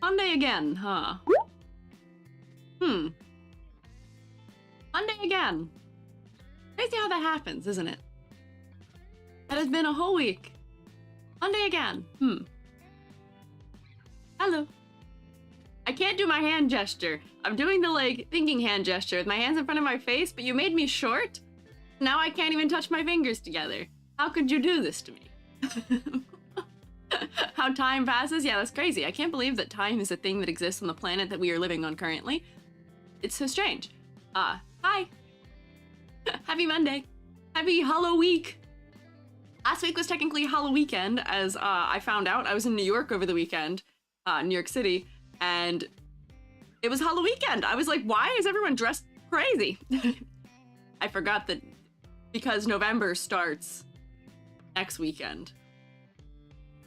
Monday again, huh? Monday again. Crazy how that happens, isn't it? That has been a whole week. Monday again. Hello. I can't do my hand gesture. I'm doing the, like, thinking hand gesture with my hands in front of my face, but you made me short. Now I can't even touch my fingers together. How could you do this to me? How time passes? Yeah, that's crazy. I can't believe that time is a thing that exists on the planet that we are living on currently. It's so strange. Hi. Happy Monday. Happy Hollow Week. Last week was technically Hollow Weekend, as I found out. I was in New York over the weekend, New York City, and it was Hollow Weekend. I was like, why is everyone dressed crazy? I forgot that because November starts next weekend.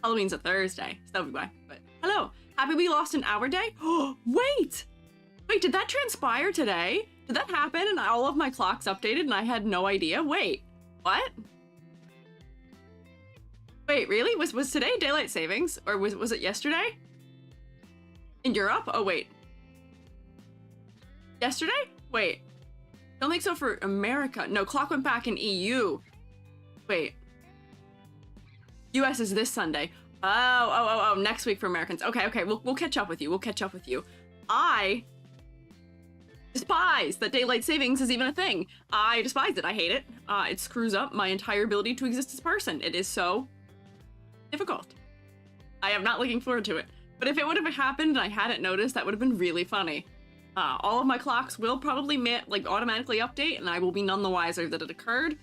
Halloween's a Thursday, so that'll be why. But hello, happy we lost an hour day? Oh, wait, did that transpire today? Did that happen and all of my clocks updated and I had no idea? Wait, what? Wait, really? Was today daylight savings? Or was it yesterday? In Europe? Oh, wait. Yesterday? Wait. Don't think so for America. No, clock went back in EU. Wait. US is this Sunday. Oh, next week for Americans. Okay, we'll catch up with you. I despise that daylight savings is even a thing. I despise it. I hate it. It screws up my entire ability to exist as a person. It is so difficult. I am not looking forward to it. But if it would have happened and I hadn't noticed, that would have been really funny. All of my clocks will probably automatically update, and I will be none the wiser that it occurred.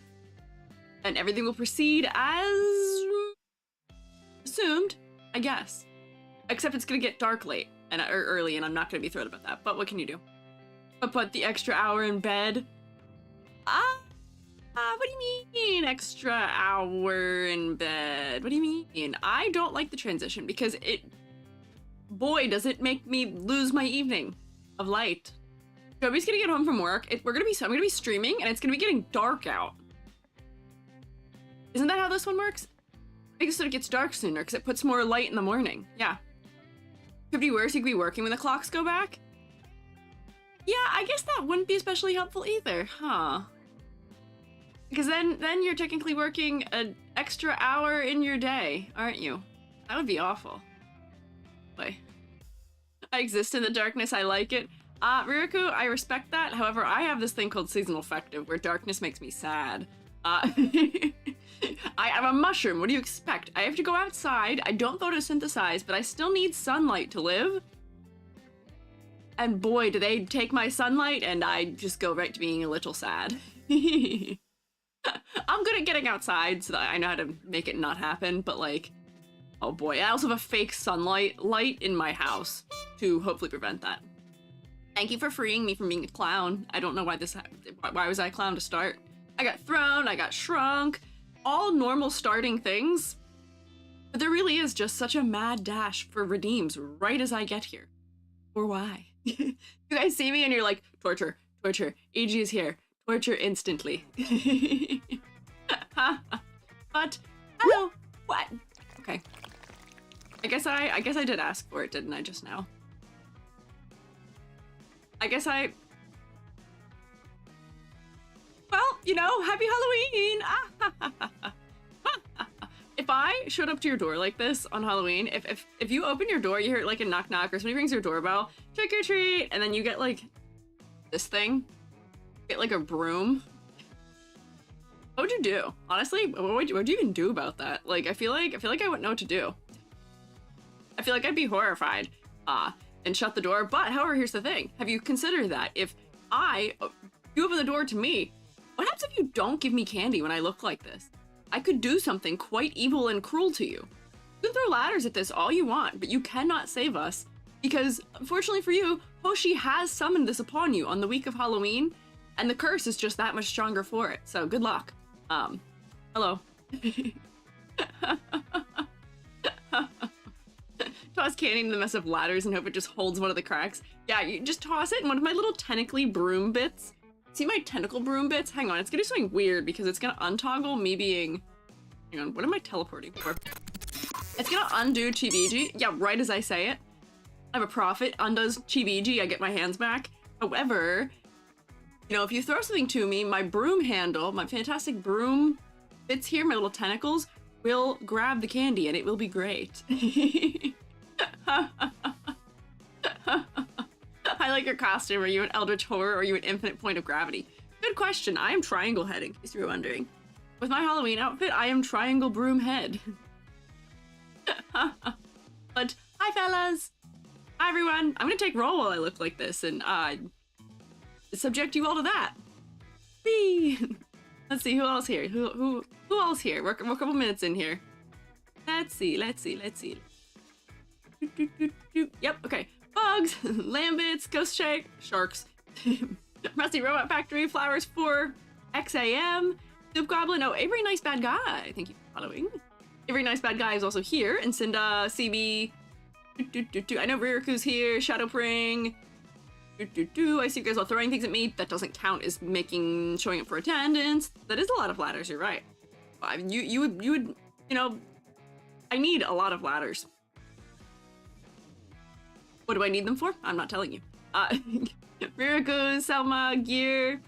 And everything will proceed as assumed, I guess. Except it's gonna get dark late or early, and I'm not gonna be thrilled about that. But what can you do? But the extra hour in bed? What do you mean extra hour in bed? What do you mean? I don't like the transition because boy, does it make me lose my evening of light. Toby's gonna get home from work. I'm gonna be streaming, and it's gonna be getting dark out. Isn't that how this one works? I think it gets dark sooner because it puts more light in the morning. Yeah. Could be worse. You could be working when the clocks go back. Yeah, I guess that wouldn't be especially helpful either, huh? Because then you're technically working an extra hour in your day, aren't you? That would be awful. Boy. I exist in the darkness, I like it. Ririku, I respect that. However, I have this thing called seasonal affective where darkness makes me sad. I have a mushroom, what do you expect? I have to go outside, I don't photosynthesize, but I still need sunlight to live. And boy, do they take my sunlight, and I just go right to being a little sad. I'm good at getting outside, so that I know how to make it not happen, but like, oh boy, I also have a fake sunlight light in my house to hopefully prevent that. Thank you for freeing me from being a clown. I don't know why why was I a clown to start? I got thrown, I got shrunk, all normal starting things. But there really is just such a mad dash for redeems right as I get here. Or why? You guys see me and you're like, torture, torture, EG is here, torture instantly. But, hello, what? Okay. I guess I did ask for it, didn't I, just now? Well, you know, happy Halloween! If I showed up to your door like this on Halloween, if you open your door, you hear like a knock knock or somebody rings your doorbell, trick or treat, and then you get like this thing, get like a broom. What would you do? Honestly, what would you even do about that? Like, I feel like I wouldn't know what to do. I feel like I'd be horrified, and shut the door. But however, here's the thing: have you considered that if you open the door to me, what happens if you don't give me candy when I look like this? I could do something quite evil and cruel to you. You can throw ladders at this all you want, but you cannot save us because, unfortunately for you, Hoshi has summoned this upon you on the week of Halloween, and the curse is just that much stronger for it. So good luck. Hello. Toss candy into the mess of ladders and hope it just holds one of the cracks. Yeah, you just toss it in one of my little tentacly broom bits. See my tentacle broom bits? Hang on, it's gonna do something weird because it's gonna untoggle me being... Hang on, what am I teleporting for? It's gonna undo Chibiji. Yeah, right as I say it. I'm a prophet, undoes Squiiji, I get my hands back. However, you know, if you throw something to me, my broom handle, my fantastic broom bits here, my little tentacles, will grab the candy and it will be great. I like your costume. Are you an eldritch horror or are you an infinite point of gravity? Good question. I am triangle head, in case you were wondering. With my Halloween outfit, I am triangle broom head. But hi fellas! Hi everyone! I'm gonna take roll while I look like this and subject you all to that. Whee! Let's see, who else here? Who else here? We're a couple minutes in here. Let's see. Yep, okay. Bugs, lambits, ghost sharks, Rusty Robot Factory, Flowers 4, XAM, Soup Goblin, oh, Avery Nice Bad Guy, thank you for following. Avery Nice Bad Guy is also here, and Cinda, CB, I know Ririku's here, Shadowpring, I see you guys all throwing things at me. That doesn't count as showing up for attendance. That is a lot of ladders, you're right. You would, you know, I need a lot of ladders. What do I need them for? I'm not telling you. Ririko, Selma, Gear,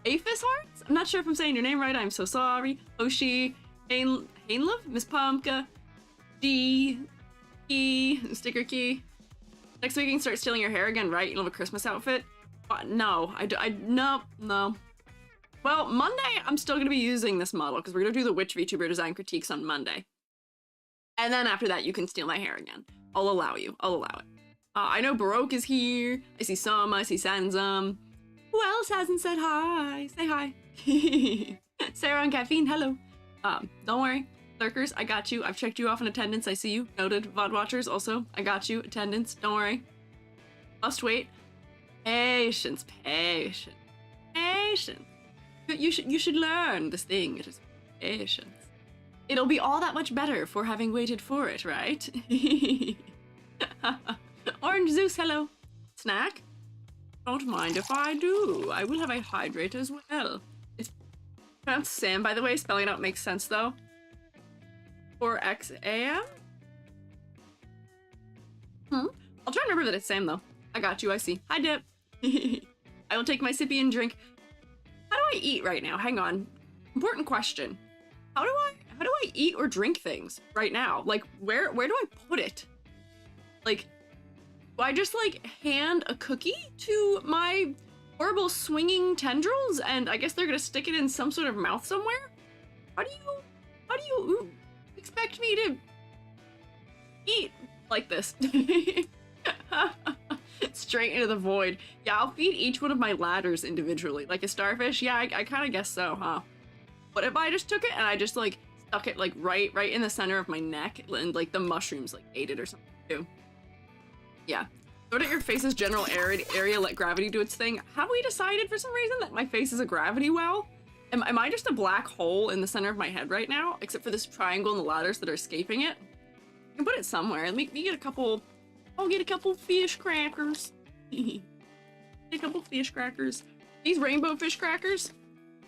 Aphis Hearts? I'm not sure if I'm saying your name right. I'm so sorry. Hoshi, Hainlove, Miss Pumpka, G, Key, Sticker Key. Next week you can start stealing your hair again, right? You'll have a Christmas outfit? No, no. Well, Monday, I'm still gonna be using this model because we're gonna do the Witch VTuber design critiques on Monday. And then after that, you can steal my hair again. I'll allow it. I know Baroque is here. I see Sama, I see Sanzum. Who else hasn't said hi? Say hi. Sarah and Caffeine, hello. Don't worry. Lurkers, I got you. I've checked you off in attendance. I see you. Noted. VOD watchers, also. I got you. Attendance. Don't worry. Must wait. Patience. You should learn this thing. It is patience. It'll be all that much better for having waited for it, right? Orange Zeus, hello. Snack? Don't mind if I do. I will have a hydrate as well. It's pronounced Sam, by the way. Spelling it out makes sense, though. 4XAM? I'll try and remember that it's Sam, though. I got you, I see. Hi, Dip. I will take my sippy and drink. How do I eat right now? Hang on. Important question. How do I eat or drink things right now? Like, where do I put it? Like, do I just, like, hand a cookie to my horrible swinging tendrils and I guess they're gonna stick it in some sort of mouth somewhere? How do you expect me to eat like this? Straight into the void. Yeah, I'll feed each one of my ladders individually. Like a starfish? Yeah, I kind of guess so, huh? What if I just took it and I just, like, stuck it, like, right in the center of my neck and, like, the mushrooms, like, ate it or something, too? Yeah. Throw it at your face's general area, let gravity do its thing. Have we decided for some reason that my face is a gravity well? Am I just a black hole in the center of my head right now? Except for this triangle and the ladders that are escaping it? I can put it somewhere. Let me get a couple... I'll get a couple fish crackers. Get a couple fish crackers. These rainbow fish crackers?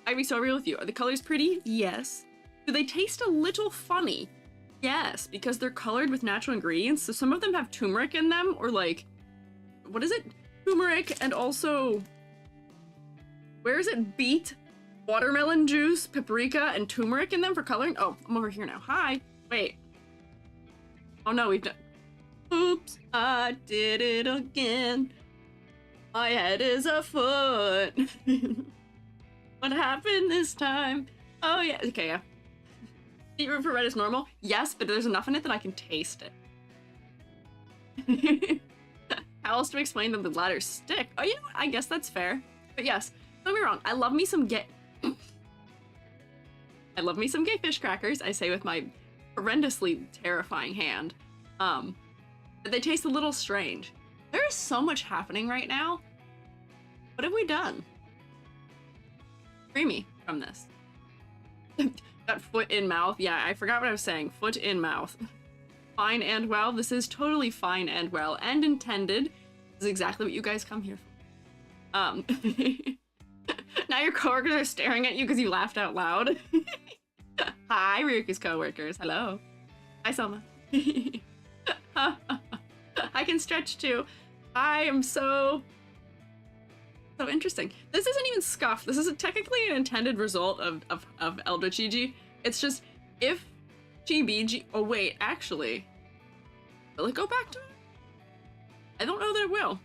I'd be so real with you. Are the colors pretty? Yes. Do they taste a little funny? Yes, because they're colored with natural ingredients. So some of them have turmeric in them, or like, what is it? Turmeric and also, where is it? Beet, watermelon juice, paprika, and turmeric in them for coloring. Oh, I'm over here now. Hi. Wait. Oh no, we've done. Oops, I did it again. My head is a foot. What happened this time? Oh yeah, okay, yeah. Eat room for red is normal? Yes, but there's enough in it that I can taste it. How else do we explain that the ladders stick? Oh, you know what? I guess that's fair. But yes, don't get me wrong. I love me some gay fish crackers, I say with my horrendously terrifying hand. But they taste a little strange. There is so much happening right now. What have we done? Free me from this. That foot in mouth. Yeah, I forgot what I was saying. Foot in mouth. Fine and well. This is totally fine and well and intended. This is exactly what you guys come here for. Now your coworkers are staring at you because you laughed out loud. Hi, Ryuki's coworkers. Hello. Hi, Selma. Hi, I can stretch too. I am so interesting. This isn't even Scuff. This isn't technically an intended result of Elder Squiiji. It's just if Squiiji. Oh wait, actually, will it go back to it? I don't know that it will.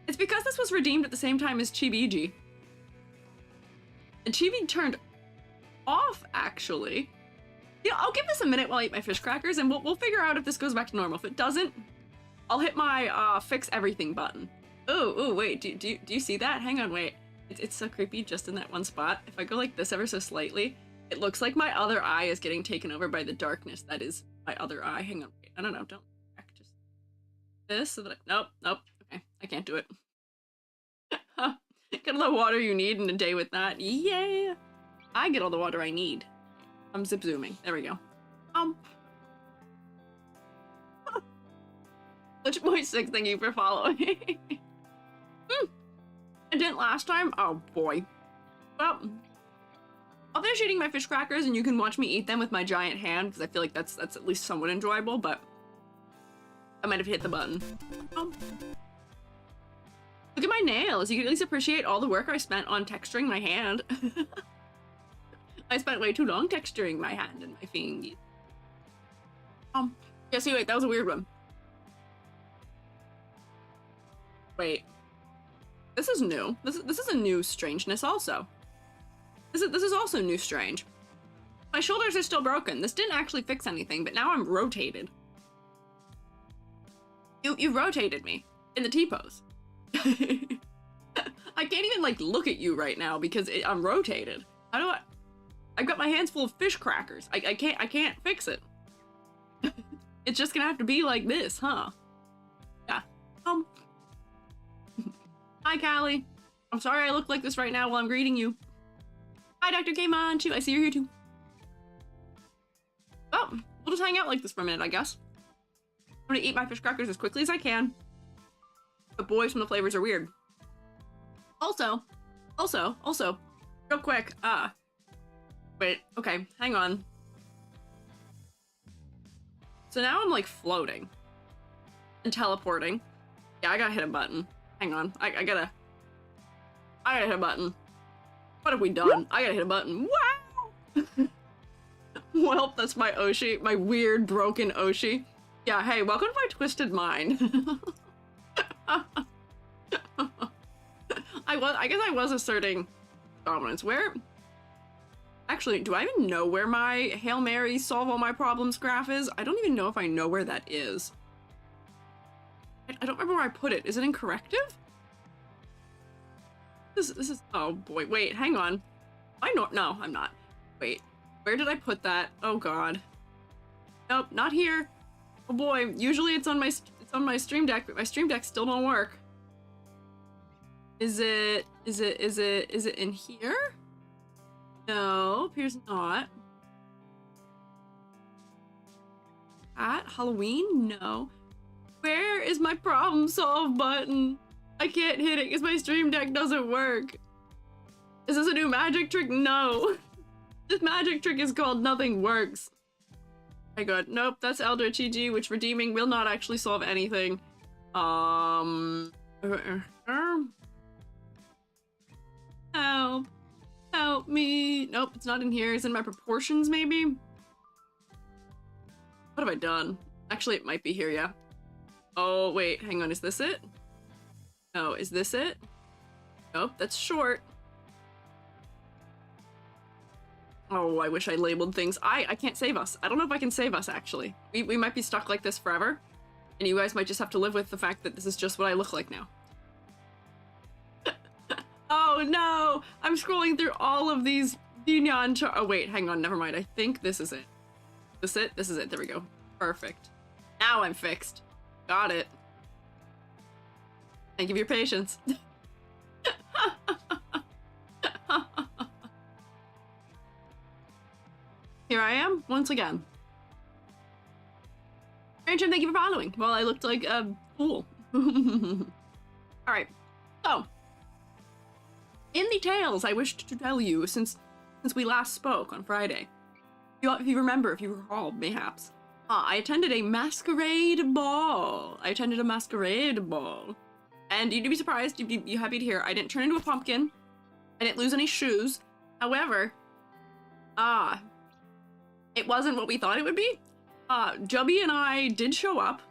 It's because this was redeemed at the same time as Squiiji. And Chibi turned off, actually. Yeah, I'll give this a minute while I eat my fish crackers, and we'll figure out if this goes back to normal. If it doesn't, I'll hit my fix everything button. Oh, wait, do you see that? Hang on, wait. It's so creepy just in that one spot. If I go like this ever so slightly, it looks like my other eye is getting taken over by the darkness. That is my other eye. Hang on, wait. No, don't. Just this so that nope. Okay, I can't do it. Get all the water you need in a day with that. Yeah. I get all the water I need. I'm zip zooming. There we go. Which boy 6, thank you for following. I didn't last time. Oh boy. Well, I'll finish eating my fish crackers and you can watch me eat them with my giant hand because I feel like that's at least somewhat enjoyable, but I might have hit the button. Look at my nails. You can at least appreciate all the work I spent on texturing my hand. I spent way too long texturing my hand and my fingers. Yeah, see, wait, that was a weird one. Wait. This is new. This is a new strangeness also. This is also new strange. My shoulders are still broken. This didn't actually fix anything, but now I'm rotated. You rotated me in the T-pose. I can't even like look at you right now because I'm rotated. How do I've got my hands full of fish crackers. I can't fix it. It's just gonna have to be like this, huh? Yeah. Hi, Callie. I'm sorry I look like this right now while I'm greeting you. Hi, Dr. K-Manchu. I see you're here too. Oh, we'll just hang out like this for a minute, I guess. I'm gonna eat my fish crackers as quickly as I can. But boy, some of the flavors are weird. Also, real quick, wait, okay, hang on. So now I'm like floating and teleporting. Yeah, I gotta hit a button. Hang on, I gotta hit a button. What have we done? I gotta hit a button. Wow! Well, that's my Oshi, my weird broken Oshi. Yeah, hey, welcome to my twisted mind. I guess I was asserting dominance. Where? Actually, do I even know where my Hail Mary solve all my problems graph is? I don't even know if I know where that is. I don't remember where I put it. Is it in corrective? This is, oh boy, wait, hang on. No, I'm not. Wait, where did I put that? Oh god. Nope, not here. Oh boy, usually it's on my Stream Deck, but my Stream Deck still don't work. Is it in here? No, appears not. At Halloween? No. Where is my problem solve button? I can't hit it because my Stream Deck doesn't work. Is this a new magic trick? No. This magic trick is called Nothing Works. My god, nope, that's Elder Squiiji, which redeeming will not actually solve anything. Help me. Nope, it's not in here. It's in my proportions, maybe? What have I done? Actually, it might be here, yeah. Oh, wait, hang on, is this it? No, is this it? Nope, that's short. Oh, I wish I labeled things. I can't save us. I don't know if I can save us, actually. We might be stuck like this forever, and you guys might just have to live with the fact that this is just what I look like now. Oh no! I'm scrolling through all of these Binyan oh wait, hang on, never mind. I think this is it. This it? This is it. There we go. Perfect. Now I'm fixed. Got it. Thank you for your patience. Here I am, once again. Rachel, thank you for following. Well, I looked like a fool. Alright, so. In the tales I wished to tell you since we last spoke on Friday. If you remember, if you recall, mayhaps. I attended a masquerade ball. And you'd be surprised, you'd be happy to hear, I didn't turn into a pumpkin. I didn't lose any shoes. However, it wasn't what we thought it would be. Jubby and I did show up.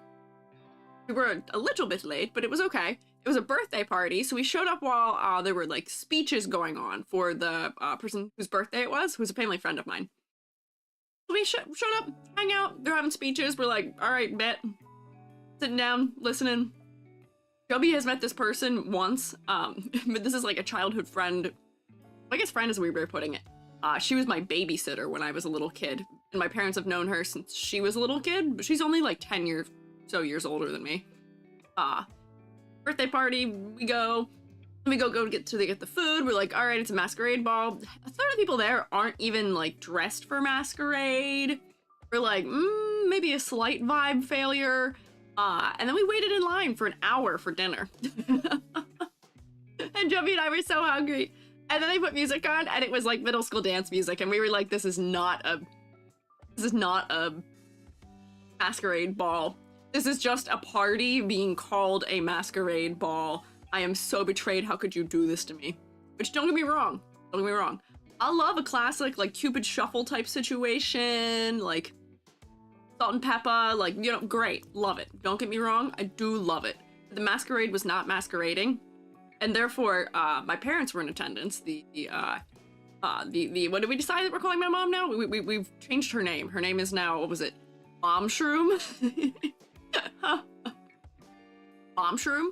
We were a little bit late, but it was okay. It was a birthday party, so we showed up while there were like speeches going on for the person whose birthday it was, who's a family friend of mine. So we showed up, hang out, they're having speeches, we're like, all right, bet. Sitting down, listening. Jubby has met this person once, but this is like a childhood friend. I guess friend is a weird way of putting it. She was my babysitter when I was a little kid, and my parents have known her since she was a little kid, but she's only like 10 years older than me. Birthday party, we go get the food. We're like, all right, it's a masquerade ball. A third of people there aren't even like dressed for masquerade. We're like, maybe a slight vibe failure. And then we waited in line for an hour for dinner. And Jubby and I were so hungry. And then they put music on, and it was like middle school dance music, and we were like, this is not a masquerade ball. This is just a party being called a masquerade ball. I am so betrayed. How could you do this to me? Which, don't get me wrong. I love a classic, like, Cupid Shuffle type situation, like, salt and pepper, like, you know, great. Love it. Don't get me wrong. I do love it. The masquerade was not masquerading. And therefore, my parents were in attendance. What did we decide that we're calling my mom now? We've changed her name. Her name is now, what was it? Mom Shroom? Mom Shroom?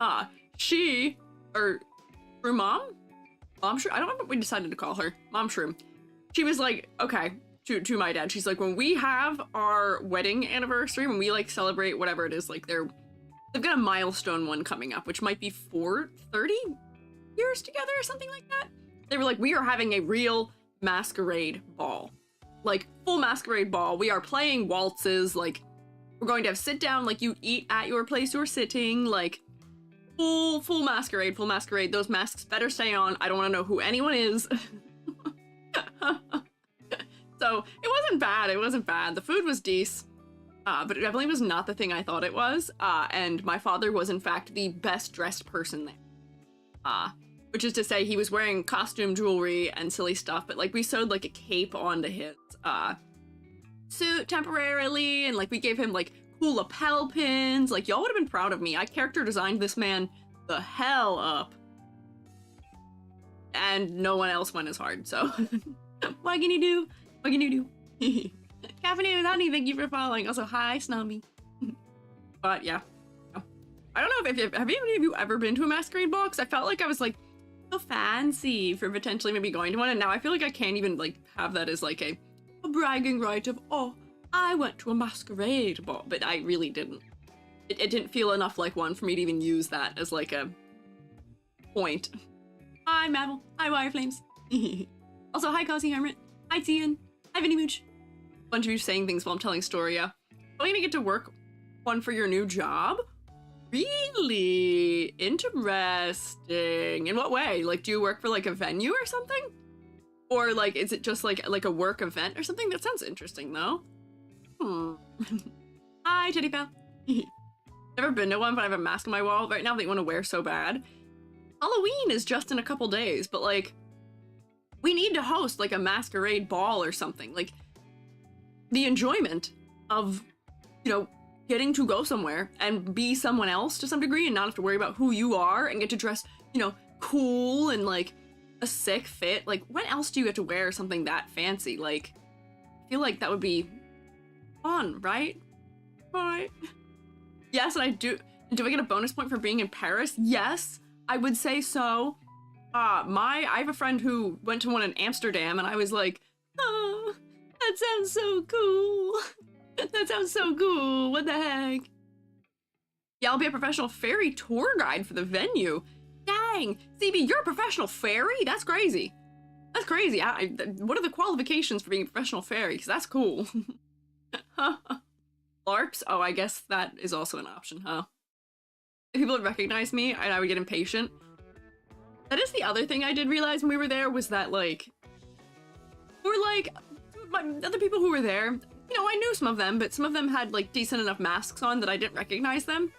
Shroom Mom? Mom Shroom? I don't know what we decided to call her. Mom Shroom. She was like, okay, to my dad, she's like, when we have our wedding anniversary, when we like celebrate whatever it is, like they've got a milestone one coming up, which might be 30 years together or something like that. They were like, we are having a real masquerade ball. Like, full masquerade ball. We are playing waltzes, like, we're going to have sit down, like you eat at your place you're sitting, like, full masquerade. Those masks better stay on. I don't want to know who anyone is. So, it wasn't bad. The food was decent. But it definitely was not the thing I thought it was, and my father was in fact the best dressed person there. Which is to say he was wearing costume jewelry and silly stuff, but like we sewed like a cape onto his suit temporarily, and like we gave him like cool lapel pins. Like, y'all would have been proud of me. I character designed this man the hell up. And no one else went as hard, so what can you do? Caffeinated honey, thank you for following. Also, hi, Snobby. But yeah. I don't know if have any of you ever been to a masquerade ball? Because I felt like I was like so fancy for potentially maybe going to one, and now I feel like I can't even like have that as like a bragging right of, oh, I went to a masquerade ball, but I really didn't. It didn't feel enough like one for me to even use that as like a point. Hi, Mabel. Hi, Wireflames. Also, hi, Cozy Hermit. Hi, Tian. Hi, Vinny Mooch. Bunch of you saying things while I'm telling story. Are you gonna get to work one for your new job? Really interesting. In what way? Like, do you work for like a venue or something? Or like, is it just like a work event or something? That sounds interesting though. Hi, Teddy Pal. Never been to one, but I have a mask on my wall right now that you want to wear so bad. Halloween is just in a couple days, but like, we need to host like a masquerade ball or something. Like, the enjoyment of, you know, getting to go somewhere and be someone else to some degree and not have to worry about who you are and get to dress, you know, cool and like a sick fit. Like, when else do you get to wear something that fancy? Like, I feel like that would be fun, right? Right. Yes, and I do. Do I get a bonus point for being in Paris? Yes, I would say so. I have a friend who went to one in Amsterdam, and I was like, oh, that sounds so cool. That sounds so cool. What the heck? Yeah, I'll be a professional fairy tour guide for the venue. Dang, CB, you're a professional fairy? That's crazy. That's crazy. What are the qualifications for being a professional fairy? Because that's cool. LARPs? Oh, I guess that is also an option, huh? If people would recognize me, and I would get impatient. That is the other thing I did realize when we were there, was that, like, other people who were there, you know, I knew some of them, but some of them had like decent enough masks on that I didn't recognize them.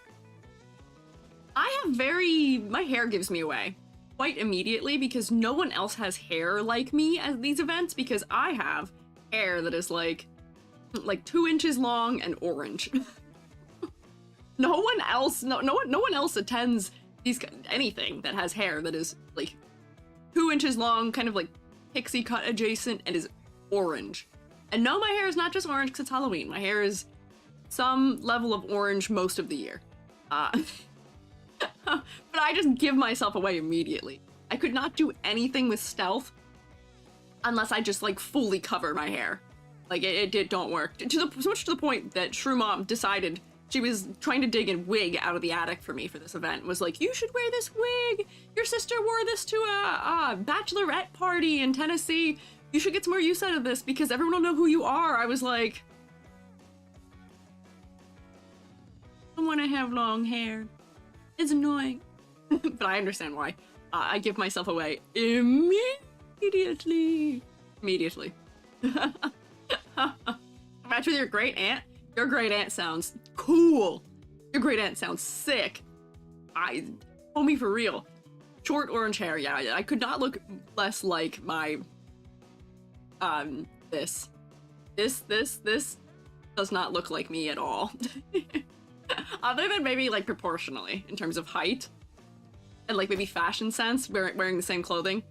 My hair gives me away quite immediately because no one else has hair like me at these events, because I have hair that is like 2 inches long and orange. No one else attends anything that has hair that is like 2 inches long, kind of like pixie cut adjacent, and is orange. And no, my hair is not just orange because it's Halloween. My hair is some level of orange most of the year. But I just give myself away immediately. I could not do anything with stealth unless I just like fully cover my hair. Like it don't work. So much to the point that Shrew Mom decided she was trying to dig a wig out of the attic for me for this event. Was like, you should wear this wig. Your sister wore this to a bachelorette party in Tennessee. You should get some more use out of this because everyone will know who you are. I was like, I want to have long hair. It's annoying. But I understand why. I give myself away immediately. Immediately. Match with your great aunt? Your great aunt sounds cool. Your great aunt sounds sick. Homie for real. Short orange hair, yeah. I could not look less like my, this. This does not look like me at all. Other than maybe like proportionally in terms of height and like maybe fashion sense, wearing the same clothing.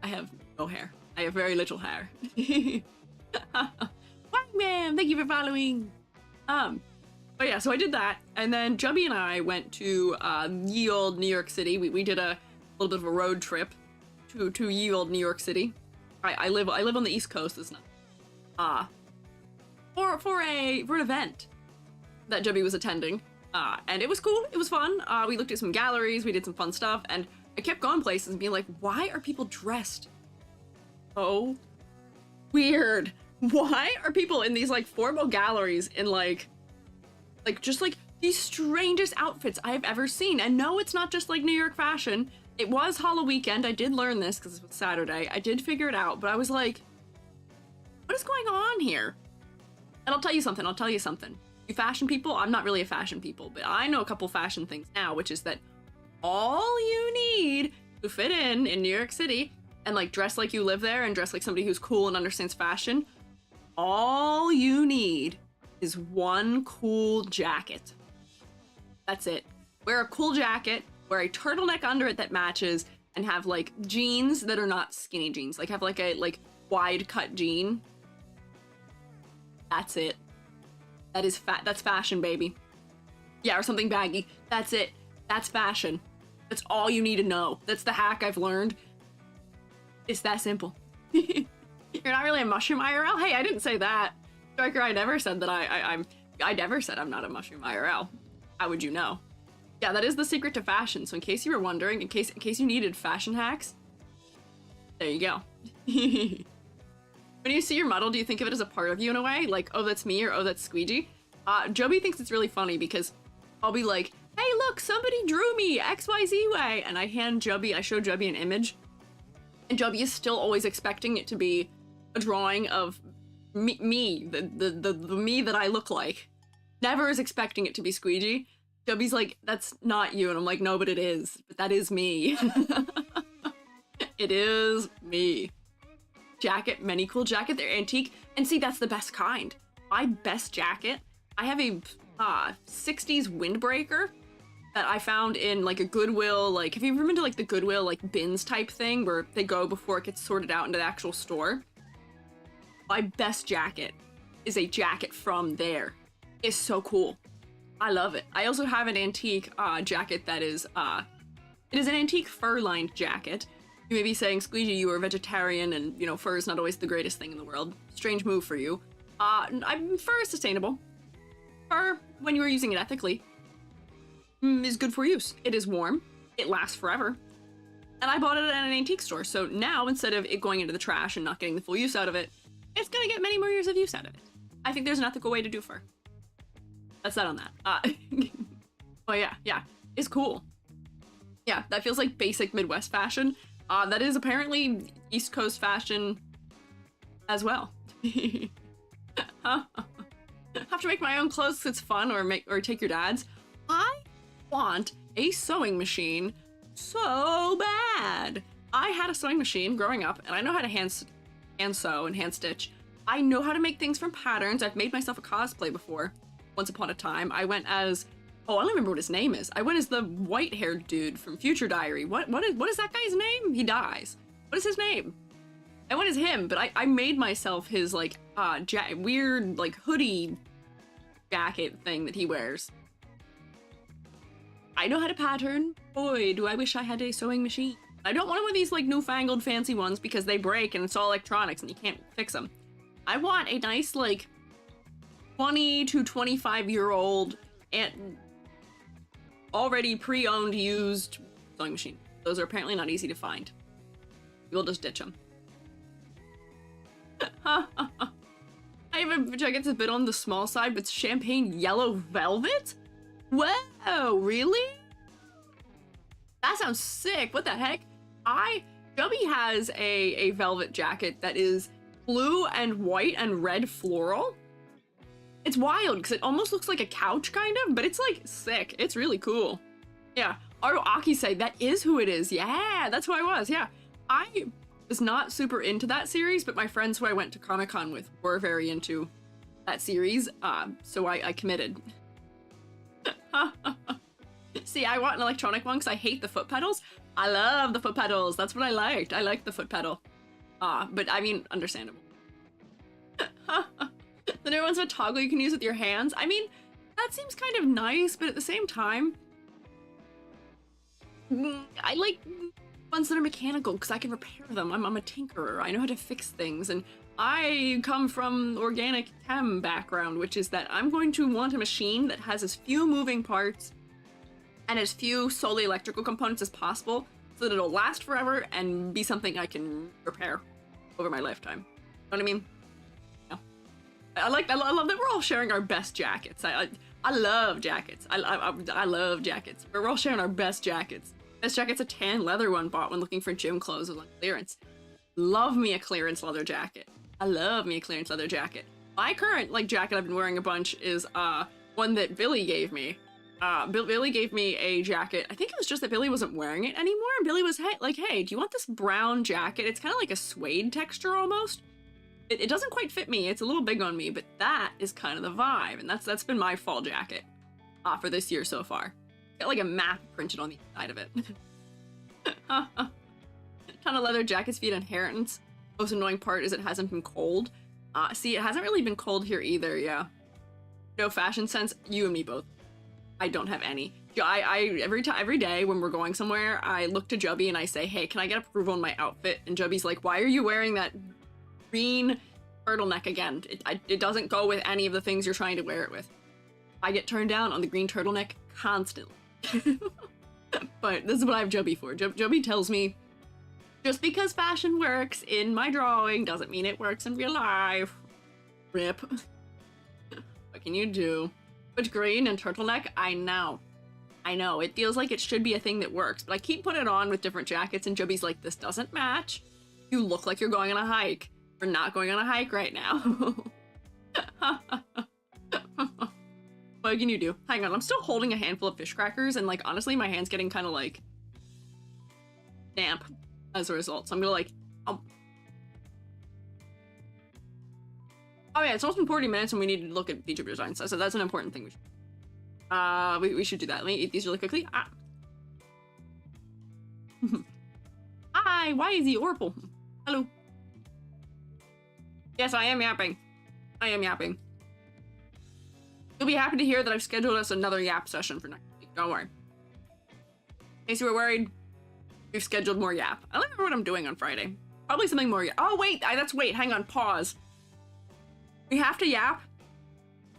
I have no hair. I have very little hair. White man, thank you for following. But yeah, so I did that, and then Jubby and I went to ye olde New York City. We did a little bit of a road trip to ye olde New York City. I live on the East Coast. It's not for an event that Jubby was attending, and it was cool. It was fun. We looked at some galleries. We did some fun stuff, and I kept going places and being like, why are people dressed so weird? Why are people in these like formal galleries in like just like these strangest outfits I've ever seen? And no, it's not just like New York fashion. It was Halloween weekend. I did learn this because it was Saturday. I did figure it out, but I was like, what is going on here? And I'll tell you something. You fashion people, I'm not really a fashion people, but I know a couple fashion things now, which is that all you need to fit in New York City and like dress like you live there and dress like somebody who's cool and understands fashion, all you need is one cool jacket. That's it. Wear a cool jacket, wear a turtleneck under it that matches, and have like jeans that are not skinny jeans. Like have like a wide cut jean. That's it. That's fashion, baby. Yeah, or something baggy. That's it. That's fashion. That's all you need to know. That's the hack I've learned. It's that simple. You're not really a mushroom IRL? Hey, I didn't say that. Striker, I never said that I never said I'm not a mushroom IRL. How would you know? Yeah, that is the secret to fashion. So in case you were wondering, in case you needed fashion hacks, there you go. When you see your model, do you think of it as a part of you in a way? Like, oh, that's me, or oh, that's Squeiji? Joby thinks it's really funny because I'll be like, hey, look, somebody drew me XYZ way. And I show Joby an image. And Joby is still always expecting it to be a drawing of me, the me that I look like. Never is expecting it to be Squeiji. Joby's like, that's not you. And I'm like, no, but it is. But that is me. It is me. Jacket, many cool jacket. They're antique. And see, that's the best kind. My best jacket, I have a 60s windbreaker that I found in like a Goodwill, like, have you ever been to like the Goodwill like bins type thing where they go before it gets sorted out into the actual store? My best jacket is a jacket from there. It's so cool. I love it. I also have an antique jacket that is, it is an antique fur-lined jacket. You may be saying, Squeiji, you are a vegetarian and, you know, fur is not always the greatest thing in the world. Strange move for you. Fur is sustainable. Fur, when you are using it ethically, is good for use. It is warm. It lasts forever. And I bought it at an antique store, so now instead of it going into the trash and not getting the full use out of it, it's gonna get many more years of use out of it. I think there's an ethical way to do fur. That's that on that. Oh yeah, it's cool. Yeah, that feels like basic Midwest fashion. That is apparently East Coast fashion as well. Have to make my own clothes 'cause it's fun, or take your dad's. I want a sewing machine so bad. I had a sewing machine growing up, and I know how to hand sew and hand stitch. I know how to make things from patterns. I've made myself a cosplay before. Once upon a time, I went as, oh, I don't remember what his name is. I went as the white-haired dude from Future Diary. What is that guy's name? He dies. What is his name? I went as him, but I made myself his, like, weird, like, hoodie jacket thing that he wears. I know how to pattern. Boy, do I wish I had a sewing machine. I don't want one of these, like, newfangled fancy ones because they break and it's all electronics and you can't fix them. I want a nice, like, 20 to 25-year-old and already pre-owned, used sewing machine. Those are apparently not easy to find. You'll just ditch them. I have a jacket that's a bit on the small side, but it's champagne yellow velvet? Whoa, really? That sounds sick. What the heck? Chubby has a velvet jacket that is blue and white and red floral. It's wild because it almost looks like a couch kind of, but it's like sick. It's really cool. Yeah, Aro Akise, that is who it is. Yeah, that's who I was. Yeah, I was not super into that series, but my friends who I went to Comic-Con with were very into that series, so I committed. See, I want an electronic one because I hate the foot pedals. I love the foot pedals. That's what I liked. I liked the foot pedal. But I mean, understandable. The new one's a toggle you can use with your hands. I mean, that seems kind of nice, but at the same time, I like ones that are mechanical because I can repair them. I'm a tinkerer. I know how to fix things, and I come from organic chem background, which is that I'm going to want a machine that has as few moving parts and as few solely electrical components as possible so that it'll last forever and be something I can repair over my lifetime. Know what I mean? Yeah. I love that we're all sharing our best jackets. I love jackets. I love jackets. We're all sharing our best jackets. Best jacket's a tan leather one bought when looking for gym clothes on clearance. Love me a clearance leather jacket. I love me a clearance leather jacket. My current jacket I've been wearing a bunch is one that Billy gave me. Billy gave me a jacket. I think it was just that Billy wasn't wearing it anymore, and Billy was hey, do you want this brown jacket? It's kind of like a suede texture almost. It doesn't quite fit me. It's a little big on me, but that is kind of the vibe, and that's been my fall jacket for this year so far. Got like a map printed on the side of it. Ton of leather jackets via inheritance. Most annoying part is it hasn't been cold. See, it hasn't really been cold here either, yeah. No fashion sense, you and me both. I don't have any. I every day when we're going somewhere, I look to Jubby and I say, hey, can I get approval on my outfit? And Jubby's like, why are you wearing that green turtleneck again? It doesn't go with any of the things you're trying to wear it with. I get turned down on the green turtleneck constantly. But this is what I have Jubby for. Jubby tells me, just because fashion works in my drawing doesn't mean it works in real life. Rip. What can you do? But green and turtleneck, I know. It feels like it should be a thing that works, but I keep putting it on with different jackets and Jubby's like, this doesn't match. You look like you're going on a hike. We're not going on a hike right now. What can you do? Hang on, I'm still holding a handful of fish crackers and honestly, my hand's getting kind of damp as a result. So I'm gonna oh yeah, it's almost been 40 minutes and we need to look at Vtuber design stuff, so that's an important thing we should do that. Let me eat these really quickly. Hi, why is he Orpal? Hello. Yes, I am yapping. You'll be happy to hear that I've scheduled us another Yap session for next week. Don't worry. In case you were worried, we've scheduled more Yap. I don't remember what I'm doing on Friday. Probably something more Yap. Oh, wait, hang on, pause. We have to Yap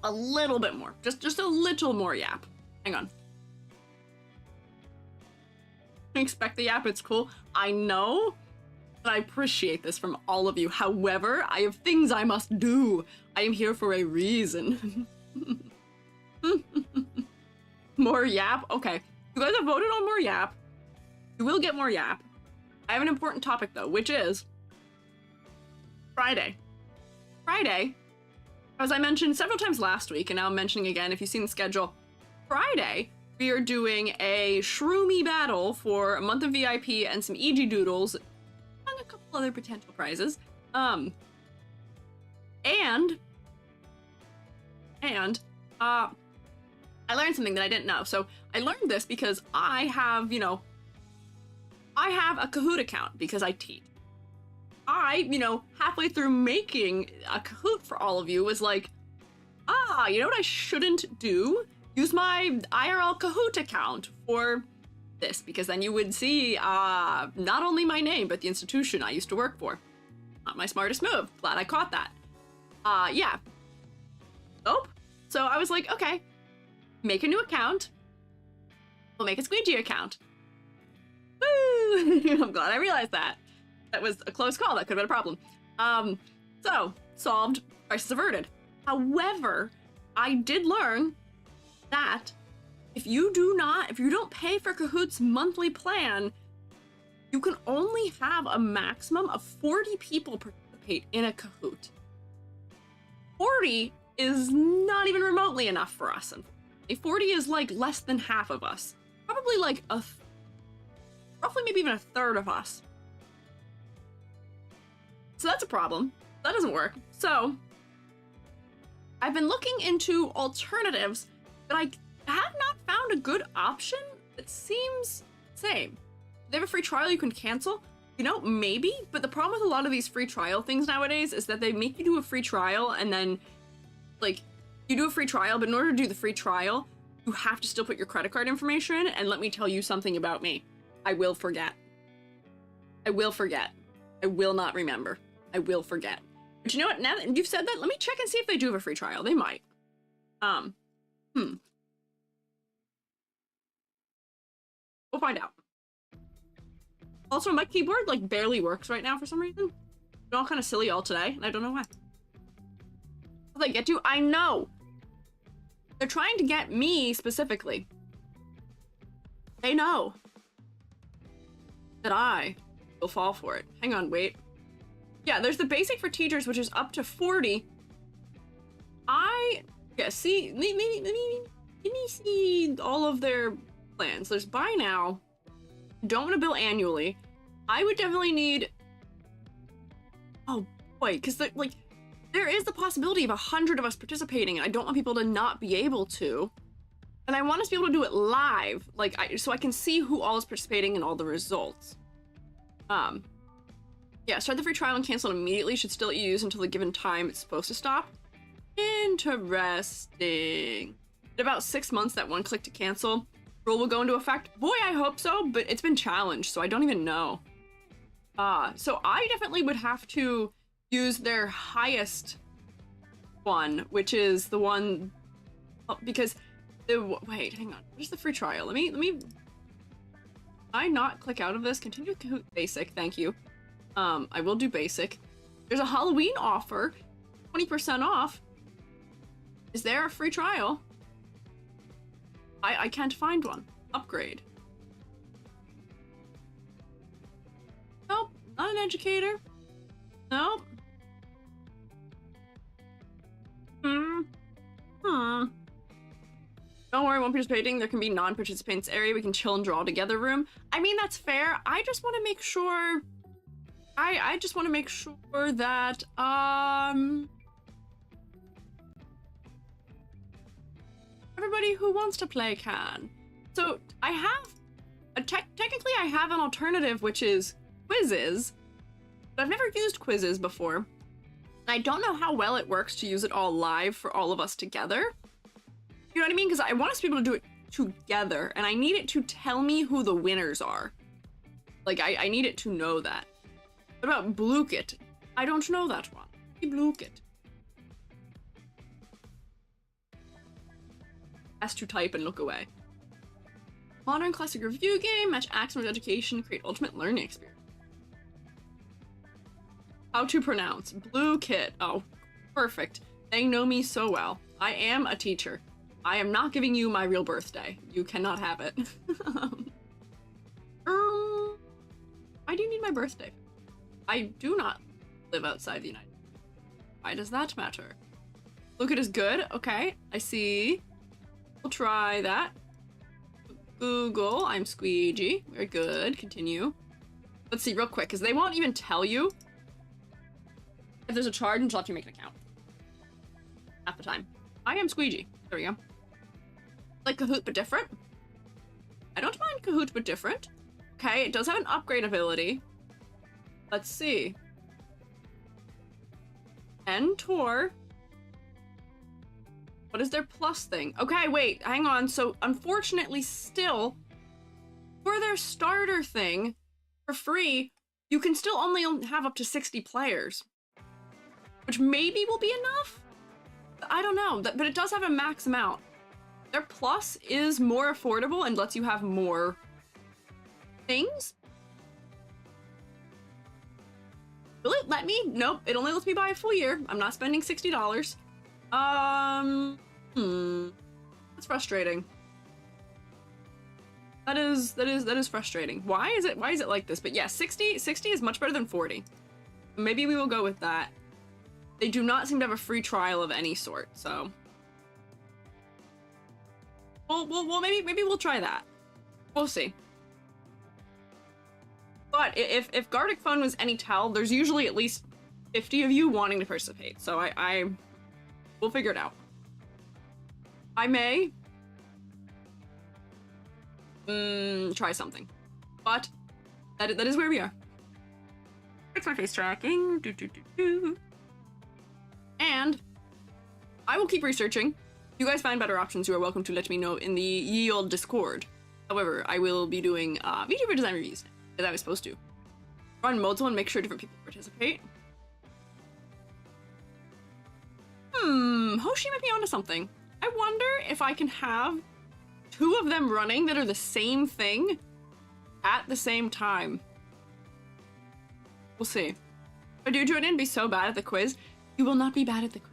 a little bit more. Just a little more Yap. Hang on. Expect the Yap, it's cool. I know, and I appreciate this from all of you. However, I have things I must do. I am here for a reason. More Yap? Okay. You guys have voted on more Yap. You will get more Yap. I have an important topic though, which is Friday. Friday, as I mentioned several times last week, and now I'm mentioning again, if you've seen the schedule, Friday, we are doing a shroomy battle for a month of VIP and some EG doodles, among a couple other potential prizes. I learned something that I didn't know. So I learned this because I have, I have a Kahoot account because I teach. Halfway through making a Kahoot for all of you was like, you know what I shouldn't do? Use my IRL Kahoot account for this, because then you would see not only my name, but the institution I used to work for. Not my smartest move. Glad I caught that. Yeah. Nope. So I was like, okay, make a new account. We'll make a Squiiji account. Woo! I'm glad I realized that. That was a close call. That could have been a problem. So solved, crisis averted. However, I did learn that if you don't pay for Kahoot's monthly plan, you can only have a maximum of 40 people participate in a Kahoot. 40 is not even remotely enough for us. 40 is like less than half of us. Probably like roughly maybe even a third of us. So that's a problem. That doesn't work. So I've been looking into alternatives, but I have not found a good option that seems same. They have a free trial you can cancel. Maybe, but the problem with a lot of these free trial things nowadays is that they make you do a free trial and then, like, you do a free trial, but in order to do the free trial, you have to still put your credit card information, and let me tell you something about me. I will forget. I will forget. I will not remember. I will forget. But you know what? Now that you've said that, let me check and see if they do have a free trial. They might. We'll find out. Also, my keyboard, like, barely works right now for some reason. It's all kind of silly all today, and I don't know why. Will they get you? I know! They're trying to get me, specifically. They know that I will fall for it. Hang on, wait. Yeah, there's the basic for teachers, which is up to 40. See, let me see all of their plans. There's buy now. Don't want to bill annually. I would definitely need, oh boy, because there is the possibility of 100 of us participating, and I don't want people to not be able to. And I want us to be able to do it live, so I can see who all is participating and all the results. Yeah, start the free trial and cancel it immediately. Should still let you use until the given time it's supposed to stop. Interesting. In about 6 months, that one click to cancel rule will go into effect. Boy, I hope so, but it's been challenged, so I don't even know. So I definitely would have to use their highest one, which is the one, because wait, hang on. Where's the free trial? Let me I not click out of this? Continue Kahoot basic, thank you. I will do basic. There's a Halloween offer, 20% off. Is there a free trial? I can't find one. Upgrade. Nope, not an educator. Nope. Don't worry, won't be participating. There can be non-participants area. We can chill and draw together room. I mean, that's fair. I just want to make sure. I just want to make sure that everybody who wants to play can. So I have technically I have an alternative, which is quizzes, but I've never used quizzes before. I don't know how well it works to use it all live for all of us together. You know what I mean? Because I want us to be able to do it together, and I need it to tell me who the winners are. Like, I need it to know that. What about Bluekit? I don't know that one. Bluekit. Has to type and look away. Modern classic review game, match action with education, create ultimate learning experience. How to pronounce Bluekit. Oh, perfect. They know me so well. I am a teacher. I am not giving you my real birthday. You cannot have it. Why do you need my birthday? I do not live outside the United States. Why does that matter? Look at is good. Okay, I see. We'll try that. Google, I'm Squeegee. Very good. Continue. Let's see real quick, because they won't even tell you if there's a charge until after you make an account. Half the time. I am Squeegee. There we go. Like Kahoot, but different. I don't mind Kahoot, but different. Okay, it does have an upgrade ability. Let's see. Tour. What is their plus thing? Okay, wait, hang on. So, unfortunately, still, for their starter thing, for free, you can still only have up to 60 players. Which maybe will be enough? I don't know, but it does have a max amount. Their plus is more affordable and lets you have more things. Will it let me? Nope, it only lets me buy a full year. I'm not spending $60. That's frustrating. That is frustrating. Why is it like this? But yeah, 60 is much better than 40. Maybe we will go with that. They do not seem to have a free trial of any sort, so well maybe we'll try that. We'll see. But if Gartic Fun was any tell, there's usually at least 50 of you wanting to participate, so we'll figure it out. I may try something, but that is where we are. Fix my face tracking. And I will keep researching. If you guys find better options, you are welcome to let me know in the ye olde Discord. However, I will be doing VTuber design reviews as I was supposed to. Run modal and make sure different people participate. Hoshi might be onto something. I wonder if I can have 2 of them running that are the same thing at the same time. We'll see. If I do join in and be so bad at the quiz, you will not be bad at the quiz.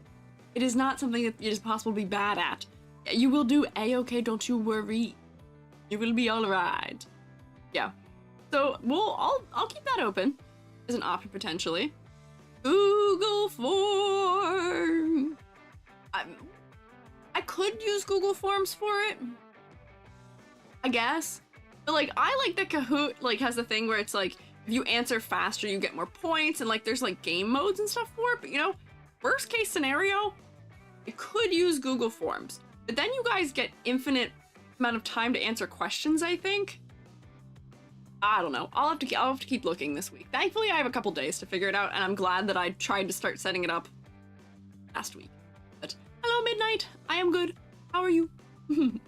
It is not something that it is possible to be bad at. You will do a-okay, don't you worry. You will be alright. Yeah. So I'll keep that open as an option potentially. Google Form. I could use Google Forms for it, I guess. But like, I like that Kahoot like has the thing where it's like, if you answer faster, you get more points, and like there's like game modes and stuff for it. But you know, worst case scenario, I could use Google Forms. But then you guys get infinite amount of time to answer questions, I think. I don't know. I'll have to keep looking this week. Thankfully, I have a couple days to figure it out, and I'm glad that I tried to start setting it up last week. But hello, Midnight. I am good. How are you? You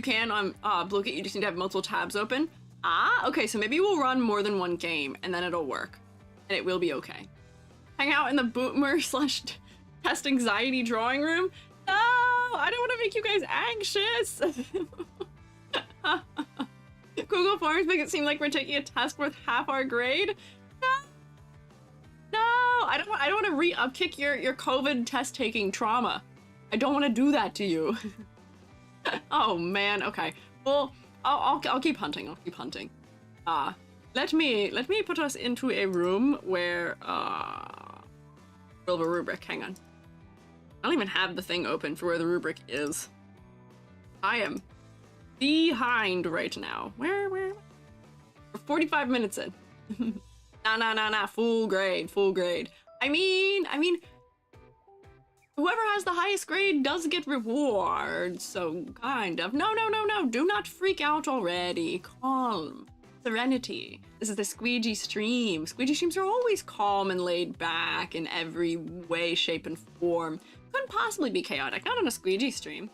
can on Bluekit. You just need to have multiple tabs open. Ah, okay. So maybe we'll run more than one game, and then it'll work, and it will be okay. Hang out in the boomer / test anxiety drawing room. No, I don't want to make you guys anxious. Google Forms make it seem like we're taking a test worth half our grade. No, I don't want to re-upkick your COVID test taking trauma. I don't want to do that to you. Oh man, okay. Well, I'll keep hunting. I'll keep hunting. Let me put us into a room where Silver Rubric. Hang on. I don't even have the thing open for where the rubric is. I am behind right now. Where? We're 45 minutes in. Nah. Full grade. I mean, whoever has the highest grade does get rewards, so kind of. No. Do not freak out already. Calm. Serenity. This is the Squeiji stream. Squeiji streams are always calm and laid back in every way, shape, and form. Couldn't possibly be chaotic. Not on a Squeiji stream.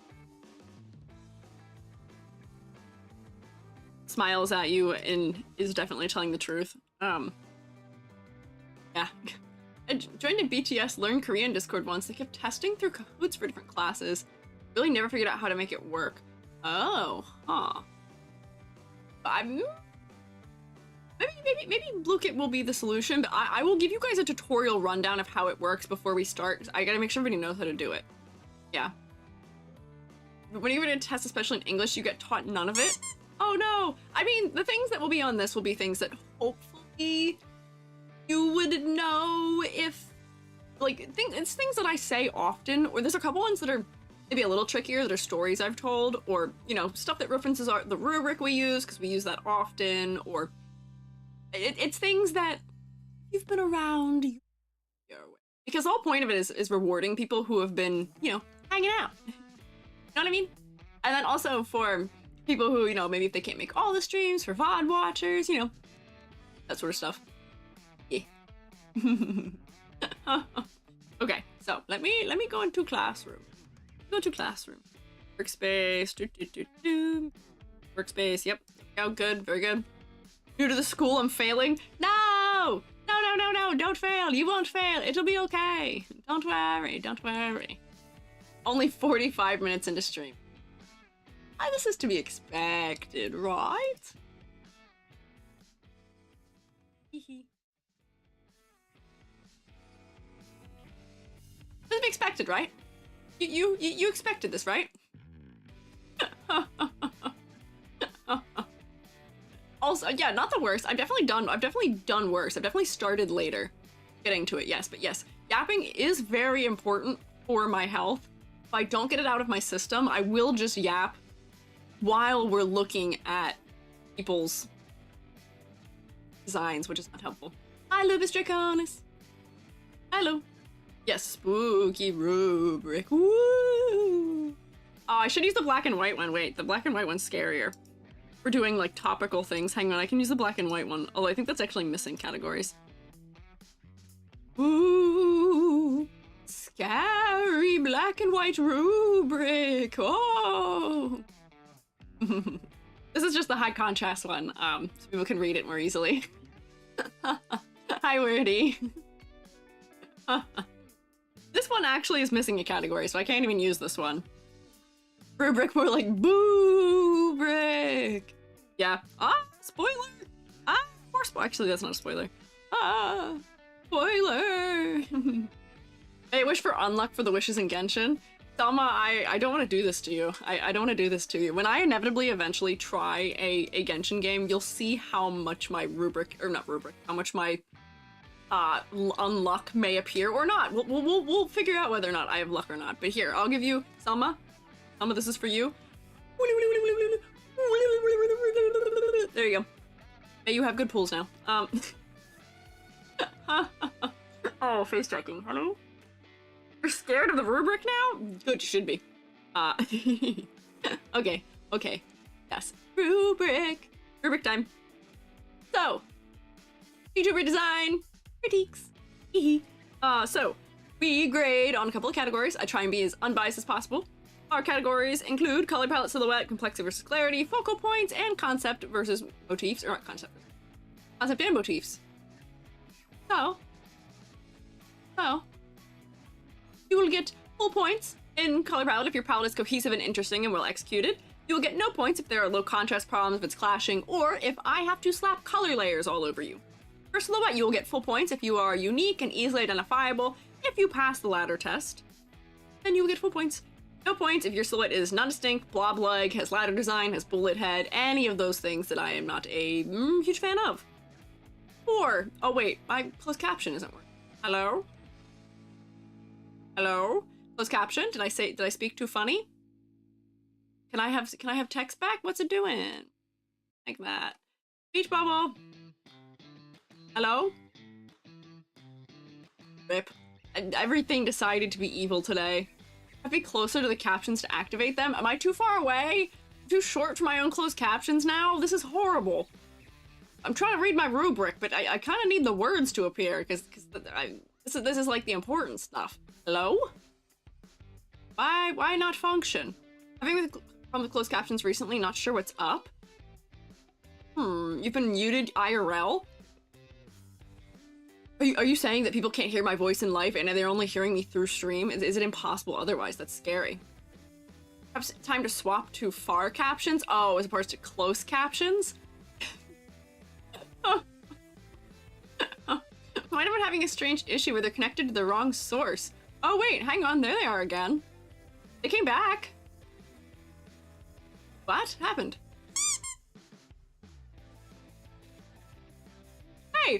Smiles at you and is definitely telling the truth. Yeah. I joined a BTS Learn Korean Discord once. They kept testing through Kahoots for different classes. Really never figured out how to make it work. Oh, huh. Maybe Bluekit will be the solution, but I will give you guys a tutorial rundown of how it works before we start. I gotta make sure everybody knows how to do it. Yeah. But when you're gonna test, especially in English, you get taught none of it. Oh no! I mean, the things that will be on this will be things that hopefully you would know if like, it's things that I say often, or there's a couple ones that are maybe a little trickier, that are stories I've told, or, you know, stuff that references the rubric we use, because we use that often, or it's things that you've been around, because the whole point of it is rewarding people who have been, you know, hanging out. You know what I mean? And then also for people who, you know, maybe if they can't make all the streams, for VOD watchers, you know, that sort of stuff. Yeah. Okay, so let me go into classroom. Go to classroom. Workspace. Workspace. Yep. Oh, good. Very good. New to the school, I'm failing. No! No! Don't fail. You won't fail. It'll be okay. Don't worry. Don't worry. Only 45 minutes into stream. This is to be expected, right? Hehe. This is to be expected, right? You expected this, right? Also, yeah, not the worst. I've definitely done worse. I've definitely started later getting to it, yes. But yes, yapping is very important for my health. If I don't get it out of my system, I will just yap while we're looking at people's designs, which is not helpful. Hi, Lupus Draconis. Hello. Yes, spooky rubric. Woo! Oh, I should use the black and white one. Wait, the black and white one's scarier. For doing like topical things. Hang on, I can use the black and white one. Although I think that's actually missing categories. Ooh, scary black and white rubric. Oh. This is just the high contrast one, so people can read it more easily. Hi, Wordy. This one actually is missing a category, so I can't even use this one. Rubric, more like boo brick. Yeah. Spoiler. More actually, that's not a spoiler. Spoiler. Hey, wish for unluck for the wishes in Genshin. Selma, I don't want to do this to you. I don't want to do this to you. When I inevitably eventually try a Genshin game, you'll see how much my how much my unluck may appear or not. We'll figure out whether or not I have luck or not. But here, I'll give you Selma. Selma, this is for you. There you go. Hey, you have good pulls now. Oh, face checking. Hello? You're scared of the rubric now? Good, you should be. Okay. Yes. Rubric time. So, Vtuber design critiques. So, we grade on a couple of categories. I try and be as unbiased as possible. Our categories include color palette, silhouette, complexity versus clarity, focal points, and concept versus motifs, or not concept and motifs. So, you will get full points in color palette if your palette is cohesive and interesting and well executed. You will get no points if there are low contrast problems, if it's clashing, or if I have to slap color layers all over you. For silhouette, you will get full points if you are unique and easily identifiable. If you pass the ladder test, then you will get full points. No points if your silhouette is non-distinct, blob leg, has ladder design, has bullet head, any of those things that I am not a huge fan of. Or, oh wait, my closed caption isn't working. Hello? Hello? Closed caption? Did I speak too funny? Can I have text back? What's it doing? Like that. Speech bubble. Hello? Rip. Everything decided to be evil today. I have to be closer to the captions to activate them. Am I too far away? Too short for my own closed captions now? This is horrible. I'm trying to read my rubric, but I kind of need the words to appear because this is like the important stuff. Hello? Why not function? Having from the closed captions recently, not sure what's up. You've been muted IRL? Are you saying that people can't hear my voice in life and they're only hearing me through stream? Is it impossible otherwise? That's scary. Have time to swap to far captions? Oh, as opposed to close captions? Might have been having a strange issue where they're connected to the wrong source. Oh wait, hang on, there they are again. They came back. What happened?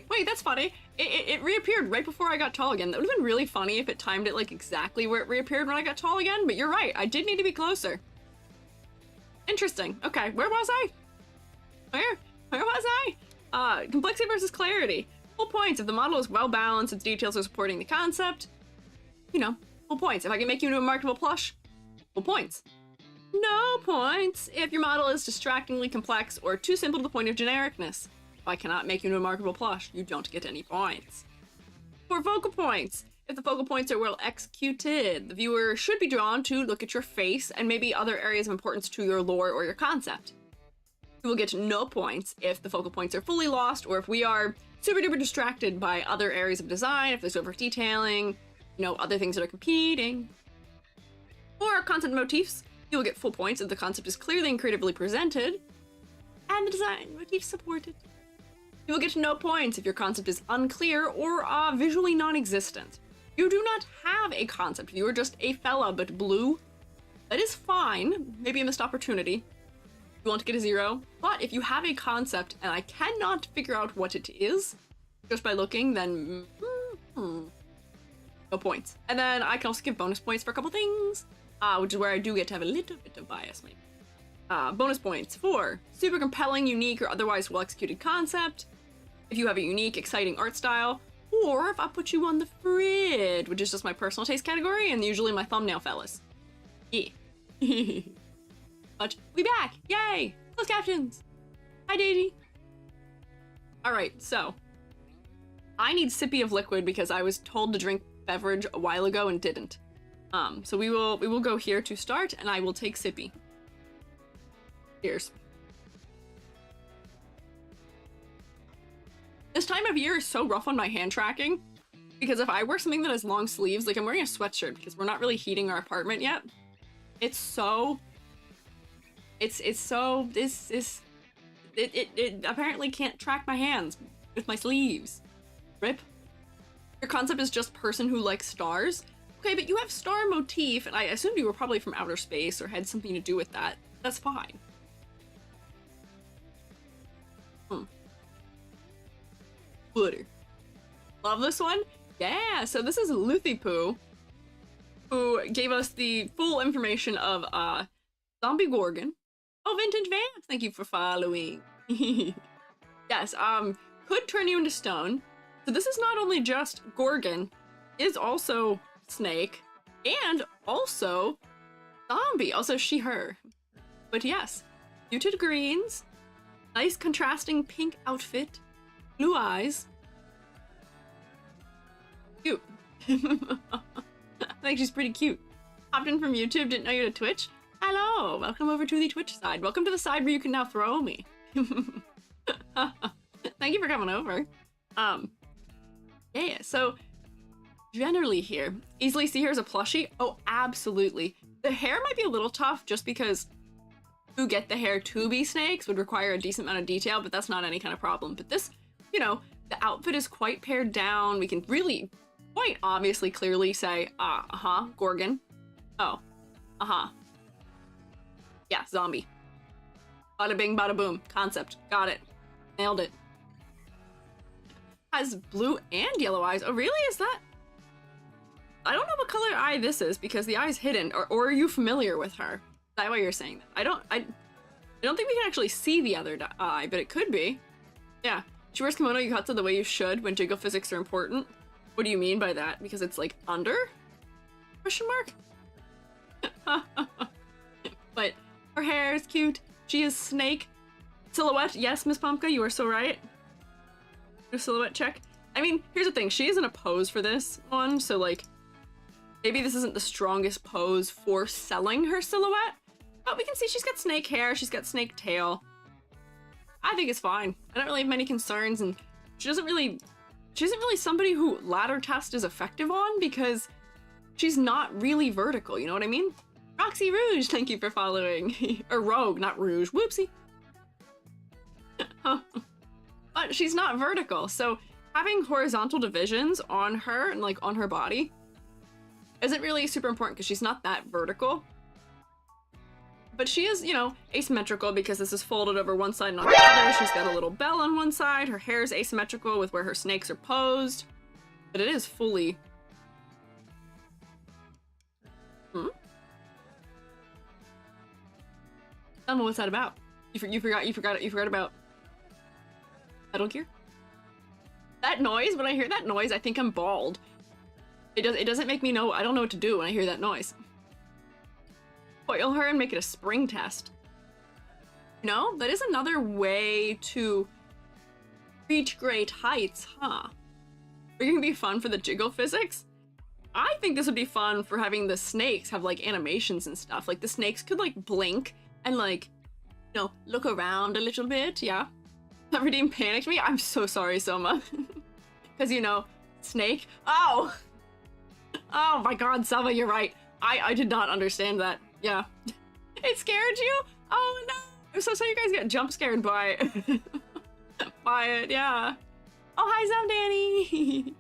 wait, that's funny. It reappeared right before I got tall again. That would have been really funny if it timed it like exactly where it reappeared when I got tall again, but you're right. I did need to be closer. Interesting. Okay, where was I? Where was I? Complexity versus clarity. Full points. If the model is well balanced, its details are supporting the concept. You know, full points. If I can make you into a marketable plush, full points. No points if your model is distractingly complex or too simple to the point of genericness. If I cannot make you into a marketable plush, you don't get any points. For focal points, if the focal points are well executed, the viewer should be drawn to look at your face and maybe other areas of importance to your lore or your concept. You will get no points if the focal points are fully lost or if we are super duper distracted by other areas of design, if there's over detailing, you know, other things that are competing. For concept motifs, you will get full points if the concept is clearly and creatively presented and the design motif supported. You will get no points if your concept is unclear or visually non-existent. You do not have a concept. You are just a fella, but blue. That is fine. Maybe a missed opportunity. You won't get a 0. But if you have a concept and I cannot figure out what it is just by looking, then no points. And then I can also give bonus points for a couple things, which is where I do get to have a little bit of bias, maybe. Bonus points for super compelling, unique, or otherwise well-executed concept. If you have a unique, exciting art style, or if I put you on the fridge, which is just my personal taste category and usually my thumbnail fellas. Yeah. But we back! Yay! Closed captions! Hi, Daisy! Alright, so. I need sippy of liquid because I was told to drink beverage a while ago and didn't. So we will go here to start and I will take sippy. Cheers. This time of year is so rough on my hand tracking because if I wear something that has long sleeves, like I'm wearing a sweatshirt because we're not really heating our apartment yet. It apparently can't track my hands with my sleeves. Rip. Your concept is just person who likes stars. Okay, but you have star motif and I assumed you were probably from outer space or had something to do with that. That's fine. Butter. Love this one. Yeah, so this is Luthipoo, who gave us the full information of Zombie Gorgon. Oh, Vintage Vamp, thank you for following. Yes, could turn you into stone. So this is not only just Gorgon, is also snake, and also zombie, also she, her. But yes, muted greens, nice contrasting pink outfit, blue eyes. Cute. I think she's pretty cute. Hopped in from YouTube, didn't know you had a Twitch. Hello, welcome over to the Twitch side. Welcome to the side where you can now throw me. Thank you for coming over. Yeah, so generally here, easily see her as a plushie. Oh, absolutely. The hair might be a little tough just because to get the hair to be snakes would require a decent amount of detail, but that's not any kind of problem. But this, you know, the outfit is quite pared down. We can really quite obviously clearly say, Gorgon. Oh, yeah, zombie. Bada bing, bada boom. Concept. Got it. Nailed it. Has blue and yellow eyes. Oh, really? Is that? I don't know what color eye this is because the eye's hidden. Or are you familiar with her? Is that why you're saying that? I don't think we can actually see the other eye, but it could be. Yeah. She wears kimono yukata the way you should when jiggle physics are important. What do you mean by that? Because it's like under? Question mark? But her hair is cute. She is snake. Silhouette. Yes, Miss Pumpka, you are so right. Do silhouette check. I mean, here's the thing. She isn't a pose for this one, so like, maybe this isn't the strongest pose for selling her silhouette, but we can see she's got snake hair, she's got snake tail. I think it's fine. I don't really have many concerns, and she isn't really somebody who ladder test is effective on because she's not really vertical, you know what I mean? Roxy Rouge, thank you for following. Or Rogue, not Rouge. Whoopsie. But she's not vertical, so having horizontal divisions on her and like on her body isn't really super important because she's not that vertical. but she is, you know, asymmetrical because this is folded over one side and not the other. She's got a little bell on one side. Her hair is asymmetrical with where her snakes are posed. But it is fully... Hmm? I don't know what's that about. You forgot about Metal Gear? That noise, when I hear that noise, I think I'm bald. It doesn't make me know, I don't know what to do when I hear that noise. Foil her and make it a spring test. No, that is another way to reach great heights, huh? Are you gonna be fun for the jiggle physics? I think this would be fun for having the snakes have like animations and stuff. Like the snakes could like blink and like, you know, look around a little bit, yeah? That redeem panicked me? I'm so sorry, Soma. Because, you know, snake. Oh! Oh my god, Selma, you're right. I did not understand that. Yeah. It scared you? Oh no! I'm so sorry you guys got jump scared by by it, yeah. Oh, hi, Zom Danny!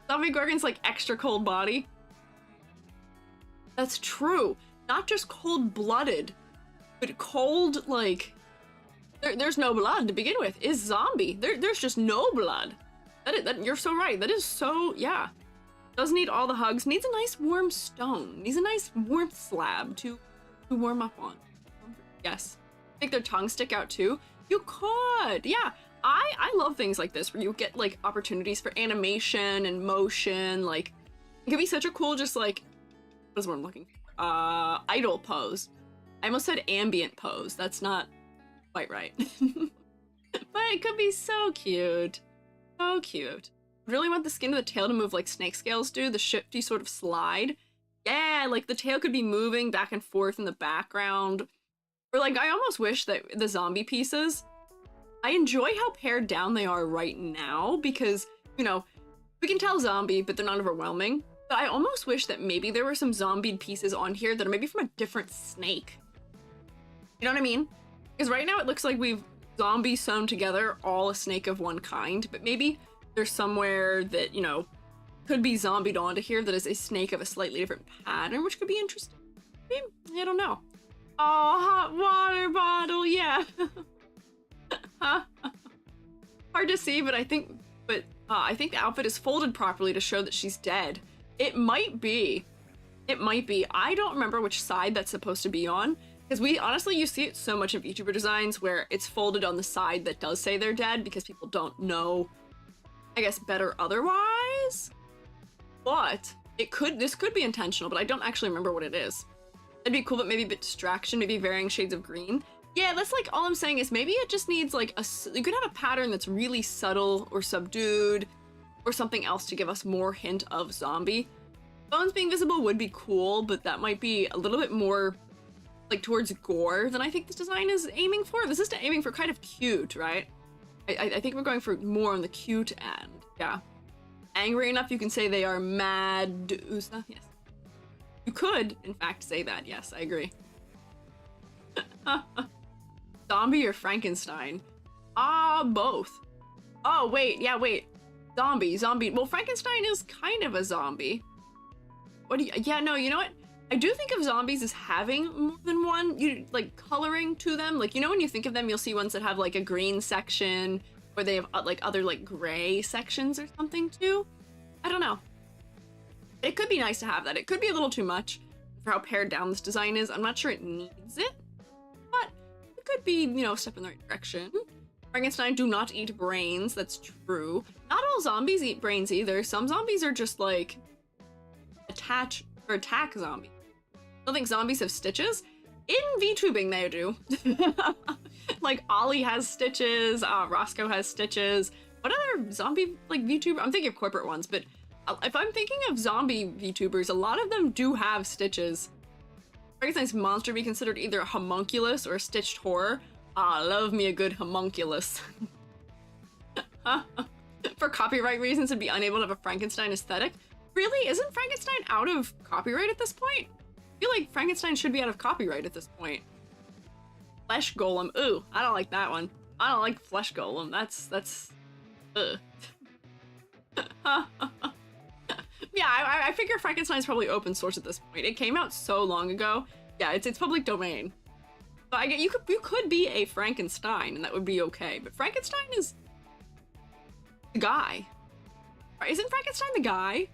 Zombie Gorgon's like extra cold body. That's true. Not just cold-blooded, but cold, like... There's no blood to begin with. Is zombie. There's just no blood. You're so right. That is so, yeah. Doesn't need all the hugs. Needs a nice warm stone. Needs a nice warmth slab to warm up on. Yes. Make their tongue stick out too. You could. Yeah. I love things like this where you get like opportunities for animation and motion. Like it could be such a cool, just like, what is what I'm looking for? Idle pose. I almost said ambient pose. That's not quite right. But it could be so cute. So cute. Really want the skin of the tail to move like snake scales do, the shifty sort of slide. Yeah, like the tail could be moving back and forth in the background. Or like, I almost wish that the zombie pieces, I enjoy how pared down they are right now because, you know, we can tell zombie, but they're not overwhelming. But I almost wish that maybe there were some zombied pieces on here that are maybe from a different snake. You know what I mean? Because right now it looks like we've zombie sewn together all a snake of one kind, but maybe there's somewhere that, you know, could be zombied onto here that is a snake of a slightly different pattern, which could be interesting. Maybe, I don't know. Oh, hot water bottle, yeah. Hard to see, but I think the outfit is folded properly to show that she's dead. It might be. I don't remember which side that's supposed to be on. Because honestly, you see it so much in VTuber designs where it's folded on the side that does say they're dead because people don't know, I guess, better otherwise. But this could be intentional, but I don't actually remember what it is. It'd be cool, but maybe a bit distraction, maybe varying shades of green. Yeah, that's like, all I'm saying is maybe it just needs like you could have a pattern that's really subtle or subdued or something else to give us more hint of zombie. Bones being visible would be cool, but that might be a little bit more like towards gore than I think this design is aiming for. This is aiming for kind of cute, right? I think we're going for more on the cute end. Yeah. Angry enough you can say they are mad. Yes. You could, in fact, say that. Yes, I agree. Zombie or Frankenstein? Both. Oh, wait. Yeah, wait. Zombie. Well, Frankenstein is kind of a zombie. Yeah, no, you know what? I do think of zombies as having more than one, like, coloring to them. Like, you know, when you think of them, you'll see ones that have, like, a green section, or they have, like, other, like, gray sections or something, too. I don't know. It could be nice to have that. It could be a little too much for how pared down this design is. I'm not sure it needs it, but it could be, you know, a step in the right direction. Frankenstein do not eat brains. That's true. Not all zombies eat brains either. Some zombies are just, like, attack zombies. I don't think zombies have stitches. In VTubing, they do. Like, Ollie has stitches, Roscoe has stitches. What other zombie, like, VTuber? I'm thinking of corporate ones, but if I'm thinking of zombie VTubers, a lot of them do have stitches. Frankenstein's monster be considered either a homunculus or a stitched horror. Love me a good homunculus. For copyright reasons, would be unable to have a Frankenstein aesthetic. Really? Isn't Frankenstein out of copyright at this point? I feel like Frankenstein should be out of copyright at this point. Flesh Golem. Ooh, I don't like that one. I don't like Flesh Golem. That's... Ugh. Yeah, I figure Frankenstein's probably open source at this point. It came out so long ago. Yeah, it's public domain. So I get you could be a Frankenstein and that would be okay, but Frankenstein is the guy. Right? Isn't Frankenstein the guy?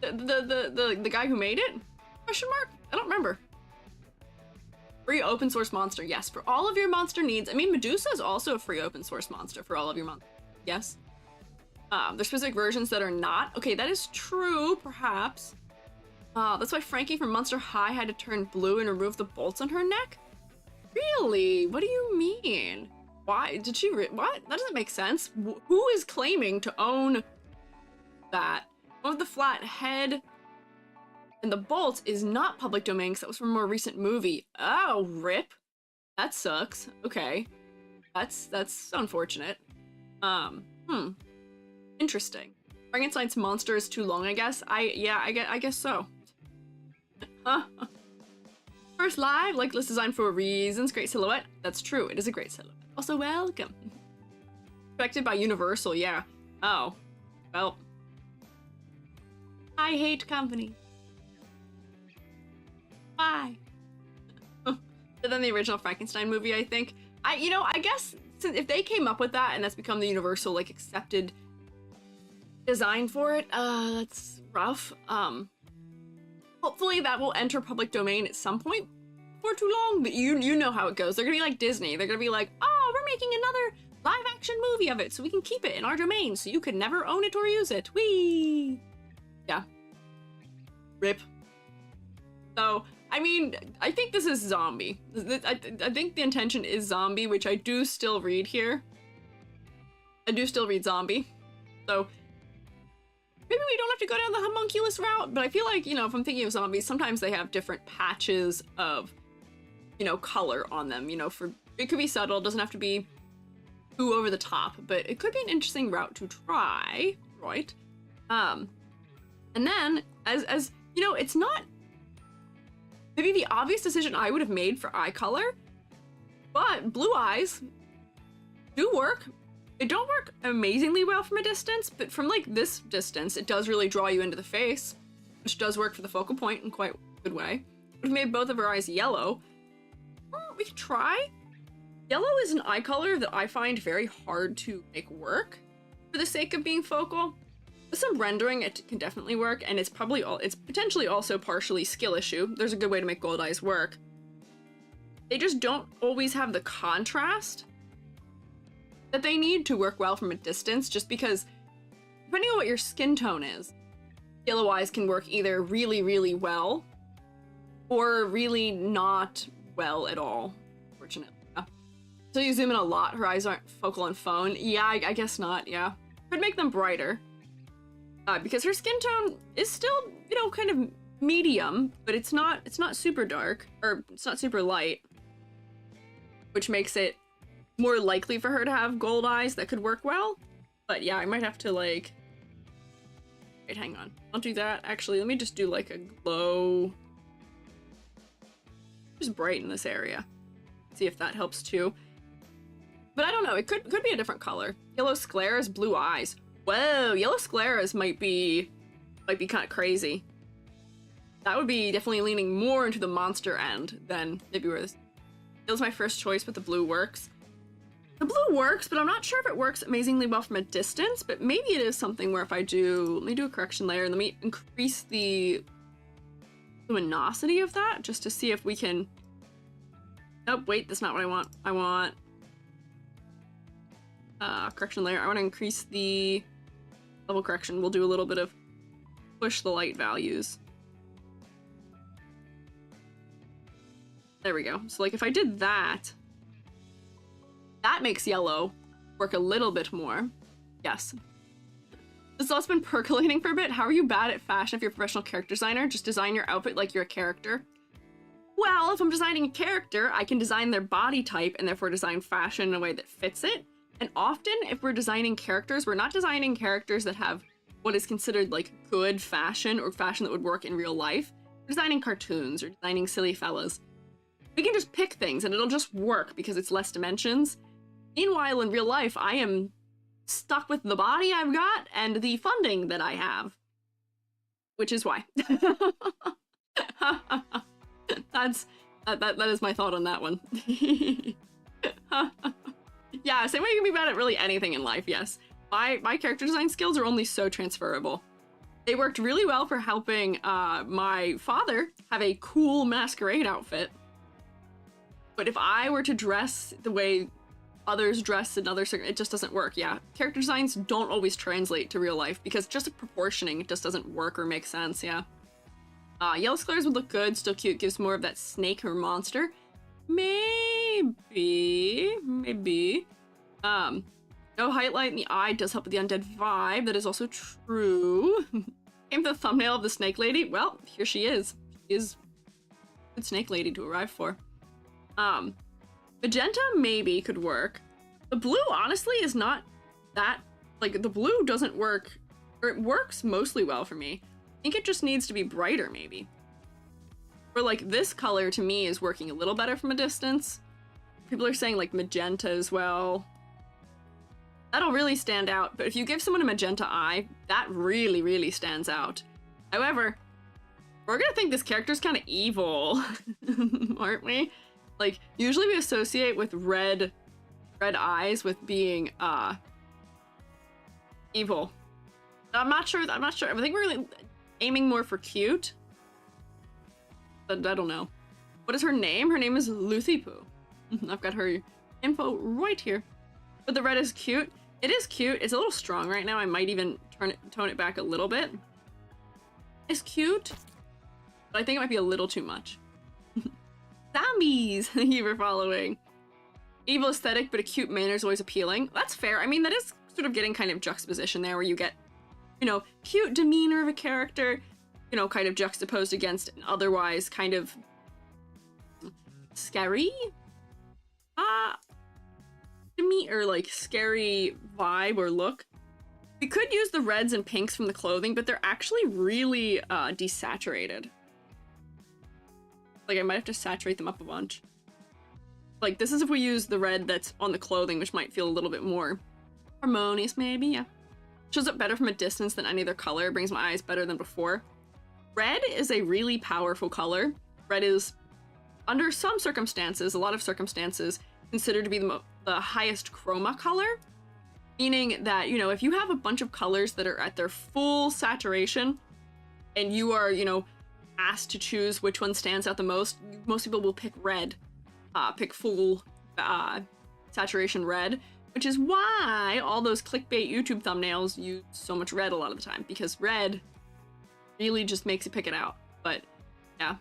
The guy who made it? Question mark? I don't remember. Free open source monster, yes, for all of your monster needs. I mean, Medusa is also a free open source monster for all of your monsters. Yes. There's specific versions that are not. Okay, that is true, perhaps. That's why Frankie from Monster High had to turn blue and remove the bolts on her neck? Really? What do you mean? Why? Did she what? That doesn't make sense. Who is claiming to own that? One of the flat head and the bolts is not public domain because that was from a more recent movie. Oh, rip. That sucks. Okay. That's unfortunate. Interesting. Frankenstein's monster is too long, I guess. I guess so. Huh. First live, like list designed for reasons. Great silhouette. That's true. It is a great silhouette. Also, welcome. Affected by Universal, yeah. Oh. Well. I hate company. Why? Better than the original Frankenstein movie, I think. I guess if they came up with that and that's become the Universal, like, accepted design for it, that's rough. Hopefully that will enter public domain at some point before too long, but you know how it goes. They're gonna be like Disney. They're gonna be like, oh, we're making another live action movie of it so we can keep it in our domain so you can never own it or use it. Whee! Yeah. Rip. So, I mean, I think this is zombie. I think the intention is zombie, which I do still read here. I do still read zombie. So, maybe we don't have to go down the homunculus route, but I feel like, if I'm thinking of zombies, sometimes they have different patches of, color on them, it could be subtle, doesn't have to be too over the top, but it could be an interesting route to try, right? And then, as it's not maybe the obvious decision I would have made for eye color, but blue eyes do work. They don't work amazingly well from a distance, but from like this distance, it does really draw you into the face, which does work for the focal point in quite a good way. We've made both of our eyes yellow. We could try. Yellow is an eye color that I find very hard to make work for the sake of being focal. With some rendering, it can definitely work, and it's potentially also partially skill issue. There's a good way to make gold eyes work. They just don't always have the contrast that they need to work well from a distance, just because depending on what your skin tone is, yellow eyes can work either really, really well or really not well at all, fortunately. So you zoom in a lot, her eyes aren't focal on phone. Yeah, I guess not, yeah. Could make them brighter. Because her skin tone is still, kind of medium, but it's not super dark, or it's not super light, which makes it more likely for her to have gold eyes that could work well. But yeah, I might have to wait, hang on. I'll do that. Actually, let me just do like a glow. Just brighten this area. See if that helps too. But I don't know, it could be a different color. Yellow scleras, blue eyes. Whoa, yellow scleras might be kind of crazy. That would be definitely leaning more into the monster end than maybe where this. It was my first choice, but the blue works. The blue works, but I'm not sure if it works amazingly well from a distance, but maybe it is something where if let me do a correction layer and let me increase the luminosity of that just to see if we can. Nope, wait, that's not what I want. I want correction layer. I want to increase the level correction. We'll do a little bit of push the light values. There we go. So like if I did that, that makes yellow work a little bit more. Yes. This has been percolating for a bit. How are you bad at fashion if you're a professional character designer? Just design your outfit like you're a character. Well, if I'm designing a character, I can design their body type and therefore design fashion in a way that fits it. And often, if we're designing characters, we're not designing characters that have what is considered like good fashion or fashion that would work in real life. We're designing cartoons or designing silly fellas. We can just pick things and it'll just work because it's less dimensions. Meanwhile, in real life, I am stuck with the body I've got and the funding that I have. Which is why. That is my thought on that one. Yeah, same way you can be bad at really anything in life, yes. My character design skills are only so transferable. They worked really well for helping my father have a cool masquerade outfit. But if I were to dress the way others dress in other, it just doesn't work. Yeah, character designs don't always translate to real life because just proportioning just doesn't work or make sense. Yeah. Yellow sclars would look good, still cute, gives more of that snake or monster. Maybe. No highlight in the eye does help with the undead vibe. That is also true. Came the thumbnail of the snake lady. Well, here she is. She is a good snake lady to arrive for. Magenta maybe could work. The blue honestly is not that, like, the blue doesn't work, or it works mostly well for me. I think it just needs to be brighter maybe. Or like this color to me is working a little better from a distance. People are saying like magenta as well. That'll really stand out, but if you give someone a magenta eye, that really, really stands out. However, we're gonna think this character's kind of evil, aren't we? Like, usually we associate with red eyes with being, evil. I'm not sure. I think we're really aiming more for cute. But I don't know. What is her name? Her name is Luthipu. I've got her info right here. But the red is cute. It is cute. It's a little strong right now. I might even tone it back a little bit. It's cute, but I think it might be a little too much. Zombies! Thank you for following. Evil aesthetic, but a cute manner is always appealing. That's fair. I mean, that is sort of getting kind of juxtaposition there, where you get, you know, cute demeanor of a character, you know, kind of juxtaposed against an otherwise kind of scary demeanor, like scary vibe or look. We could use the reds and pinks from the clothing, but they're actually really desaturated. Like, I might have to saturate them up a bunch. Like, this is if we use the red that's on the clothing, which might feel a little bit more harmonious, maybe, yeah. Shows up better from a distance than any other color, brings my eyes better than before. Red is a really powerful color. Red is, under some circumstances, a lot of circumstances, considered to be the highest chroma color. Meaning that, you know, if you have a bunch of colors that are at their full saturation, and you are, you know, asked to choose which one stands out the most people will pick red. Pick full saturation red, which is why all those clickbait YouTube thumbnails use so much red a lot of the time, because red really just makes you pick it out. But yeah.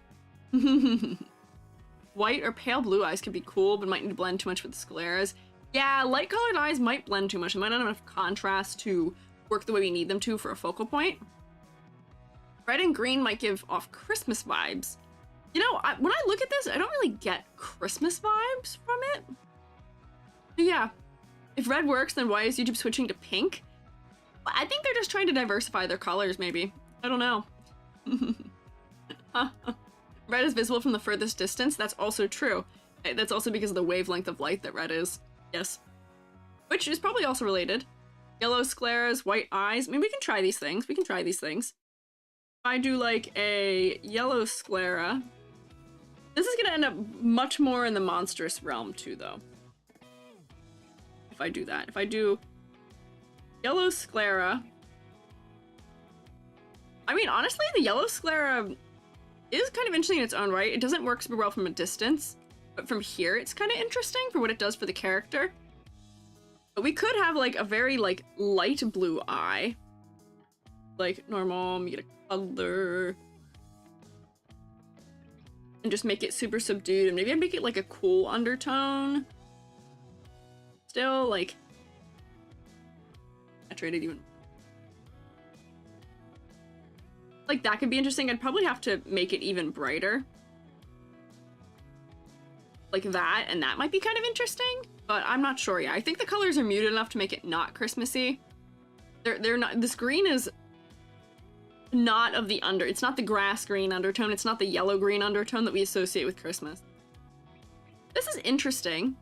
White or pale blue eyes could be cool, but might need to blend too much with the scleras. Yeah, light colored eyes might blend too much. They might not have enough contrast to work the way we need them to for a focal point. Red and green might give off Christmas vibes. You know, when I look at this, I don't really get Christmas vibes from it. But yeah, if red works, then why is YouTube switching to pink? I think they're just trying to diversify their colors, maybe. I don't know. Red is visible from the furthest distance. That's also true. That's also because of the wavelength of light that red is. Yes. Which is probably also related. Yellow scleras, white eyes. I mean, we can try these things. If I do like a yellow sclera, this is gonna end up much more in the monstrous realm too, though. If I do that. If I do yellow sclera, I mean, honestly, the yellow sclera is kind of interesting in its own right. It doesn't work super well from a distance, but from here, it's kind of interesting for what it does for the character. But we could have like a very like light blue eye, like normal, you get a color, and just make it super subdued, and maybe I make it like a cool undertone. Still like saturated even. Like that could be interesting. I'd probably have to make it even brighter. Like that, and that might be kind of interesting, but I'm not sure yet. I think the colors are muted enough to make it not Christmassy. They're not, this green is not of the it's not the grass green undertone, it's not the yellow green undertone that we associate with Christmas. This is interesting.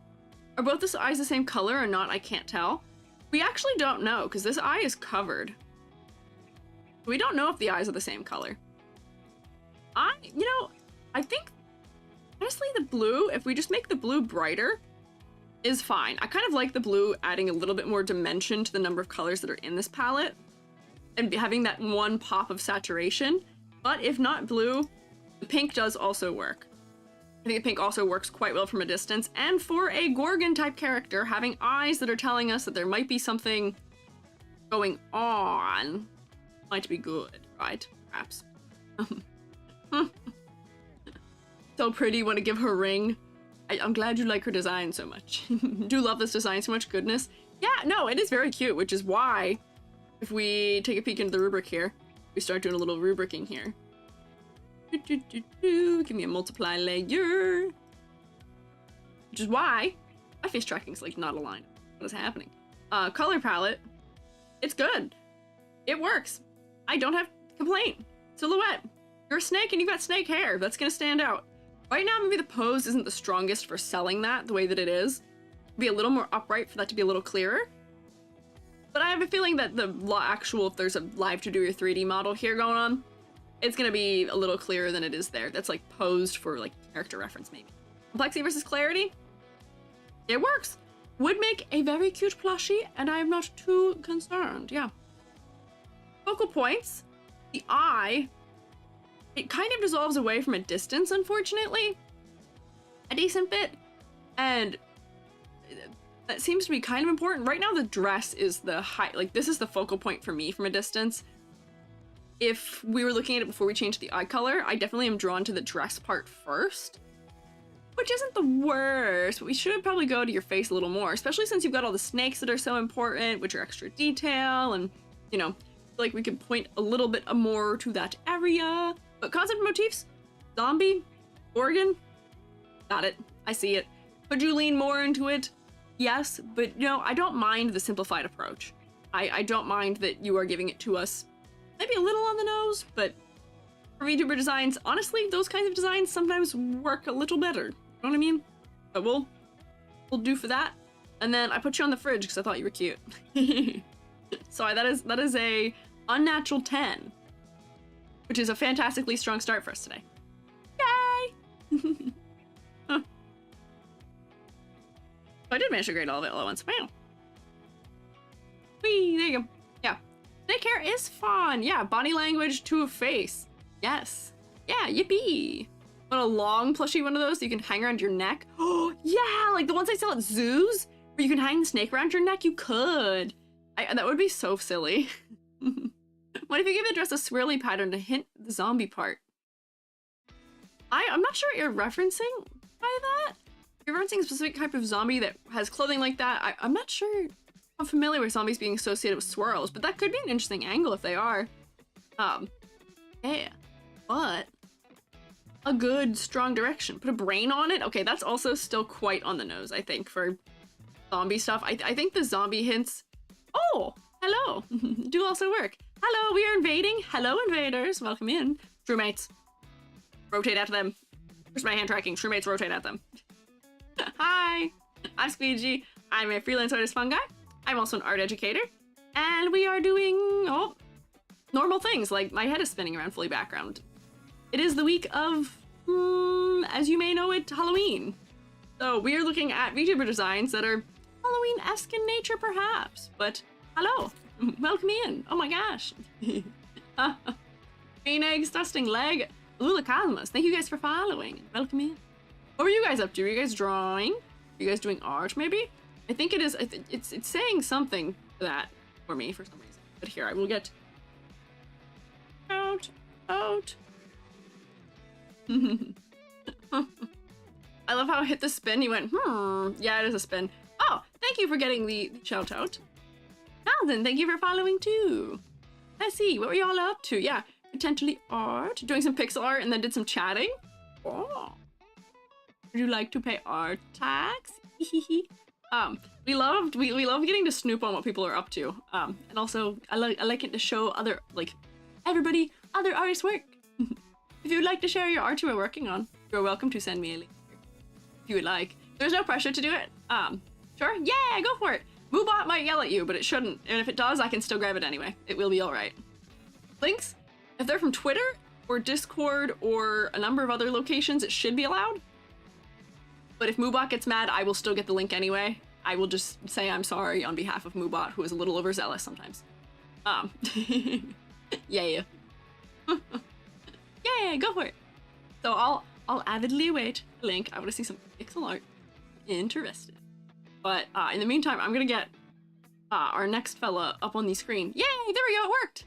Are both the eyes the same color or not? I can't tell. We actually don't know, because this eye is covered. We don't know if the eyes are the same color. I think Honestly, the blue, if we just make the blue brighter, is fine. I kind of like the blue adding a little bit more dimension to the number of colors that are in this palette and having that one pop of saturation. But if not blue, the pink does also work. I think the pink also works quite well from a distance. And for a Gorgon type character, having eyes that are telling us that there might be something going on might be good, right? Perhaps. So pretty, want to give her a ring. I'm glad you like her design so much. Do love this design so much, goodness. Yeah, no, it is very cute, which is why, if we take a peek into the rubric here, we start doing a little rubricing here. Give me a multiply layer. Which is why my face tracking's like not aligned. What is happening? Color palette. It's good. It works. I don't have to complain. Silhouette. You're a snake and you've got snake hair. That's gonna stand out. Right now, maybe the pose isn't the strongest for selling that the way that it is. Be a little more upright for that to be a little clearer. But I have a feeling that the actual, if there's a live to do your 3D model here going on, it's gonna be a little clearer than it is there. That's like posed for like character reference maybe. Complexity versus clarity. It works. Would make a very cute plushie, and I am not too concerned. Yeah. Focal points. The eye. It kind of dissolves away from a distance, unfortunately. A decent bit. And that seems to be kind of important. Right now, the dress is the like, this is the focal point for me from a distance. If we were looking at it before we changed the eye color, I definitely am drawn to the dress part first. Which isn't the worst, but we should probably go to your face a little more, especially since you've got all the snakes that are so important, which are extra detail, and, you know, like we could point a little bit more to that area. But concept motifs, zombie, organ, got it. I see it. Could you lean more into it? Yes, but you know, I don't mind the simplified approach. I don't mind that you are giving it to us maybe a little on the nose, but for VTuber designs, honestly, those kinds of designs sometimes work a little better. You know what I mean? But we'll do for that. And then I put you on the fridge because I thought you were cute. So that is a unnatural 10. Which is a fantastically strong start for us today. Yay! Huh. I did manage to grade all of it all at once. Wow. Whee, there you go. Yeah. Snake hair is fun. Yeah, body language to a face. Yes. Yeah, yippee. Want a long plushie one of those so you can hang around your neck? Oh, yeah, like the ones I sell at zoos where you can hang the snake around your neck? You could. That would be so silly. What if you give the dress a swirly pattern to hint the zombie part? I'm not sure what you're referencing by that. You're referencing a specific type of zombie that has clothing like that. I'm not sure I'm familiar with zombies being associated with swirls, but that could be an interesting angle if they are. Yeah. But a good, strong direction. Put a brain on it? Okay, that's also still quite on the nose, I think, for zombie stuff. I think the zombie hints... Oh, hello. Do also work. Hello, we are invading. Hello, invaders. Welcome in. Crewmates. Rotate at them. Where's my hand tracking? Crewmates, rotate at them. Hi, I'm Squeiji. I'm a freelance artist fun guy. I'm also an art educator. And we are doing, oh, normal things, like my head is spinning around fully background. It is the week of, as you may know it, Halloween. So we are looking at VTuber designs that are Halloween-esque in nature, perhaps. But hello. Welcome in. Oh my gosh. Green eggs, dusting leg. Lula Cosmos. Thank you guys for following. Welcome in. What were you guys up to? Were you guys drawing? Are you guys doing art maybe? I think it is. It's saying something for that for me for some reason. But here I will get out. I love how I hit the spin. You went, yeah, it is a spin. Oh, thank you for getting the shout out. Alden, thank you for following too. Let's see, what were y'all up to? Yeah, potentially art, doing some pixel art and then did some chatting. Oh, would you like to pay art tax? We love getting to snoop on what people are up to. And also I like it to show other, like, everybody, other artists' work. If you would like to share your art you are working on, you're welcome to send me a link if you would like. There's no pressure to do it. Sure, yeah, go for it. Moobot might yell at you, but it shouldn't. And if it does, I can still grab it anyway. It will be all right. Links, if they're from Twitter or Discord or a number of other locations, it should be allowed. But if Moobot gets mad, I will still get the link anyway. I will just say I'm sorry on behalf of Moobot, who is a little overzealous sometimes. Yeah. Yeah, go for it. So I'll avidly await the link. I want to see some pixel art. Interested. But in the meantime, I'm gonna get our next fella up on the screen. Yay! There we go. It worked.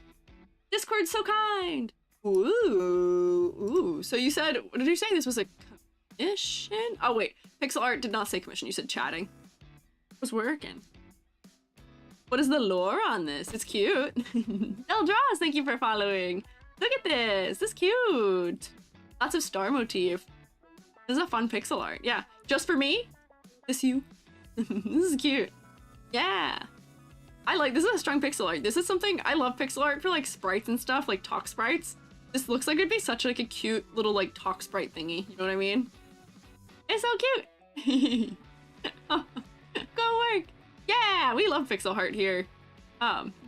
Discord's so kind. Ooh. So you said, what did you say? This was a commission? Oh wait, pixel art did not say commission. You said chatting. It was working. What is the lore on this? It's cute. Eldraws, thank you for following. Look at this. This is cute. Lots of star motif. This is a fun pixel art. Yeah. Just for me? This you? This is cute. Yeah. This is a strong pixel art. This is something, I love pixel art for like sprites and stuff, like talk sprites. This looks like it'd be such like a cute little like talk sprite thingy. You know what I mean? It's so cute. Go work. Yeah, we love pixel art here.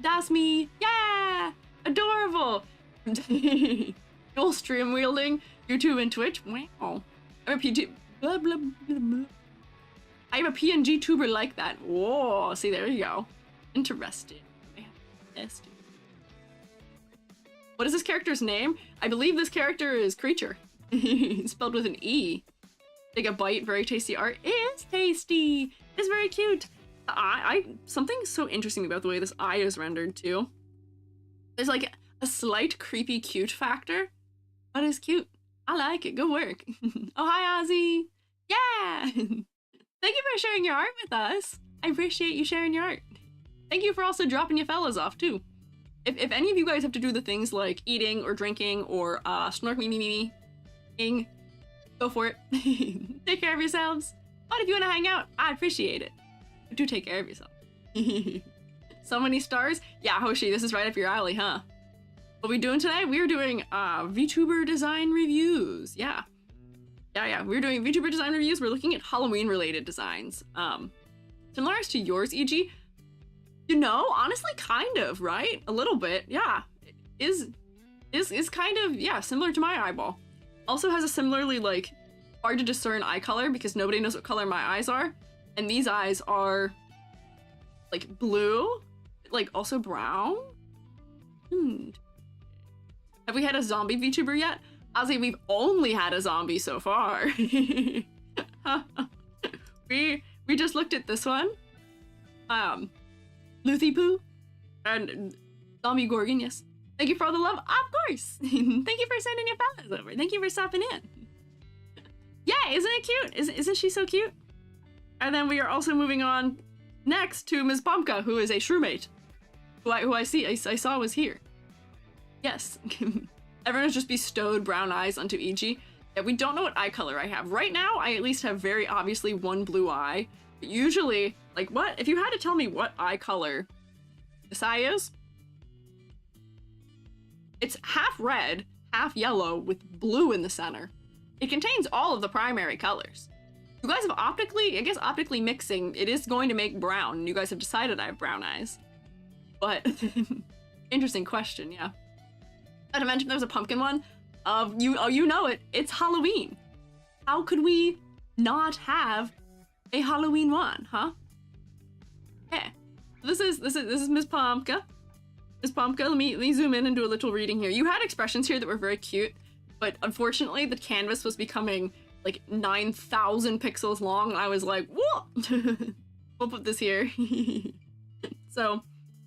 That's me. Yeah, adorable. Dual stream wielding, YouTube and Twitch. Wow. I'm a PG. Blah, blah, blah, blah. I'm a PNG tuber like that. Whoa, see, there you go. Interested. What is this character's name? I believe this character is Creature. Spelled with an E. Take a bite, very tasty art. It's tasty. It's very cute. Something so interesting about the way this eye is rendered too. There's like a slight creepy cute factor, but it's cute. I like it. Good work. Oh, hi, Ozzy. Yeah. Thank you for sharing your art with us. I appreciate you sharing your art. Thank you for also dropping your fellas off too. If any of you guys have to do the things like eating or drinking or snork me, go for it. Take care of yourselves. But if you want to hang out, I appreciate it. But do take care of yourself. So many stars. Yeah, Hoshi, this is right up your alley, huh? What are we doing today? We're doing VTuber design reviews. Yeah. We're doing VTuber design reviews. We're looking at Halloween-related designs. Similar to yours, EG. You know, honestly, kind of, right? A little bit, yeah. Is kind of, yeah, similar to my eyeball. Also has a similarly, like, hard to discern eye color because nobody knows what color my eyes are. And these eyes are, like, blue, like, also brown. Have we had a zombie VTuber yet? Ozzy, we've only had a zombie so far. We just looked at this one. Luthi Poo and Zombie Gorgon, yes. Thank you for all the love, of course. Thank you for sending your fellas over. Thank you for stopping in. Yeah, isn't it cute? Isn't she so cute? And then we are also moving on next to Ms. Pumpka, who is a shroomate, who I saw was here. Yes. Everyone's just bestowed brown eyes onto EG. Yeah, we don't know what eye color I have. Right now, I at least have very obviously one blue eye. But usually, like what? If you had to tell me what eye color this eye is, it's half red, half yellow with blue in the center. It contains all of the primary colors. You guys have optically mixing, it is going to make brown. You guys have decided I have brown eyes. But, interesting question, yeah. Not to mention there's a pumpkin one. You know it, it's Halloween. How could we not have a Halloween one, huh? Yeah. This is Ms. Pumpka. Ms. Pumpka, let me zoom in and do a little reading here. You had expressions here that were very cute, but unfortunately the canvas was becoming like 9,000 pixels long, and I was like, whoa! We'll put this here. So,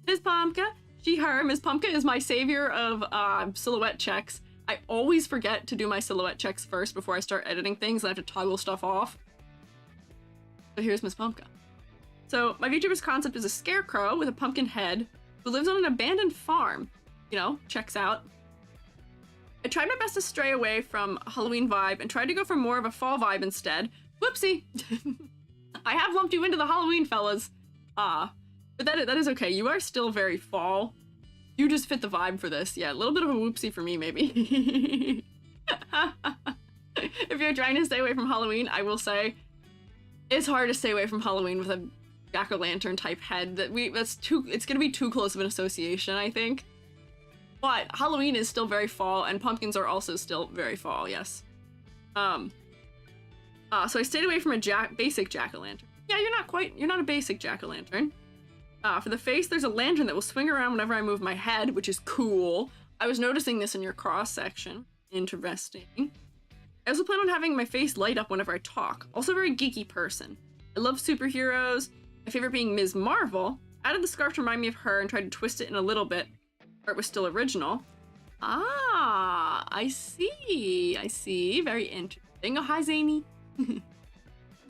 Ms. Pumpka, she, her. Ms. Pumpka is my savior of silhouette checks. I always forget to do my silhouette checks first before I start editing things, and I have to toggle stuff off. So here's Ms. Pumpka. So my VTuber's concept is a scarecrow with a pumpkin head who lives on an abandoned farm. You know, checks out. I tried my best to stray away from a Halloween vibe and tried to go for more of a fall vibe instead. Whoopsie! I have lumped you into the Halloween, fellas. But that is okay. You are still very fall. You just fit the vibe for this. Yeah, a little bit of a whoopsie for me, maybe. If you're trying to stay away from Halloween, I will say it's hard to stay away from Halloween with a jack-o'-lantern type head. It's gonna be too close of an association, I think. But Halloween is still very fall, and pumpkins are also still very fall, yes. So I stayed away from a basic jack-o'-lantern. Yeah, you're not a basic jack-o'-lantern. For the face, there's a lantern that will swing around whenever I move my head, which is cool. I was noticing this in your cross-section. Interesting. I also plan on having my face light up whenever I talk. Also a very geeky person. I love superheroes. My favorite being Ms. Marvel. Added the scarf to remind me of her and tried to twist it in a little bit, where it was still original. Ah, I see. Very interesting. Oh, hi, Zany.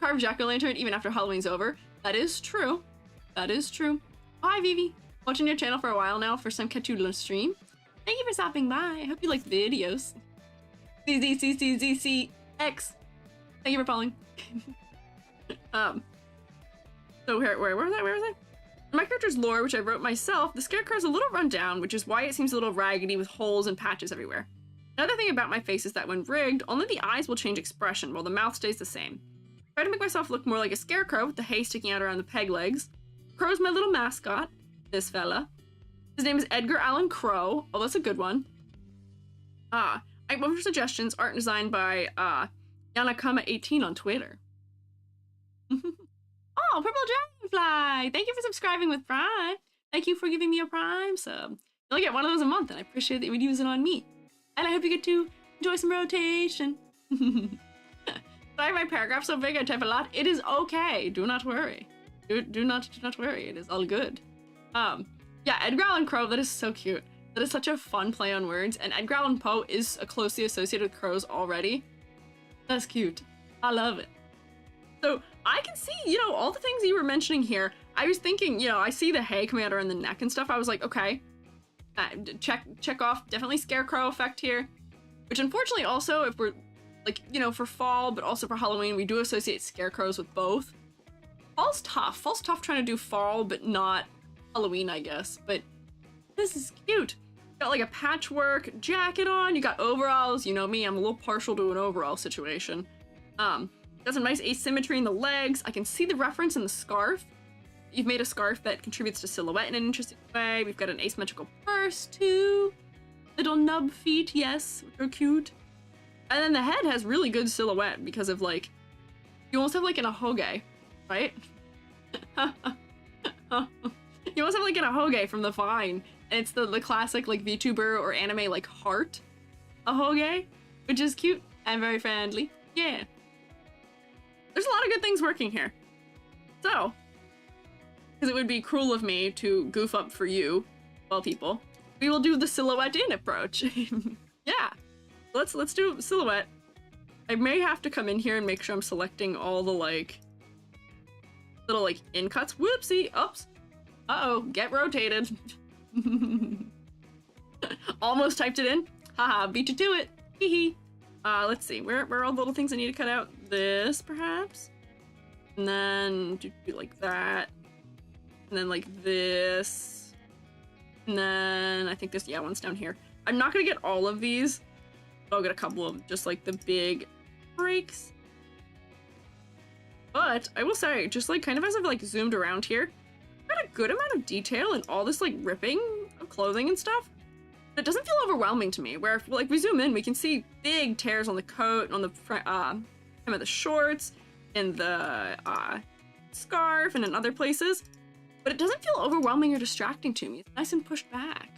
Carve jack-o'-lantern even after Halloween's over. That is true. Oh, hi, Vivi. Watching your channel for a while now. First time catch you on stream. Thank you for stopping by. I hope you like the videos. ZZCCZCX. Thank you for following. So where was I? In my character's lore, which I wrote myself, the Scarecrow is a little run down, which is why it seems a little raggedy with holes and patches everywhere. Another thing about my face is that when rigged, only the eyes will change expression, while the mouth stays the same. Try to make myself look more like a scarecrow with the hay sticking out around the peg legs. Crow's my little mascot, this fella. His name is Edgar Allan Crow. Oh, that's a good one. I'm open for suggestions. Art designed by Yanakama18 on Twitter. Oh, Purple Dragonfly! Thank you for subscribing with Prime. Thank you for giving me a Prime sub. You only get one of those a month, and I appreciate that you would use it on me. And I hope you get to enjoy some rotation. Sorry, my paragraph's so big, I type a lot. It is okay. Do not worry. Do not worry. It is all good. Yeah, Edgar Allan Crow, that is so cute. That is such a fun play on words, and Edgar Allan Poe is closely associated with crows already. That's cute. I love it. So I can see, all the things you were mentioning here. I was thinking, I see the hay coming out around the neck and stuff. I was like, okay, check off, definitely scarecrow effect here. Which unfortunately also, if we're like, for fall, but also for Halloween, we do associate scarecrows with both. Fall's tough. Fall's tough trying to do fall, but not Halloween, I guess. But this is cute. Got like a patchwork jacket on. You got overalls. You know me, I'm a little partial to an overall situation. Got some nice asymmetry in the legs. I can see the reference in the scarf. You've made a scarf that contributes to silhouette in an interesting way. We've got an asymmetrical purse, too. Little nub feet, yes, which are cute. And then the head has really good silhouette because of, like, you almost have, like, an ahoge, right? You almost have, like, an ahoge from the Vine. And it's the classic, like, VTuber or anime, like, heart ahoge, which is cute and very friendly. Yeah. There's a lot of good things working here. So, because it would be cruel of me to goof up for you, well, people, we will do the silhouette in approach. Yeah, let's do silhouette. I may have to come in here and make sure I'm selecting all the like little like in cuts. Whoopsie, oops. Uh-oh, get rotated. Almost typed it in. Haha, beat you to it. Hee hee. Let's see, where are all the little things I need to cut out? This, perhaps? And then do like that. And then like this. And then I think this, yeah, one's down here. I'm not gonna get all of these. But I'll get a couple of just like the big breaks. But I will say, just like kind of as I've like zoomed around here, got a good amount of detail in all this like ripping of clothing and stuff. It doesn't feel overwhelming to me, where if like we zoom in, we can see big tears on the coat, on the front, some of the shorts, in the scarf, and in other places. But it doesn't feel overwhelming or distracting to me. It's nice and pushed back,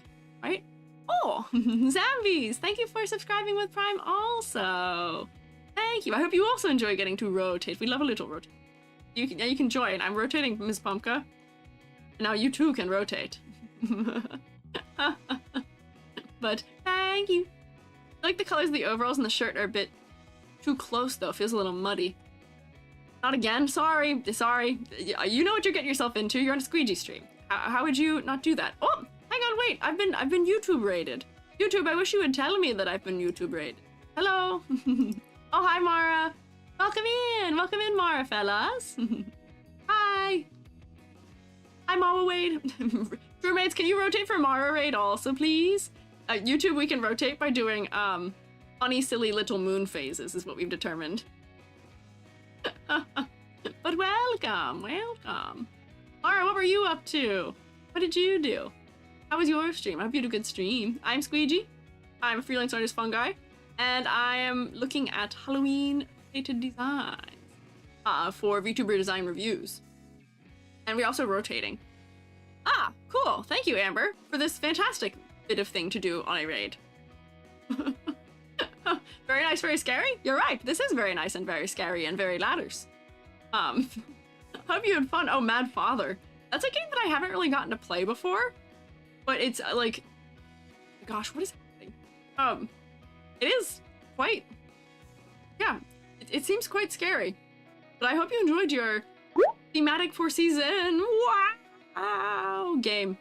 right? Oh, Zambies, thank you for subscribing with Prime also. Thank you. I hope you also enjoy getting to rotate. We love a little rotate. You can join. I'm rotating Ms. Pumpka. And now you too can rotate. But thank you. I like the colors of the overalls and the shirt are a bit too close though. It feels a little muddy. Not again. Sorry. You know what you're getting yourself into. You're on a Squeiji stream. How would you not do that? Oh, hang on, wait. I've been YouTube rated. YouTube, I wish you would tell me that I've been YouTube rated. Hello. Oh, hi, Mara. Welcome in, Mara, fellas. Hi. Hi, Mara Wade. Roommates, can you rotate for Mara Raid also, please? YouTube, we can rotate by doing funny, silly little moon phases, is what we've determined. But welcome. Mara, what were you up to? What did you do? How was your stream? I hope you had a good stream. I'm Squeiji. I'm a freelance artist fungi, and I am looking at Halloween updated designs for VTuber design reviews. And we're also rotating. Ah, cool. Thank you, Amber, for this fantastic bit of thing to do on a raid. Very nice, very scary? You're right. This is very nice and very scary and very ladders. Hope you had fun. Oh, Mad Father. That's a game that I haven't really gotten to play before, but it's like, gosh, what is happening? It is quite, yeah, it seems quite scary, but I hope you enjoyed your thematic for season, wow, game.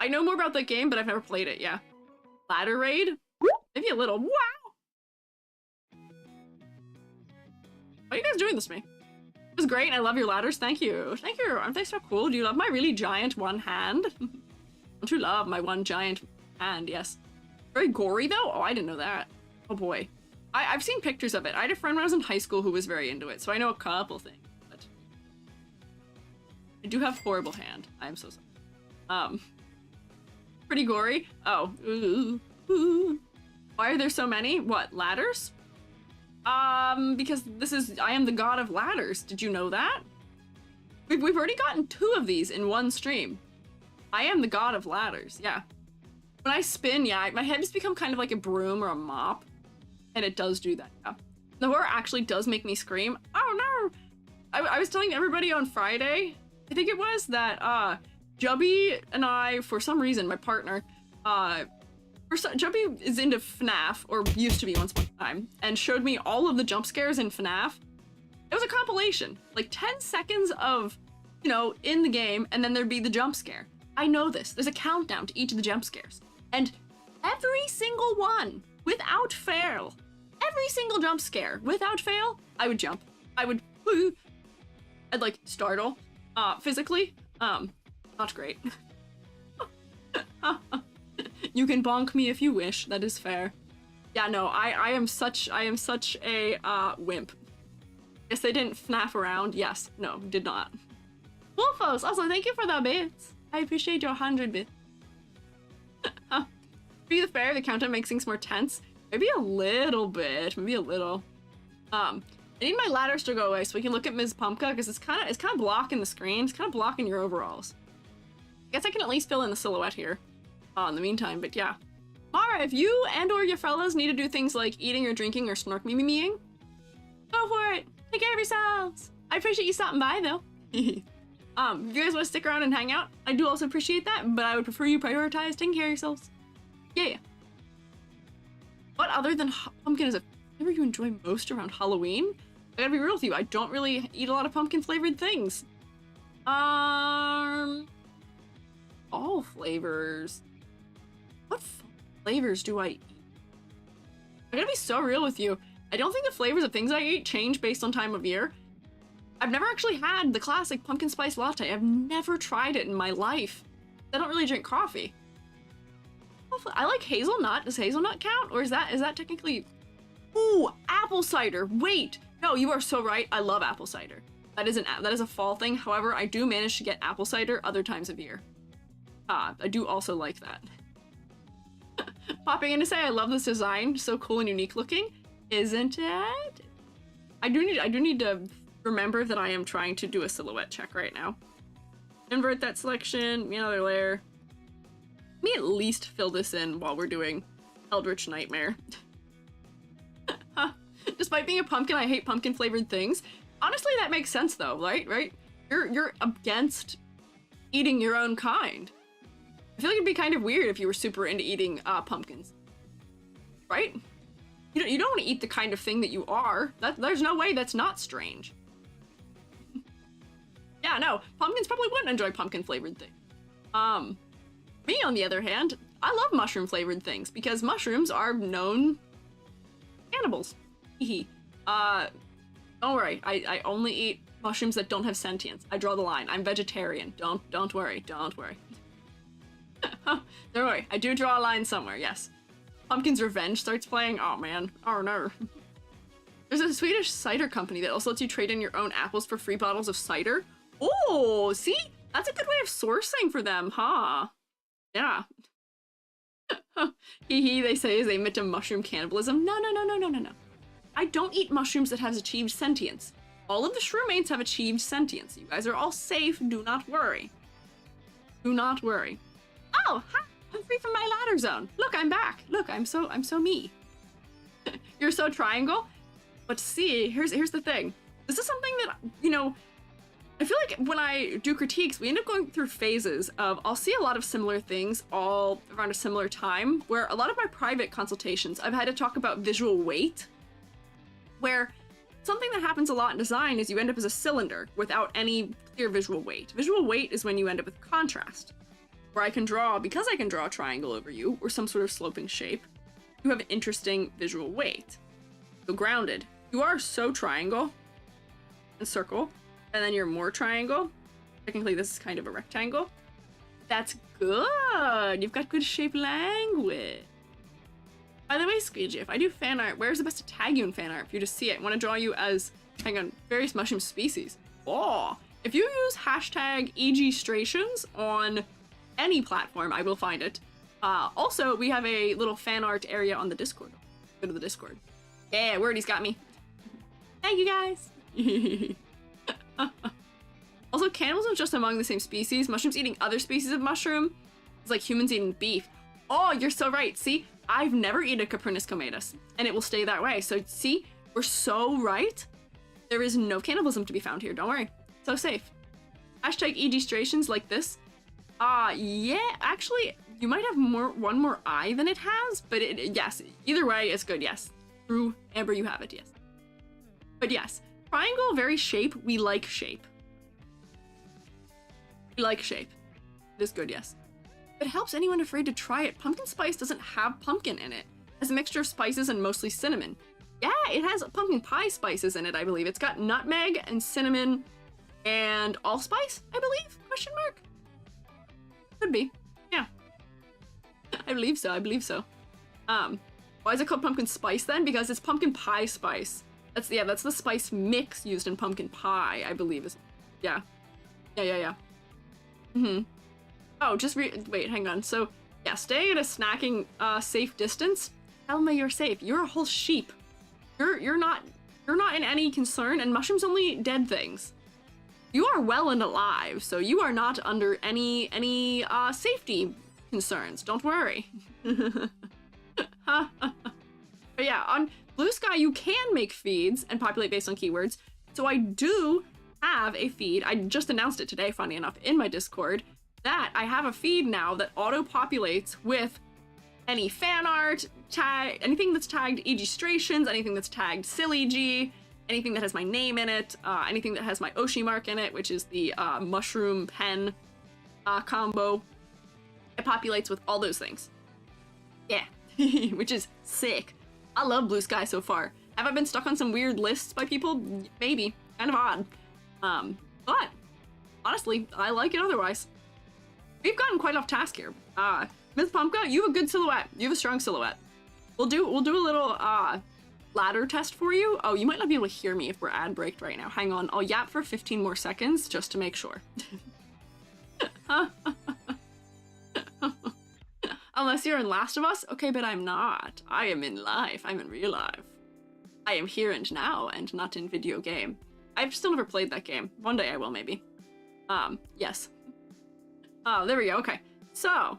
I know more about that game, but I've never played it, yeah. Ladder raid? Maybe a little, wow. Why are you guys doing this to me? It was great, I love your ladders, thank you. Thank you, aren't they so cool? Do you love my really giant one hand? Don't you love my one giant hand, yes. Very gory though? Oh, I didn't know that. Oh boy. I've seen pictures of it. I had a friend when I was in high school who was very into it, so I know a couple things, but I do have horrible hand. I am so sorry. Pretty gory. Oh, ooh. Why are there so many? What, ladders? Because I am the god of ladders. Did you know that? We've already gotten 2 of these in one stream. I am the god of ladders, yeah. When I spin, yeah, my head has become kind of like a broom or a mop. And it does do that, yeah. The horror actually does make me scream. Oh no! I was telling everybody on Friday, I think it was, that Jubby and I, for some reason, my partner, Jubby is into FNAF, or used to be once upon a time, and showed me all of the jump scares in FNAF. It was a compilation, like 10 seconds of, you know, in the game, and then there'd be the jump scare. I know this. There's a countdown to each of the jump scares. And every single one, without fail, every single jump scare, without fail, I would jump. I'd like startle, physically, not great. You can bonk me if you wish, that is fair. Yeah, no, I am such a, wimp. Guess they didn't FNAF around, yes, no, did not. Wolfos, also thank you for the bits. I appreciate your 100 bits. To be fair, the countdown makes things more tense. Maybe a little bit, maybe a little. I need my ladders to go away so we can look at Ms. Pumpka, because it's kind of blocking the screen. It's kind of blocking your overalls. I guess I can at least fill in the silhouette here in the meantime, but yeah. Mara, if you and or your fellas need to do things like eating or drinking or snark me-me-meing, go for it. Take care of yourselves. I appreciate you stopping by, though. If you guys want to stick around and hang out, I do also appreciate that, but I would prefer you prioritize taking care of yourselves. Yeah. What other than pumpkin is a flavor you enjoy most around Halloween? I gotta be real with you, I don't really eat a lot of pumpkin flavored things. All flavors. What flavors do I eat? I gotta be so real with you. I don't think the flavors of things I eat change based on time of year. I've never actually had the classic pumpkin spice latte. I've never tried it in my life. I don't really drink coffee. I like hazelnut. Does hazelnut count? Or is that technically... Ooh, apple cider. Wait. No, you are so right. I love apple cider. That is a fall thing. However, I do manage to get apple cider other times of year. I do also like that. Popping in to say I love this design. So cool and unique looking. Isn't it? I do need to remember that I am trying to do a silhouette check right now. Invert that selection. Me another layer. Let me at least fill this in while we're doing Eldritch Nightmare. Despite being a pumpkin, I hate pumpkin flavored things. Honestly, that makes sense though, right? You're against eating your own kind. I feel like it'd be kind of weird if you were super into eating pumpkins. Right? You don't want to eat the kind of thing that you are. There's no way that's not strange. Yeah, no, pumpkins probably wouldn't enjoy pumpkin flavored things. Me, on the other hand, I love mushroom flavored things because mushrooms are known cannibals. Hehe. Don't worry. I only eat mushrooms that don't have sentience. I draw the line. I'm vegetarian. Don't worry. Don't worry. Don't worry. I do draw a line somewhere. Yes. Pumpkin's Revenge starts playing. Oh man. Oh no. There's a Swedish cider company that also lets you trade in your own apples for free bottles of cider. Oh, see? That's a good way of sourcing for them, huh? Yeah. Hee hee, they say as they admit to mushroom cannibalism. No. I don't eat mushrooms that has achieved sentience. All of the shroommates have achieved sentience. You guys are all safe. Do not worry. Do not worry. Oh, hi. I'm free from my ladder zone. Look, I'm back. Look, I'm so me. You're so triangle. But see, here's the thing. This is something that, you know, I feel like when I do critiques, we end up going through phases of, I'll see a lot of similar things all around a similar time, where a lot of my private consultations, I've had to talk about visual weight, where something that happens a lot in design is you end up as a cylinder without any clear visual weight. Visual weight is when you end up with contrast, where I can draw, because I can draw a triangle over you, or some sort of sloping shape, you have an interesting visual weight. So grounded. You are so triangle and circle, and then you're more triangle. Technically, this is kind of a rectangle. That's good. You've got good shape language. By the way, Squeiji, if I do fan art, where's the best to tag you in fan art? If you just see it, want to draw you as, hang on, various mushroom species. Oh, if you use hashtag EGstrations on any platform, I will find it. Also, we have a little fan art area on the Discord. Go to the Discord. Yeah, Wordy's got me. Thank you guys. Also, cannibalism just among the same species. Mushrooms eating other species of mushroom. It's like humans eating beef. Oh, you're so right. See, I've never eaten a Coprinus comatus, and it will stay that way. So see, we're so right. There is no cannibalism to be found here. Don't worry. So safe. Hashtag EGstrations like this. Yeah, actually, you might have one more eye than it has, but yes, either way, it's good, yes. True, Amber, you have it, yes. But yes, triangle, very shape, we like shape. We like shape. It is good, yes. If it helps anyone afraid to try it, pumpkin spice doesn't have pumpkin in it. It has a mixture of spices and mostly cinnamon. Yeah, it has pumpkin pie spices in it, I believe. It's got nutmeg and cinnamon and allspice, I believe, question mark? Could be, yeah. I believe so, I believe so. Why is it called pumpkin spice then? Because it's pumpkin pie spice. That's the spice mix used in pumpkin pie, I believe is, yeah. Yeah. Oh, wait, hang on. So, yeah, stay at a snacking, safe distance. Tell me you're safe. You're a whole sheep. You're not in any concern, and mushrooms only eat dead things. You are well and alive, so you are not under any safety concerns. Don't worry. But yeah, on Blue Sky, you can make feeds and populate based on keywords. So I do have a feed. I just announced it today, funny enough, in my Discord, that I have a feed now that auto-populates with any fan art, anything that's tagged EGstrations, anything that's tagged SillyG, anything that has my name in it, anything that has my Oshi mark in it, which is the mushroom pen combo. It populates with all those things. Yeah, which is sick. I love Blue Sky so far. Have I been stuck on some weird lists by people? Maybe. Kind of odd. But honestly, I like it otherwise. We've gotten quite off task here. Ms. Pumpka, you have a good silhouette. You have a strong silhouette. We'll do a little ladder test for you. Oh, you might not be able to hear me if we're ad breaked right now. Hang on, I'll yap for 15 more seconds just to make sure. Unless you're in Last of Us? Okay, but I'm not. I am in life. I'm in real life. I am here and now and not in video game. I've still never played that game. One day I will, maybe. Yes. Oh, there we go. Okay. So.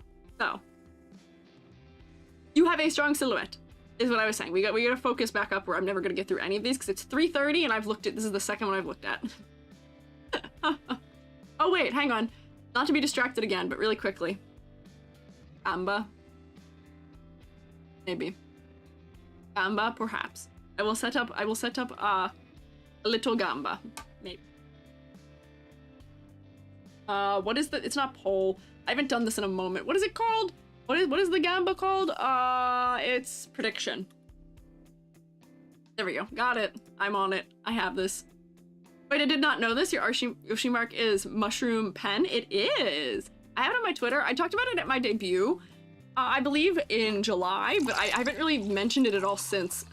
You have a strong silhouette, is what I was saying. We gotta focus back up where I'm never gonna get through any of these because it's 3:30 and this is the second one I've looked at. Oh wait, hang on. Not to be distracted again, but really quickly. Gamba. Maybe. Gamba, perhaps. I will set up a little gamba. Maybe. What is it's not poll. I haven't done this in a moment. What is it called? What is the gamba called? It's prediction. There we go. Got it. I'm on it. I have this. Wait, I did not know this. Your Yoshi mark is mushroom pen. It is. I have it on my Twitter. I talked about it at my debut, I believe in July, but I haven't really mentioned it at all since.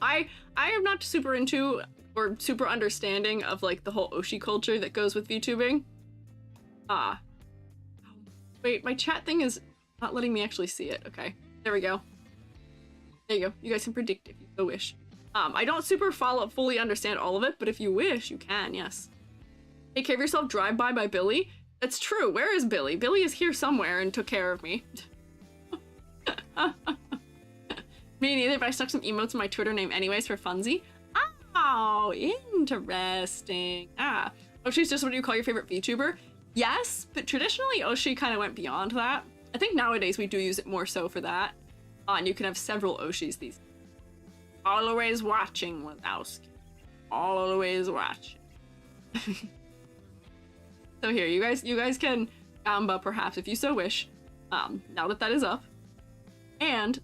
I am not super into or super understanding of like the whole Oshi culture that goes with VTubing. Wait, my chat thing is not letting me actually see it. Okay, there we go. There you go. You guys can predict if you so wish. I don't super fully understand all of it, but if you wish, you can, yes. Take care of yourself, drive by Billy. That's true. Where is Billy? Billy is here somewhere and took care of me. Me neither, but I stuck some emotes in my Twitter name anyways for funsy. Oh, interesting. Ah. Oshi's just what you call your favorite VTuber? Yes, but traditionally Oshi kind of went beyond that. I think nowadays we do use it more so for that. And you can have several Oshis these days. Always watching Wazowski. Always watching. So here, you guys can Gamba perhaps if you so wish. Now that is up. And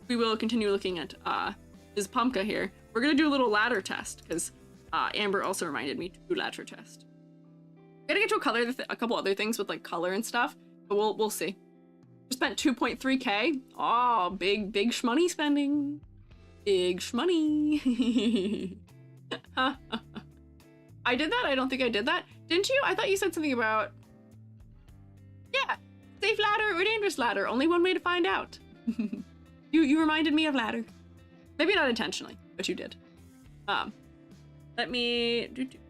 we will continue looking at this Pumpka here. We're gonna do a little ladder test because Amber also reminded me to do ladder test. I'm gonna get to a couple other things with like color and stuff, but we'll see. We spent 2.3k. Oh, big shmoney spending. Big shmoney. I did that? I don't think I did that. Didn't you? I thought you said something about... Yeah, safe ladder or dangerous ladder. Only one way to find out. You reminded me of ladder. Maybe not intentionally, but you did. Let me get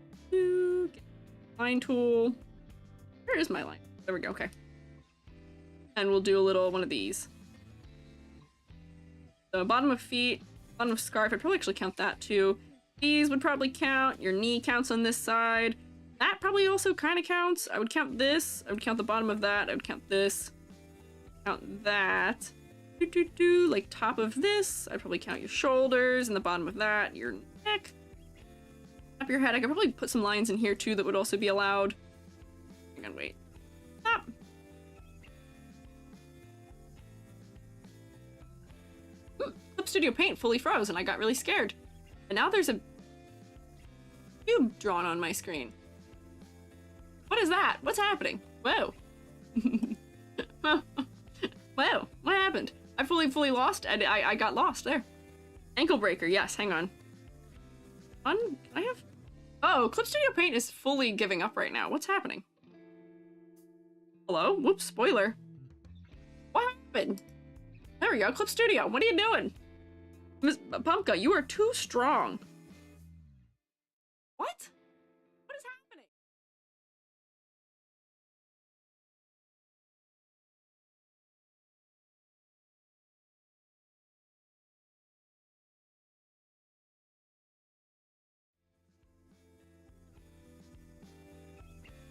line tool. Where is my line? There we go, okay. And we'll do a little one of these. So bottom of feet, bottom of scarf, I'd probably actually count that too. These would probably count. Your knee counts on this side. That probably also kind of counts. I would count this. I would count the bottom of that. I would count this. Count that. Like top of this. I'd probably count your shoulders and the bottom of that. Your neck. Top of your head. I could probably put some lines in here too that would also be allowed. Hang on, wait. Stop. Clip Studio Paint fully froze and I got really scared. And now there's a cube drawn on my screen. What is that? What's happening? Whoa. Whoa, what happened? I fully lost. I got lost there. Ankle breaker, yes, hang on. Can I have... Oh, Clip Studio Paint is fully giving up right now. What's happening? Hello? Whoops, spoiler. What happened? There we go, Clip Studio, what are you doing? Miss Pumpka, you are too strong. What? What is happening?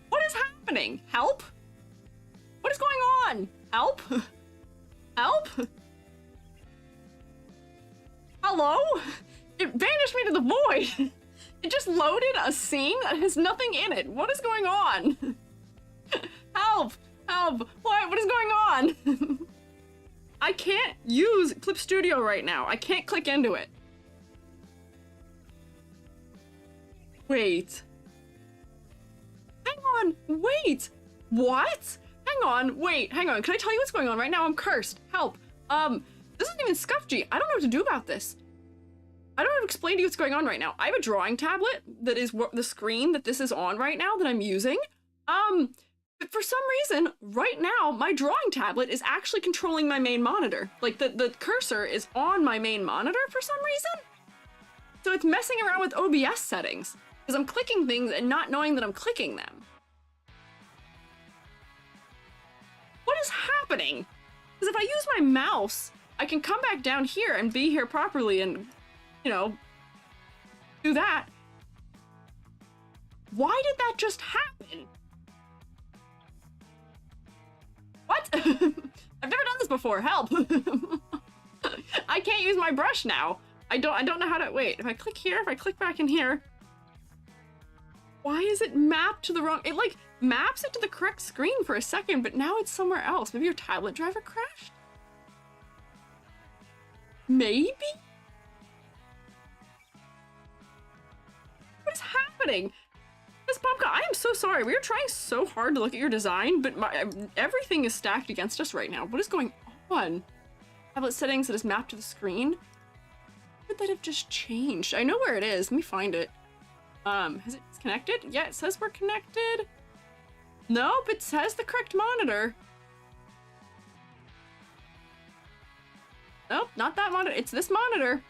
What is happening? Help? What is going on? Help? Help? Hello? It banished me to the void. It just loaded a scene that has nothing in it. What is going on? Help! Help! What is going on? I can't use Clip Studio right now. I can't click into it. Wait. Hang on, wait! What? Hang on, wait, hang on. Can I tell you what's going on right now? I'm cursed. Help. This isn't even Scuffy. I don't know what to do about this. I don't know how to explain to you what's going on right now. I have a drawing tablet that is the screen that this is on right now that I'm using. But for some reason, right now, my drawing tablet is actually controlling my main monitor. Like, the cursor is on my main monitor for some reason. So it's messing around with OBS settings. Because I'm clicking things and not knowing that I'm clicking them. What is happening? Because if I use my mouse, I can come back down here and be here properly and, you know, do that. Why did that just happen? What? I've never done this before. Help. I can't use my brush now. I don't know how to... Wait, if I click here, if I click back in here... Why is it mapped to the wrong... It, like, maps it to the correct screen for a second, but now it's somewhere else. Maybe your tablet driver crashed? Maybe? What is happening? Miss Pumpka, I am so sorry. We are trying so hard to look at your design, but everything is stacked against us right now. What is going on? Tablet settings that is mapped to the screen? How could that have just changed? I know where it is. Let me find it. Has it connected? Yeah, it says we're connected. Nope, it says the correct monitor. Nope, not that monitor. It's this monitor.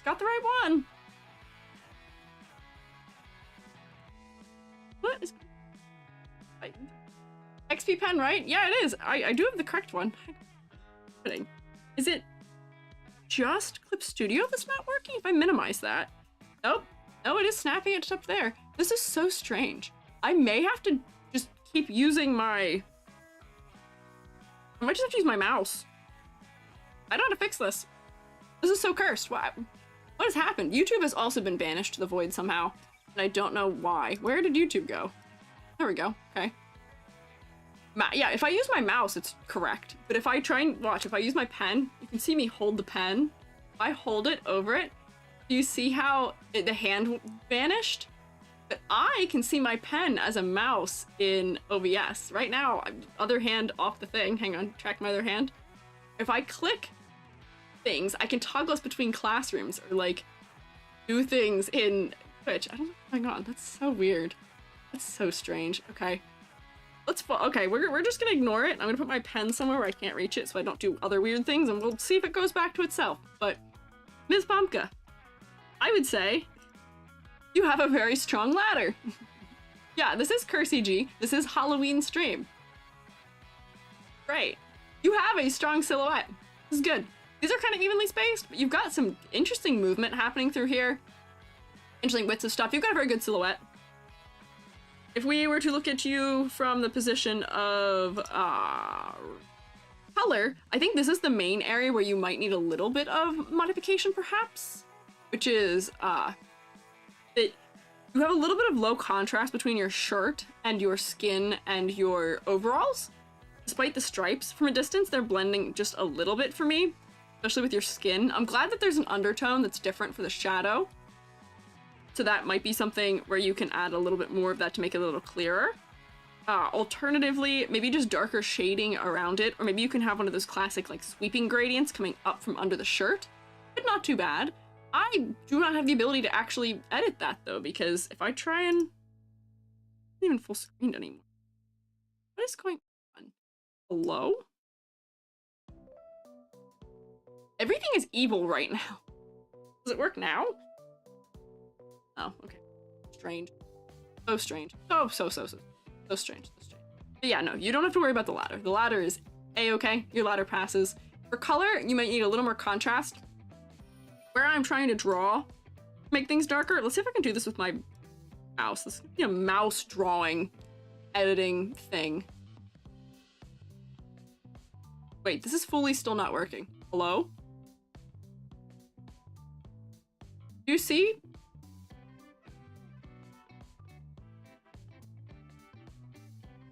got the right one. What is... XP pen, right? Yeah, it is. I do have the correct one. Is it just Clip Studio that's not working? If I minimize that. Nope. No, it is snapping it up there. This is so strange. I may have to just keep using my... I might just have to use my mouse. I don't know how to fix this. This is so cursed. What has happened? YouTube has also been banished to the void somehow, and I don't know why. Where did YouTube go? There we go. Okay. Yeah, if I use my mouse, it's correct. But if I try and watch, if I use my pen, you can see me hold the pen. If I hold it over it, do you see how the hand vanished? But I can see my pen as a mouse in OBS. Right now, other hand off the thing. Hang on, track my other hand. If I click things, I can toggle us between classrooms or like do things in Twitch. I don't know what's going on. That's so weird. That's so strange. Okay. Okay, we're just gonna ignore it. I'm gonna put my pen somewhere where I can't reach it so I don't do other weird things, and we'll see if it goes back to itself. But Ms. Pumpka, I would say you have a very strong ladder. Yeah, this is Cursey G. This is Halloween stream. Great. You have a strong silhouette. This is good. These are kind of evenly spaced, but you've got some interesting movement happening through here. Interesting widths of stuff. You've got a very good silhouette. If we were to look at you from the position of color, I think this is the main area where you might need a little bit of modification, perhaps, which is that you have a little bit of low contrast between your shirt and your skin and your overalls. Despite the stripes from a distance, they're blending just a little bit for me, especially with your skin. I'm glad that there's an undertone that's different for the shadow. So that might be something where you can add a little bit more of that to make it a little clearer. Alternatively, maybe just darker shading around it, or maybe you can have one of those classic like sweeping gradients coming up from under the shirt, but not too bad. I do not have the ability to actually edit that though, because if I try and... It's not even full screen anymore. What is going on? Hello? Everything is evil right now. Does it work now? Oh, okay. Strange. So strange. So strange. So strange. But yeah, no, you don't have to worry about the ladder. The ladder is a-okay. Your ladder passes. For color, you might need a little more contrast. Where I'm trying to draw, make things darker. Let's see if I can do this with my mouse. This is a mouse drawing, editing thing. Wait, this is fully still not working. Hello? Do you see?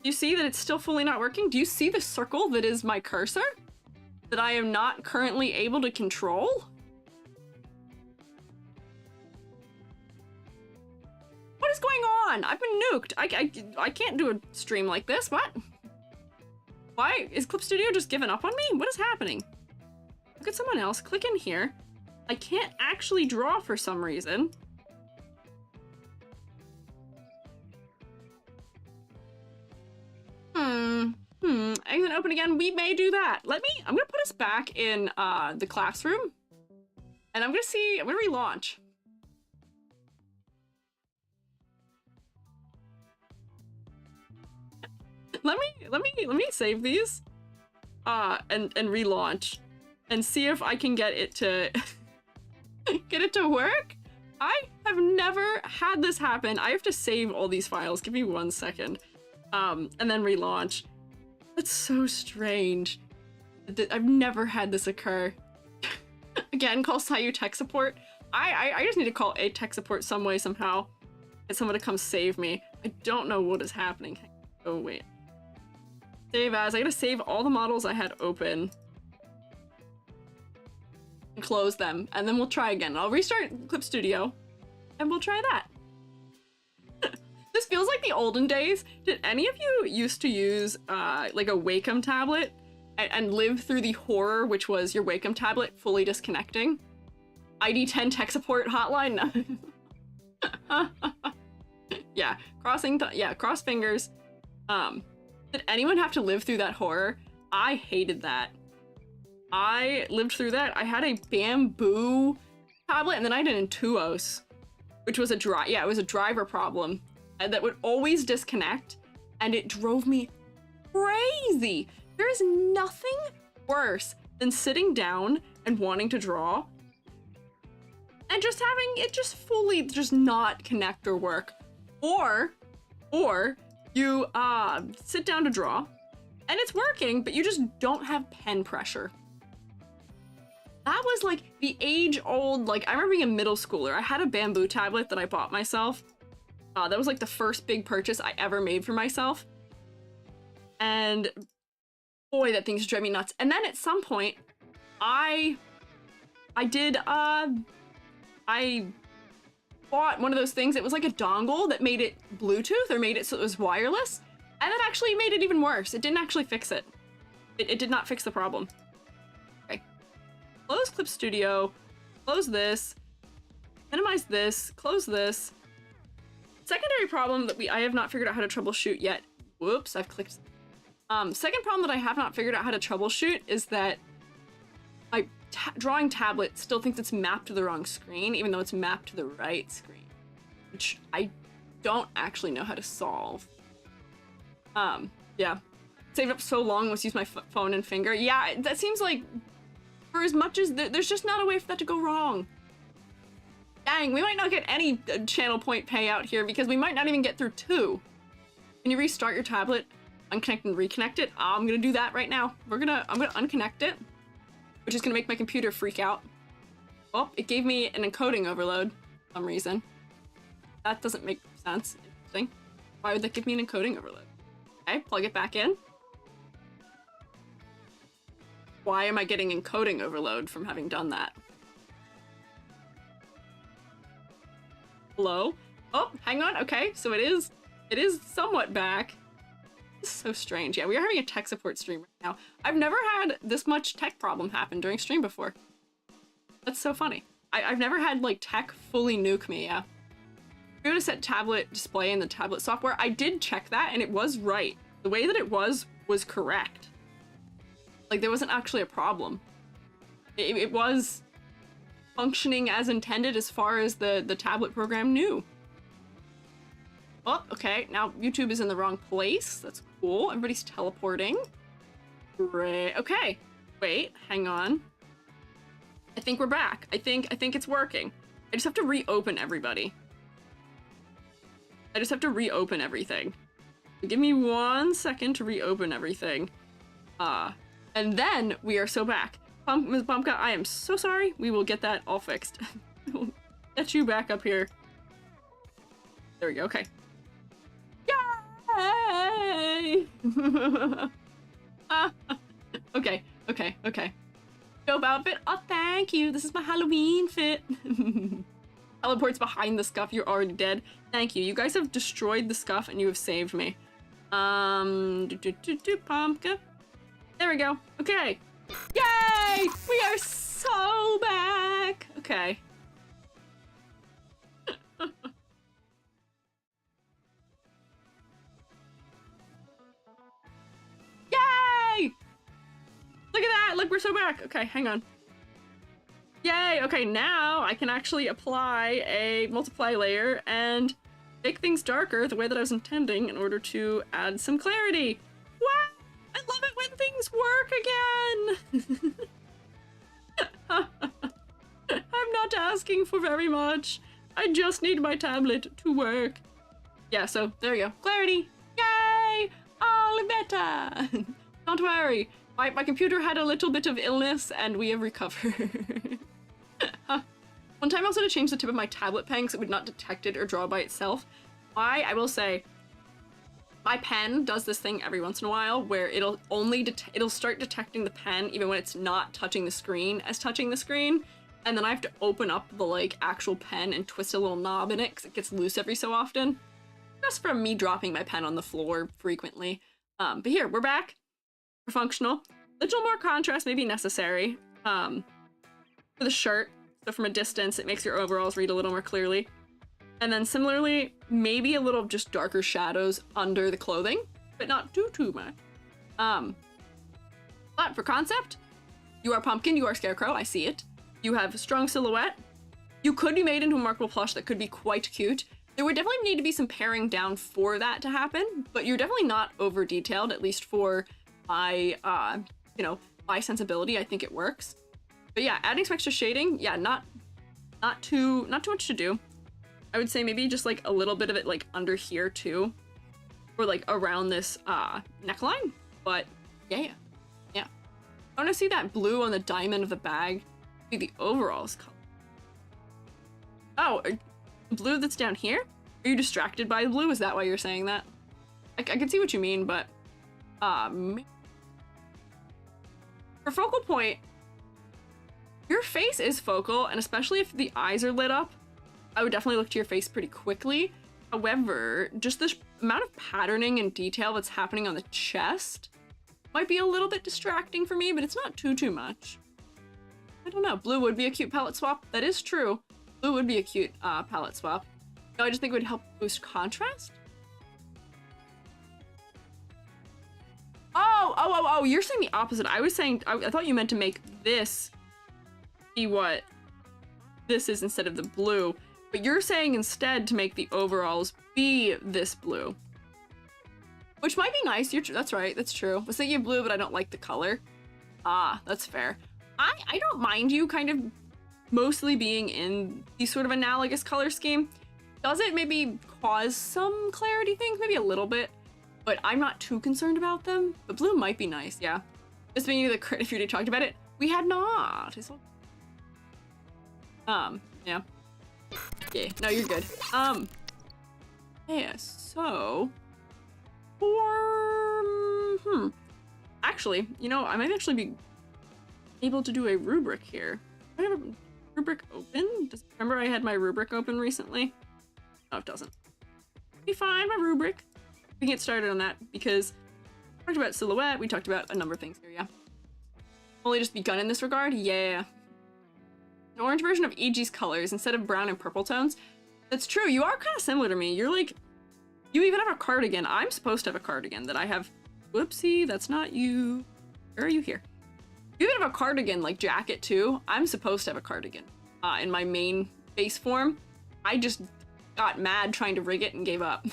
Do you see that it's still fully not working? Do you see the circle that is my cursor? That I am not currently able to control? What is going on? I've been nuked. I can't do a stream like this. What? Why? Is Clip Studio just giving up on me? What is happening? Look at someone else. Click in here. I can't actually draw for some reason. Exit open again. We may do that. I'm gonna put us back in the classroom, and I'm gonna relaunch. Let me save these, and relaunch, and see if I can get it to get it to work. I have never had this happen. I have to save all these files. Give me 1 second. And then relaunch. That's so strange. I've never had this occur. Again, call Saiyu tech support. I just need to call a tech support some way, somehow. Get someone to come save me. I don't know what is happening. Oh, wait. Save as. I gotta save all the models I had open. And close them. And then we'll try again. I'll restart Clip Studio. And we'll try that. This feels like the olden days. Did any of you used to use like a Wacom tablet and live through the horror, which was your Wacom tablet fully disconnecting? ID10 tech support hotline? Yeah, cross fingers. Did anyone have to live through that horror? I hated that. I lived through that. I had a bamboo tablet, and then I had an Intuos, which was it was a driver problem that would always disconnect, and it drove me crazy. There is nothing worse than sitting down and wanting to draw and just having it just fully just not connect or work. Or you sit down to draw and it's working, but you just don't have pen pressure. That was like the age-old, like I remember being a middle schooler. I had a bamboo tablet that I bought myself. That was like the first big purchase I ever made for myself. And boy, that thing just drove me nuts. And then at some point, I bought one of those things. It was like a dongle that made it Bluetooth or made it so it was wireless. And that actually made it even worse. It didn't actually fix it. It did not fix the problem. Okay. Close Clip Studio. Close this. Minimize this. Close this. Secondary problem that I have not figured out how to troubleshoot yet. Whoops, I've clicked. Second problem that I have not figured out how to troubleshoot is that my drawing tablet still thinks it's mapped to the wrong screen, even though it's mapped to the right screen, which I don't actually know how to solve. Yeah. Saved up so long, let's use my phone and finger. Yeah, that seems like, for as much as there's just not a way for that to go wrong. Dang, we might not get any channel point payout here because we might not even get through 2. Can you restart your tablet, unconnect and reconnect it? I'm gonna do that right now. I'm gonna unconnect it, which is gonna make my computer freak out. Oh, it gave me an encoding overload for some reason. That doesn't make sense. Interesting. Why would that give me an encoding overload? Okay, plug it back in. Why am I getting encoding overload from having done that? Hello? Oh, hang on. Okay, so it is somewhat back. This is so strange. Yeah, we are having a tech support stream right now. I've never had this much tech problem happen during stream before. That's so funny. I've never had like tech fully nuke me, yeah. If you go to set tablet display in the tablet software, I did check that and it was right. The way that it was correct. Like there wasn't actually a problem. It was functioning as intended as far as the tablet program knew. Oh, okay, now YouTube is in the wrong place. That's cool. Everybody's teleporting. Great. Okay. Wait, hang on. I think we're back. I think it's working. I just have to reopen everybody. I just have to reopen everything. Give me 1 second to reopen everything. And then we are so back. Ms. Bumpka, I am so sorry. We will get that all fixed. We'll get you back up here. There we go, okay. Yay! Okay. Dope outfit. Oh, thank you. This is my Halloween fit. Teleports behind the Scuff. You're already dead. Thank you. You guys have destroyed the Scuff and you have saved me. Pumpkin. There we go. Okay. Yay! We are so back. Okay. Yay! Look at that! Look, we're so back! Okay, hang on. Yay! Okay, now I can actually apply a multiply layer and make things darker the way that I was intending in order to add some clarity. Wow! I love it when things work again! I'm not asking for very much. I just need my tablet to work. Yeah, so there you go. Clarity! Yay! All better! Don't worry. My computer had a little bit of illness and we have recovered. One time I also had to change the tip of my tablet pen because it would not detect it or draw by itself. I will say, my pen does this thing every once in a while where it'll start detecting the pen even when it's not touching the screen as touching the screen. And then I have to open up the like actual pen and twist a little knob in it because it gets loose every so often. Just from me dropping my pen on the floor frequently. But here, we're back. We're functional. A little more contrast may be necessary for the shirt. So from a distance, it makes your overalls read a little more clearly. And then similarly, maybe a little just darker shadows under the clothing, but not too much. But for concept, you are Pumpkin, you are Scarecrow, I see it. You have a strong silhouette, You could be made into a marketable plush that could be quite cute. There would definitely need to be some paring down for that to happen, but you're definitely not over detailed, at least for my, you know, my sensibility. I think it works. But yeah, adding some extra shading, yeah, not too much to do. I would say maybe just like a little bit of it like under here too, or like around this neckline. But yeah. I want to see that blue on the diamond of the bag be the overalls color. Oh, the blue that's down here? Are you distracted by the blue? Is that why you're saying that? I can see what you mean, but for focal point, your face is focal, and especially if the eyes are lit up, I would definitely look to your face pretty quickly. However, just the amount of patterning and detail that's happening on the chest might be a little bit distracting for me, but it's not too much. I don't know. Blue would be a cute palette swap. That is true. Blue would be a cute palette swap. No, I just think it would help boost contrast. Oh, you're saying the opposite. I was saying, I thought you meant to make this be what this is instead of the blue. But you're saying instead to make the overalls be this blue. Which might be nice. That's right. That's true. I was thinking of blue, but I don't like the color. Ah, that's fair. I don't mind you kind of mostly being in the sort of analogous color scheme. Does it maybe cause some clarity things? Maybe a little bit. But I'm not too concerned about them. But blue might be nice, yeah. Just being the crit if you already talked about it. We had not. Yeah. Yeah, no, you're good. Yeah, so actually, you know, I might actually be able to do a rubric here. Do I have a rubric open? Remember I had my rubric open recently? No, it doesn't. We find my rubric. We can get started on that because we talked about silhouette, we talked about a number of things here, yeah. Only just begun in this regard? Yeah. An orange version of EG's colors instead of brown and purple tones. That's true, you are kind of similar to me. You're like, you even have a cardigan. I'm supposed to have a cardigan that I have. Whoopsie, that's not you. Where are you here? You even have a cardigan, like jacket too. I'm supposed to have a cardigan in my main base form. I just got mad trying to rig it and gave up.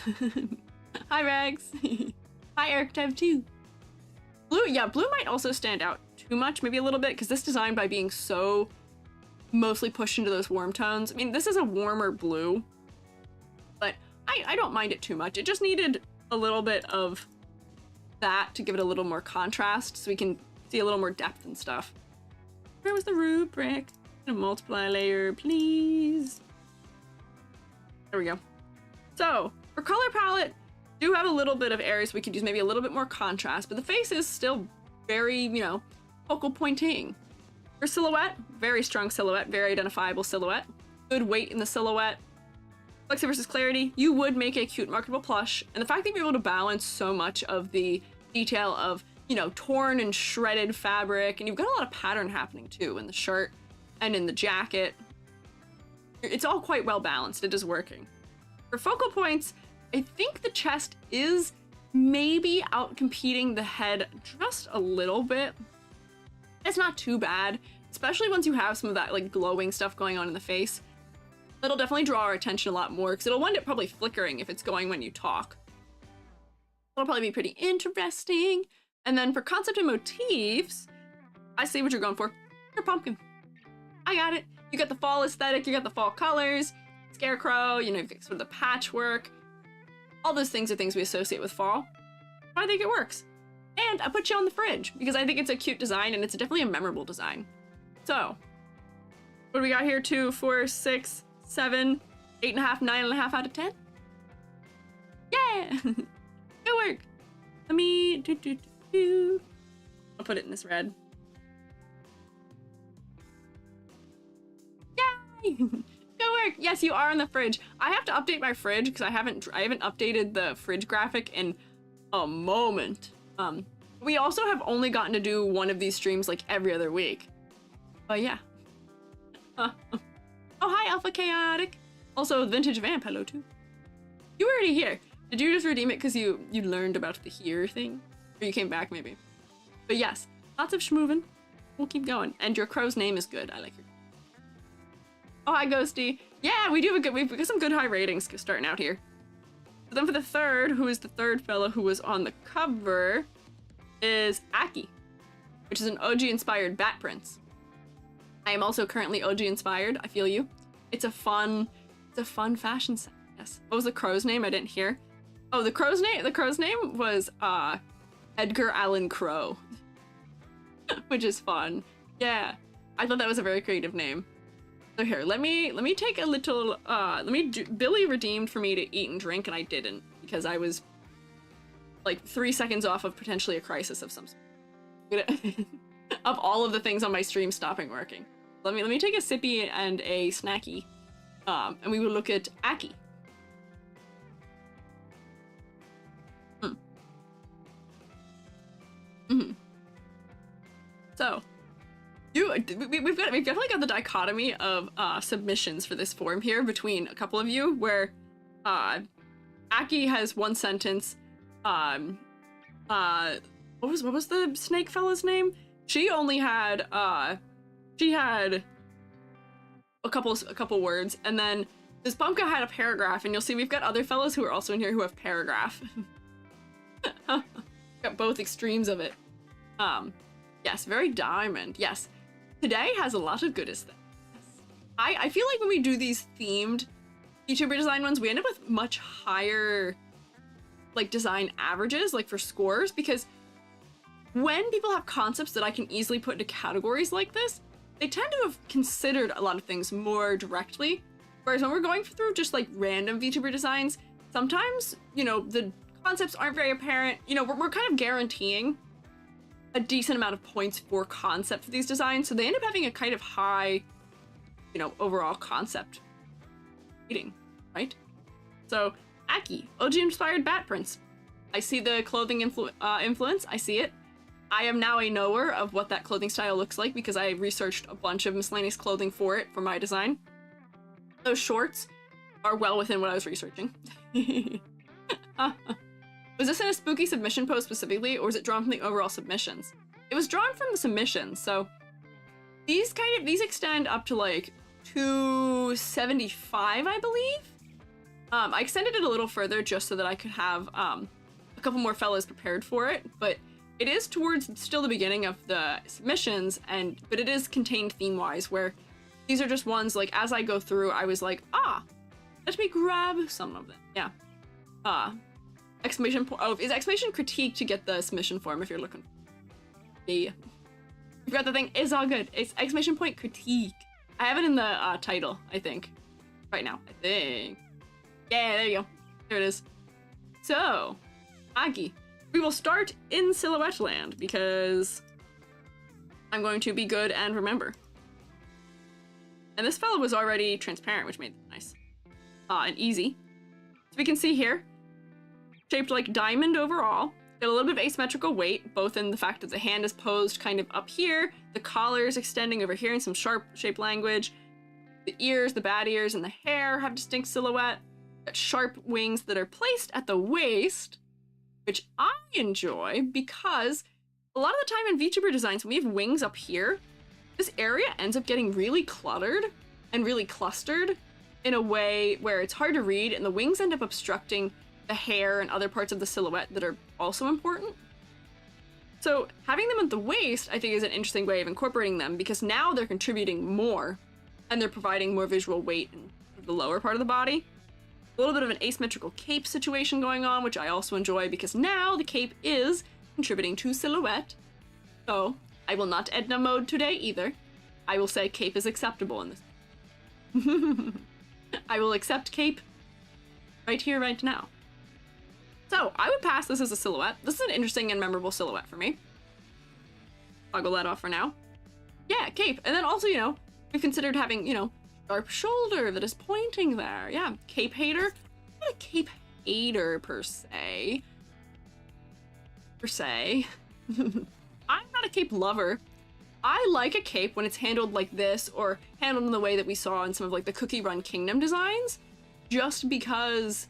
Hi, Rags. Hi, Archetype 2. Blue, yeah, blue might also stand out too much, maybe a little bit, because this design by being so mostly pushed into those warm tones. I mean, this is a warmer blue, but I don't mind it too much. It just needed a little bit of that to give it a little more contrast so we can see a little more depth and stuff. Where was the rubric? A multiply layer, please. There we go. So, for color palette, do have a little bit of areas we could use maybe a little bit more contrast, but the face is still very, you know, focal pointing. For silhouette, very strong silhouette, very identifiable silhouette. Good weight in the silhouette. Flexi versus clarity, you would make a cute marketable plush, and the fact that you're able to balance so much of the detail of, you know, torn and shredded fabric, and you've got a lot of pattern happening too in the shirt and in the jacket. It's all quite well balanced. It is working. For focal points, I think the chest is maybe out competing the head just a little bit. It's not too bad, especially once you have some of that like glowing stuff going on in the face. It'll definitely draw our attention a lot more because it'll wind up probably flickering if it's going when you talk. It'll probably be pretty interesting. And then for concept and motifs, I see what you're going for. You're pumpkin. I got it. You got the fall aesthetic, you got the fall colors, scarecrow, you know, you've got sort of the patchwork. All those things are things we associate with fall. But I think it works. And I put you on the fridge because I think it's a cute design and it's definitely a memorable design. So, what do we got here? 2, 4, 6, 7, 8.5, 9.5 out of 10? Yeah! Good work! Let me I'll put it in this red. Yay! Good work! Yes, you are on the fridge. I have to update my fridge because I haven't updated the fridge graphic in a moment. We also have only gotten to do one of these streams like every other week. But yeah. Oh, hi, Alpha Chaotic. Also, Vintage Vamp, hello too. You were already here. Did you just redeem it because you learned about the here thing? Or you came back, maybe? But yes, lots of schmoovin'. We'll keep going. And your crow's name is good. I like your... Oh, hi, Ghosty. Yeah, we've got some good high ratings starting out here. So then for the third, who is the third fellow who was on the cover, is Aki, which is an OG-inspired Bat Prince. I am also currently OG-inspired. I feel you. It's a fun fashion set. Yes. What was the crow's name? I didn't hear. Oh, the crow's name was Edgar Allan Crow, which is fun. Yeah, I thought that was a very creative name. So here, let me take a little. Billy redeemed for me to eat and drink, and I didn't because I was like 3 seconds off of potentially a crisis of some sort. Of all of the things on my stream stopping working. Let me take a sippy and a snacky, and we will look at Aki. So, we've definitely got the dichotomy of submissions for this form here between a couple of you, where Aki has one sentence. What was the snake fella's name? She only had she had a couple words, and then this Pumpka had a paragraph, and you'll see we've got other fellows who are also in here who have paragraph. Got both extremes of it. Yes, very diamond. Yes, today has a lot of good aesthetics. I feel like when we do these themed VTuber design ones, we end up with much higher like design averages, like for scores, because when people have concepts that I can easily put into categories like this, they tend to have considered a lot of things more directly. Whereas when we're going through just like random VTuber designs, sometimes, you know, the concepts aren't very apparent. You know, we're kind of guaranteeing a decent amount of points for concept for these designs, so they end up having a kind of high, you know, overall concept rating, right? So, Aki, OG-inspired Bat Prince. I see the clothing influence, I see it. I am now a knower of what that clothing style looks like because I researched a bunch of miscellaneous clothing for it, for my design. Those shorts are well within what I was researching. Was this in a spooky submission post specifically, or was it drawn from the overall submissions? It was drawn from the submissions, so these extend up to like 275, I believe. I extended it a little further just so that I could have a couple more fellows prepared for it, but it is towards still the beginning of the submissions, but it is contained theme-wise, where these are just ones like as I go through, I was like, let me grab some of them. Yeah. Exclamation point. Oh, is exclamation critique to get the submission form if you're looking. Yeah. You've got the thing. It's all good. It's exclamation point critique. I have it in the title, I think. Right now, I think. Yeah, there you go. There it is. So, Aki, we will start in Silhouette Land because I'm going to be good and remember. And this fellow was already transparent, which made it nice. And easy. So we can see here, shaped like diamond overall. Got a little bit of asymmetrical weight, both in the fact that the hand is posed kind of up here, the collar is extending over here in some sharp shaped language. The ears, the bat ears, and the hair have distinct silhouette. Got sharp wings that are placed at the waist, which I enjoy because a lot of the time in VTuber designs, when we have wings up here, this area ends up getting really cluttered and really clustered in a way where it's hard to read, and the wings end up obstructing the hair and other parts of the silhouette that are also important. So having them at the waist, I think, is an interesting way of incorporating them because now they're contributing more and they're providing more visual weight in the lower part of the body. A little bit of an asymmetrical cape situation going on, which I also enjoy because now the cape is contributing to silhouette. So I will not Edna mode today either. I will say cape is acceptable in this. I will accept cape right here, right now. So I would pass this as a silhouette. This is an interesting and memorable silhouette for me. Toggle that off for now. Yeah, cape. And then also, you know, we've considered having, you know, sharp shoulder that is pointing there. Yeah, cape hater. I'm not a cape hater per se. I'm not a cape lover. I like a cape when it's handled like this or handled in the way that we saw in some of like the Cookie Run Kingdom designs, just because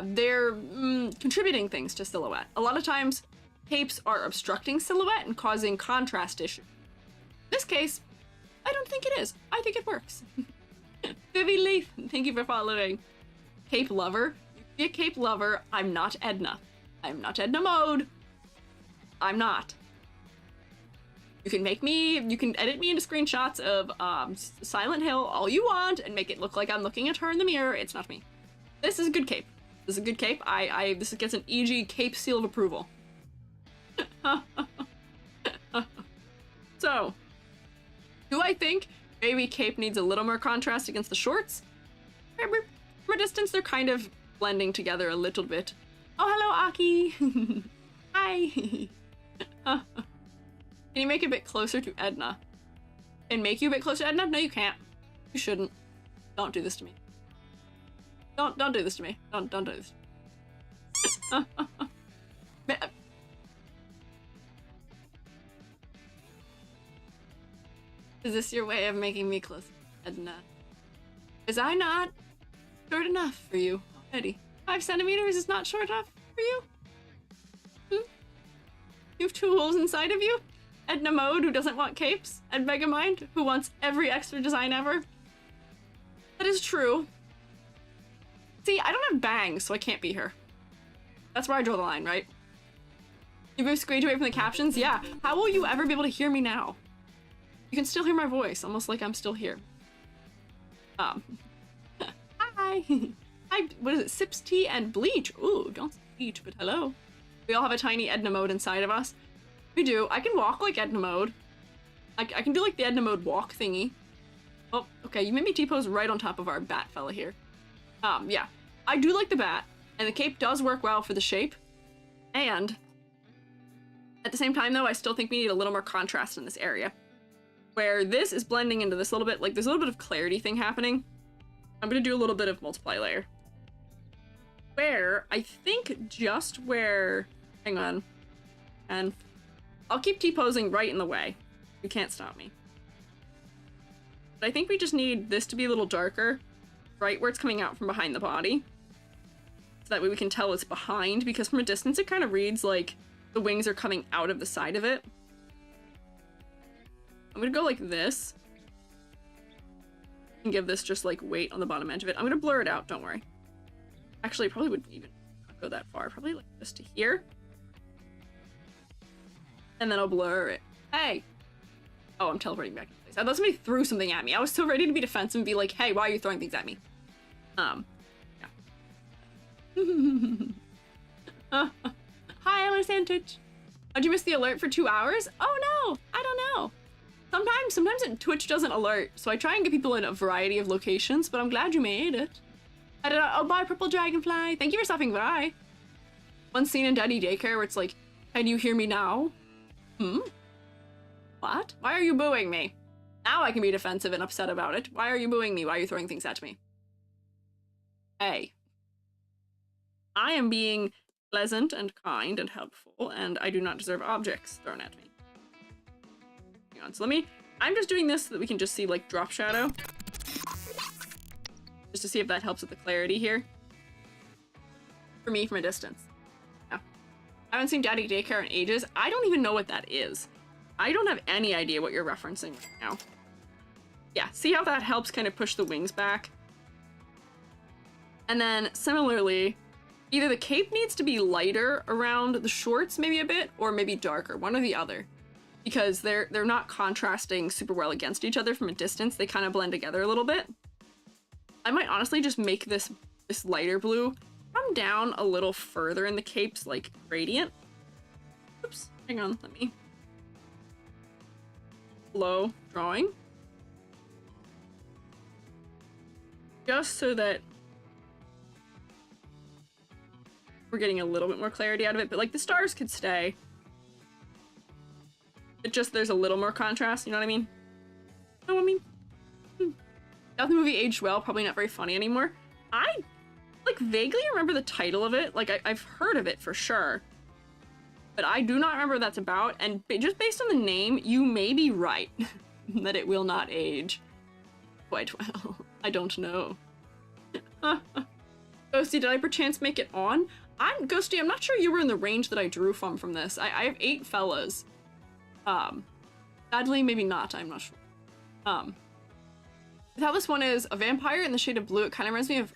they're contributing things to silhouette. A lot of times, capes are obstructing silhouette and causing contrast issues. In this case, I don't think it is. I think it works. Vivi Leaf, thank you for following. Cape lover. You can be a cape lover. I'm not Edna. I'm not Edna mode. I'm not. You can make me, you can edit me into screenshots of Silent Hill all you want and make it look like I'm looking at her in the mirror. It's not me. This is a good cape. This is a good cape. This gets an EG cape seal of approval. So, do I think maybe cape needs a little more contrast against the shorts? From a distance, they're kind of blending together a little bit. Oh, hello, Aki. Hi. Can you make it a bit closer to Edna? And make you a bit closer to Edna? No, you can't. You shouldn't. Don't do this to me. Don't do this to me. Don't do this. Is this your way of making me close to Edna? Is I not short enough for you already? 5 centimeters is not short enough for you? You have 2 holes inside of you? Edna Mode, who doesn't want capes, and Megamind, who wants every extra design ever. That is true. See, I don't have bangs, so I can't be her. That's where I draw the line, right? You move Squiiji away from the captions? Yeah. How will you ever be able to hear me now? You can still hear my voice, almost like I'm still here. Hi. Hi, what is it? Sips tea and bleach. Ooh, don't say bleach, but hello. We all have a tiny Edna Mode inside of us. We do. I can walk like Edna Mode. I can do like the Edna Mode walk thingy. Oh, okay, you made me T-pose right on top of our bat fella here. Yeah. I do like the bat, and the cape does work well for the shape. And at the same time, though, I still think we need a little more contrast in this area. Where this is blending into this little bit, like there's a little bit of clarity thing happening. I'm gonna do a little bit of multiply layer. Where, I think just where, hang on, and I'll keep T-posing right in the way. You can't stop me. But I think we just need this to be a little darker, right where it's coming out from behind the body. So that way we can tell it's behind, because from a distance it kind of reads like the wings are coming out of the side of it. I'm gonna go like this. And give this just like weight on the bottom edge of it. I'm gonna blur it out, don't worry. Actually, I probably wouldn't even go that far. Probably like this to here. And then I'll blur it. Hey! Oh, I'm teleporting back in place. I thought somebody threw something at me. I was so ready to be defensive and be like, hey, why are you throwing things at me? Yeah. Hi, Ella Sandwich. How'd you miss the alert for 2 hours? Oh no, I don't know. Sometimes Twitch doesn't alert, so I try and get people in a variety of locations, but I'm glad you made it. Oh, bye, Purple Dragonfly. Thank you for stopping by. One scene in Daddy Daycare where it's like, can you hear me now? What? Why are you booing me? Now I can be defensive and upset about it. Why are you booing me? Why are you throwing things at me? Hey. I am being pleasant and kind and helpful, and I do not deserve objects thrown at me. Hang on, so I'm just doing this so that we can just see, like, drop shadow. Just to see if that helps with the clarity here. For me, from a distance. Yeah. I haven't seen Daddy Daycare in ages. I don't even know what that is. I don't have any idea what you're referencing right now. Yeah, see how that helps kind of push the wings back? And then, similarly, either the cape needs to be lighter around the shorts maybe a bit, or maybe darker, one or the other. Because they're not contrasting super well against each other from a distance. They kind of blend together a little bit. I might honestly just make this lighter blue come down a little further in the cape's, like, gradient. Oops, hang on, let me... Low drawing. Just so that we're getting a little bit more clarity out of it, but, like, the stars could stay. It just, there's a little more contrast, you know what I mean? No, I mean... Now the movie aged well, probably not very funny anymore. I, like, vaguely remember the title of it. Like, I've heard of it for sure. But I do not remember what that's about, and just based on the name, you may be right. That it will not age quite well. I don't know. Ghosty, did I perchance make it on? Ghosty, I'm not sure you were in the range that I drew from this. I have 8 fellas. Sadly, maybe not, I'm not sure. With how this one is a vampire in the shade of blue, it kind of reminds me of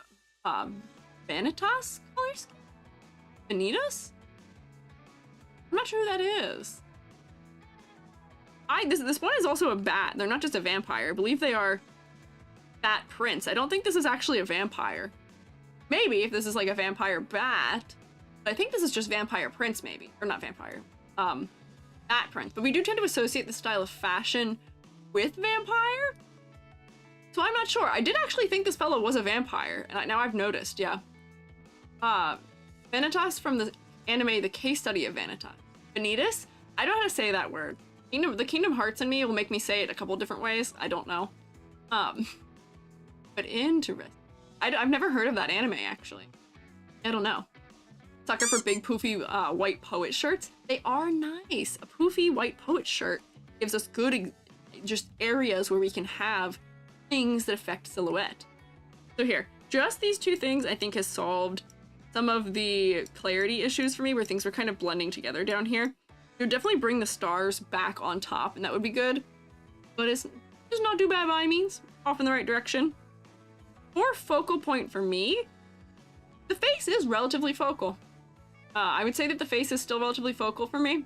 Vanitas color scheme? Vanitas? I'm not sure who that is. This one is also a bat. They're not just a vampire. I believe they are bat prince. I don't think this is actually a vampire. Maybe if this is like a vampire bat, but I think this is just vampire prince maybe, or not vampire, bat prince. But we do tend to associate the style of fashion with vampire, so I'm not sure. I did actually think this fellow was a vampire, and now I've noticed, yeah. Vanitas from the anime The Case Study of Vanitas. Vanitas? I don't know how to say that word. The Kingdom Hearts in me will make me say it a couple different ways. I don't know. But interesting. I've never heard of that anime, actually. I don't know. Sucker for big poofy white poet shirts. They are nice. A poofy white poet shirt gives us good just areas where we can have things that affect silhouette. So here, just these two things I think has solved some of the clarity issues for me where things were kind of blending together down here. It would definitely bring the stars back on top, and that would be good. But it's not too bad by any means. Off in the right direction. For focal point for me, the face is relatively focal. I would say that the face is still relatively focal for me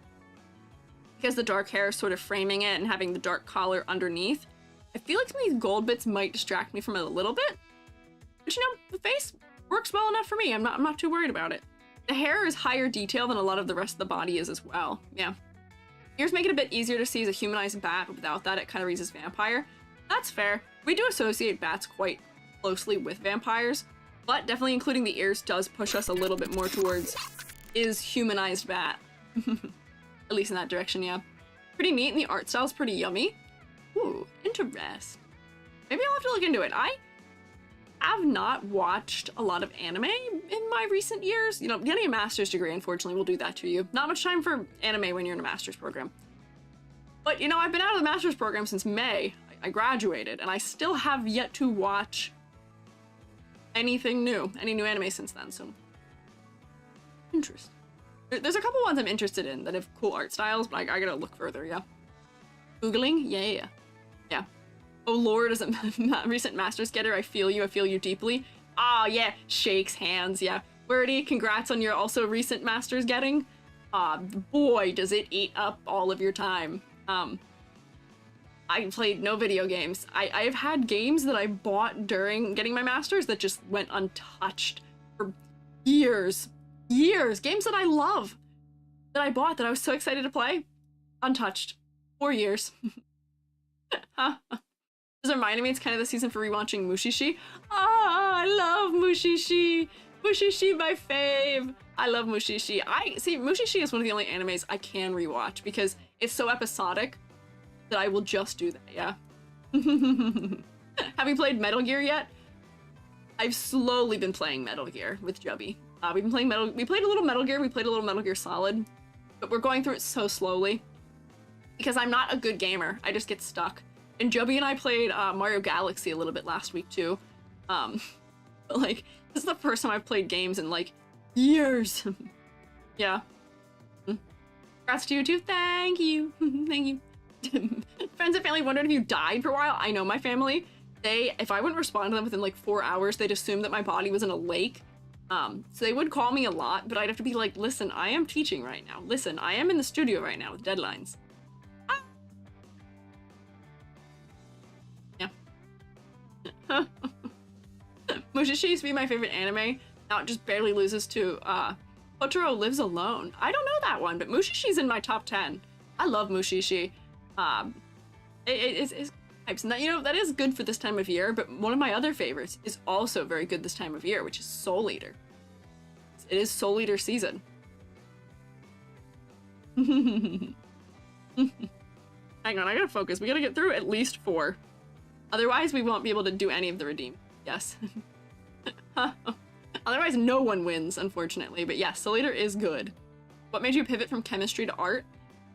because the dark hair is sort of framing it and having the dark collar underneath. I feel like some of these gold bits might distract me from it a little bit, but you know, the face works well enough for me. I'm not too worried about it. The hair is higher detail than a lot of the rest of the body is as well. Yeah. Ears make it a bit easier to see as a humanized bat, but without that, it kind of reads as vampire. That's fair. We do associate bats quite closely with vampires, but definitely including the ears does push us a little bit more towards is humanized bat. At least in that direction, yeah. Pretty neat, and the art style's pretty yummy. Ooh, interest. Maybe I'll have to look into it. I have not watched a lot of anime in my recent years. You know, getting a master's degree, unfortunately, will do that to you. Not much time for anime when you're in a master's program. But, you know, I've been out of the master's program since May. I graduated, and I still have yet to watch anything new, any new anime since then, so interesting. There's a couple ones I'm interested in that have cool art styles, but I gotta look further, yeah. Googling? Yeah. Oh Lord, as a recent master's getter, I feel you deeply. Ah, yeah, shakes hands, yeah. Wordy, congrats on your also recent master's getting. Boy, does it eat up all of your time. I played no video games. I've had games that I bought during getting my master's that just went untouched for years. Games that I love, that I bought, that I was so excited to play, untouched. 4 years. This reminded me, it's kind of the season for rewatching Mushishi. I love Mushishi. Mushishi, my fave. I love Mushishi. Mushishi is one of the only animes I can rewatch because it's so episodic that I will just do that, yeah. Have you played Metal Gear yet? I've slowly been playing Metal Gear with Jubby. We played a little Metal Gear, we played a little Metal Gear Solid, but we're going through it so slowly because I'm not a good gamer. I just get stuck. And Jubby and I played Mario Galaxy a little bit last week too. But like, this is the first time I've played games in like years. Yeah. Congrats to you too. Thank you. Thank you. Friends and family wondered if you died for a while. I know my family. If I wouldn't respond to them within like 4 hours, they'd assume that my body was in a lake. So they would call me a lot, but I'd have to be like, listen, I am teaching right now. Listen, I am in the studio right now with deadlines. Yeah. Mushishi used to be my favorite anime. Now it just barely loses to Totoro Lives Alone. I don't know that one, but Mushishi's in my top 10. I love Mushishi. It's you know, that is good for this time of year, but one of my other favorites is also very good this time of year, which is Soul Eater. It is Soul Eater season. Hang on, I gotta focus. We gotta get through at least 4. Otherwise, we won't be able to do any of the redeem. Yes. Otherwise, no one wins, unfortunately. But yes, Soul Eater is good. What made you pivot from chemistry to art?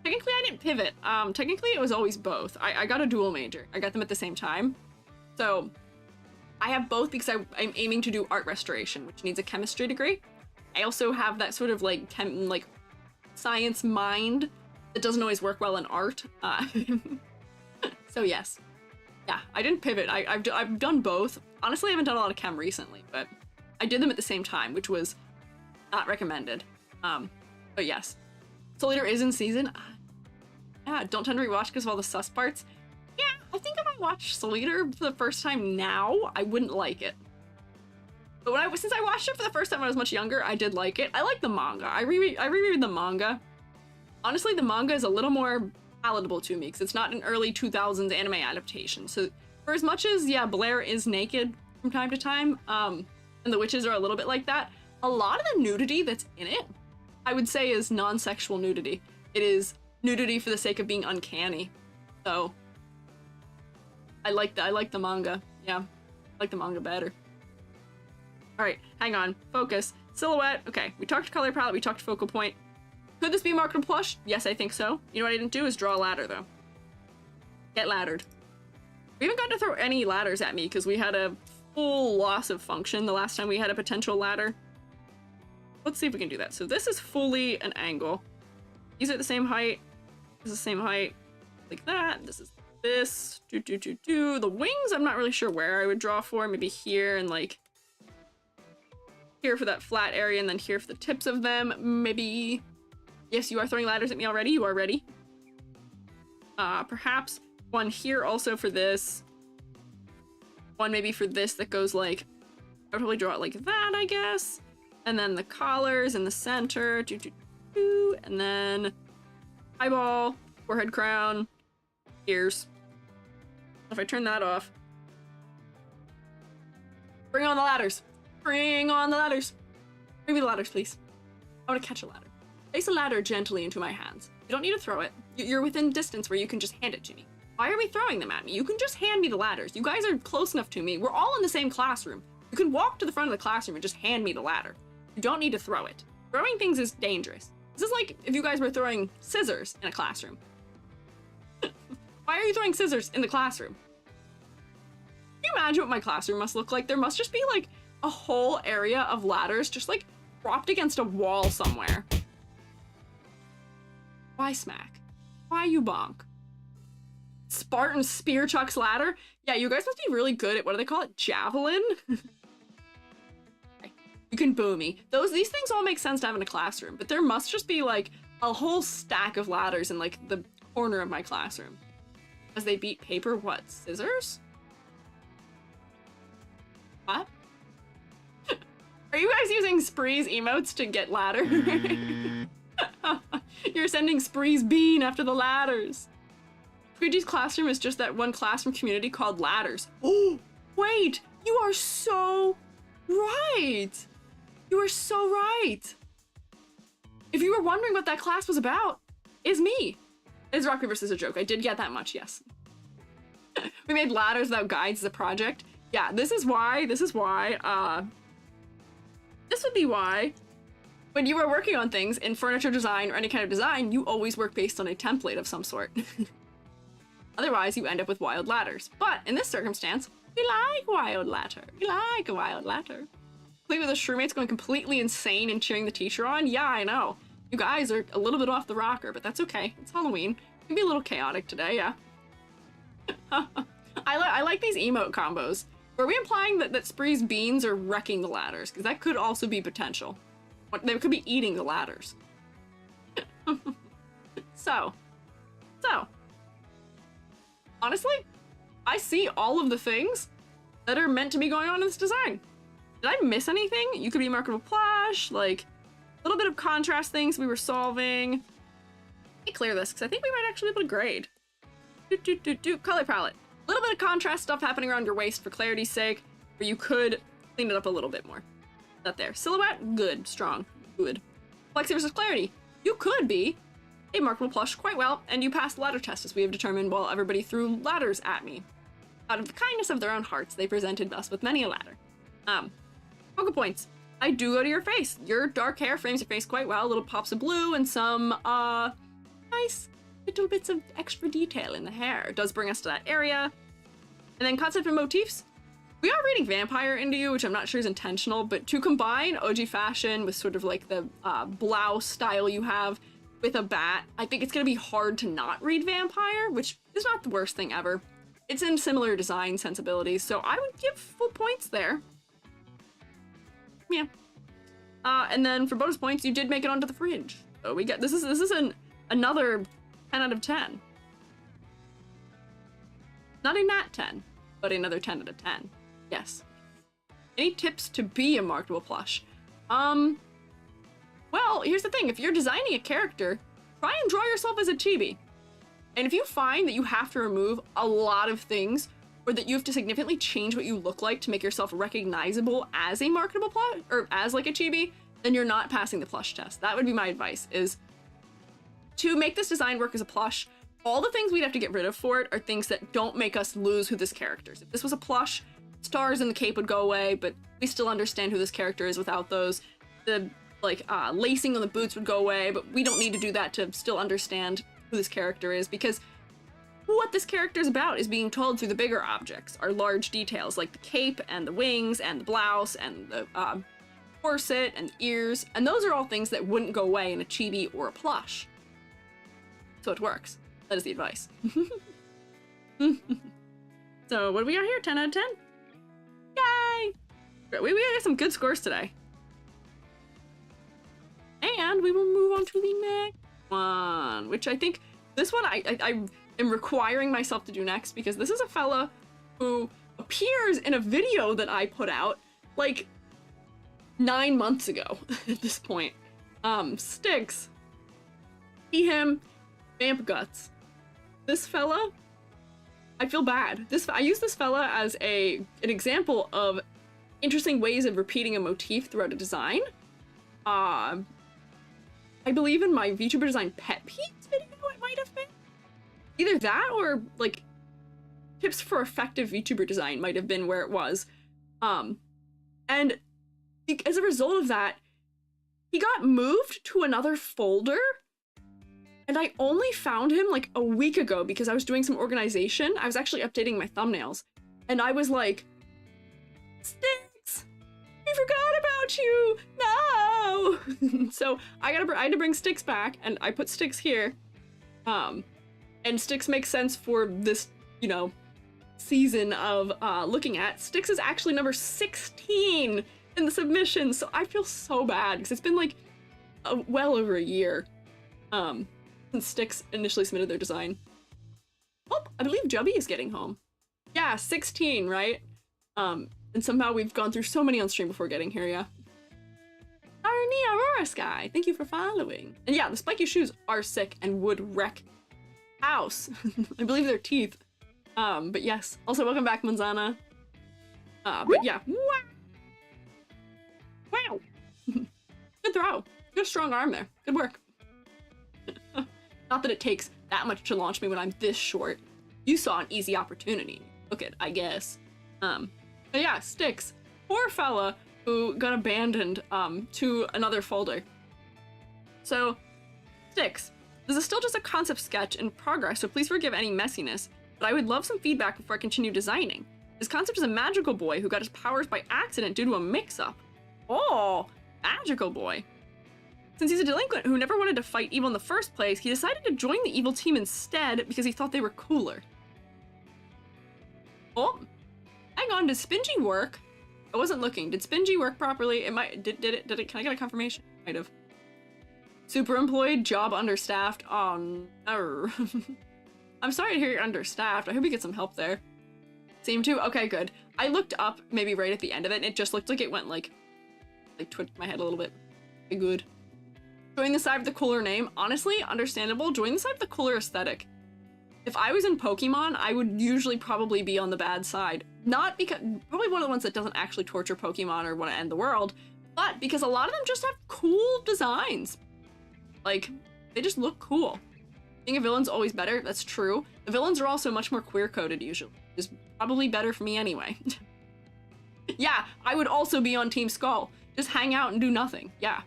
Technically, I didn't pivot. Technically, it was always both. I got a dual major. I got them at the same time. So I have both because I'm aiming to do art restoration, which needs a chemistry degree. I also have that sort of like science mind that doesn't always work well in art. So yes. Yeah, I didn't pivot. I've done both. Honestly, I haven't done a lot of chem recently, but I did them at the same time, which was not recommended. But yes. Soul Eater is in season. Yeah, don't tend to rewatch because of all the sus parts. Yeah, I think if I watched Soul Eater for the first time now, I wouldn't like it. But since I watched it for the first time when I was much younger, I did like it. I like the manga. I reread the manga. Honestly, the manga is a little more palatable to me because it's not an early 2000s anime adaptation. So for as much as, yeah, Blair is naked from time to time, and the witches are a little bit like that, a lot of the nudity that's in it, I would say, is non-sexual nudity. It is nudity for the sake of being uncanny. So I like the manga. Yeah, I like the manga better. All right, hang on. Focus. Silhouette. Okay, we talked color palette, we talked focal point. Could this be a marketable plush? Yes, I think so. You know what I didn't do is draw a ladder, though. Get laddered. We haven't got to throw any ladders at me because we had a full loss of function the last time we had a potential ladder. Let's see if we can do that. So this is fully an angle. These are the same height. This is the same height. Like that. This is this. The wings, I'm not really sure where I would draw for. Maybe here and like here for that flat area and then here for the tips of them. Maybe. Yes, you are throwing ladders at me already. You are ready. Perhaps one here also for this. One maybe for this that goes like, I would probably draw it like that, I guess. And then the collars in the center. And then eyeball, forehead crown, ears. If I turn that off. Bring on the ladders. Bring on the ladders. Bring me the ladders, please. I want to catch a ladder. Place a ladder gently into my hands. You don't need to throw it. You're within distance where you can just hand it to me. Why are we throwing them at me? You can just hand me the ladders. You guys are close enough to me. We're all in the same classroom. You can walk to the front of the classroom and just hand me the ladder. You don't need to throw it. Throwing things is dangerous. This is like if you guys were throwing scissors in a classroom. Why are you throwing scissors in the classroom? Can you imagine what my classroom must look like? There must just be like a whole area of ladders just like propped against a wall somewhere. Why smack? Why you bonk? Spartan spear chucks ladder? Yeah, you guys must be really good at, what do they call it? Javelin? You can boo me. These things all make sense to have in a classroom, but there must just be like a whole stack of ladders in like the corner of my classroom. As they beat paper, what? Scissors? What? Are you guys using Spree's emotes to get ladder? You're sending Spree's bean after the ladders. Squeegee's classroom is just that one classroom community called ladders. Oh, wait, you are so right. You are so right. If you were wondering what that class was about, it's me. It's rock, paper, scissors joke. I did get that much, yes. We made ladders without guides as a project. Yeah, this would be why when you were working on things in furniture design or any kind of design, you always work based on a template of some sort. Otherwise, you end up with wild ladders. But in this circumstance, we like wild ladder. We like a wild ladder. Complete with the shroommates going completely insane and cheering the teacher on. Yeah, I know. You guys are a little bit off the rocker, but that's okay. It's Halloween. It can be a little chaotic today, yeah. I like these emote combos. Were we implying that Spree's beans are wrecking the ladders? Because that could also be potential. They could be eating the ladders. So. Honestly, I see all of the things that are meant to be going on in this design. Did I miss anything? You could be marketable plush, like a little bit of contrast things we were solving. Let me clear this because I think we might actually be able to grade. Color palette. A little bit of contrast stuff happening around your waist for clarity's sake, where you could clean it up a little bit more. That there. Silhouette, good, strong, good. Flexi versus clarity. You could be a marketable plush quite well, and you passed the ladder test as we have determined while everybody threw ladders at me. Out of the kindness of their own hearts, they presented us with many a ladder. Focal points. I do go to your face. Your dark hair frames your face quite well. Little pops of blue and some, nice little bits of extra detail in the hair. It does bring us to that area. And then concept and motifs. We are reading vampire into you, which I'm not sure is intentional, but to combine OG fashion with sort of like the blouse style you have with a bat, I think it's gonna be hard to not read vampire, which is not the worst thing ever. it's in similar design sensibilities, so I would give full points there. Yeah. And then for bonus points, you did make it onto the fridge. So we get, this is another 10 out of 10. Not a nat 10, but another 10 out of 10. Yes. Any tips to be a marketable plush? Well, here's the thing. If you're designing a character, try and draw yourself as a chibi. And if you find that you have to remove a lot of things, or that you have to significantly change what you look like to make yourself recognizable as a marketable plush, or as like a chibi, then you're not passing the plush test. That would be my advice, is to make this design work as a plush, all the things we'd have to get rid of for it are things that don't make us lose who this character is. If this was a plush, stars and the cape would go away, but we still understand who this character is without those. The lacing on the boots would go away, but we don't need to do that to still understand who this character is, because what this character is about is being told through the bigger objects, our large details like the cape and the wings and the blouse and the corset and the ears, and those are all things that wouldn't go away in a chibi or a plush. So it works. That is the advice. So what do we got here? 10 out of 10? Yay! We got some good scores today. And we will move on to the next one, which I think this one I am requiring myself to do next, because this is a fella who appears in a video that I put out like 9 months ago at this point. Sticks. See him, vamp guts. This fella, I feel bad. I use this fella as an example of interesting ways of repeating a motif throughout a design. I believe in my VTuber design pet peeves video, it might have been. Either that or like tips for effective VTuber design might have been where it was. And as a result of that, he got moved to another folder, and I only found him like a week ago because I was doing some organization. I was actually updating my thumbnails, and I was like, Sticks, I forgot about you, no! So I had to bring Sticks back, and I put Sticks here. And Sticks makes sense for this, you know, season of looking at. Sticks is actually number 16 in the submission, so I feel so bad because it's been like well over a year since Sticks initially submitted their design. Oh, I believe Jubby is getting home. Yeah, 16, right? And somehow we've gone through so many on stream before getting here, yeah. Arnie Aurora Sky, thank you for following. And yeah, the spiky shoes are sick and would wreck house. I believe they're teeth. But yes. Also, welcome back, Manzana. But yeah. Wow. Good throw. Good strong arm there. Good work. Not that it takes that much to launch me when I'm this short. You saw an easy opportunity. Look at, I guess. But yeah, Sticks. Poor fella who got abandoned to another folder. So, Sticks. This is still just a concept sketch in progress, so please forgive any messiness, but I would love some feedback before I continue designing. This concept is a magical boy who got his powers by accident due to a mix-up. Oh, magical boy. Since he's a delinquent who never wanted to fight evil in the first place, he decided to join the evil team instead because he thought they were cooler. Oh, hang on, did Squiiji work? I wasn't looking. Did Squiiji work properly? It might, did it, can I get a confirmation? Might have. Super employed, job understaffed. Oh no. I'm sorry to hear you're understaffed. I hope you get some help there. Seem to? Okay, good. I looked up maybe right at the end of it, and it just looked like it went like twitched my head a little bit. Okay, good. Join the side with the cooler name. Honestly, understandable. Join the side with the cooler aesthetic. If I was in Pokemon, I would usually probably be on the bad side. Not because, probably one of the ones that doesn't actually torture Pokemon or want to end the world, but because a lot of them just have cool designs. Like, they just look cool. Being a villain's always better, that's true. The villains are also much more queer-coded usually. Is probably better for me anyway. Yeah, I would also be on Team Skull. Just hang out and do nothing. Yeah.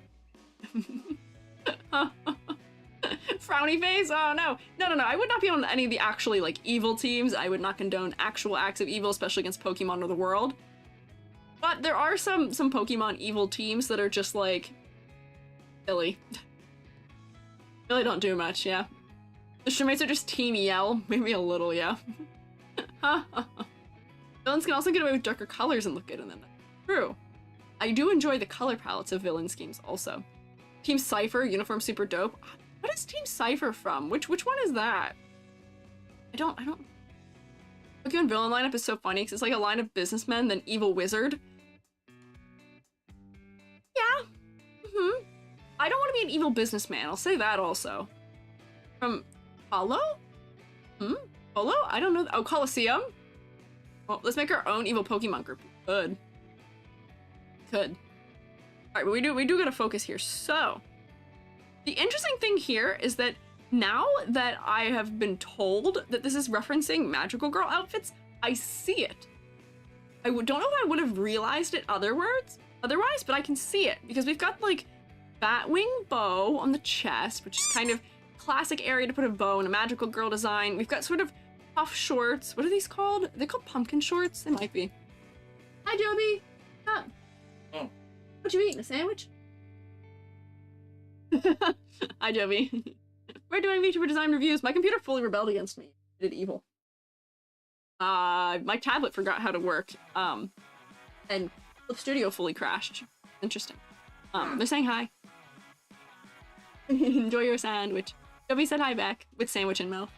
Frowny face? Oh no. No. I would not be on any of the actually like evil teams. I would not condone actual acts of evil, especially against Pokemon or the world. But there are some Pokemon evil teams that are just like silly. Really don't do much, yeah. The Shurmates are just Team Yell. Maybe a little, yeah. Villains can also get away with darker colors and look good in them. True. I do enjoy the color palettes of villain schemes also. Team Cypher, uniform super dope. What is Team Cypher from? Which one is that? I don't. Pokemon villain lineup is so funny because it's like a line of businessmen, then evil wizard. Yeah. I don't want to be an evil businessman. I'll say that also. From Polo? Polo? I don't know. Oh, Coliseum? Well, let's make our own evil Pokemon group. Could. Alright, but we do gotta focus here. So, the interesting thing here is that now that I have been told that this is referencing magical girl outfits, I see it. I don't know if I would have realized it otherwise, but I can see it because we've got like Batwing bow on the chest, which is kind of classic area to put a bow in a magical girl design. We've got sort of puff shorts. What are these called? Are they called pumpkin shorts? They might be. Hi, Joby. Oh. What you eating? A sandwich? Hi, Joby. We're doing VTuber design reviews. My computer fully rebelled against me. It did evil. My tablet forgot how to work. And Clip Studio fully crashed. Interesting. They're saying hi. Enjoy your sandwich. Joby said hi back with sandwich in mouth.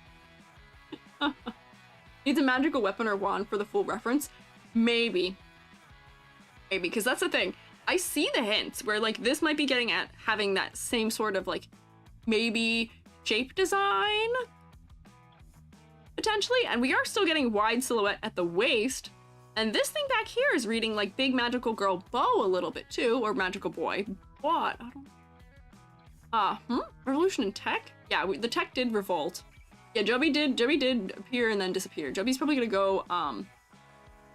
Needs a magical weapon or wand for the full reference? Maybe, because that's the thing. I see the hints where like this might be getting at having that same sort of like maybe shape design potentially, and we are still getting wide silhouette at the waist, and this thing back here is reading like big magical girl bow a little bit too, or magical boy. What? I don't. Revolution in tech? Yeah, the tech did revolt. Yeah, Joby did appear and then disappear. Joby's probably gonna go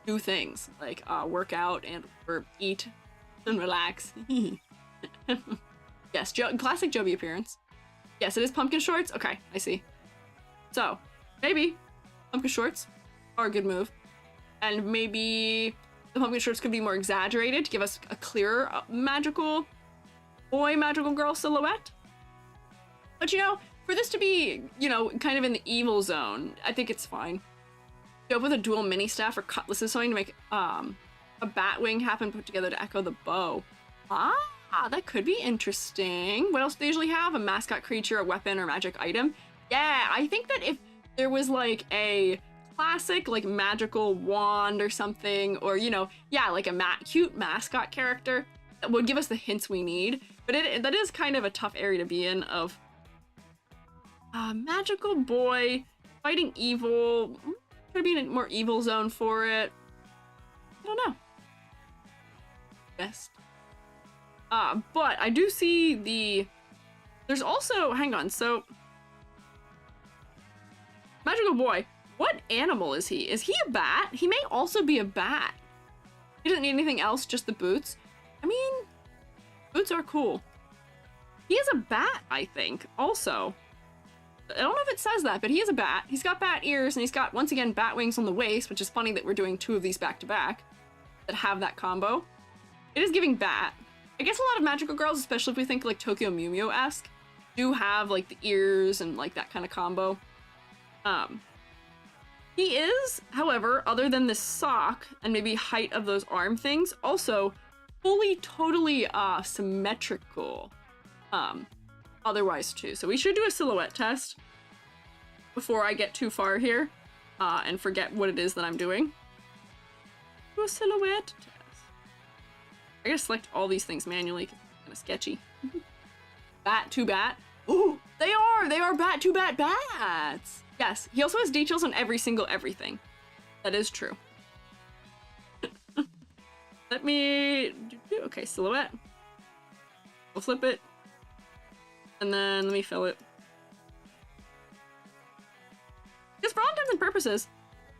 do things like work out or eat and relax. Yes, classic Joby appearance. Yes, it is pumpkin shorts. Okay, I see. So maybe pumpkin shorts are a good move, and maybe the pumpkin shorts could be more exaggerated to give us a clearer magical boy, magical girl silhouette. But you know, for this to be, you know, kind of in the evil zone, I think it's fine. Go with a dual mini staff or cutlass or something to make a bat wing happen put together to echo the bow. That could be interesting. What else do they usually have? A mascot creature, a weapon, or magic item? Yeah, I think that if there was like a classic like magical wand or something, or you know, yeah, like a cute mascot character that would give us the hints we need. But that is kind of a tough area to be in of magical boy fighting evil. Could be in a more evil zone for it. I don't know. Best. But I do see there's also, hang on, so magical boy, what animal is he? Is he a bat? He may also be a bat. He doesn't need anything else, just the boots. I mean, boots are cool. He is a bat, I think, also. I don't know if it says that, but he is a bat. He's got bat ears, and he's got, once again, bat wings on the waist, which is funny that we're doing two of these back-to-back that have that combo. It is giving bat. I guess a lot of magical girls, especially if we think like Tokyo Mew Mew-esque, do have like the ears and like that kind of combo. He is, however, other than this sock and maybe height of those arm things, also fully, totally symmetrical. Otherwise too. So we should do a silhouette test before I get too far here and forget what it is that I'm doing. Do a silhouette test. I gotta select all these things manually because it's kind of sketchy. Bat to bat. Ooh, they are bat to bat bats. Yes, he also has details on every single everything. That is true. Let me do, okay, silhouette. We'll flip it. And then let me fill it. Because for all intents and purposes,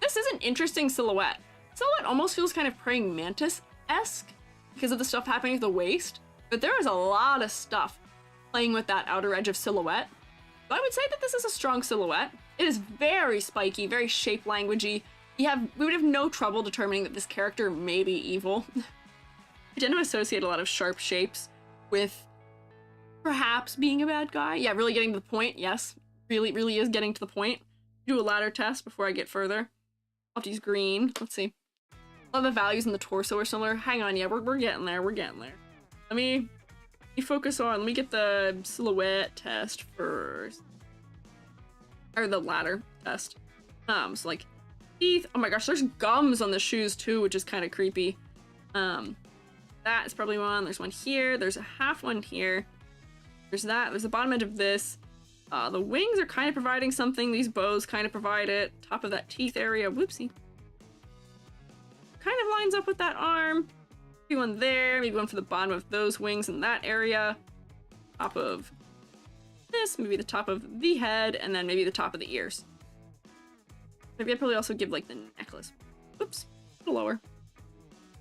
this is an interesting silhouette. Silhouette almost feels kind of praying mantis-esque because of the stuff happening at the waist, but there is a lot of stuff playing with that outer edge of silhouette. So I would say that this is a strong silhouette. It is very spiky, very shape languagey. We would have no trouble determining that this character may be evil. I tend to associate a lot of sharp shapes with perhaps being a bad guy. Yeah, really getting to the point. Yes, really is getting to the point. Do a ladder test before I get further. Lofty's green. Let's see. All the values in the torso are similar. Hang on, yeah, we're getting there. We're getting there. Let me focus on. Let me get the silhouette test first, or the ladder test. So like teeth. Oh my gosh, there's gums on the shoes too, which is kind of creepy. That is probably one. There's one here. There's a half one here. There's that. There's the bottom edge of this. The wings are kind of providing something. These bows kind of provide it. Top of that teeth area. Whoopsie. Kind of lines up with that arm. Maybe one there. Maybe one for the bottom of those wings in that area. Top of this. Maybe the top of the head. And then maybe the top of the ears. Maybe I'd probably also give like the necklace. Oops. A little lower.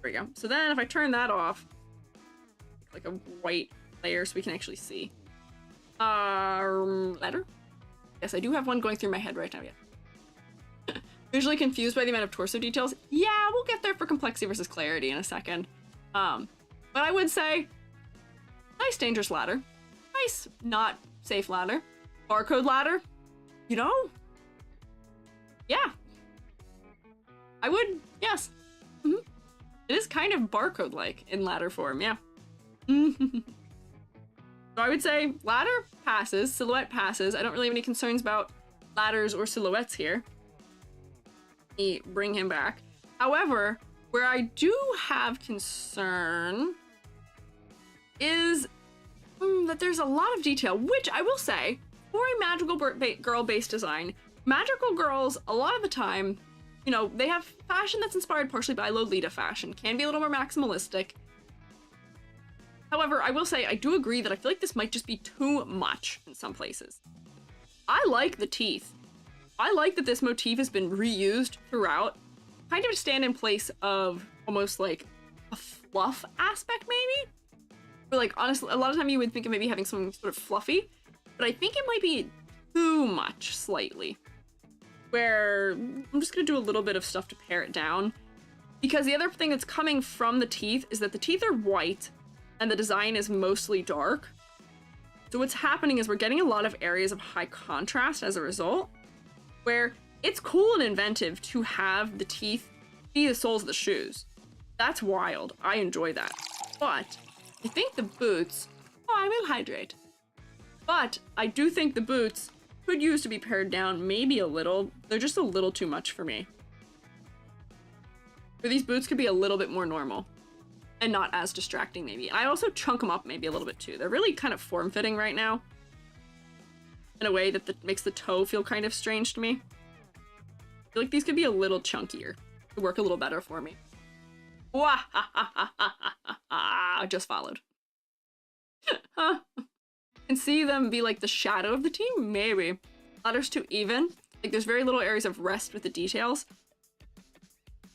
There we go. So then if I turn that off, like a white layer so we can actually see. Ladder? Yes, I do have one going through my head right now, yeah. Usually confused by the amount of torso details. Yeah, we'll get there for complexity versus clarity in a second. But I would say, nice dangerous ladder. Nice not safe ladder. Barcode ladder. You know? Yeah. I would, yes. Mm-hmm. It is kind of barcode-like in ladder form, yeah. So I would say ladder passes, silhouette passes. I don't really have any concerns about ladders or silhouettes here. Let me bring him back. However, where I do have concern is that there's a lot of detail, which I will say, for a magical girl-based design, magical girls, a lot of the time, you know, they have fashion that's inspired partially by Lolita fashion, can be a little more maximalistic. However, I will say, I do agree that I feel like this might just be too much in some places. I like the teeth. I like that this motif has been reused throughout, kind of to stand in place of almost like a fluff aspect, maybe? Or like, honestly, a lot of time you would think of maybe having something sort of fluffy, but I think it might be too much, slightly. Where I'm just gonna do a little bit of stuff to pare it down. Because the other thing that's coming from the teeth is that the teeth are white, and the design is mostly dark. So what's happening is we're getting a lot of areas of high contrast as a result, where it's cool and inventive to have the teeth be the soles of the shoes. That's wild. I enjoy that. But I think the boots, I will hydrate. But I do think the boots could use to be pared down maybe a little. They're just a little too much for me. Or these boots could be a little bit more normal. And not as distracting, maybe. I also chunk them up maybe a little bit too. They're really kind of form-fitting right now. In a way that makes the toe feel kind of strange to me. I feel like these could be a little chunkier. To work a little better for me. Wah! I just followed. And see them be like the shadow of the team? Maybe. Ladder's too even. Like there's very little areas of rest with the details.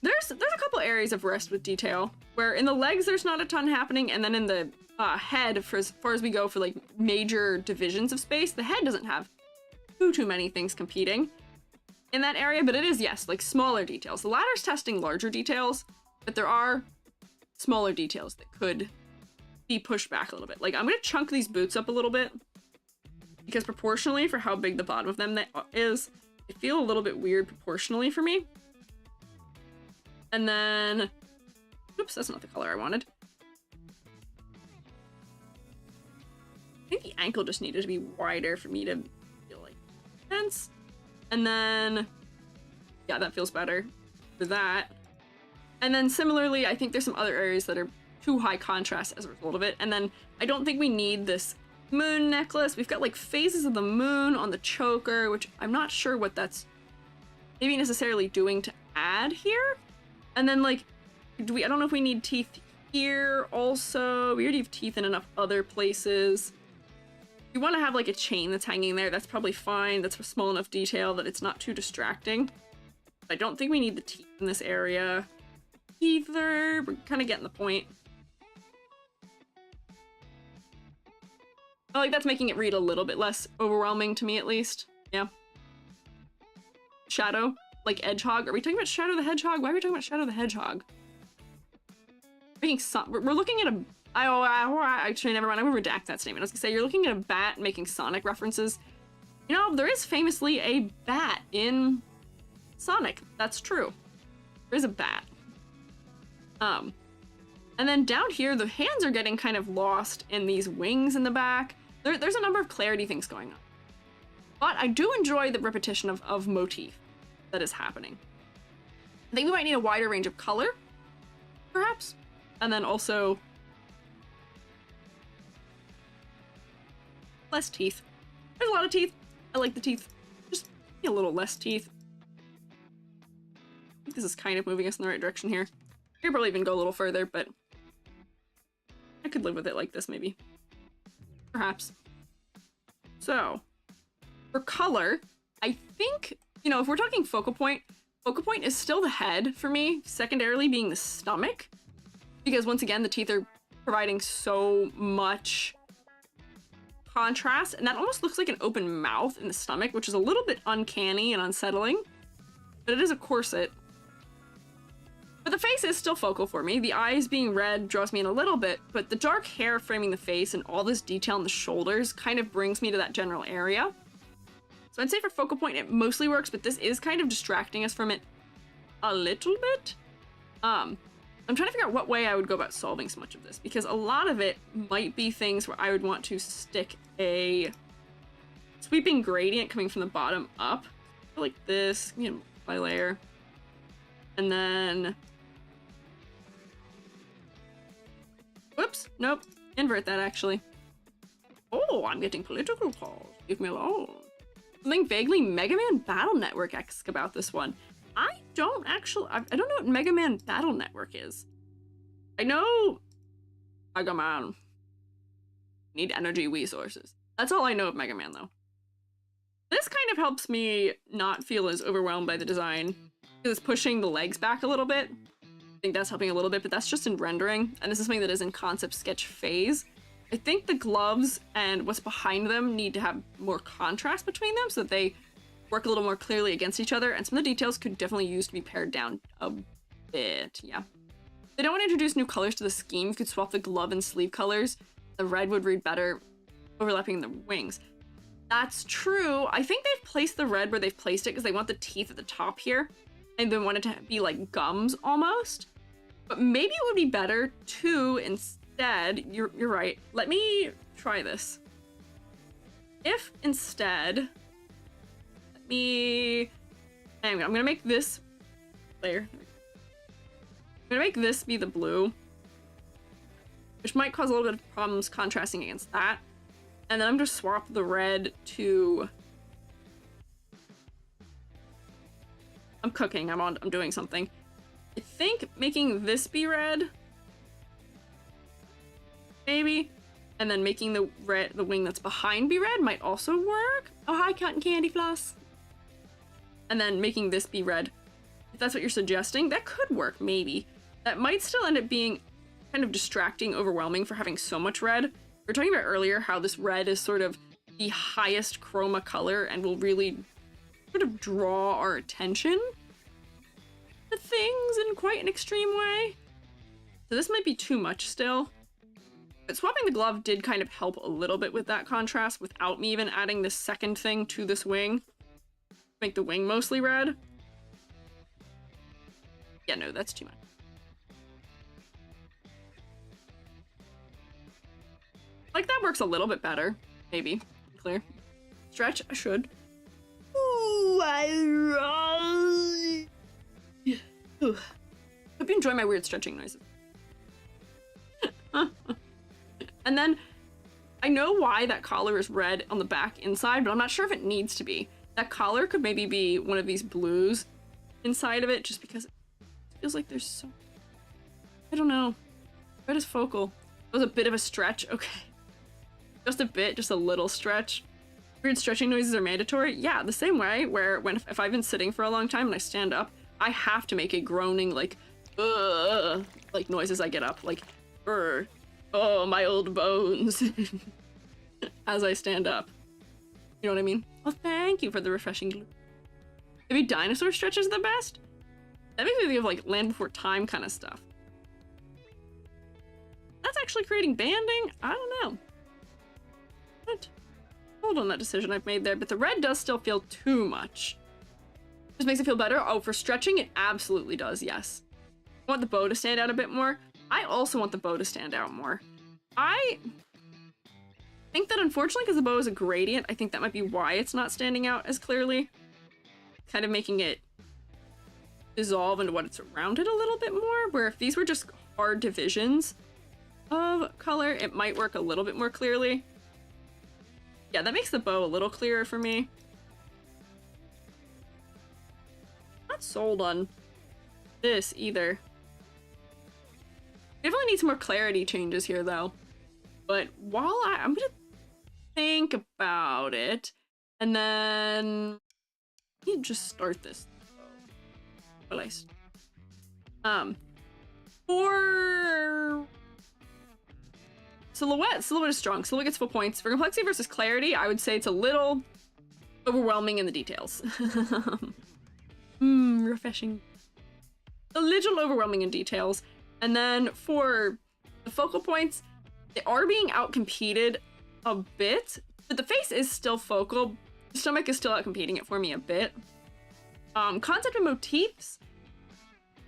There's a couple areas of rest with detail, where in the legs there's not a ton happening, and then in the head, for as far as we go for like major divisions of space, the head doesn't have too many things competing in that area, but it is, yes, like smaller details. The ladder's testing larger details, but there are smaller details that could be pushed back a little bit. Like I'm gonna chunk these boots up a little bit, because proportionally for how big the bottom of them is, they feel a little bit weird proportionally for me. And then, oops, that's not the color I wanted. I think the ankle just needed to be wider for me to feel like sense. And then, yeah, that feels better for that. And then similarly, I think there's some other areas that are too high contrast as a result of it. And then I don't think we need this moon necklace. We've got like phases of the moon on the choker, which I'm not sure what that's maybe necessarily doing to add here. And then like, I don't know if we need teeth here also. We already have teeth in enough other places. If you want to have like a chain that's hanging there, that's probably fine. That's a small enough detail that it's not too distracting. I don't think we need the teeth in this area either. We're kind of getting the point. I like that's making it read a little bit less overwhelming to me, at least. Yeah. Shadow, like Edgehog. Are we talking about Shadow the Hedgehog? Why are we talking about Shadow the Hedgehog? We're looking at a... actually, never mind. I'm gonna redact that statement. I was gonna say, you're looking at a bat making Sonic references. You know, there is famously a bat in Sonic. That's true. There's a bat. And then down here, the hands are getting kind of lost in these wings in the back. There's a number of clarity things going on. But I do enjoy the repetition of motif that is happening. I think we might need a wider range of color, perhaps. And then also less teeth. There's a lot of teeth. I like the teeth. Just a little less teeth. I think this is kind of moving us in the right direction here. I could probably even go a little further, but I could live with it like this, maybe. Perhaps. So, for color, I think, you know, if we're talking focal point is still the head for me, secondarily being the stomach. Because once again, the teeth are providing so much contrast, and that almost looks like an open mouth in the stomach, which is a little bit uncanny and unsettling. But it is a corset. But the face is still focal for me. The eyes being red draws me in a little bit, but the dark hair framing the face and all this detail in the shoulders kind of brings me to that general area. So I'd say for focal point, it mostly works, but this is kind of distracting us from it a little bit. I'm trying to figure out what way I would go about solving so much of this, because a lot of it might be things where I would want to stick a sweeping gradient coming from the bottom up, like this, you know, by layer. And then, whoops, nope, invert that actually. Oh, I'm getting political calls. Leave me alone. Something vaguely Mega Man Battle Network-esque about this one. I don't know what Mega Man Battle Network is. I know Mega Man need energy resources. That's all I know of Mega Man though. This kind of helps me not feel as overwhelmed by the design, because it's pushing the legs back a little bit. I think that's helping a little bit, but that's just in rendering, and this is something that is in concept sketch phase. I think the gloves and what's behind them need to have more contrast between them so that they work a little more clearly against each other, and some of the details could definitely use to be pared down a bit, yeah. They don't want to introduce new colors to the scheme. You could swap the glove and sleeve colors. The red would read better overlapping the wings. That's true. I think they've placed the red where they've placed it because they want the teeth at the top here, and they want it to be like gums almost. But maybe it would be better to instead, you're right. Let me try this. If instead, I'm gonna make this layer. I'm gonna make this be the blue, which might cause a little bit of problems contrasting against that. And then I'm gonna swap the red to, I'm cooking, I'm doing something. I think making this be red, maybe, and then making the wing that's behind be red might also work. Oh, hi, cotton candy floss. And then making this be red, if that's what you're suggesting, that could work, maybe. That might still end up being kind of distracting, overwhelming for having so much red. We were talking about earlier how this red is sort of the highest chroma color and will really sort of draw our attention to things in quite an extreme way. So this might be too much still. But swapping the glove did kind of help a little bit with that contrast without me even adding this second thing to this wing. Make the wing mostly red. Yeah, no, that's too much. Like, that works a little bit better. Maybe. Clear. Stretch? I should. Ooh, Ooh. Hope you enjoy my weird stretching noises. And then, I know why that collar is red on the back inside, but I'm not sure if it needs to be. That collar could maybe be one of these blues inside of it, just because it feels like there's so... I don't know. Red is focal. That was a bit of a stretch. Okay. Just a bit, just a little stretch. Weird stretching noises are mandatory. Yeah, the same way where if I've been sitting for a long time and I stand up, I have to make a groaning, like noise as I get up. Like, oh, my old bones. As I stand up. You know what I mean? Well, thank you for the refreshing glue. Maybe dinosaur stretches are the best? That makes me think of like Land Before Time kind of stuff. That's actually creating banding? I don't know. What? Hold on that decision I've made there, but the red does still feel too much. Just makes it feel better. Oh, for stretching, it absolutely does, yes. I want the bow to stand out a bit more. I also want the bow to stand out more. I think that unfortunately, because the bow is a gradient, I think that might be why it's not standing out as clearly. Kind of making it dissolve into what it's around it a little bit more, where if these were just hard divisions of color, it might work a little bit more clearly. Yeah, that makes the bow a little clearer for me. Not sold on this either. Definitely need some more clarity changes here though. But while I'm gonna think about it, and then you just start this. What for silhouette is strong. Silhouette gets full points. For complexity versus clarity, I would say it's a little overwhelming in the details. Refreshing. A little overwhelming in details. And then for the focal points, they are being outcompeted a bit, but the face is still focal. The stomach is still outcompeting it for me a bit. Concept and motifs.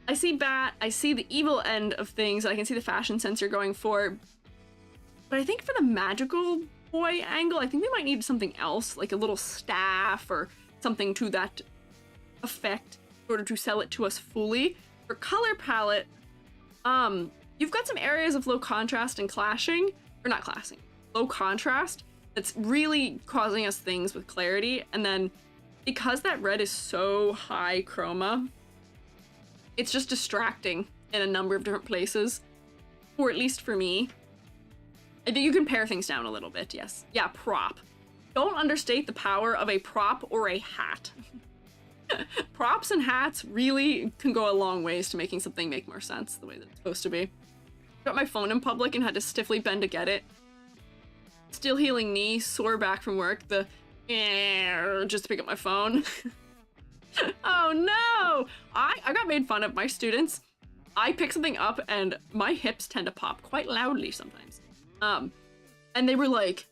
I see bat, I see the evil end of things, I can see the fashion sense you're going for. But I think for the magical boy angle, I think we might need something else, like a little staff or something to that effect in order to sell it to us fully. For color palette, you've got some areas of low contrast and clashing, or not clashing, low contrast that's really causing us things with clarity. And then because that red is so high chroma, it's just distracting in a number of different places, or at least for me. I think you can pare things down a little bit, yes. Yeah, prop. Don't understate the power of a prop or a hat. Props and hats really can go a long ways to making something make more sense the way that it's supposed to be. Got my phone in public and had to stiffly bend to get it. Still healing knee, sore back from work, just to pick up my phone. Oh no! I got made fun of by students. I pick something up and my hips tend to pop quite loudly sometimes. And they were like,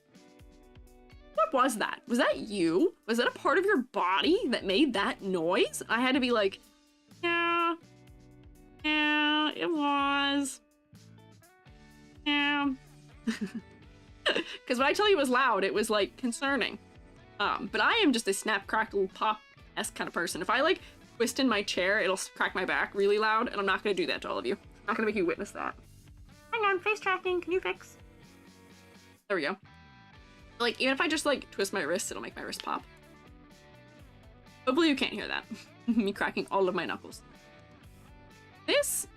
what was that? Was that you? Was that a part of your body that made that noise? I had to be like, yeah, it was. Yeah. Because when I tell you it was loud, it was like concerning. But I am just a snap, crackle, pop-esque kind of person. If I like twist in my chair, it'll crack my back really loud, and I'm not gonna do that to all of you. I'm not gonna make you witness that. Hang on, face tracking, can you fix? There we go. Like, even if I just like twist my wrist, it'll make my wrist pop. Hopefully you can't hear that. Me cracking all of my knuckles. This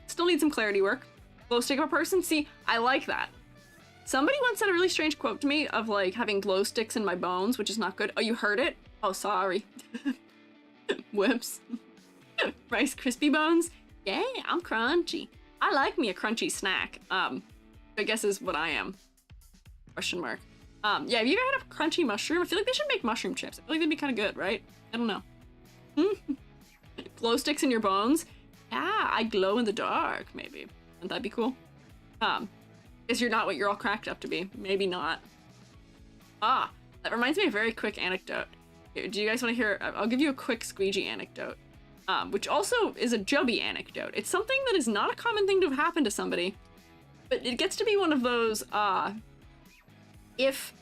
still needs some clarity work. Glow stick of a person, see, I like that. Somebody once said a really strange quote to me of like having glow sticks in my bones, which is not good. Oh, you heard it? Oh, sorry. Whoops. Rice Krispie bones? Yeah, I'm crunchy. I like me a crunchy snack. I guess is what I am. Question mark. Yeah, have you ever had a crunchy mushroom? I feel like they should make mushroom chips. I feel like they'd be kind of good, right? I don't know. Glow sticks in your bones? Yeah, I glow in the dark, maybe. Wouldn't that be cool? Guess you're not what you're all cracked up to be. Maybe not. Ah, that reminds me of a very quick anecdote. Here, do you guys want to hear? I'll give you a quick Squeiji anecdote, which also is a Jubby anecdote. It's something that is not a common thing to have happened to somebody, but it gets to be one of those, if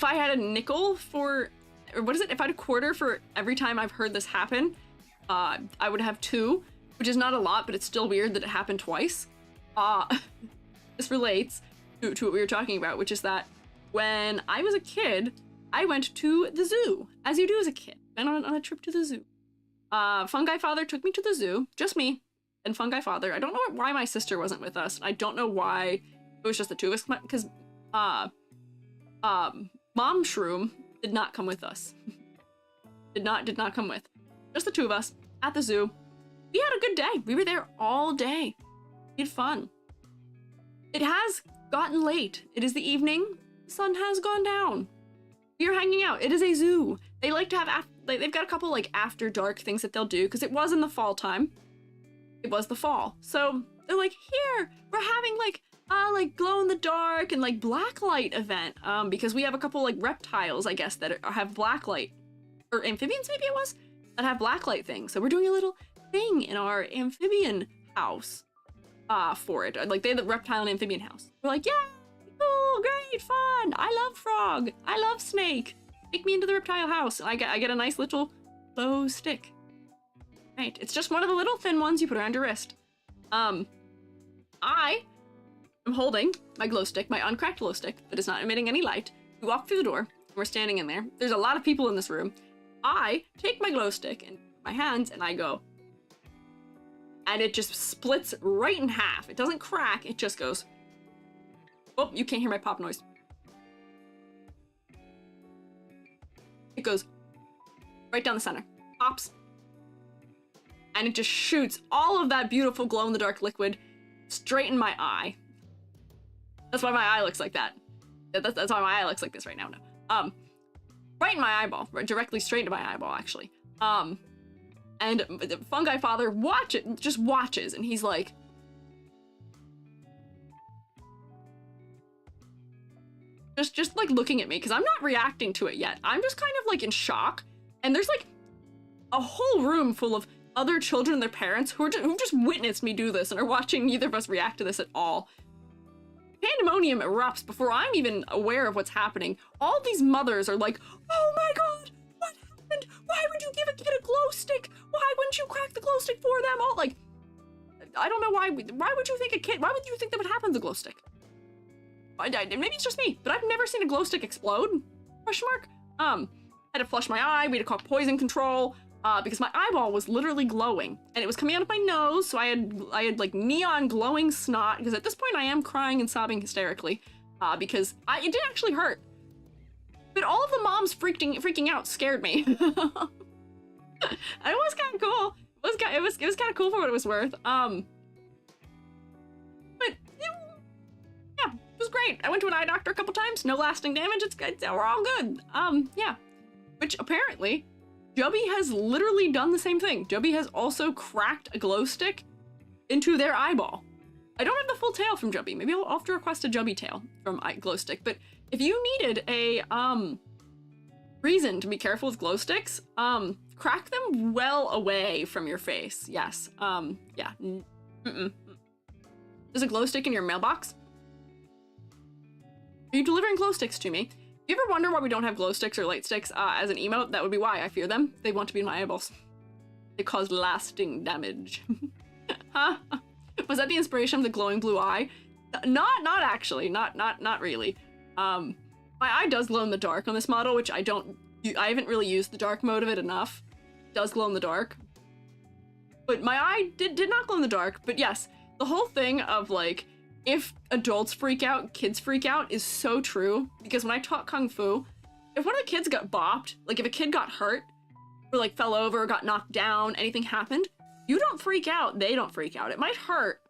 I had a nickel for, or what is it? If I had a quarter for every time I've heard this happen, I would have 2, which is not a lot, but it's still weird that it happened twice. This relates to what we were talking about, which is that when I was a kid, I went to the zoo, as you do as a kid. Went on a trip to the zoo. Fungi father took me to the zoo, just me and fungi father. I don't know why my sister wasn't with us. I don't know why it was just the 2 of us, because mom shroom did not come with us. did not come with. Just the 2 of us at the zoo. We had a good day. We were there all day. We had fun. It has gotten late. It is the evening. The sun has gone down. We are hanging out. It is a zoo. They like to have, they've got a couple like after dark things that they'll do, because it was in the fall time. It was the fall. So they're like, here, we're having like glow in the dark and like black light event. Because we have a couple like reptiles, I guess, that have black light or amphibians maybe it was, that have blacklight things. So we're doing a little thing in our amphibian house for it. Like they have the reptile and amphibian house. We're like, yeah, cool, great, fun. I love frog. I love snake. Take me into the reptile house. And I get a nice little glow stick. Right, it's just one of the little thin ones you put around your wrist. I am holding my glow stick, my uncracked glow stick that is not emitting any light. We walk through the door. We're standing in there. There's a lot of people in this room. I take my glow stick in my hands and I go. And it just splits right in half. It doesn't crack, it just goes. Oh, you can't hear my pop noise. It goes right down the center. Pops. And it just shoots all of that beautiful glow-in-the-dark liquid straight in my eye. That's why my eye looks like that. That's why my eye looks like this right now. No. Right in my eyeball. Right, directly straight into my eyeball, actually. And the fungi father just watches, and he's like... Just like looking at me, because I'm not reacting to it yet. I'm just kind of like in shock. And there's like a whole room full of other children and their parents who just witnessed me do this and are watching neither of us react to this at all. Pandemonium erupts before I'm even aware of what's happening. All these mothers are like, oh my god, what happened? Why would you give a kid a glow stick? Why wouldn't you crack the glow stick for them? All like, I don't know why would you think why would you think that would happen to the glow stick? Maybe it's just me, but I've never seen a glow stick explode, question mark. Had to flush my eye, we had to call poison control, because my eyeball was literally glowing, and it was coming out of my nose, so I had like neon glowing snot, because at this point I am crying and sobbing hysterically, because it didn't actually hurt. But all of the moms freaking out scared me. And it was kind of cool. It was kind of cool for what it was worth. But yeah, it was great. I went to an eye doctor a couple times. No lasting damage. It's good. We're all good. Yeah. Which apparently, Jubby has literally done the same thing. Jubby has also cracked a glow stick into their eyeball. I don't have the full tale from Jubby. Maybe I'll have to request a Jubby tale from glow stick. But if you needed a reason to be careful with glow sticks, crack them well away from your face. Yes. Yeah. There's a glow stick in your mailbox. Are you delivering glow sticks to me? You ever wonder why we don't have glow sticks or light sticks as an emote? That would be why. I fear them. They want to be in my eyeballs. They cause lasting damage. Huh? Was that the inspiration of the glowing blue eye? Not actually. Not really. My eye does glow in the dark on this model, which I haven't really used the dark mode of it enough. It does glow in the dark. But my eye did not glow in the dark. But yes, the whole thing of like, if adults freak out, kids freak out is so true. Because when I taught Kung Fu, if one of the kids got bopped, like if a kid got hurt, or like fell over, got knocked down, anything happened, you don't freak out, they don't freak out. It might hurt,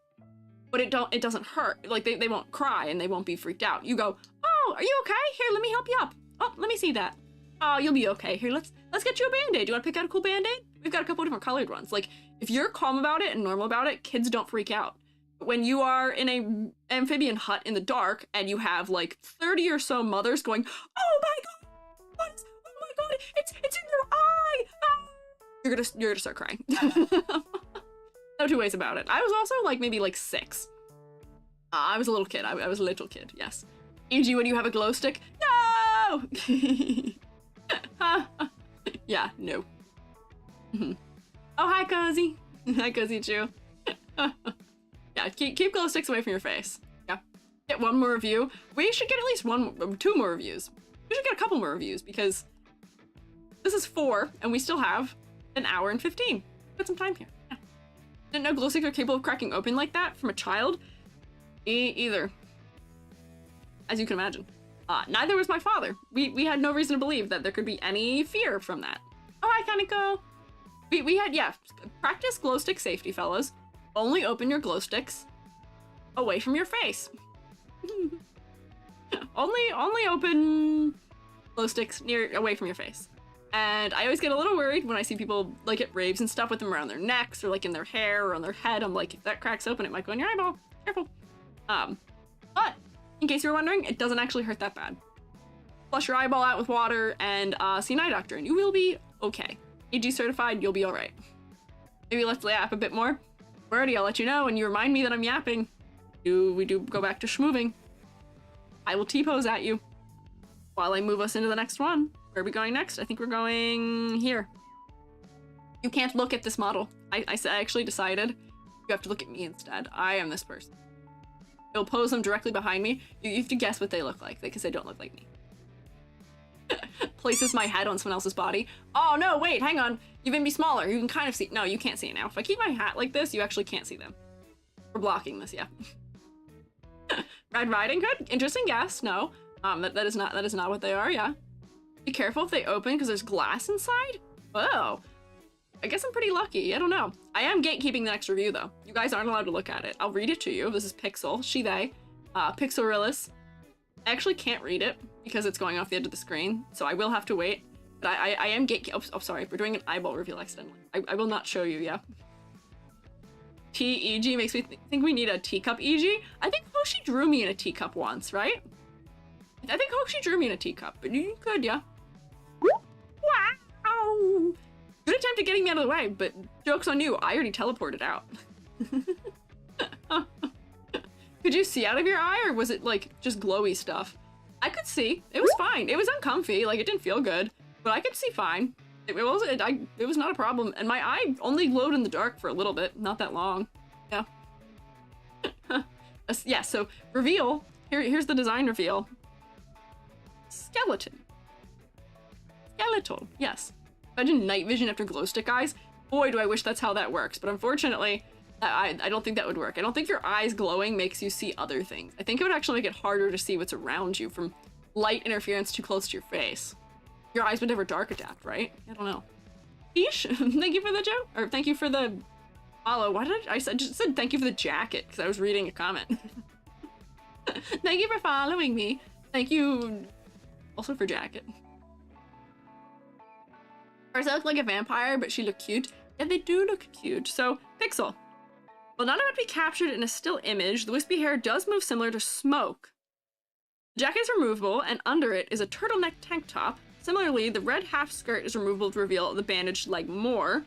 but it doesn't hurt. Like they won't cry and they won't be freaked out. You go, oh, are you okay? Here, let me help you up. Oh, let me see that. Oh, you'll be okay. Here, let's get you a Band-Aid. Do you want to pick out a cool Band-Aid? We've got a couple of different colored ones. Like, if you're calm about it and normal about it, kids don't freak out. When you are in a amphibian hut in the dark and you have like 30 or so mothers going, oh my god, oh my god, it's in your eye. Ah! You're gonna start crying. No two ways about it. I was also like maybe like 6. I was a little kid. I was a little kid. Yes. E.g., when you have a glow stick, no. Yeah, no. Oh, hi, Cozy. Hi, Cozy Chew. Yeah, keep glow sticks away from your face. Yeah. Get one more review. We should get at least 2 more reviews. We should get a couple more reviews because this is 4 and we still have an hour and 15. Put some time here. Yeah. Didn't know glow sticks are capable of cracking open like that from a child. Either. As you can imagine. Neither was my father. We had no reason to believe that there could be any fear from that. Oh, hi, Kaneko. We had, yeah, practice glow stick safety, fellas. Only open your glow sticks away from your face. only open glow sticks away from your face. And I always get a little worried when I see people like at raves and stuff with them around their necks or like in their hair or on their head. I'm like, if that cracks open, it might go in your eyeball. Careful. But in case you were wondering, it doesn't actually hurt that bad. Flush your eyeball out with water and see an eye doctor and you will be okay. AG certified, you'll be all right. Maybe let's yap a bit more. Alrighty, I'll let you know, and you remind me that I'm yapping. We do go back to schmoving. I will T-pose at you while I move us into the next one. Where are we going next? I think we're going here. You can't look at this model. I actually decided you have to look at me instead. I am this person. It'll pose them directly behind me. You have to guess what they look like because they don't look like me. Places my head on someone else's body. Oh no, wait, hang on. You made me smaller. You can kind of see. No, you can't see it now. If I keep my hat like this, you actually can't see them. We're blocking this, yeah. Red Riding Hood? Interesting guess. No. That is not what they are, yeah. Be careful if they open because there's glass inside. Oh. I guess I'm pretty lucky. I don't know. I am gatekeeping the next review though. You guys aren't allowed to look at it. I'll read it to you. This is Pixel, she, they, Pixelrillis. I actually can't read it because it's going off the edge of the screen, so I will have to wait. But I am oh, sorry, we're doing an eyeball reveal accidentally. I will not show you, yeah. TEG makes me think we need a teacup EG. I think Hoshi drew me in a teacup once, right? I think Hoshi drew me in a teacup, but you could, yeah. Wow! Good attempt at getting me out of the way, but joke's on you, I already teleported out. Could you see out of your eye, or was it like just glowy stuff? I could see. It was fine. It was uncomfy, like it didn't feel good, but I could see fine. It was not a problem, and my eye only glowed in the dark for a little bit, not that long. Yeah. Yeah, so reveal. Here's the design reveal. Skeleton. Skeletal, yes. Imagine night vision after glow stick eyes. Boy, do I wish that's how that works, but unfortunately, I don't think that would work. I don't think your eyes glowing makes you see other things. I think it would actually make it harder to see what's around you from light interference too close to your face. Your eyes would never dark adapt, right? I don't know. Ish, thank you for the joke, or thank you for the follow. Why did I just said thank you for the jacket because I was reading a comment. Thank you for following me. Thank you also for jacket. Parsa looked like a vampire, but she looked cute. Yeah, they do look cute. So, Pixel. While none of it be captured in a still image, the wispy hair does move similar to smoke. The jacket is removable, and under it is a turtleneck tank top. Similarly, the red half skirt is removable to reveal the bandaged leg more.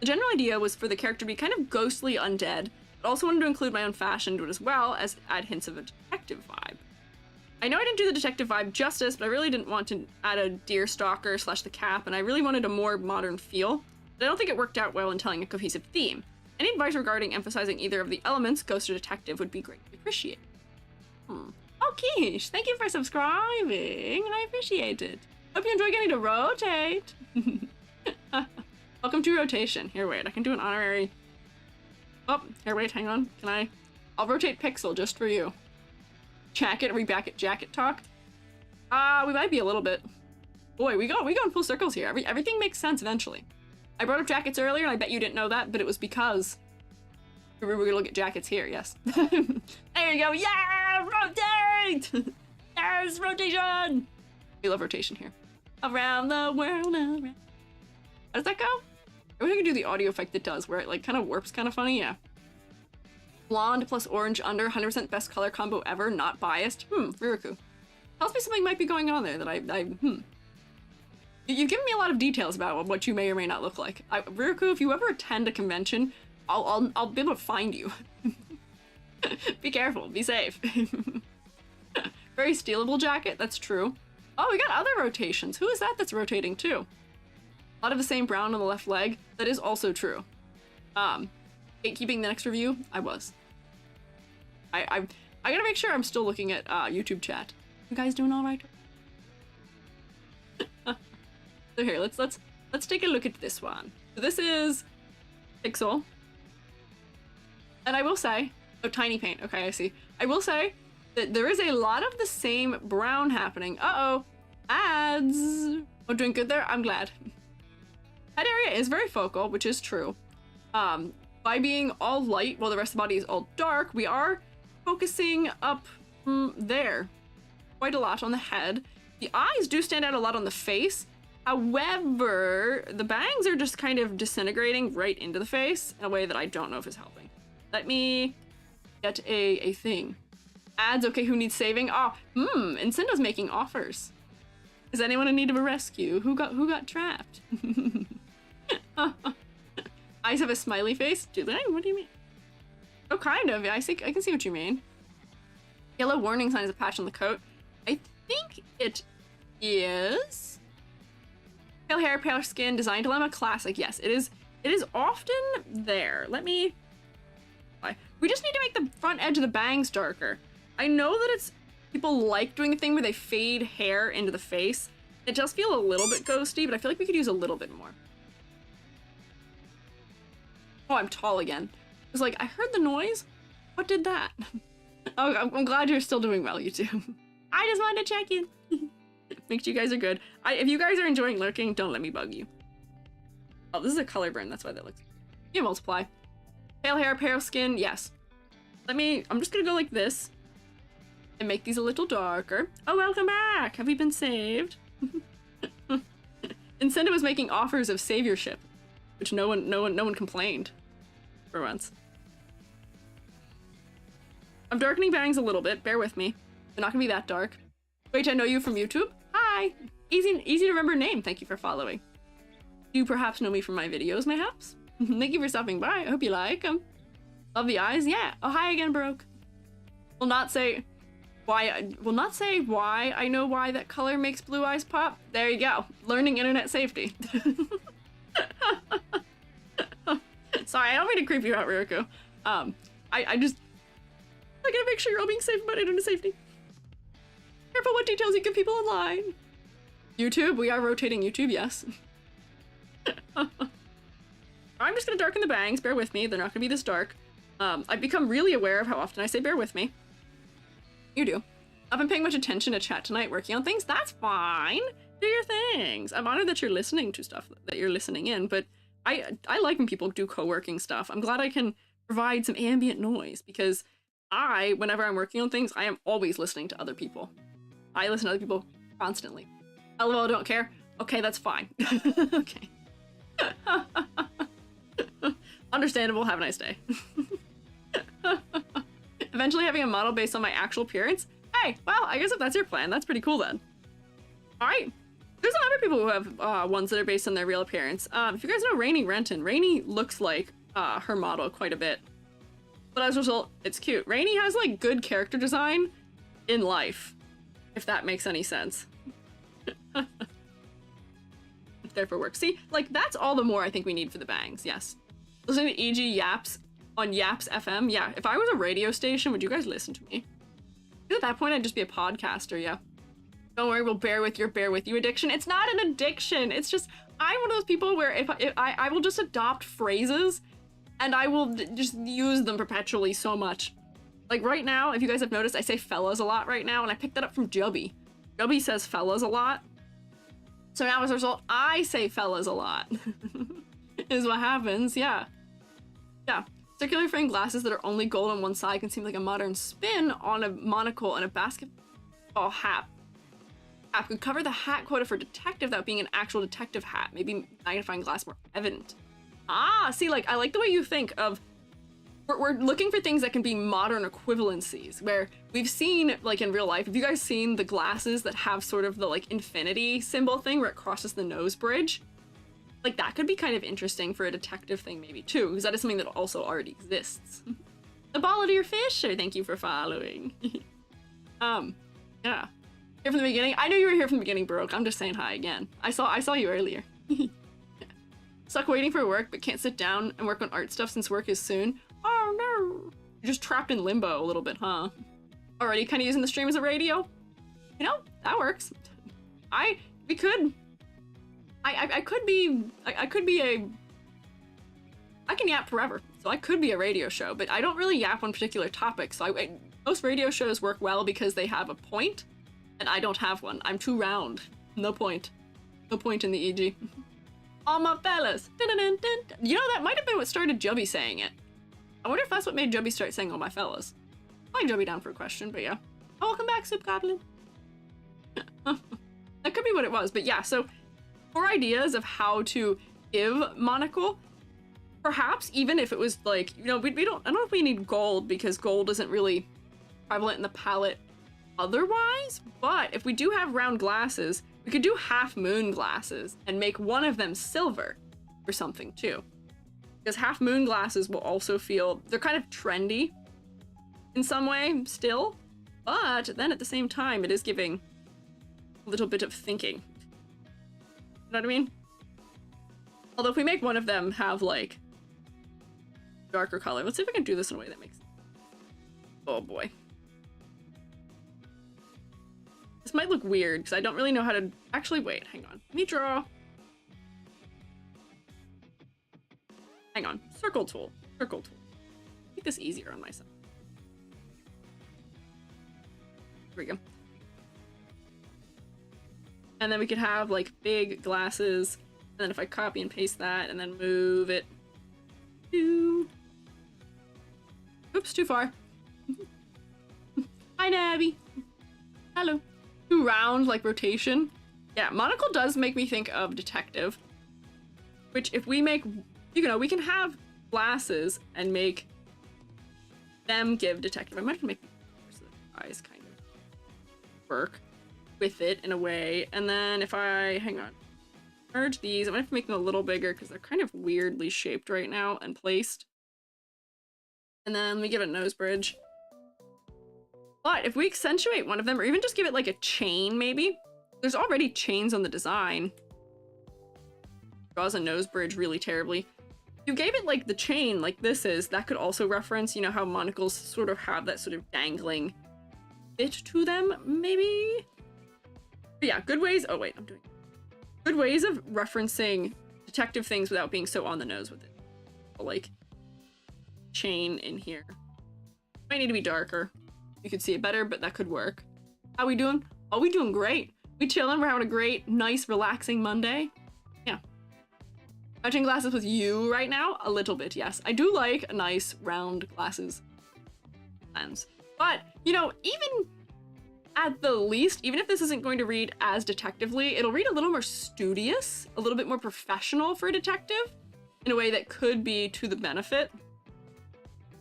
The general idea was for the character to be kind of ghostly undead, but also wanted to include my own fashion to it as well as add hints of a detective vibe. I know I didn't do the detective vibe justice, but I really didn't want to add a deer stalker / the cap, and I really wanted a more modern feel, but I don't think it worked out well in telling a cohesive theme. Any advice regarding emphasizing either of the elements, ghost or detective, would be greatly appreciated. Oh, Keish, thank you for subscribing. I appreciate it. Hope you enjoy getting to rotate. Welcome to rotation. Here, wait, I can do an honorary. Oh, here, wait, hang on. I'll rotate Pixel just for you. Jacket, are we back at jacket talk? We might be a little bit. Boy, we go in full circles here. Everything makes sense eventually. I brought up jackets earlier, and I bet you didn't know that, but it was because we were gonna look at jackets here, yes. There you go, yeah, rotate! Yes, rotation! We love rotation here. Around the world, around. How does that go? I wish I could do the audio effect it does, where it like kind of warps kind of funny, yeah. Blonde plus orange under, 100% best color combo ever, not biased. Rubric. Tells me something might be going on there that You've given me a lot of details about what you may or may not look like. Rubric, if you ever attend a convention, I'll be able to find you. Be careful, be safe. Very stealable jacket, that's true. Oh, we got other rotations. Who is that that's rotating too? A lot of the same brown on the left leg. That is also true. Gatekeeping the next review, I was. I gotta make sure I'm still looking at YouTube chat. You guys doing all right? So here, let's take a look at this one. So this is Pixel, and I will say, oh, tiny paint. Okay, I see. I will say that there is a lot of the same brown happening. Uh-oh, ads. Oh, doing good there. I'm glad. Head area is very focal, which is true. By being all light while the rest of the body is all dark, we are focusing up there quite a lot on the head. The eyes do stand out a lot on the face. However, the bangs are just kind of disintegrating right into the face in a way that I don't know if is helping. Let me get a thing. Ads, okay, who needs saving? Oh, Incendo's making offers. Is anyone in need of a rescue? Who got trapped? Eyes have a smiley face? Do they? What do you mean? Oh, kind of. I can see what you mean. Yellow warning sign is a patch on the coat. I think it is. Pale hair, pale skin, design dilemma, classic. Yes, it is. It is often there. Let me. We just need to make the front edge of the bangs darker. I know that it's people like doing the thing where they fade hair into the face. It does feel a little bit ghosty, but I feel like we could use a little bit more. Oh, I'm tall again. I was like, I heard the noise. What did that? Oh, I'm glad you're still doing well, you two. I just wanted to check in. Make sure you guys are good. If you guys are enjoying lurking, don't let me bug you. Oh, this is a color burn. That's why that looks. You multiply. Pale hair, pale skin. Yes. I'm just gonna go like this and make these a little darker. Oh, welcome back. Have we been saved? Incentive was making offers of saviorship, which no one complained for once. I'm darkening bangs a little bit. Bear with me. They're not gonna be that dark. Wait, I know you from YouTube. Hi. Easy to remember name. Thank you for following. Do you perhaps know me from my videos, mayhaps? Thank you for stopping by. I hope you like them. Love the eyes. Yeah. Oh, hi again, Baroque. Will not say why I know why that color makes blue eyes pop. There you go. Learning internet safety. Sorry, I don't mean to creep you out, Ryoko. I gotta make sure you're all being safe about internet safety. Careful what details you give people online. YouTube, we are rotating YouTube, yes. I'm just gonna darken the bangs, bear with me, they're not gonna be this dark. I've become really aware of how often I say bear with me. You do. I've been paying much attention to chat tonight, working on things. That's fine. Do your things. I'm honored that you're listening to stuff, that you're listening in, but I like when people do co-working stuff. I'm glad I can provide some ambient noise because whenever I'm working on things, I am always listening to other people. I listen to other people constantly. LOL, don't care. Okay, that's fine. Okay. Understandable. Have a nice day. Eventually having a model based on my actual appearance. Hey, well, I guess if that's your plan, that's pretty cool then. All right. There's some other people who have ones that are based on their real appearance. If you guys know Rainy Renton, Rainy looks like her model quite a bit. But as a result, it's cute. Rainy has like good character design in life, if that makes any sense. Therefore works. See, like that's all the more I think we need for the bangs. Yes. Listening to E.G. Yaps on Yaps FM. Yeah, if I was a radio station, would you guys listen to me? At that point, I'd just be a podcaster, yeah. Don't worry, we'll bear with you addiction. It's not an addiction. It's just, I'm one of those people where if I will just adopt phrases and I will just use them perpetually so much. Like right now, if you guys have noticed, I say fellas a lot right now, and I picked that up from Jubby. Jubby says fellas a lot. So now as a result, I say fellas a lot. Is what happens, yeah. Yeah. Circular frame glasses that are only gold on one side can seem like a modern spin on a monocle and a basketball hat. Hat could cover the hat quota for detective without being an actual detective hat. Maybe magnifying glass more evident. Ah, see, like, I like the way you think of we're looking for things that can be modern equivalencies, where we've seen, like in real life, have you guys seen the glasses that have sort of the like infinity symbol thing where it crosses the nose bridge? Like that could be kind of interesting for a detective thing maybe too, because that is something that also already exists. The ball to your fisher, thank you for following. Yeah. Here from the beginning. I knew you were here from the beginning, Baroque. I'm just saying hi again. I saw you earlier. Stuck waiting for work, but can't sit down and work on art stuff since work is soon. Oh no! You're just trapped in limbo a little bit, huh? Already kind of using the stream as a radio? You know, that works. I can yap forever, so I could be a radio show, but I don't really yap on particular topics, so most radio shows work well because they have a point, and I don't have one. I'm too round. No point. No point in the EG. All my fellas. Dun, dun, dun, dun. You know, that might have been what started Jubby saying it. I wonder if that's what made Jubby start saying all my fellas. I'll Jubby down for a question, but yeah. Oh, welcome back, Soup Goblin. That could be what it was, but yeah, so for ideas of how to give monocle, perhaps even if it was like, you know, I don't know if we need gold because gold isn't really prevalent in the palette otherwise, but if we do have round glasses, We could do half moon glasses and make one of them silver or something too. Because half moon glasses will also feel, they're kind of trendy in some way still, but then at the same time, it is giving a little bit of thinking. You know what I mean? Although if we make one of them have like darker color, let's see if we can do this in a way that makes sense. Oh boy. This might look weird because I don't really know how to actually wait. Hang on. Let me draw. Hang on. Circle tool. Circle tool. Make this easier on myself. Here we go. And then we could have like big glasses. And then if I copy and paste that and then move it to... Oops, too far. Hi, Nabby. Hello. Too round, like rotation. Yeah, monocle does make me think of detective. Which if we make, you know, we can have glasses and make them give detective. I might have to make the eyes kind of work with it in a way. And then if I, hang on, merge these, I might have to make them a little bigger because they're kind of weirdly shaped right now and placed. And then we give it a nose bridge. But if we accentuate one of them, or even just give it like a chain, maybe. There's already chains on the design. Draws a nose bridge really terribly. If you gave it like the chain, like this is, that could also reference, you know, how monocles sort of have that sort of dangling bit to them, maybe? But yeah, good ways. Oh wait, I'm doing good ways of referencing detective things without being so on the nose with it. Like chain in here. Might need to be darker. You could see it better, but that could work. How we doing? Oh, we doing great. We chilling. We're having a great, nice, relaxing Monday. Yeah. Matching glasses with you right now? A little bit, yes. I do like a nice round glasses lens. But, you know, even at the least, even if this isn't going to read as detectively, it'll read a little more studious, a little bit more professional for a detective in a way that could be to the benefit.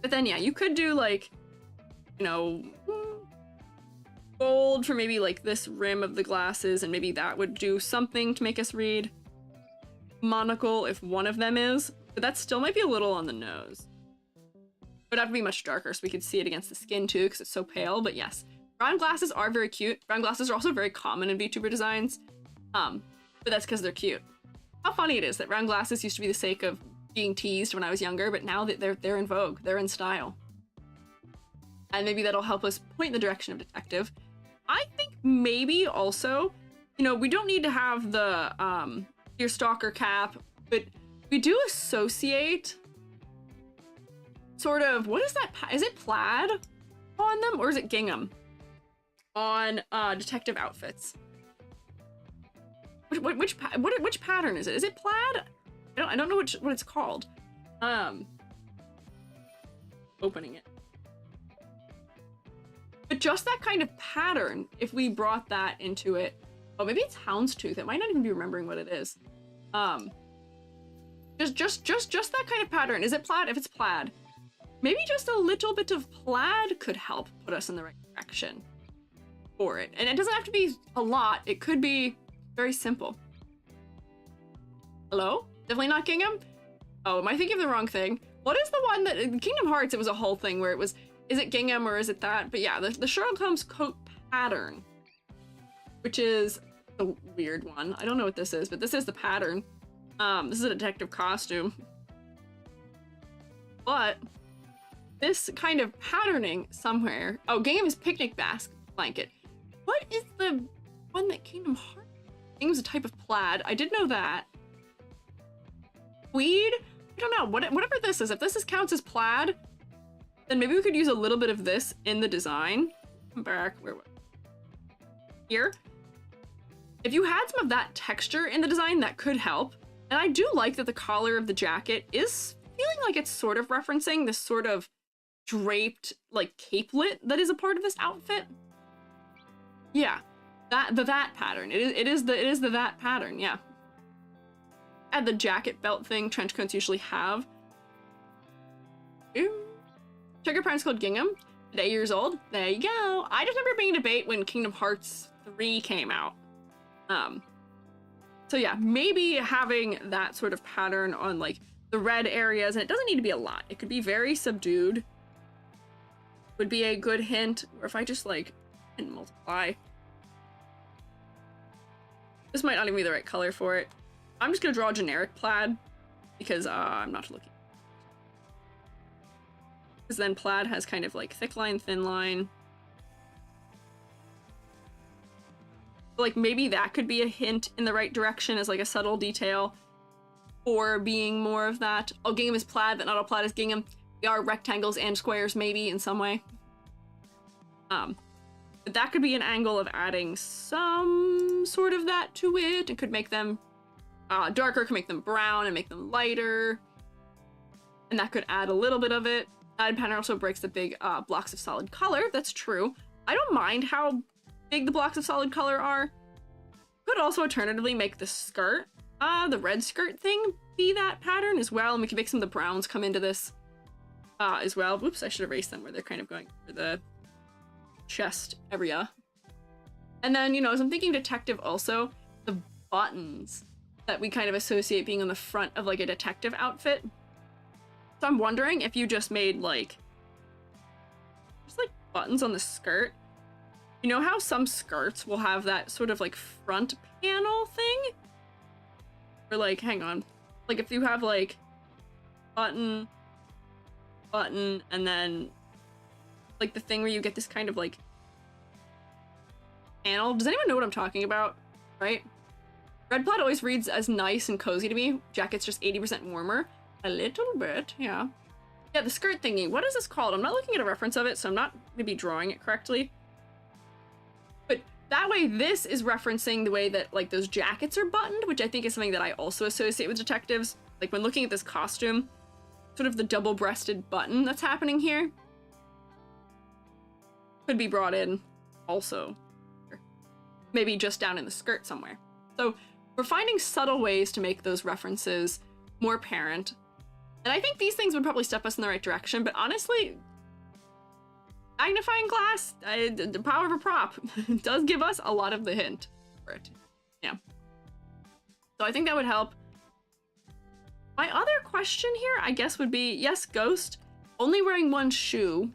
But then, yeah, you could do like, you know, gold for maybe like this rim of the glasses, and maybe that would do something to make us read monocle if one of them is, but that still might be a little on the nose. It would have to be much darker so we could see it against the skin too because it's so pale, but yes. Round glasses are very cute. Round glasses are also very common in VTuber designs, but that's because they're cute. How funny it is that round glasses used to be the sake of being teased when I was younger, but now that they're in vogue, they're in style. And maybe that'll help us point in the direction of detective. I think maybe also, you know, we don't need to have the your stalker cap, but we do associate sort of, what is that? Is it plaid on them or is it gingham on detective outfits? Which pattern is it? Is it plaid? I don't know what it's called. Opening it. But just that kind of pattern, if we brought that into it, oh, maybe it's houndstooth. It might not even be remembering what it is. Just that kind of pattern. Is it plaid? If it's plaid, maybe just a little bit of plaid could help put us in the right direction for it. And it doesn't have to be a lot. It could be very simple. Hello? Definitely not gingham? Oh, am I thinking of the wrong thing? What is the one that in Kingdom Hearts, it was a whole thing where it was, is it gingham or is it that? But yeah, the Sherlock Holmes coat pattern, which is a weird one. I don't know what this is, but this is the pattern. This is a detective costume. But this kind of patterning somewhere. Oh, gingham is picnic basket blanket. What is the one that Kingdom Hearts? Gingham's a type of plaid. I did know that. Tweed? I don't know. Whatever this is, if this counts as plaid, then maybe we could use a little bit of this in the design. Come back. Where? Here. If you had some of that texture in the design, that could help. And I do like that the collar of the jacket is feeling like it's sort of referencing this sort of draped, like, capelet that is a part of this outfit. Yeah, that pattern. It is the that pattern. Yeah. And the jacket belt thing trench coats usually have. Ooh. Sugar Prime's called gingham. Today years old. There you go. I just remember being a debate when Kingdom Hearts 3 came out. So yeah, maybe having that sort of pattern on like the red areas, and it doesn't need to be a lot. It could be very subdued. Would be a good hint. Or if I just like and multiply. This might not even be the right color for it. I'm just gonna draw a generic plaid because I'm not looking. Because then plaid has kind of like thick line, thin line. Like maybe that could be a hint in the right direction as like a subtle detail for being more of that. All gingham is plaid, but not all plaid is gingham. They are rectangles and squares maybe in some way. But that could be an angle of adding some sort of that to it. It could make them darker, could make them brown and make them lighter. And that could add a little bit of it. Added pattern also breaks the big blocks of solid color. That's true. I don't mind how big the blocks of solid color are. Could also alternatively make the skirt, the red skirt thing, be that pattern as well. And we can make some of the browns come into this as well. Whoops, I should erase them where they're kind of going for the chest area. And then, you know, as I'm thinking detective also, the buttons that we kind of associate being on the front of like a detective outfit. So I'm wondering if you just made like, just like buttons on the skirt. You know how some skirts will have that sort of like front panel thing? Or like, hang on. Like if you have like button, button, and then like the thing where you get this kind of like panel. Does anyone know what I'm talking about? Right? Red plaid always reads as nice and cozy to me. Jacket's just 80% warmer. A little bit, yeah. Yeah, the skirt thingy. What is this called? I'm not looking at a reference of it, so I'm not maybe drawing it correctly. But that way, this is referencing the way that like those jackets are buttoned, which I think is something that I also associate with detectives. Like when looking at this costume, sort of the double-breasted button that's happening here could be brought in also. Maybe just down in the skirt somewhere. So we're finding subtle ways to make those references more apparent. And I think these things would probably step us in the right direction, but honestly, magnifying glass, the power of a prop, does give us a lot of the hint for it. Yeah. So I think that would help. My other question here, I guess, would be, yes, ghost, only wearing one shoe.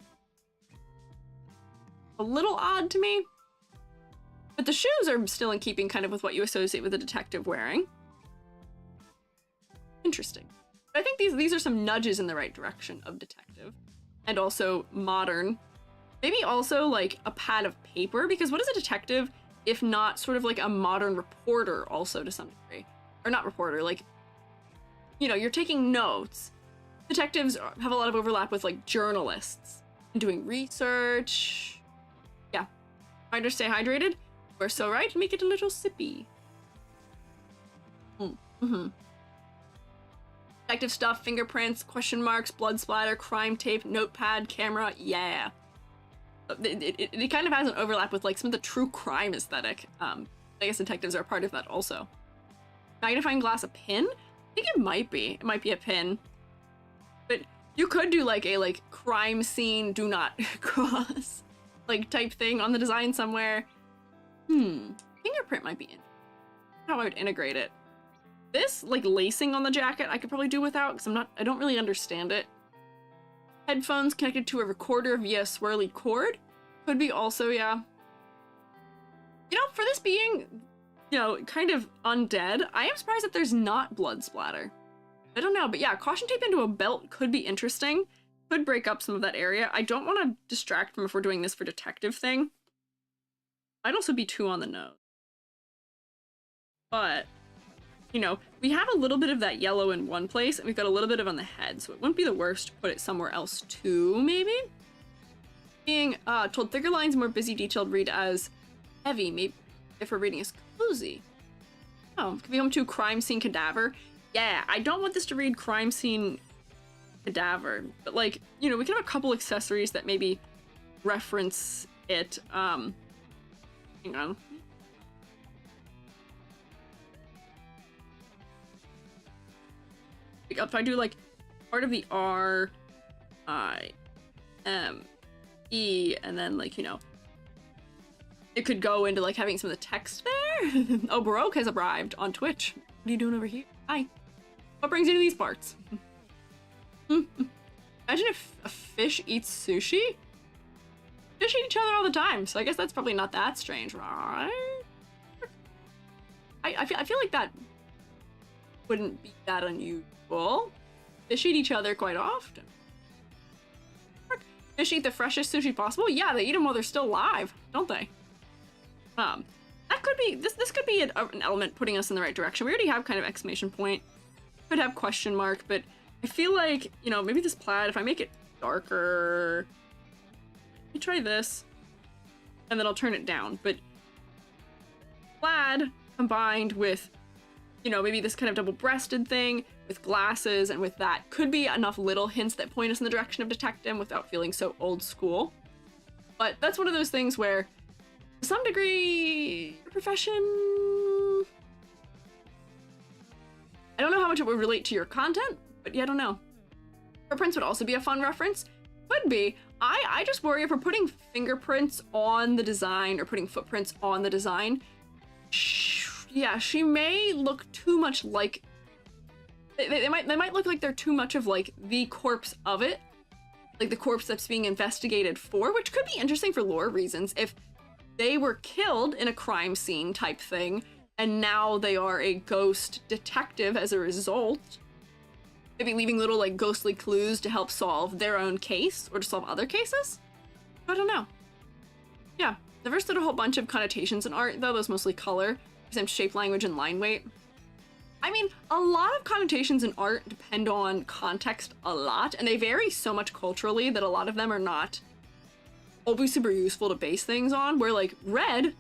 A little odd to me. But the shoes are still in keeping kind of with what you associate with a detective wearing. Interesting. But I think these are some nudges in the right direction of detective. And also modern. Maybe also like a pad of paper, because what is a detective if not sort of like a modern reporter also to some degree? Or not reporter, like, you know, you're taking notes. Detectives have a lot of overlap with like journalists and doing research. Yeah. Reminder, stay hydrated. We're so right, make it a little sippy. Detective stuff, fingerprints, question marks, blood splatter, crime tape, notepad, camera, yeah. It kind of has an overlap with like some of the true crime aesthetic. I guess detectives are a part of that also. Magnifying glass, a pin? I think it might be. It might be a pin. But you could do like a like crime scene, do not cross, like type thing on the design somewhere. Fingerprint might be in. How I would integrate it. This, like lacing on the jacket, I could probably do without because I don't really understand it. Headphones connected to a recorder via a swirly cord. Could be also, yeah. You know, for this being, you know, kind of undead, I am surprised that there's not blood splatter. I don't know, but yeah, caution tape into a belt could be interesting. Could break up some of that area. I don't want to distract from if we're doing this for detective thing. I'd also be too on the nose. But, you know, we have a little bit of that yellow in one place, and we've got a little bit of on the head, so it wouldn't be the worst to put it somewhere else too, maybe? Being told thicker lines, more busy, detailed read as heavy, maybe if we're reading as cozy. Oh, could be home to crime scene cadaver. Yeah, I don't want this to read crime scene cadaver, but like, you know, we can have a couple accessories that maybe reference it. Hang on. If I do like part of the R, I, M, E, and then like, you know, it could go into like having some of the text there. Oh, Baroque has arrived on Twitch. What are you doing over here? Hi. What brings you to these parts? Imagine if a fish eats sushi? Fish eat each other all the time, so I guess that's probably not that strange, right? I feel like that wouldn't be that unusual. Fish eat each other quite often. Fish eat the freshest sushi possible? Yeah, they eat them while they're still alive, don't they? That could be, this could be an element putting us in the right direction. We already have kind of exclamation point. Could have question mark, but I feel like, you know, maybe this plaid, if I make it darker, let me try this, and then I'll turn it down. But plaid combined with, you know, maybe this kind of double-breasted thing with glasses and with that could be enough little hints that point us in the direction of detective without feeling so old school. But that's one of those things where, to some degree, your profession, I don't know how much it would relate to your content, but yeah, I don't know. Fingerprints would also be a fun reference. Could be. I just worry if we're putting fingerprints on the design or putting footprints on the design, yeah, she may look too much like, they might look like they're too much of like the corpse of it, like the corpse that's being investigated for, which could be interesting for lore reasons. If they were killed in a crime scene type thing, and now they are a ghost detective as a result, maybe leaving little like ghostly clues to help solve their own case or to solve other cases? I don't know. Yeah, the verse did a whole bunch of connotations in art, though. Those mostly color, except shape, language, and line weight. I mean, a lot of connotations in art depend on context a lot, and they vary so much culturally that a lot of them are not always super useful to base things on, where like red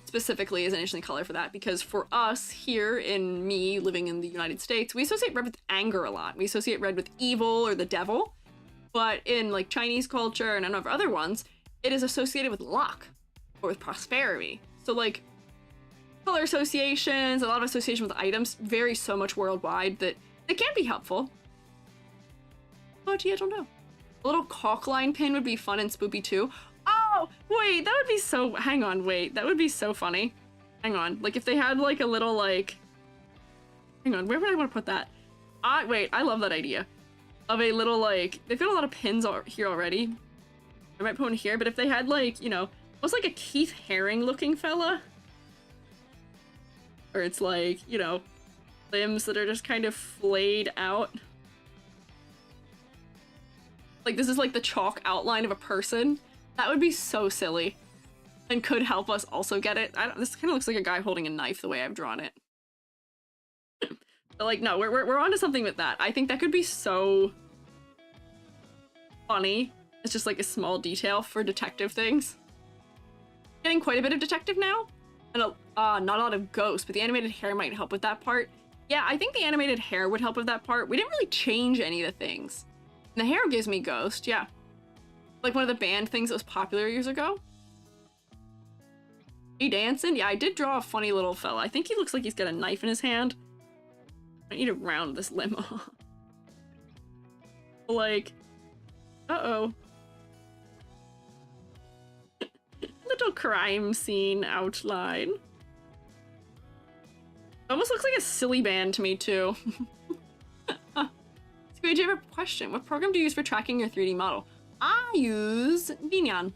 specifically is an interesting color for that, because for us here in me living in the United States, we associate red with anger a lot. We associate red with evil or the devil, but in like Chinese culture and a number of other ones, it is associated with luck or with prosperity. So like color associations, a lot of association with items vary so much worldwide that they can be helpful. But yeah, I don't know. A little caulk line pin would be fun and spoopy too. Oh, wait, that would be so, hang on, wait, that would be so funny. Hang on, like if they had like a little like, hang on, where would I want to put that? Wait, I love that idea. Of a little like, they've got a lot of pins here already. I might put one here, but if they had like, you know, almost like a Keith Haring looking fella. Or it's like, you know, limbs that are just kind of flayed out. Like this is like the chalk outline of a person. That would be so silly. And could help us also get it. This kind of looks like a guy holding a knife the way I've drawn it. But like, no, we're onto something with that. I think that could be so funny. It's just like a small detail for detective things. Getting quite a bit of detective now. And not a lot of ghosts, but the animated hair might help with that part. Yeah, I think the animated hair would help with that part. We didn't really change any of the things. And the hair gives me ghost, yeah. Like one of the band things that was popular years ago. He dancing? Yeah, I did draw a funny little fella. I think he looks like he's got a knife in his hand. I need to round this limb off. Like, uh-oh. Little crime scene outline. Almost looks like a silly band to me, too. Squeiji, I have a question. What program do you use for tracking your 3D model? I use Vnyan.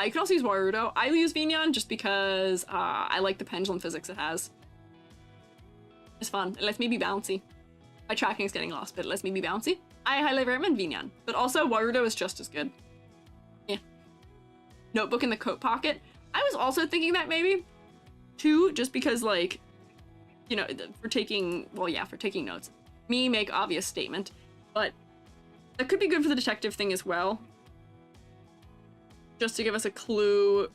You can also use Warudo. I use Vnyan just because I like the pendulum physics it has. It's fun. It lets me be bouncy. My tracking is getting lost, but it lets me be bouncy. I highly recommend Vnyan. But also, Warudo is just as good. Yeah. Notebook in the coat pocket. I was also thinking that maybe, too, just because, like, you know, for taking, well, yeah, for taking notes. Me make obvious statement, but that could be good for the detective thing as well. Just to give us a clue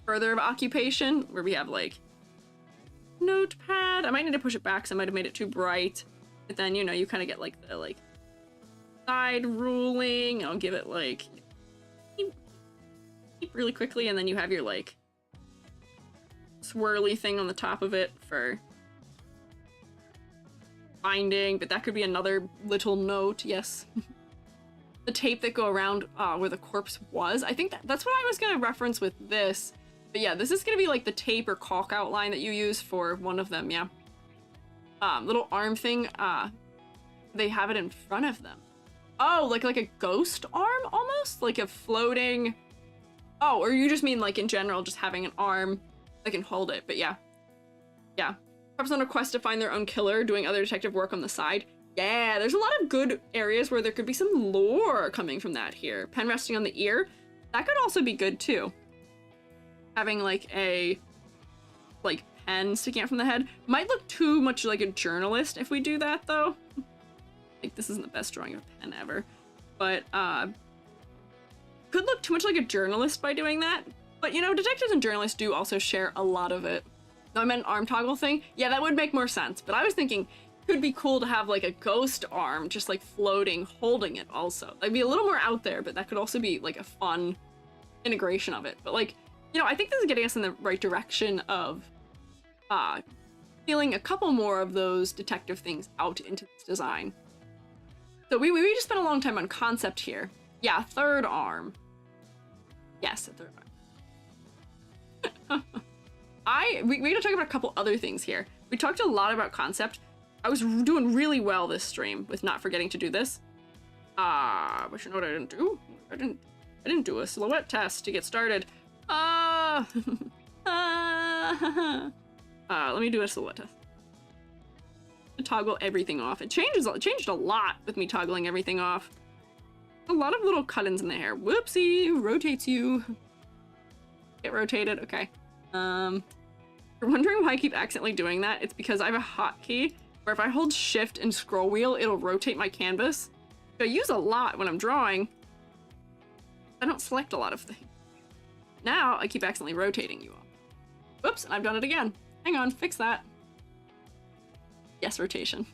further of occupation, where we have, like, notepad. I might need to push it back, so I might have made it too bright. But then, you know, you kind of get, like, the, like, side ruling. I'll give it, like, really quickly, and then you have your, like, swirly thing on the top of it for binding, but that could be another little note, yes. The tape that go around where the corpse was. I think that's what I was gonna reference with this, But yeah, this is gonna be like the tape or caulk outline that you use for one of them, yeah. Little arm thing, they have it in front of them. Oh, like a ghost arm almost? Like a floating... Oh, or you just mean like in general, just having an arm that can hold it, but yeah. Yeah. Perhaps on a quest to find their own killer, doing other detective work on the side. Yeah, there's a lot of good areas where there could be some lore coming from that here. Pen resting on the ear, that could also be good too. Having like a pen sticking out from the head. Might look too much like a journalist if we do that though. Like this isn't the best drawing of a pen ever. But could look too much like a journalist by doing that. But you know, detectives and journalists do also share a lot of it. No, I meant an arm toggle thing. Yeah, that would make more sense. But I was thinking could be cool to have like a ghost arm just like floating, holding it also. That'd be a little more out there, but that could also be like a fun integration of it. But like, you know, I think this is getting us in the right direction of feeling a couple more of those detective things out into this design. So we just spent a long time on concept here. Yeah, third arm. Yes, a third arm. We gotta talk about a couple other things here. We talked a lot about concept. I was doing really well this stream with not forgetting to do this. But you know what I didn't do? I didn't do a silhouette test to get started. Let me do a silhouette test. To toggle everything off. It changed a lot with me toggling everything off. A lot of little cut-ins in the hair. Whoopsie, rotates you. Get rotated, okay. You're wondering why I keep accidentally doing that? It's because I have a hotkey where if I hold shift and scroll wheel, it'll rotate my canvas. I use a lot when I'm drawing. I don't select a lot of things. Now I keep accidentally rotating you off. Whoops, I've done it again. Hang on, fix that. Yes, rotation.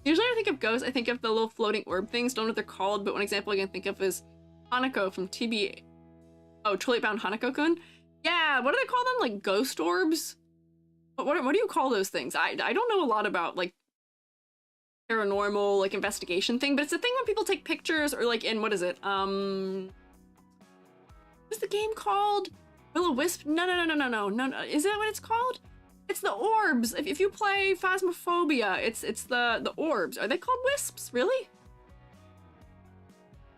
Usually when I think of ghosts, I think of the little floating orb things. Don't know what they're called, but one example I can think of is Hanako from TB. Oh, Twilight Bound Hanako-kun? Yeah, what do they call them? Like ghost orbs? What do you call those things? I don't know a lot about like paranormal like investigation thing, but it's a thing when people take pictures or like in what is it? What's the game called? Will-O-Wisp? No. Is that what it's called? It's the orbs. If you play Phasmophobia, it's the orbs. Are they called wisps? Really?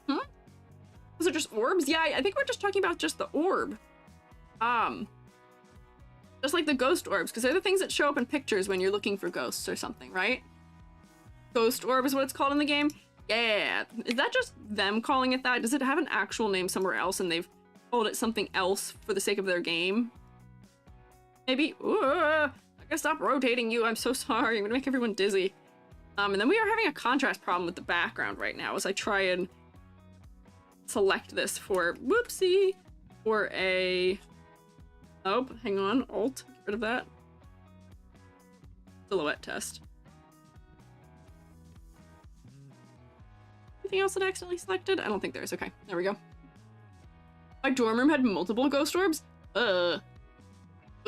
Those are just orbs? Yeah, I think we're just talking about just the orb. Just like the ghost orbs, because they're the things that show up in pictures when you're looking for ghosts or something, right? Ghost orb is what it's called in the game? Yeah. Is that just them calling it that? Does it have an actual name somewhere else and they've called it something else for the sake of their game? Maybe. Ooh, I gotta stop rotating you. I'm so sorry. I'm gonna make everyone dizzy. And then we are having a contrast problem with the background right now as I try and select this for, whoopsie, for a... Oh, hang on. Alt. Get rid of that. Silhouette test. Anything else that I accidentally selected? I don't think there is. Okay, there we go. My dorm room had multiple ghost orbs?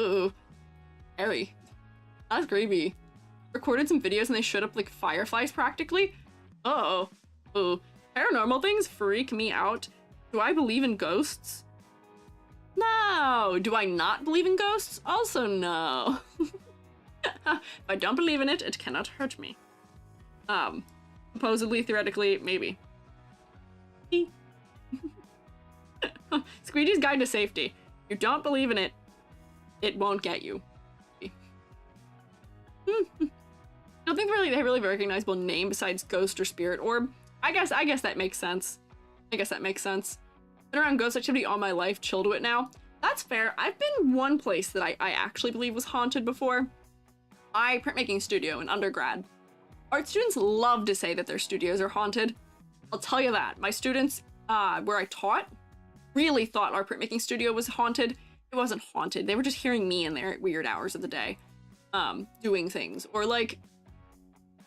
Ooh. Harry. That's creepy. Recorded some videos and they showed up like fireflies practically? Uh-oh. Ooh. Paranormal things freak me out. Do I believe in ghosts? No. Do I not believe in ghosts? Also no. If I don't believe in it, it cannot hurt me. Supposedly, theoretically, maybe. Squeegee's Guide to Safety. If you don't believe in it, it won't get you. I don't think they have a really recognizable name besides ghost or spirit orb. I guess that makes sense. Been around ghost activity all my life, chill to it now. That's fair. I've been one place that I actually believe was haunted before. My printmaking studio in undergrad. Art students love to say that their studios are haunted. I'll tell you that. My students, where I taught, really thought our printmaking studio was haunted. It wasn't haunted. They were just hearing me in there at weird hours of the day, doing things. Or like,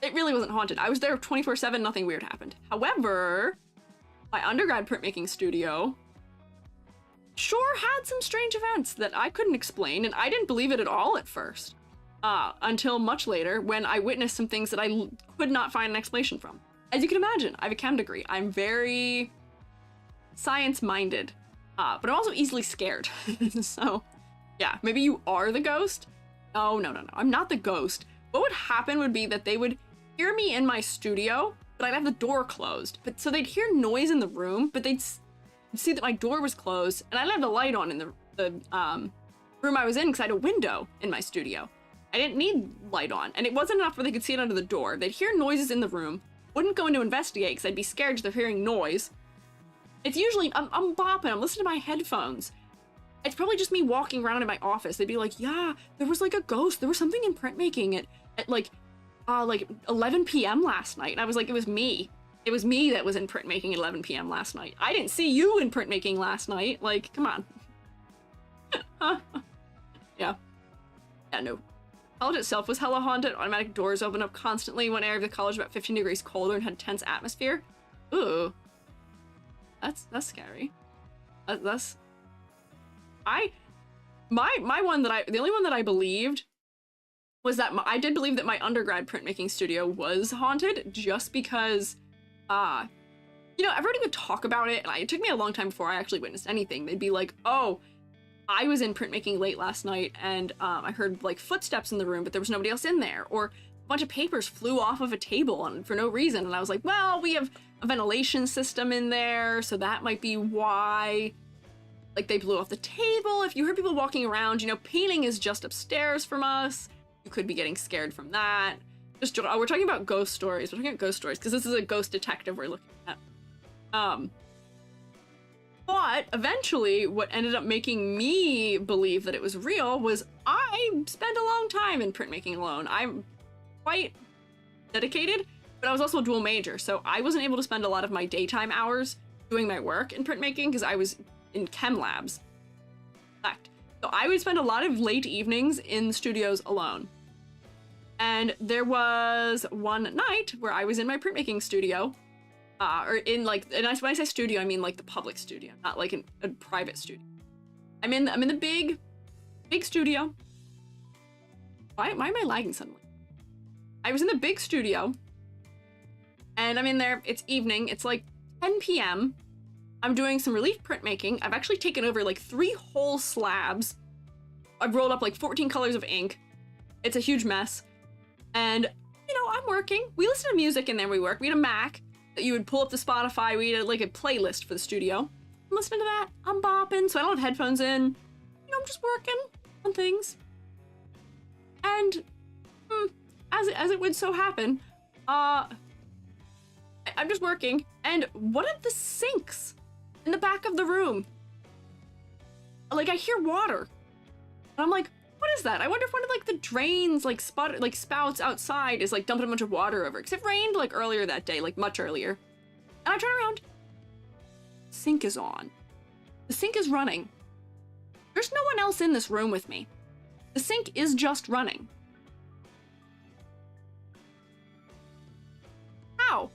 it really wasn't haunted. I was there 24/7, nothing weird happened. However, my undergrad printmaking studio sure had some strange events that I couldn't explain, and I didn't believe it at all at first. Until much later when I witnessed some things that I could not find an explanation from. As you can imagine, I have a chem degree. I'm very science-minded. But I'm also easily scared. So, yeah, maybe you are the ghost. Oh, no, I'm not the ghost. What would happen would be that they would hear me in my studio, but I'd have the door closed. But so they'd hear noise in the room, but they'd see that my door was closed, and I didn't have the light on in the room I was in because I had a window in my studio. I didn't need light on, and it wasn't enough where they could see it under the door. They'd hear noises in the room, wouldn't go in to investigate because I'd be scared because they're hearing noise. It's usually, I'm bopping, I'm listening to my headphones. It's probably just me walking around in my office. They'd be like, yeah, there was like a ghost. There was something in printmaking at like 11 p.m. last night. And I was like, it was me. It was me that was in printmaking at 11 p.m. last night. I didn't see you in printmaking last night. Like, come on. Yeah. Yeah, no. College itself was hella haunted. Automatic doors open up constantly. One area of the college about 15 degrees colder and had a tense atmosphere. Ooh. That's scary. That's... the only one that I believed was that I did believe that my undergrad printmaking studio was haunted just because, you know, everybody would talk about it, and it took me a long time before I actually witnessed anything. They'd be like, oh, I was in printmaking late last night, and I heard like footsteps in the room, but there was nobody else in there, or a bunch of papers flew off of a table for no reason, and I was like, well, we have a ventilation system in there, so that might be why. Like, they blew off the table. If you heard people walking around, you know, painting is just upstairs from us. You could be getting scared from that. Just, oh, we're talking about ghost stories. We're talking about ghost stories because this is a ghost detective we're looking at. But eventually, what ended up making me believe that it was real was I spent a long time in printmaking alone. I'm quite dedicated, but I was also a dual major, so I wasn't able to spend a lot of my daytime hours doing my work in printmaking because I was in chem labs. So I would spend a lot of late evenings in studios alone. And there was one night where I was in my printmaking studio, or in like, and when I say studio, I mean like the public studio, not like a private studio. I'm in the big studio. Why am I lagging suddenly? I was in the big studio, and I'm in there. It's evening. It's like 10 p.m. I'm doing some relief printmaking. I've actually taken over like 3 whole slabs. I've rolled up like 14 colors of ink. It's a huge mess. And, you know, I'm working. We listen to music and then we work. We had a Mac that you would pull up the Spotify. We had like a playlist for the studio. I'm listening to that. I'm bopping, so I don't have headphones in. You know, I'm just working on things. And, as it would so happen, I'm just working. And one of the sinks in the back of the room, like, I hear water, and I'm like, what is that? I wonder if one of like the drains, like spouts outside is like dumping a bunch of water over, because it rained like earlier that day, like much earlier. And I turn around, sink is on. The sink is running. There's no one else in this room with me. The sink is just running. How?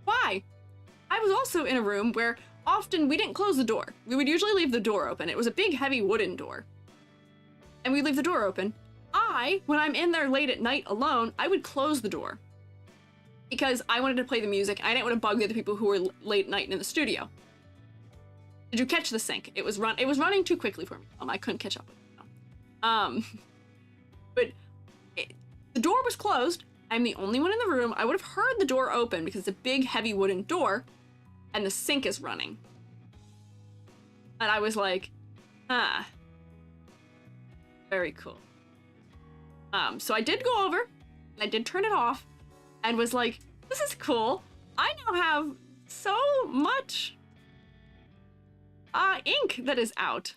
Why? I was also in a room where often we didn't close the door. We would usually leave the door open. It was a big, heavy wooden door. And we'd leave the door open. When I'm in there late at night alone, I would close the door. Because I wanted to play the music. I didn't want to bug the other people who were late at night in the studio. Did you catch the sink? It was running too quickly for me. I couldn't catch up with it. But the door was closed. I'm the only one in the room. I would have heard the door open because it's a big, heavy wooden door, and the sink is running. And I was like, very cool. So I did go over, and I did turn it off, and was like, this is cool. I now have so much ink that is out.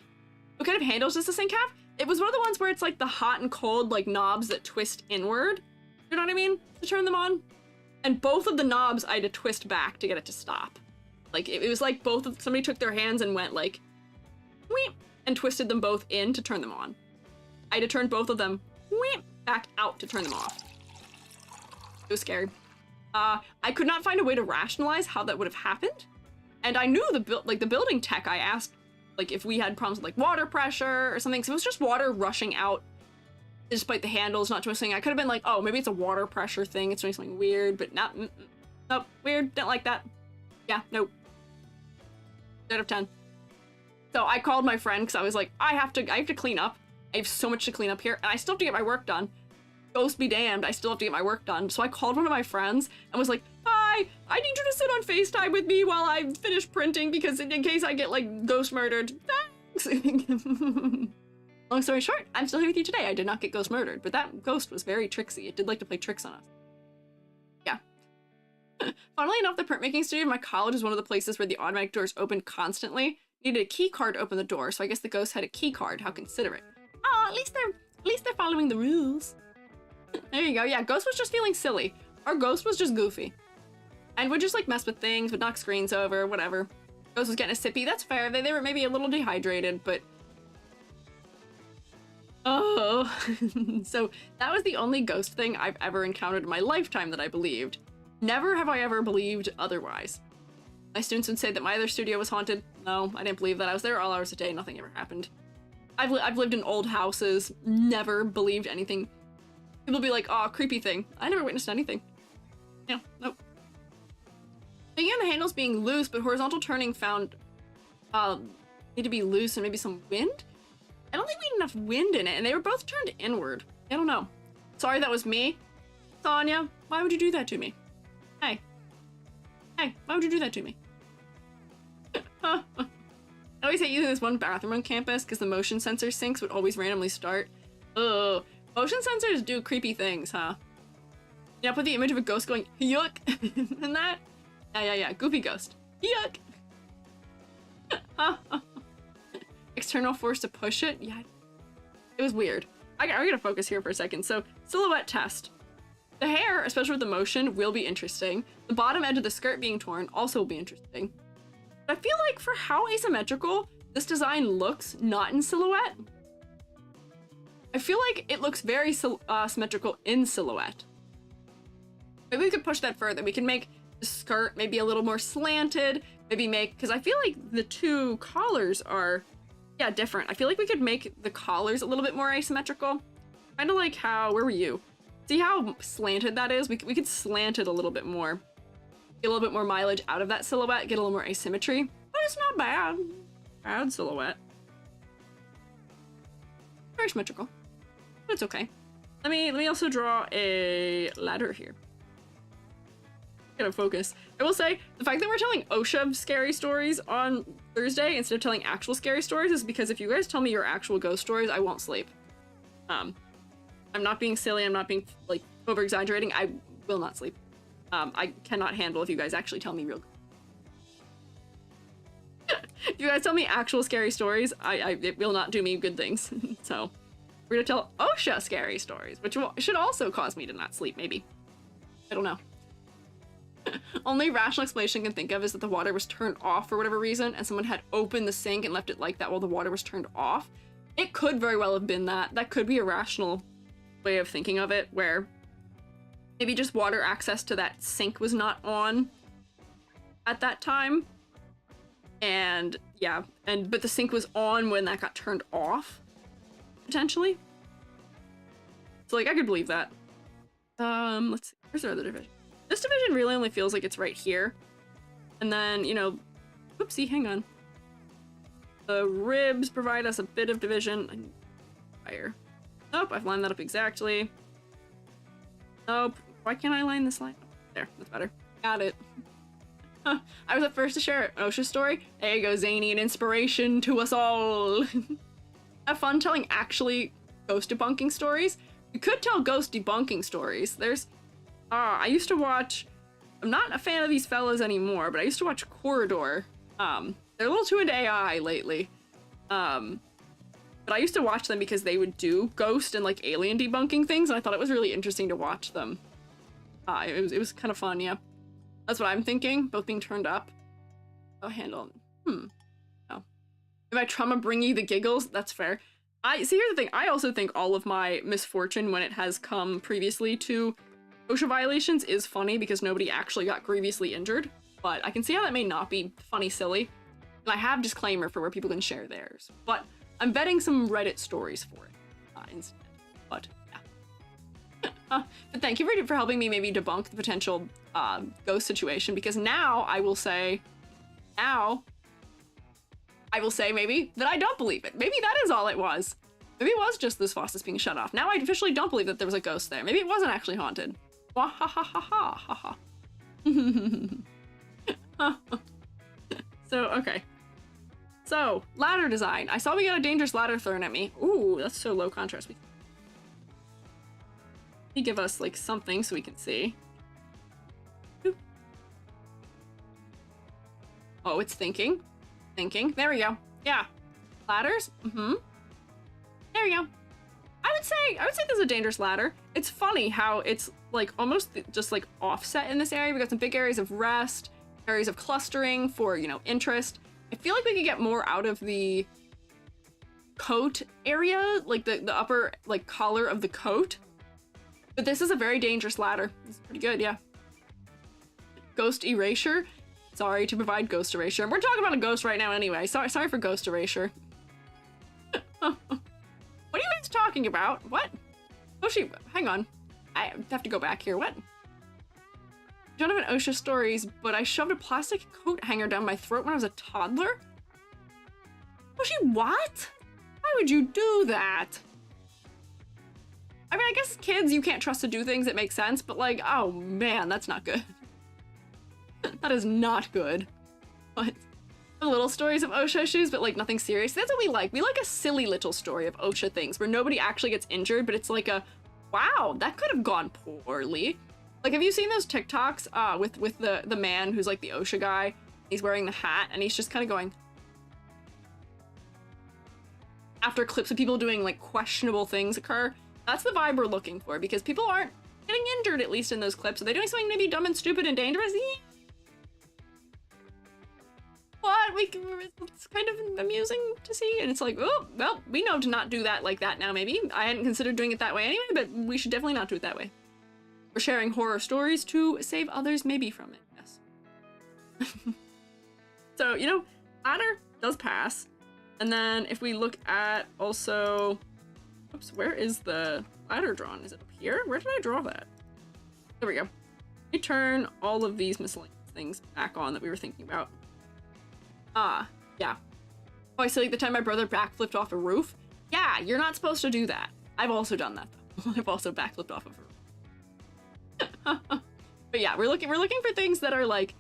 What kind of handles does the sink have? It was one of the ones where it's like the hot and cold like knobs that twist inward. You know what I mean? To turn them on. And both of the knobs I had to twist back to get it to stop. Like it was like somebody took their hands and went like, weep, and twisted them both in to turn them on. I had to turn both of them weep, back out to turn them off. It was scary. I could not find a way to rationalize how that would have happened. And I knew the building tech, I asked like if we had problems with like water pressure or something. So it was just water rushing out despite the handles not twisting. I could have been like, oh, maybe it's a water pressure thing. It's doing something weird, but not, nope, weird, don't like that. Yeah, nope. Out of 10. So I called my friend because I was like, I have to clean up. I have so much to clean up here, and I still have to get my work done. Ghost be damned, I still have to get my work done. So I called one of my friends and was like, hi, I need you to sit on FaceTime with me while I finish printing because in case I get like ghost murdered. Thanks. Long story short, I'm still here with you today. I did not get ghost murdered, but that ghost was very tricksy. It did like to play tricks on us. Yeah. Funnily enough, the printmaking studio in my college is one of the places where the automatic doors open constantly. Needed a key card to open the door, so I guess the ghost had a key card. How considerate. Oh, at least they're following the rules. There you go. Yeah, Ghost was just feeling silly. Our Ghost was just goofy. And would just like mess with things, would knock screens over, whatever. Ghost was getting a sippy. That's fair. They were maybe a little dehydrated, but oh. So that was the only ghost thing I've ever encountered in my lifetime that I believed. Never have I ever believed otherwise. My students would say that my other studio was haunted. No, I didn't believe that. I was there all hours a day. Nothing ever happened. I've lived in old houses. Never believed anything. People be like, oh, creepy thing. I never witnessed anything. Yeah, nope. Speaking of the handles being loose, but horizontal turning found need to be loose and maybe some wind? I don't think we had enough wind in it, and they were both turned inward. I don't know. Sorry, that was me. Sonia, why would you do that to me? Hey. Hey, why would you do that to me? I always hate using this one bathroom on campus because the motion sensor sinks would always randomly start. Ugh. Motion sensors do creepy things, huh? Yeah, put the image of a ghost going, yuck, and that? Yeah, goofy ghost. Yuck! External force to push it? Yeah. It was weird. I gotta focus here for a second. So, silhouette test. The hair, especially with the motion, will be interesting. The bottom edge of the skirt being torn also will be interesting. But I feel like for how asymmetrical this design looks, not in silhouette, I feel like it looks very symmetrical in silhouette. Maybe we could push that further. We can make the skirt maybe a little more slanted. Maybe make, because I feel like the two collars are, yeah, different. I feel like we could make the collars a little bit more asymmetrical. Kind of like how, where were you? See how slanted that is? We could slant it a little bit more. Get a little bit more mileage out of that silhouette, get a little more asymmetry. But it's not bad. Bad silhouette. Very symmetrical. But it's okay. Let me also draw a ladder here. Gotta focus. I will say, the fact that we're telling OSHA scary stories on Thursday instead of telling actual scary stories is because if you guys tell me your actual ghost stories, I won't sleep. I'm not being silly, I'm not being, like, over-exaggerating, I will not sleep. I cannot handle if you guys actually tell me real... If you guys tell me actual scary stories, it will not do me good things. So, we're gonna tell OSHA scary stories, which should also cause me to not sleep, maybe. I don't know. Only rational explanation I can think of is that the water was turned off for whatever reason, and someone had opened the sink and left it like that while the water was turned off. It could very well have been that. That could be a rational way of thinking of it, where maybe just water access to that sink was not on at that time. And yeah, but the sink was on when that got turned off, potentially. So like, I could believe that. Let's see, where's our other division? This division really only feels like it's right here. And then, you know, whoopsie, hang on. The ribs provide us a bit of division. Fire. Nope, I've lined that up exactly. Nope. Why can't I line this line up? There, that's better. Got it. I was the first to share an OSHA story. There you go, zany and inspiration to us all. Have fun telling actually ghost debunking stories. You could tell ghost debunking stories. There's, I used to watch, I'm not a fan of these fellas anymore, but I used to watch Corridor. They're a little too into AI lately. But I used to watch them because they would do ghost and like alien debunking things, and I thought it was really interesting to watch them. It was kind of fun, yeah. That's what I'm thinking, both being turned up. Oh, handle. Oh. If I trauma bring you the giggles, that's fair. See, here's the thing. I also think all of my misfortune when it has come previously to OSHA violations is funny because nobody actually got grievously injured. But I can see how that may not be funny, silly. And I have disclaimer for where people can share theirs. But I'm vetting some Reddit stories for it instead. But yeah. But thank you for helping me maybe debunk the potential ghost situation, because now I will say, now I will say maybe that I don't believe it. Maybe that is all it was. Maybe it was just this faucet being shut off. Now I officially don't believe that there was a ghost there. Maybe it wasn't actually haunted. Wah ha ha ha ha ha ha. So, okay. So, ladder design. I saw we got a dangerous ladder thrown at me. Ooh, that's so low contrast. Let me give us, like, something so we can see. Boop. Oh, it's thinking. Thinking. There we go. Yeah. Ladders? Mm-hmm. There we go. I would say this is a dangerous ladder. It's funny how it's, like, almost just, like, offset in this area. We've got some big areas of rest, areas of clustering for, you know, interest. I feel like we could get more out of the coat area, like the upper, like, collar of the coat. But this is a very dangerous ladder. It's pretty good, yeah. Ghost erasure. Sorry to provide ghost erasure. We're talking about a ghost right now anyway. Sorry for ghost erasure. What are you guys talking about? What? Oh, shoot. Hang on. I have to go back here. What? I don't have an OSHA stories, but I shoved a plastic coat hanger down my throat when I was a toddler? Oh, what? Why would you do that? I mean, I guess kids you can't trust to do things that make sense, but like, oh man, that's not good. That is not good. What? Little stories of OSHA issues, but like nothing serious. That's what we like. We like a silly little story of OSHA things where nobody actually gets injured, but it's like a, wow, that could have gone poorly. Like, have you seen those TikToks with the man who's like the OSHA guy? He's wearing the hat and he's just kind of going after clips of people doing like questionable things occur. That's the vibe we're looking for because people aren't getting injured, at least in those clips. Are they doing something maybe dumb and stupid and dangerous? What? It's kind of amusing to see, and it's like, oh, well, we know to not do that like that now, maybe. I hadn't considered doing it that way anyway, but we should definitely not do it that way. We're sharing horror stories to save others maybe from it, yes. So, you know, ladder does pass. And then if we look at also, oops, where is the ladder drawn? Is it up here? Where did I draw that? There we go. We turn all of these miscellaneous things back on that we were thinking about. Yeah. Oh, I see, like the time my brother backflipped off a roof. Yeah, you're not supposed to do that. I've also done that though. I've also backflipped off of a roof. But yeah, we're looking for things that are like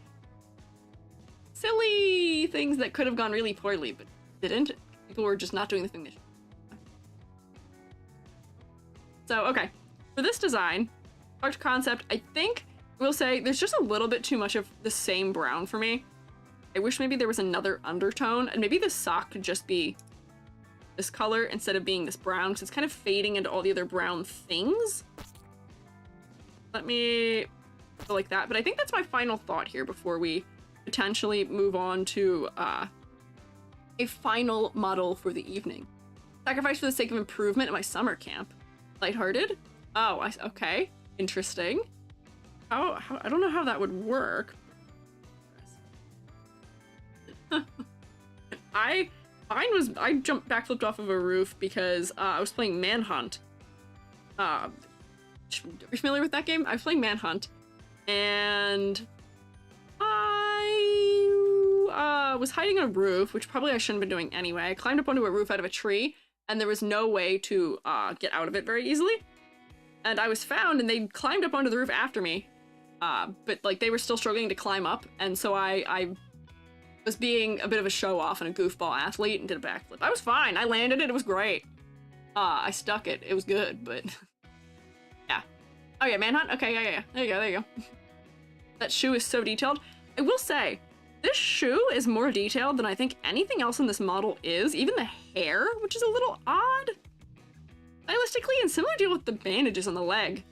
silly things that could have gone really poorly, but didn't. People were just not doing the thing they should. So, okay. For this design, art concept, I think we'll say there's just a little bit too much of the same brown for me. I wish maybe there was another undertone, and maybe this sock could just be this color instead of being this brown, because it's kind of fading into all the other brown things. Let me go like that, but I think that's my final thought here before we potentially move on to a final model for the evening. Sacrifice for the sake of improvement at my summer camp. Lighthearted? Oh, okay. Interesting. How I don't know how that would work. I backflipped off of a roof because I was playing Manhunt. Are you familiar with that game? I was playing Manhunt, and I was hiding on a roof, which probably I shouldn't have been doing anyway. I climbed up onto a roof out of a tree, and there was no way to get out of it very easily. And I was found, and they climbed up onto the roof after me, but like they were still struggling to climb up, and so I was being a bit of a show-off and a goofball athlete and did a backflip. I was fine. I landed it. It was great. I stuck it. It was good, but yeah. Oh yeah, Manhunt? Okay, yeah. There you go. That shoe is so detailed. I will say, this shoe is more detailed than I think anything else in this model is. Even the hair, which is a little odd. Stylistically, and similar deal with the bandages on the leg.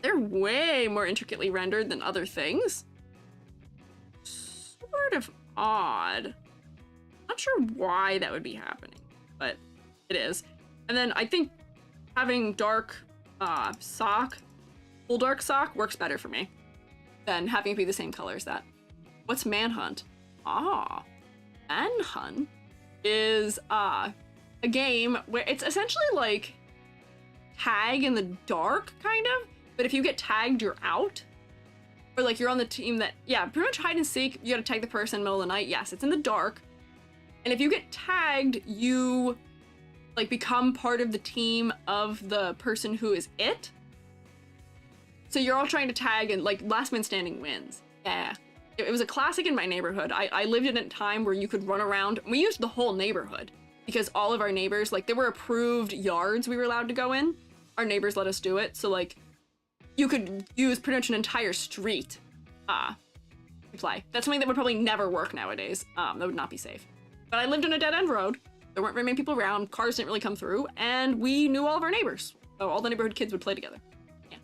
They're way more intricately rendered than other things. Sort of odd. Not sure why that would be happening, but it is. And then I think having dark sock, full dark sock works better for me than having it be the same color as that. What's Manhunt? Manhunt is a game where it's essentially like tag in the dark, kind of, but if you get tagged, you're out. Or like you're on the team that, yeah, pretty much hide and seek, you gotta tag the person in the middle of the night. Yes, it's in the dark. And if you get tagged, you like become part of the team of the person who is it. So you're all trying to tag and like last man standing wins. Yeah. It was a classic in my neighborhood. I lived in a time where you could run around. We used the whole neighborhood because all of our neighbors, like there were approved yards we were allowed to go in. Our neighbors let us do it. So like you could use pretty much an entire street to play. That's something that would probably never work nowadays. That would not be safe. But I lived on a dead end road. There weren't very many people around. Cars didn't really come through. And we knew all of our neighbors. So all the neighborhood kids would play together. Yeah.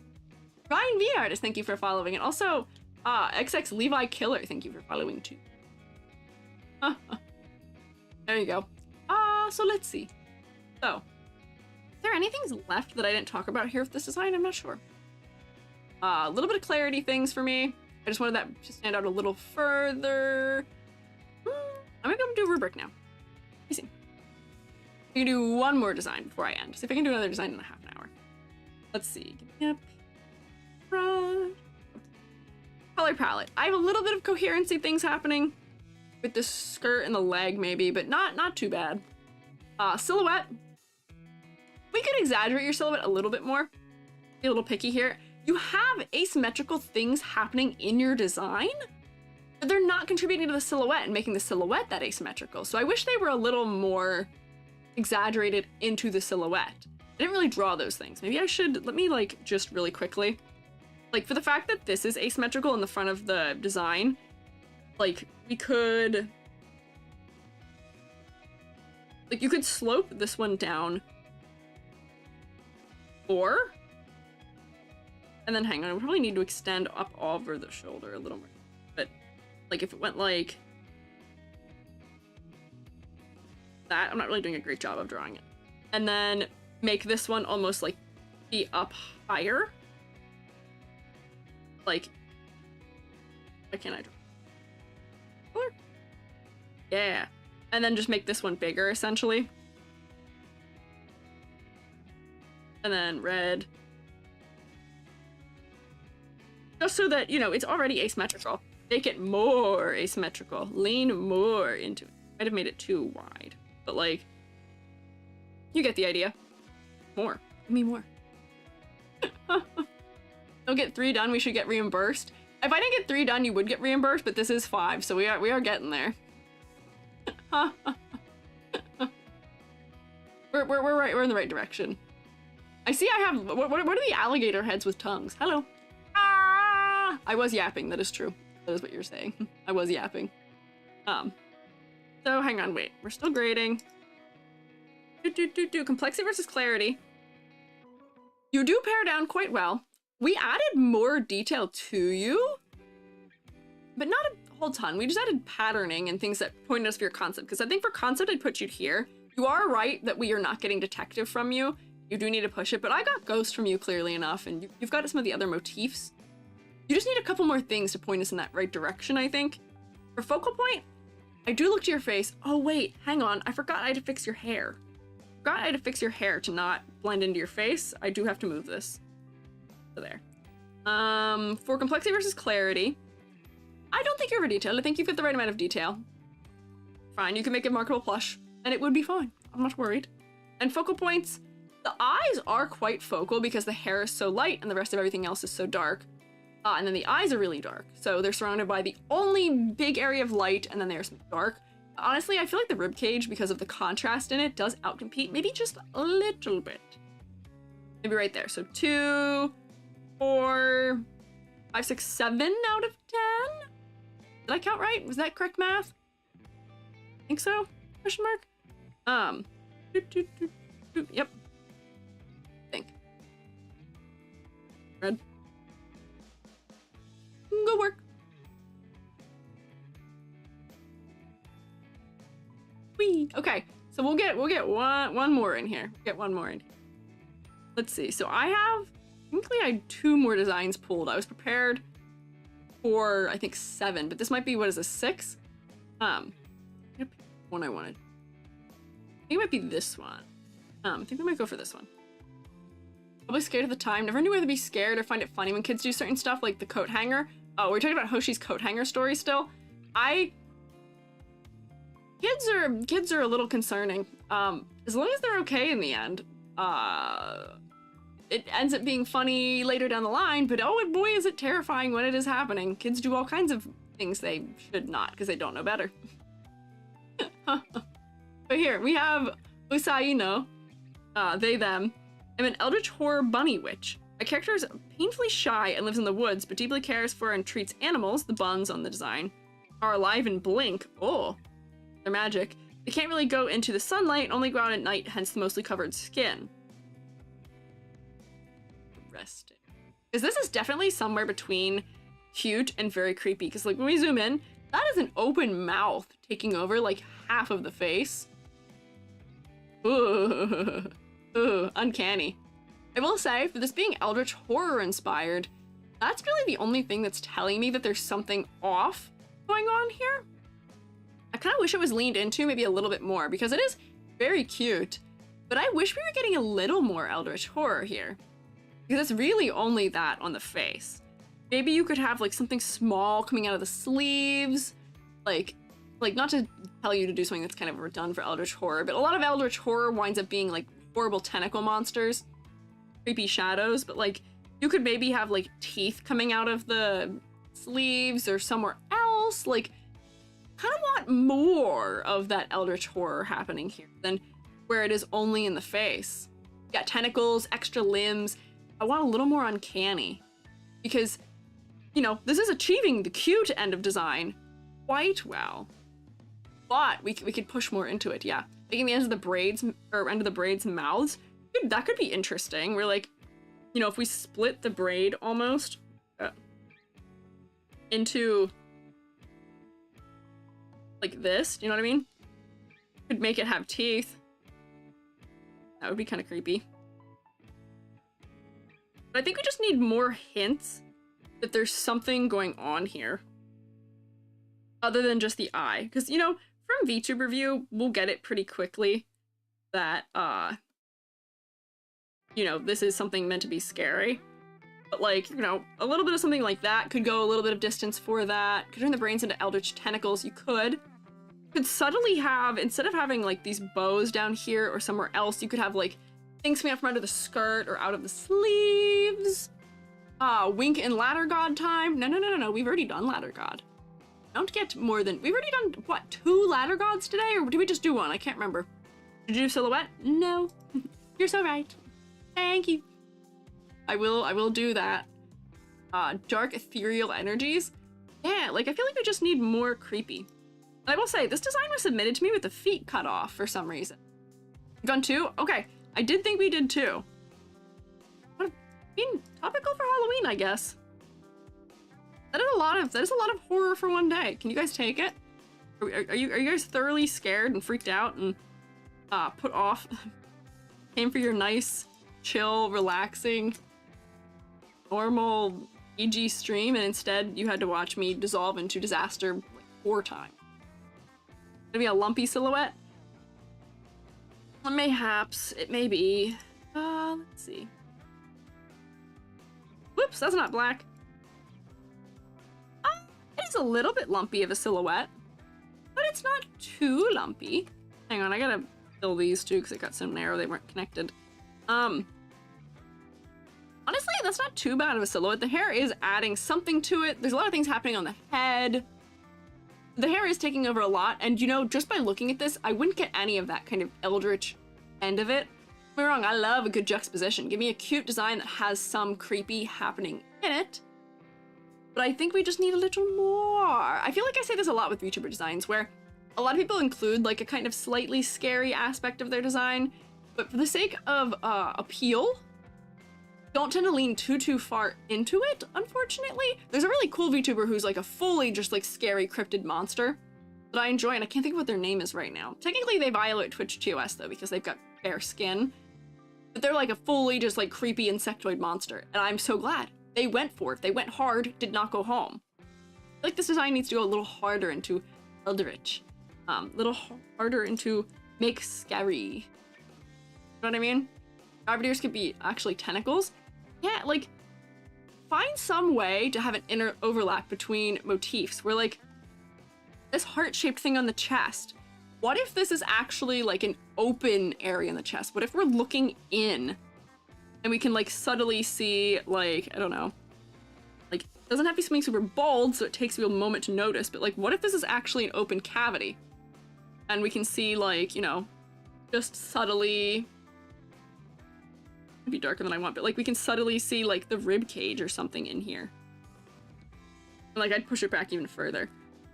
Ryan V Artist, thank you for following. And also, XX Levi Killer, thank you for following too. There you go. So let's see. So, is there anything left that I didn't talk about here with this design? I'm not sure. A little bit of clarity things for me. I just wanted that to stand out a little further. I might be able to do Rubric now. Let me see. I can do one more design before I end. See if I can do another design in a half an hour. Let's see. Yep. Color palette. I have a little bit of coherency things happening with the skirt and the leg maybe, but not too bad. Silhouette. We could exaggerate your silhouette a little bit more. Be a little picky here. You have asymmetrical things happening in your design, but they're not contributing to the silhouette and making the silhouette that asymmetrical. So I wish they were a little more exaggerated into the silhouette. I didn't really draw those things. Maybe I should, let me like just really quickly. Like for the fact that this is asymmetrical in the front of the design, like we could, like you could slope this one down 4, and then hang on, we probably need to extend up over the shoulder a little more. But like if it went like that, I'm not really doing a great job of drawing it. And then make this one almost like be up higher. Like, why can't I draw? Color? Yeah. And then just make this one bigger, essentially. And then red. Just so that, you know, it's already asymmetrical. Make it more asymmetrical. Lean more into it. Might have made it too wide. But, like, you get the idea. More. Give me more. Don't get 3 done, we should get reimbursed. If I didn't get 3 done, you would get reimbursed, but this is 5, so we are getting there. We're in the right direction. I see I have, what are the alligator heads with tongues? Hello. Ah! I was yapping, that is true. That is what you're saying. I was yapping. So hang on, wait. We're still grading. Complexity versus clarity. You do pare down quite well. We added more detail to you, but not a whole ton. We just added patterning and things that pointed us for your concept. Because I think for concept, I'd put you here. You are right that we are not getting detective from you. You do need to push it, but I got ghost from you clearly enough, and you've got some of the other motifs. You just need a couple more things to point us in that right direction, I think. For focal point, I do look to your face. Oh wait, hang on. I forgot I had to fix your hair. I had to fix your hair to not blend into your face. I do have to move this. So there. For complexity versus clarity, I don't think you're over detailed. I think you've got the right amount of detail. Fine, you can make it marketable plush, and it would be fine. I'm not worried. And focal points, the eyes are quite focal because the hair is so light and the rest of everything else is so dark. And then the eyes are really dark. So they're surrounded by the only big area of light, and then there's some dark. Honestly, I feel like the rib cage, because of the contrast in it, does outcompete maybe just a little bit. Maybe right there. So 2, 4, 5, 6, 7 out of 10? Did I count right? Was that correct math? I think so? Question mark? Yep. I think. Red. Go work. Whee! Okay, so we'll get one more in here. Get one more in here. Let's see. So I had 2 more designs pulled. I was prepared for I think 7, but this might be, what is this, 6? One I wanted. I think it might be this one. I think we might go for this one. Probably scared at the time. Never knew whether to be scared or find it funny when kids do certain stuff like the coat hanger. Oh, we're talking about Hoshi's coat hanger story still. kids are a little concerning. As long as they're okay in the end. It ends up being funny later down the line, but oh boy is it terrifying when it is happening. Kids do all kinds of things they should not because they don't know better. But here we have Usai no, they, them. I'm an eldritch horror bunny witch. My character is painfully shy and lives in the woods, but deeply cares for and treats animals, the buns on the design, are alive and blink. Oh, they're magic. They can't really go into the sunlight and only go out at night, hence the mostly covered skin. Interesting. Because this is definitely somewhere between cute and very creepy. Because like when we zoom in, that is an open mouth taking over like half of the face. Ooh, ooh, uncanny. I will say, for this being eldritch horror inspired, that's really the only thing that's telling me that there's something off going on here. I kind of wish it was leaned into maybe a little bit more because it is very cute, but I wish we were getting a little more eldritch horror here. Because it's really only that on the face. Maybe you could have like something small coming out of the sleeves, like not to tell you to do something that's kind of done for eldritch horror, but a lot of eldritch horror winds up being like horrible tentacle monsters, creepy shadows, but like you could maybe have like teeth coming out of the sleeves or somewhere else. Like, kind of want more of that eldritch horror happening here than where it is only in the face. You got tentacles, extra limbs. I want a little more uncanny because, you know, this is achieving the cute end of design quite well, but we could push more into it. Yeah, making the ends of the braids or end of the braids mouths, that could be interesting. We're like, you know, if we split the braid almost into like this, you know what I mean? Could make it have teeth. That would be kind of creepy. But I think we just need more hints that there's something going on here other than just the eye. Because, you know, from VTuber view, we'll get it pretty quickly that, you know, this is something meant to be scary. But, like, you know, a little bit of something like that could go a little bit of distance for that. Could turn the brains into eldritch tentacles. You could subtly have, instead of having, like, these bows down here or somewhere else, you could have, like, things coming out from under the skirt or out of the sleeves. Wink and ladder god time. No. We've already done ladder god. Don't get more than... We've already done, what, 2 ladder gods today? Or did we just do 1? I can't remember. Did you do silhouette? No. You're so right. Thank you. I will do that. Dark ethereal energies. Yeah, like, I feel like we just need more creepy. And I will say, this design was submitted to me with the feet cut off for some reason. Done 2? Okay. I did think we did 2. I mean, topical for Halloween, I guess. That is a lot of horror for one day. Can you guys take it? Are you guys thoroughly scared and freaked out and put off? Came for your nice, chill, relaxing, normal EG stream, and instead you had to watch me dissolve into disaster like 4 times. Gonna be a lumpy silhouette? Mayhaps, it may be. Let's see. Whoops, that's not black. It is a little bit lumpy of a silhouette, but it's not too lumpy. Hang on, I gotta fill these two because it got so narrow they weren't connected. Honestly, that's not too bad of a silhouette. The hair is adding something to it. There's a lot of things happening on the head. The hair is taking over a lot, and you know, just by looking at this, I wouldn't get any of that kind of eldritch end of it. Don't get me wrong, I love a good juxtaposition. Give me a cute design that has some creepy happening in it. But I think we just need a little more. I feel like I say this a lot with VTuber designs, where a lot of people include like a kind of slightly scary aspect of their design, but for the sake of appeal, don't tend to lean too far into it, unfortunately. There's a really cool VTuber who's like a fully just like scary cryptid monster that I enjoy, and I can't think of what their name is right now. Technically they violate Twitch TOS though, because they've got bare skin, but they're like a fully just like creepy insectoid monster, and I'm so glad they went for it. They went hard, did not go home. I feel like this design needs to go a little harder into eldritch, little harder into make scary. You know what I mean? Graviteers could be actually tentacles. Yeah, like, find some way to have an inner overlap between motifs where, like, this heart-shaped thing on the chest what if this is actually like an open area in the chest? What if we're looking in and we can like subtly see like, I don't know, like it doesn't have to be something super bold so it takes you a moment to notice, but like what if this is actually an open cavity and we can see like, you know, just subtly, it'd be darker than I want, but like we can subtly see like the rib cage or something in here. And like I'd push it back even further.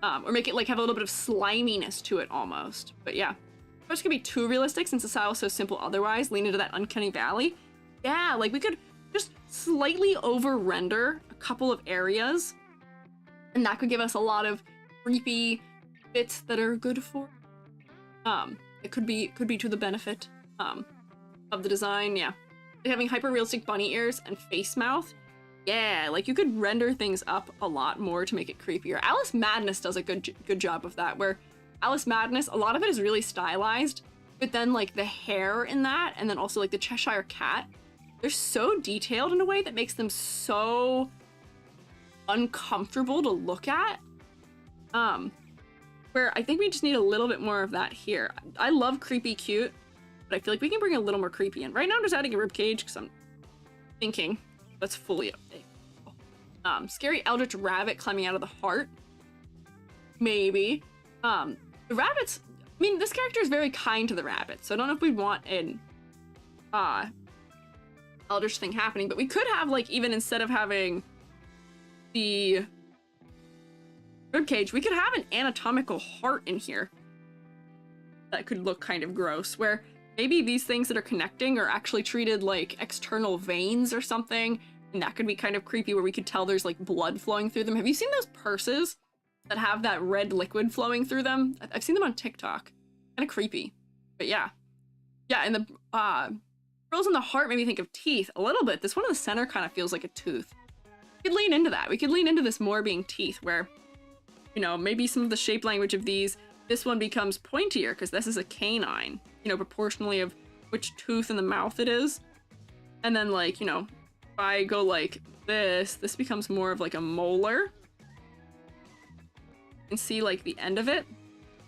Or make it like have a little bit of sliminess to it almost. But yeah. It's gonna be too realistic since the style is so simple otherwise. Lean into that uncanny valley. Yeah, like we could just slightly over render a couple of areas. And that could give us a lot of creepy bits that are good for. It could be to the benefit of the design, yeah. Like having hyper realistic bunny ears and face mouth. Yeah, like you could render things up a lot more to make it creepier. Alice Madness does a good job of that, where Alice Madness, a lot of it is really stylized, but then like the hair in that, and then also like the Cheshire Cat, they're so detailed in a way that makes them so uncomfortable to look at. Where I think we just need a little bit more of that here. I love creepy cute, but I feel like we can bring a little more creepy in. Right now I'm just adding a rib cage because I'm thinking that's fully up. Scary eldritch rabbit climbing out of the heart. Maybe. The rabbits, I mean, this character is very kind to the rabbits, so I don't know if we'd want an eldritch thing happening, but we could have, like, even instead of having the ribcage, we could have an anatomical heart in here. That could look kind of gross, where maybe these things that are connecting are actually treated like external veins or something, and that could be kind of creepy where we could tell there's like blood flowing through them. Have you seen those purses that have that red liquid flowing through them? I've seen them on TikTok. Kind of creepy. But yeah. Yeah, and the pearls in the heart made me think of teeth a little bit. This one in the center kind of feels like a tooth. We could lean into that. We could lean into this more being teeth, where, you know, maybe some of the shape language of these, this one becomes pointier because this is a canine, you know, proportionally of which tooth in the mouth it is. And then, like, you know, if I go like this becomes more of like a molar. You can see like the end of it.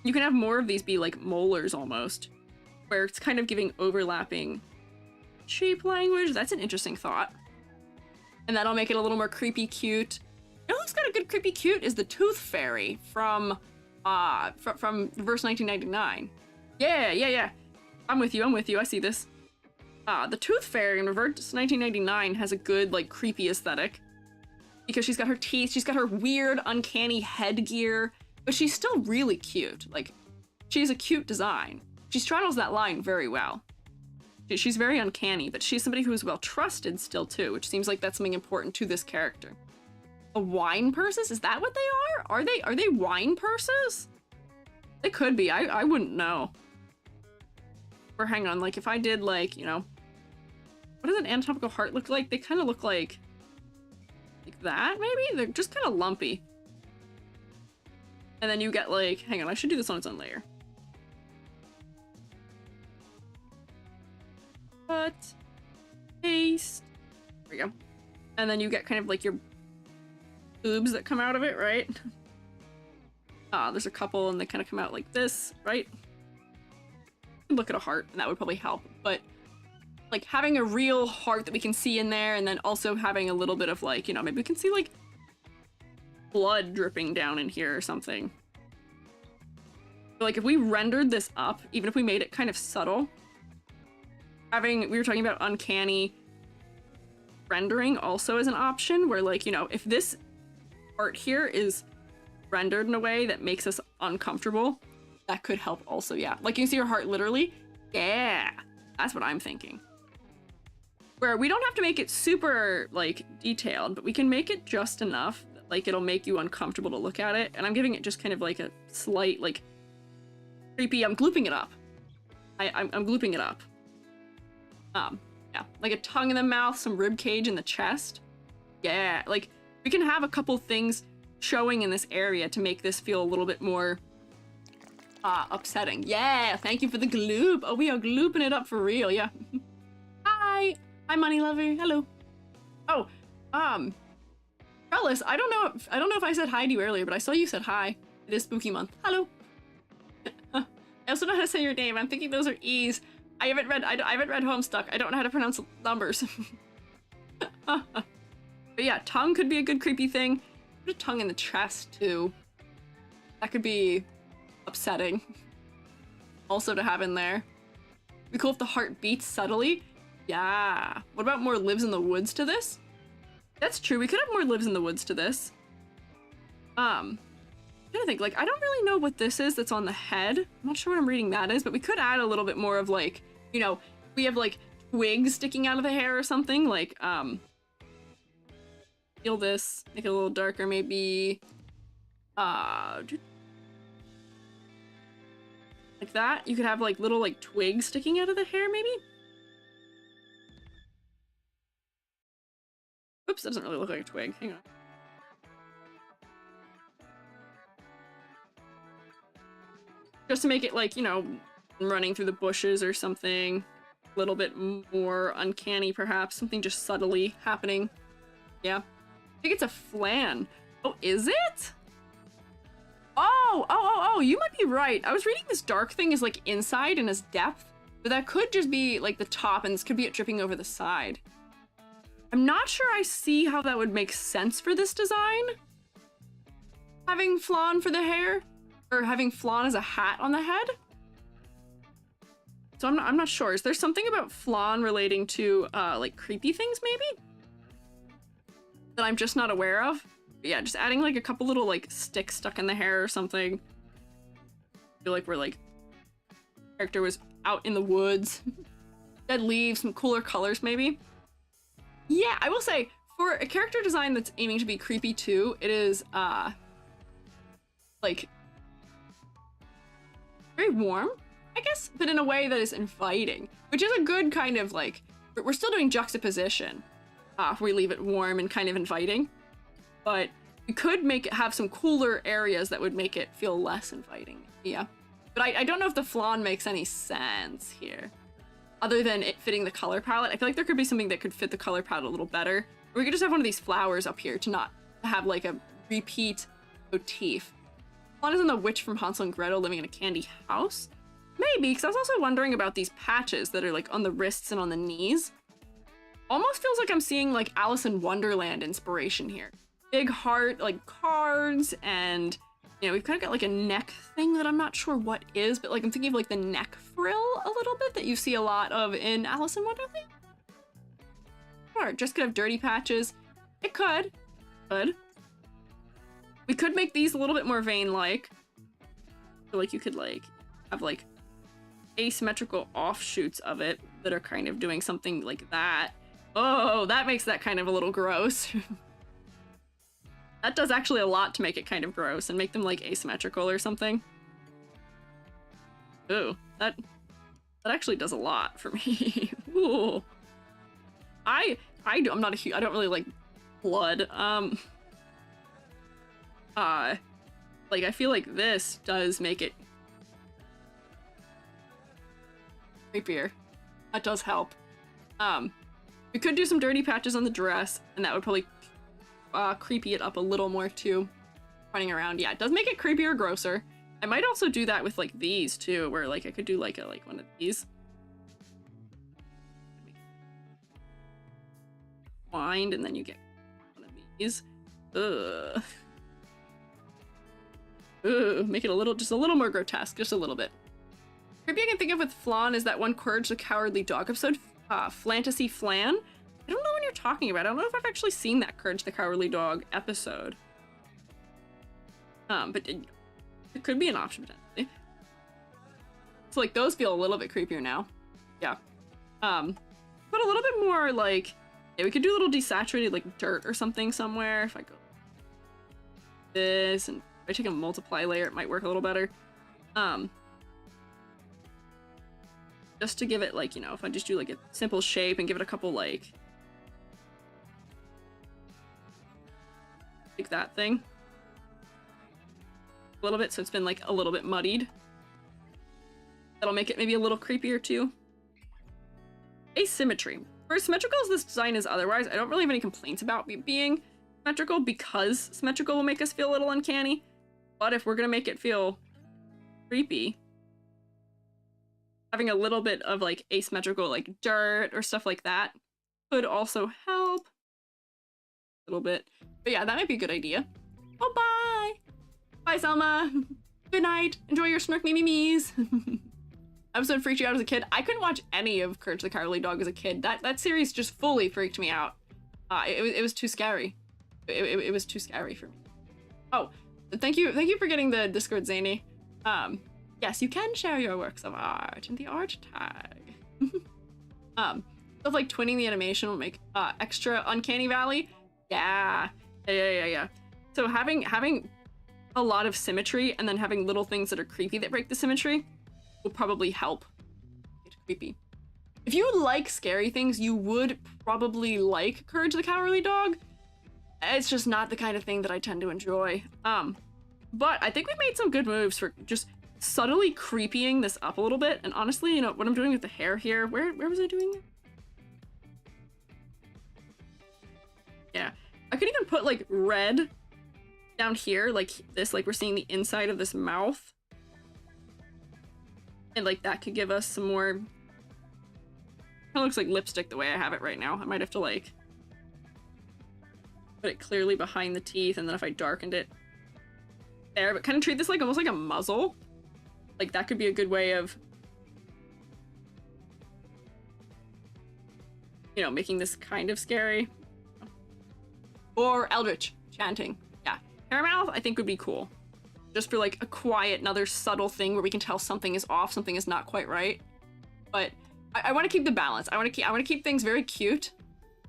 You can have more of these be like molars almost, where it's kind of giving overlapping shape language. That's an interesting thought. And that'll make it a little more creepy cute. You know who's got a good creepy cute is the Tooth Fairy from Reverse 1999. Yeah. I'm with you. I see this. The Tooth Fairy in Reverse 1999 has a good, like, creepy aesthetic. Because she's got her teeth, she's got her weird, uncanny headgear, but she's still really cute. Like, she's a cute design. She straddles that line very well. She's very uncanny, but she's somebody who's well trusted still too, which seems like that's something important to this character. A wine purses? Is that what they are? Are they wine purses? They could be. I wouldn't know. Or hang on, like if I did like, you know, what does an anatomical heart look like? They kind of look like that, maybe? They're just kind of lumpy. And then you get like, hang on, I should do this on its own layer. Cut, paste, there we go. And then you get kind of like your boobs that come out of it, right? There's a couple and they kind of come out like this, right? Look at a heart and that would probably help, but like having a real heart that we can see in there, and then also having a little bit of like, you know, maybe we can see like blood dripping down in here or something. But, like if we rendered this up, even if we made it kind of subtle, we were talking about uncanny rendering also as an option, where like, you know, if this part here is rendered in a way that makes us uncomfortable, that could help also, yeah. Like you can see her heart literally, yeah, that's what I'm thinking. Where we don't have to make it super like detailed, but we can make it just enough that like it'll make you uncomfortable to look at it. And I'm giving it just kind of like a slight like creepy, I'm glooping it up. I'm glooping it up. Yeah, like a tongue in the mouth, some rib cage in the chest. Yeah, like we can have a couple things showing in this area to make this feel a little bit more upsetting. Yeah, thank you for the gloop. Oh, we are glooping it up for real, yeah. Hi money lover, hello. Oh, Trellis, I don't know if I said hi to you earlier, but I saw you said hi. It is spooky month. Hello. I also know how to say your name. I'm thinking those are E's. I haven't read Homestuck. I don't know how to pronounce numbers. But yeah, tongue could be a good creepy thing. Put a tongue in the chest too. That could be upsetting. Also to have in there. It'd be cool if the heart beats subtly. Yeah. What about more lives in the woods to this? That's true. We could have more lives in the woods to this. I'm trying to think, like, I don't really know what this is that's on the head. I'm not sure what I'm reading that is, but we could add a little bit more of, like, you know, we have, like, twigs sticking out of the hair or something. Like, feel this, make it a little darker, maybe, like that. You could have, like, little, like, twigs sticking out of the hair, maybe? Oops, that doesn't really look like a twig. Hang on. Just to make it, like, you know, running through the bushes or something. A little bit more uncanny, perhaps. Something just subtly happening. Yeah. I think it's a flan. Oh, is it? Oh, you might be right. I was reading this dark thing is, like, inside and as depth. But that could just be, like, the top, and this could be it dripping over the side. I'm not sure I see how that would make sense for this design. Having flan for the hair. Or having flan as a hat on the head. So I'm not sure. Is there something about flan relating to like creepy things maybe? That I'm just not aware of? But yeah, just adding like a couple little like sticks stuck in the hair or something. I feel like we're like character was out in the woods. Dead leaves, some cooler colors maybe. Yeah, I will say for a character design that's aiming to be creepy too, it is like very warm, I guess, but in a way that is inviting, which is a good kind of like, we're still doing juxtaposition. If we leave it warm and kind of inviting, but we could make it have some cooler areas that would make it feel less inviting. Yeah, but I don't know if the flan makes any sense here, other than it fitting the color palette. I feel like there could be something that could fit the color palette a little better. Or we could just have one of these flowers up here to not have like a repeat motif. Flan isn't the witch from Hansel and Gretel living in a candy house? Maybe, because I was also wondering about these patches that are like on the wrists and on the knees. Almost feels like I'm seeing like Alice in Wonderland inspiration here. Big heart, like cards, and you know, we've kind of got like a neck thing that I'm not sure what is, but like I'm thinking of like the neck frill a little bit that you see a lot of in Alice in Wonderland. Or just could have dirty patches. It could. We could make these a little bit more vein-like. So like you could like have like asymmetrical offshoots of it that are kind of doing something like that. Oh, that makes that kind of a little gross. That does actually a lot to make it kind of gross and make them like asymmetrical or something. Ooh, that actually does a lot for me. Ooh. I'm not I don't really like blood. Like, I feel like this does make it creepier. That does help. We could do some dirty patches on the dress, and that would probably creepy it up a little more too. Running around, yeah, it does make it creepier, grosser. I might also do that with like these too, where like I could do like one of these. Wind, and then you get one of these. Ugh. Ooh, make it just a little more grotesque, just a little bit. Creepy I can think of with flan is that one Courage the Cowardly Dog episode, Fantasy Flan. I don't know what you're talking about. I don't know if I've actually seen that Courage the Cowardly Dog episode. But it could be an option potentially. So like those feel a little bit creepier now. Yeah. But a little bit more like, yeah, we could do a little desaturated like dirt or something somewhere. If I go this and if I take a multiply layer, it might work a little better. Just to give it like, you know, if I just do like a simple shape and give it a couple like that thing. A little bit, so it's been like a little bit muddied. That'll make it maybe a little creepier too. Asymmetry. For as symmetrical as this design is otherwise, I don't really have any complaints about being symmetrical because symmetrical will make us feel a little uncanny. But if we're gonna make it feel creepy, having a little bit of like asymmetrical like dirt or stuff like that could also help a little bit. But yeah, that might be a good idea. Oh, bye! Bye, Selma! Good night! Enjoy your Snark Memes! Episode freaked you out as a kid? I couldn't watch any of Courage the Cowardly Dog as a kid. That series just fully freaked me out. It was too scary. It was too scary for me. Oh, thank you for getting the Discord, Zany. Yes, you can share your works of art in the art tag. Stuff like twinning the animation will make extra uncanny valley. Yeah. So having a lot of symmetry and then having little things that are creepy that break the symmetry will probably help get creepy. If you like scary things, you would probably like Courage the Cowardly Dog. It's just not the kind of thing that I tend to enjoy. But I think we've made some good moves for just subtly creepying this up a little bit. And honestly, you know, what I'm doing with the hair here, where was I doing it? Yeah, I could even put like red down here, like this, like we're seeing the inside of this mouth. And like that could give us some more, kind of looks like lipstick the way I have it right now. I might have to like put it clearly behind the teeth, and then if I darkened it there, but kind of treat this like almost like a muzzle. Like that could be a good way of, you know, making this kind of scary. Or Eldritch chanting. Yeah. Hair mouth I think would be cool. Just for like a quiet, another subtle thing where we can tell something is off, something is not quite right. But I want to keep the balance. I want to keep things very cute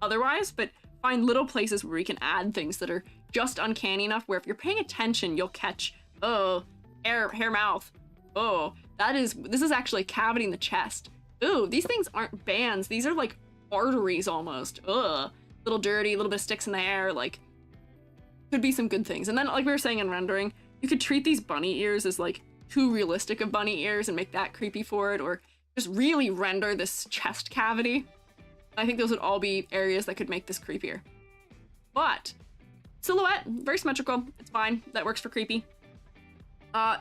otherwise, but find little places where we can add things that are just uncanny enough where if you're paying attention, you'll catch, oh, hair mouth. Oh, this is actually a cavity in the chest. Ooh, these things aren't bands. These are like arteries almost. Ugh. Little dirty, a little bit of sticks in the hair, like could be some good things. And then like we were saying in rendering, you could treat these bunny ears as like too realistic of bunny ears and make that creepy for it, or just really render this chest cavity. I think those would all be areas that could make this creepier. But silhouette, very symmetrical, it's fine. That works for creepy.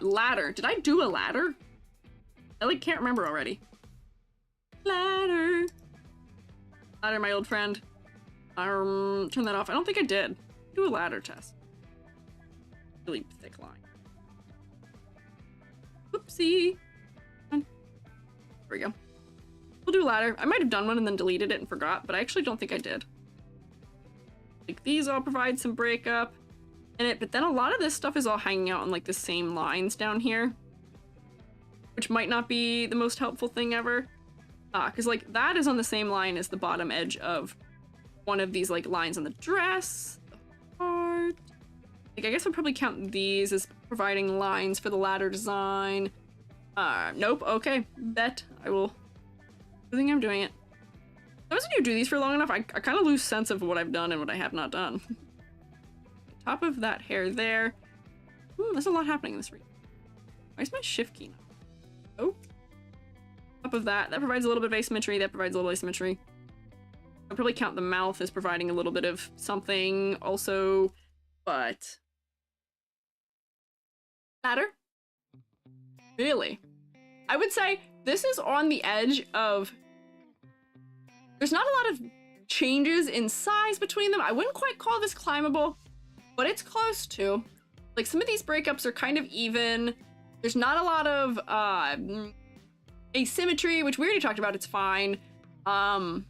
Ladder. Did I do a ladder? I like can't remember already. Ladder, my old friend. Turn that off. I don't think I did. Do a ladder test. Really thick line. Whoopsie. There we go. We'll do a ladder. I might have done one and then deleted it and forgot, but I actually don't think I did. Like these all provide some breakup in it, but then a lot of this stuff is all hanging out on like the same lines down here, which might not be the most helpful thing ever. Because like that is on the same line as the bottom edge of one of these like lines on the dress, the heart. Like I guess I'll probably count these as providing lines for the ladder design. Nope. Okay, bet I will. I think I'm doing it. Sometimes when you do these for long enough, I kind of lose sense of what I've done and what I have not done. Top of that hair there. There's a lot happening in this region. Where's my shift key now? Oh. Top of that. That provides a little bit of asymmetry. That provides a little asymmetry. I'll probably count the mouth as providing a little bit of something also, but... Ladder? Really? I would say this is on the edge of... There's not a lot of changes in size between them. I wouldn't quite call this climbable, but it's close to. Like some of these breakups are kind of even. There's not a lot of asymmetry, which we already talked about. It's fine. I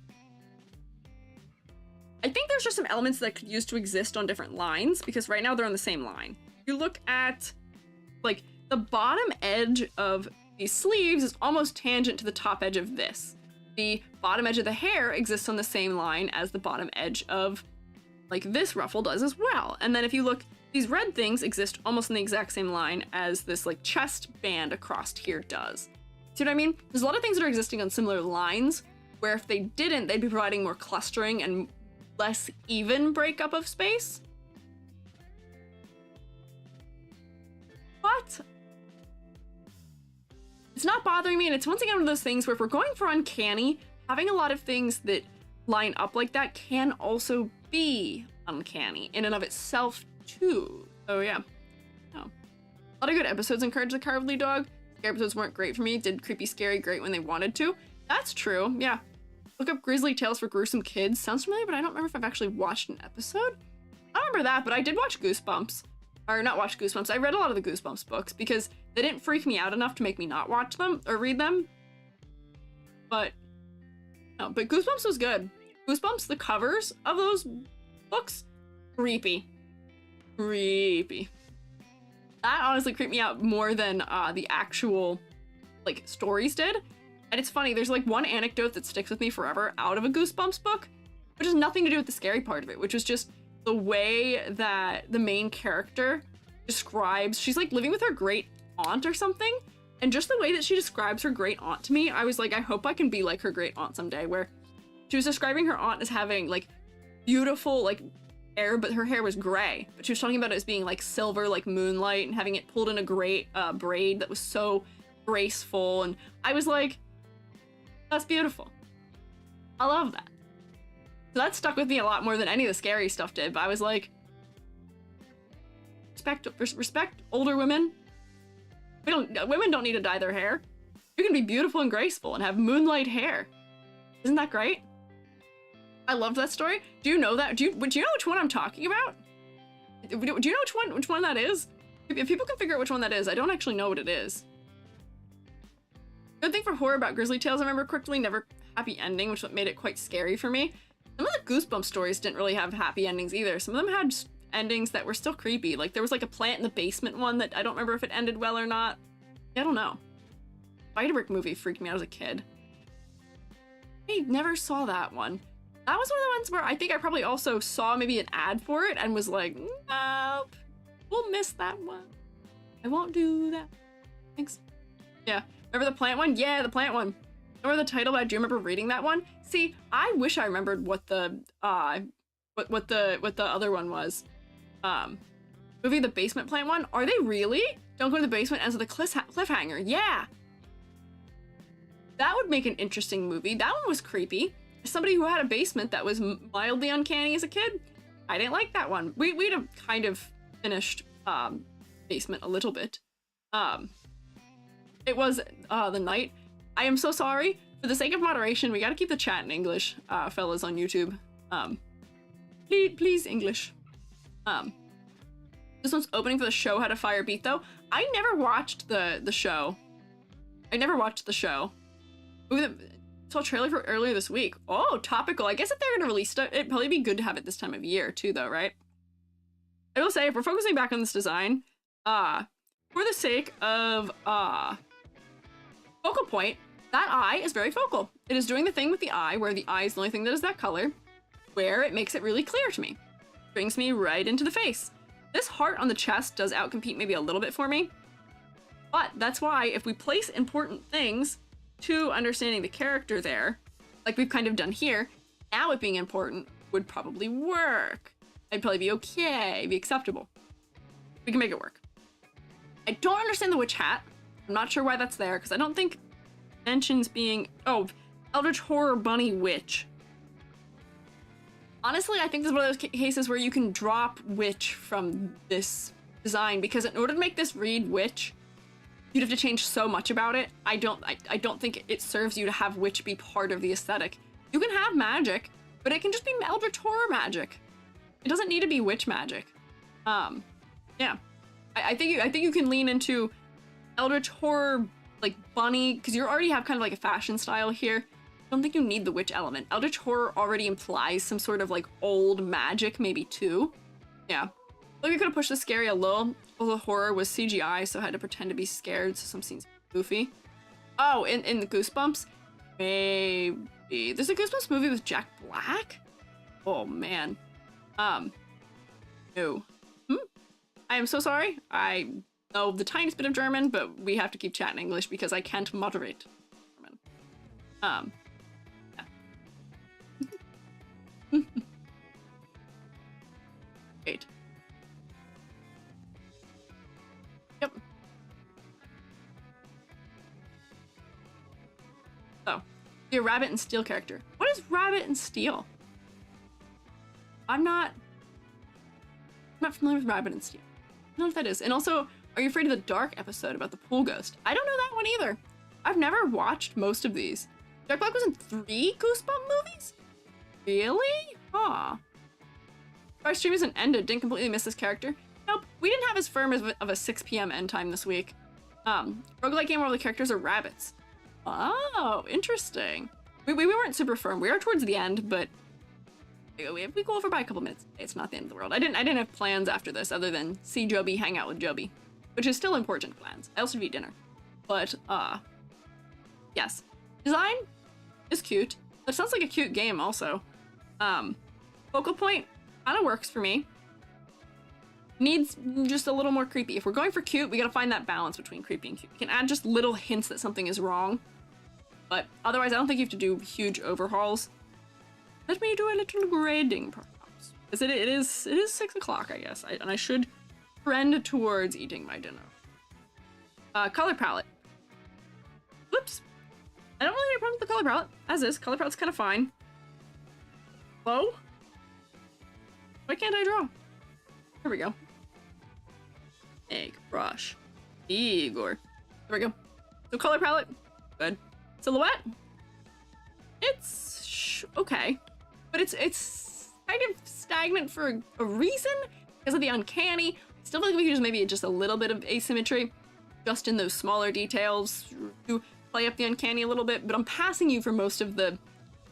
think there's just some elements that could use to exist on different lines because right now they're on the same line. If you look at like the bottom edge of these sleeves is almost tangent to the top edge of this. The bottom edge of the hair exists on the same line as the bottom edge of like this ruffle does as well. And then if you look, these red things exist almost in the exact same line as this like chest band across here does. See what I mean? There's a lot of things that are existing on similar lines where if they didn't, they'd be providing more clustering and less even breakup of space. But it's not bothering me, and it's once again one of those things where if we're going for uncanny, having a lot of things that line up like that can also be uncanny in and of itself too. So yeah. A lot of good episodes in Courage the Cowardly Dog. scary episodes weren't great for me. Did creepy, scary great when they wanted to. That's true, yeah. Look up Grisly Tales for Gruesome Kids. Sounds familiar, but I don't remember if I've actually watched an episode. I don't remember that, but I did watch Goosebumps. Or not watch Goosebumps. I read a lot of the Goosebumps books because they didn't freak me out enough to make me not watch them or read them. But, no, but Goosebumps was good. Goosebumps, the covers of those books, creepy. Creepy. That honestly creeped me out more than the actual, like, stories did. And it's funny, there's like one anecdote that sticks with me forever out of a Goosebumps book, which has nothing to do with the scary part of it, which was just the way that the main character describes, she's like living with her great aunt or something, and just the way that she describes her great aunt to me, I was like, I hope I can be like her great aunt someday, where she was describing her aunt as having like beautiful like hair, but her hair was gray, but she was talking about it as being like silver, like moonlight, and having it pulled in a great braid that was so graceful, and I was like, that's beautiful. I love that. So that stuck with me a lot more than any of the scary stuff did, but I was like, respect older women. Women don't need to dye their hair. You can be beautiful and graceful and have moonlight hair. Isn't that great? I loved that story. Do you know that? Do you know which one I'm talking about? Do you know which one that is? If people can figure out which one that is, I don't actually know what it is. Good thing for horror about Grisly Tales, I remember quickly never happy ending, which made it quite scary for me. Some of the Goosebumps stories didn't really have happy endings either. Some of them had endings that were still creepy. Like there was like a plant in the basement one that I don't remember if it ended well or not. I don't know. Vtuber movie freaked me out as a kid. I never saw that one. That was one of the ones where I think I probably also saw maybe an ad for it and was like, nope, we'll miss that one. I won't do that. Thanks. Yeah. Remember the plant one? Yeah, the plant one. Remember the title, but I do remember reading that one. See, I wish I remembered what the what the other one was. Movie The Basement Plant one. Are they really? Don't go to the basement as the cliffhanger. Yeah. That would make an interesting movie. That one was creepy. As somebody who had a basement that was mildly uncanny as a kid, I didn't like that one. We'd have kind of finished Basement a little bit. It was the night. I am so sorry. For the sake of moderation, we gotta keep the chat in English, fellas on YouTube. Please English. This one's opening for the show had a fire beat though. I never watched the show. I never watched the show. We saw a trailer for earlier this week. Oh, topical. I guess if they're gonna release it, it'd probably be good to have it this time of year too though, right? I will say, if we're focusing back on this design, for the sake of focal point, that eye is very focal. It is doing the thing with the eye where the eye is the only thing that is that color, where it makes it really clear to me. Brings me right into the face. This heart on the chest does outcompete maybe a little bit for me, but that's why if we place important things to understanding the character there, like we've kind of done here, now it being important would probably work. I'd probably be okay, be acceptable. We can make it work. I don't understand the witch hat. I'm not sure why that's there, because I don't think mentions being, oh, Eldritch Horror Bunny Witch. Honestly, I think this is one of those cases where you can drop witch from this design, because in order to make this read witch, you'd have to change so much about it. I don't think it serves you to have witch be part of the aesthetic. You can have magic, but it can just be Eldritch Horror magic. It doesn't need to be witch magic. Yeah. I think you can lean into Eldritch Horror, like bunny, because you already have kind of like a fashion style here. I don't think you need the witch element. Eldritch Horror already implies some sort of like old magic, maybe too. Yeah. Like we could have pushed the scary a little. All the horror was CGI, so I had to pretend to be scared, so some scenes goofy. Oh, in the Goosebumps? Maybe. There's a Goosebumps movie with Jack Black? Oh man. No. I am so sorry. I know the tiniest bit of German, but we have to keep chatting English because I can't moderate German. Yeah. Great. Yep. So, be a Rabbit and Steel character. What is Rabbit and Steel? I'm not familiar with Rabbit and Steel. I don't know what that is. And also, Are You Afraid of the Dark episode about the pool ghost? I don't know that one either. I've never watched most of these. Jack Black was in 3 Goosebump movies? Really? Huh. Our stream isn't ended. Didn't completely miss this character. Nope. We didn't have as firm of a 6 p.m. end time this week. Roguelike game where all the characters are rabbits. Oh, interesting. We weren't super firm. We are towards the end, but we go over by a couple minutes. It's not the end of the world. I didn't have plans after this other than see Joby, hang out with Joby, which is still important plans. I also eat dinner. But, yes. Design is cute. That sounds like a cute game also. Focal point kind of works for me. Needs just a little more creepy. If we're going for cute, we gotta find that balance between creepy and cute. We can add just little hints that something is wrong. But otherwise, I don't think you have to do huge overhauls. Let me do a little grading, perhaps. Because it is 6 o'clock, I guess. And I should trend towards eating my dinner. Color palette. Whoops. I don't really have a problem with the color palette. As is, color palette's kind of fine. Hello? Why can't I draw? There we go. Egg, brush, Igor. There we go. So color palette, good. Silhouette, it's okay, but it's kind of stagnant for a reason because of the uncanny. I still feel like we could use maybe just a little bit of asymmetry, just in those smaller details to play up the uncanny a little bit. But I'm passing you for most of the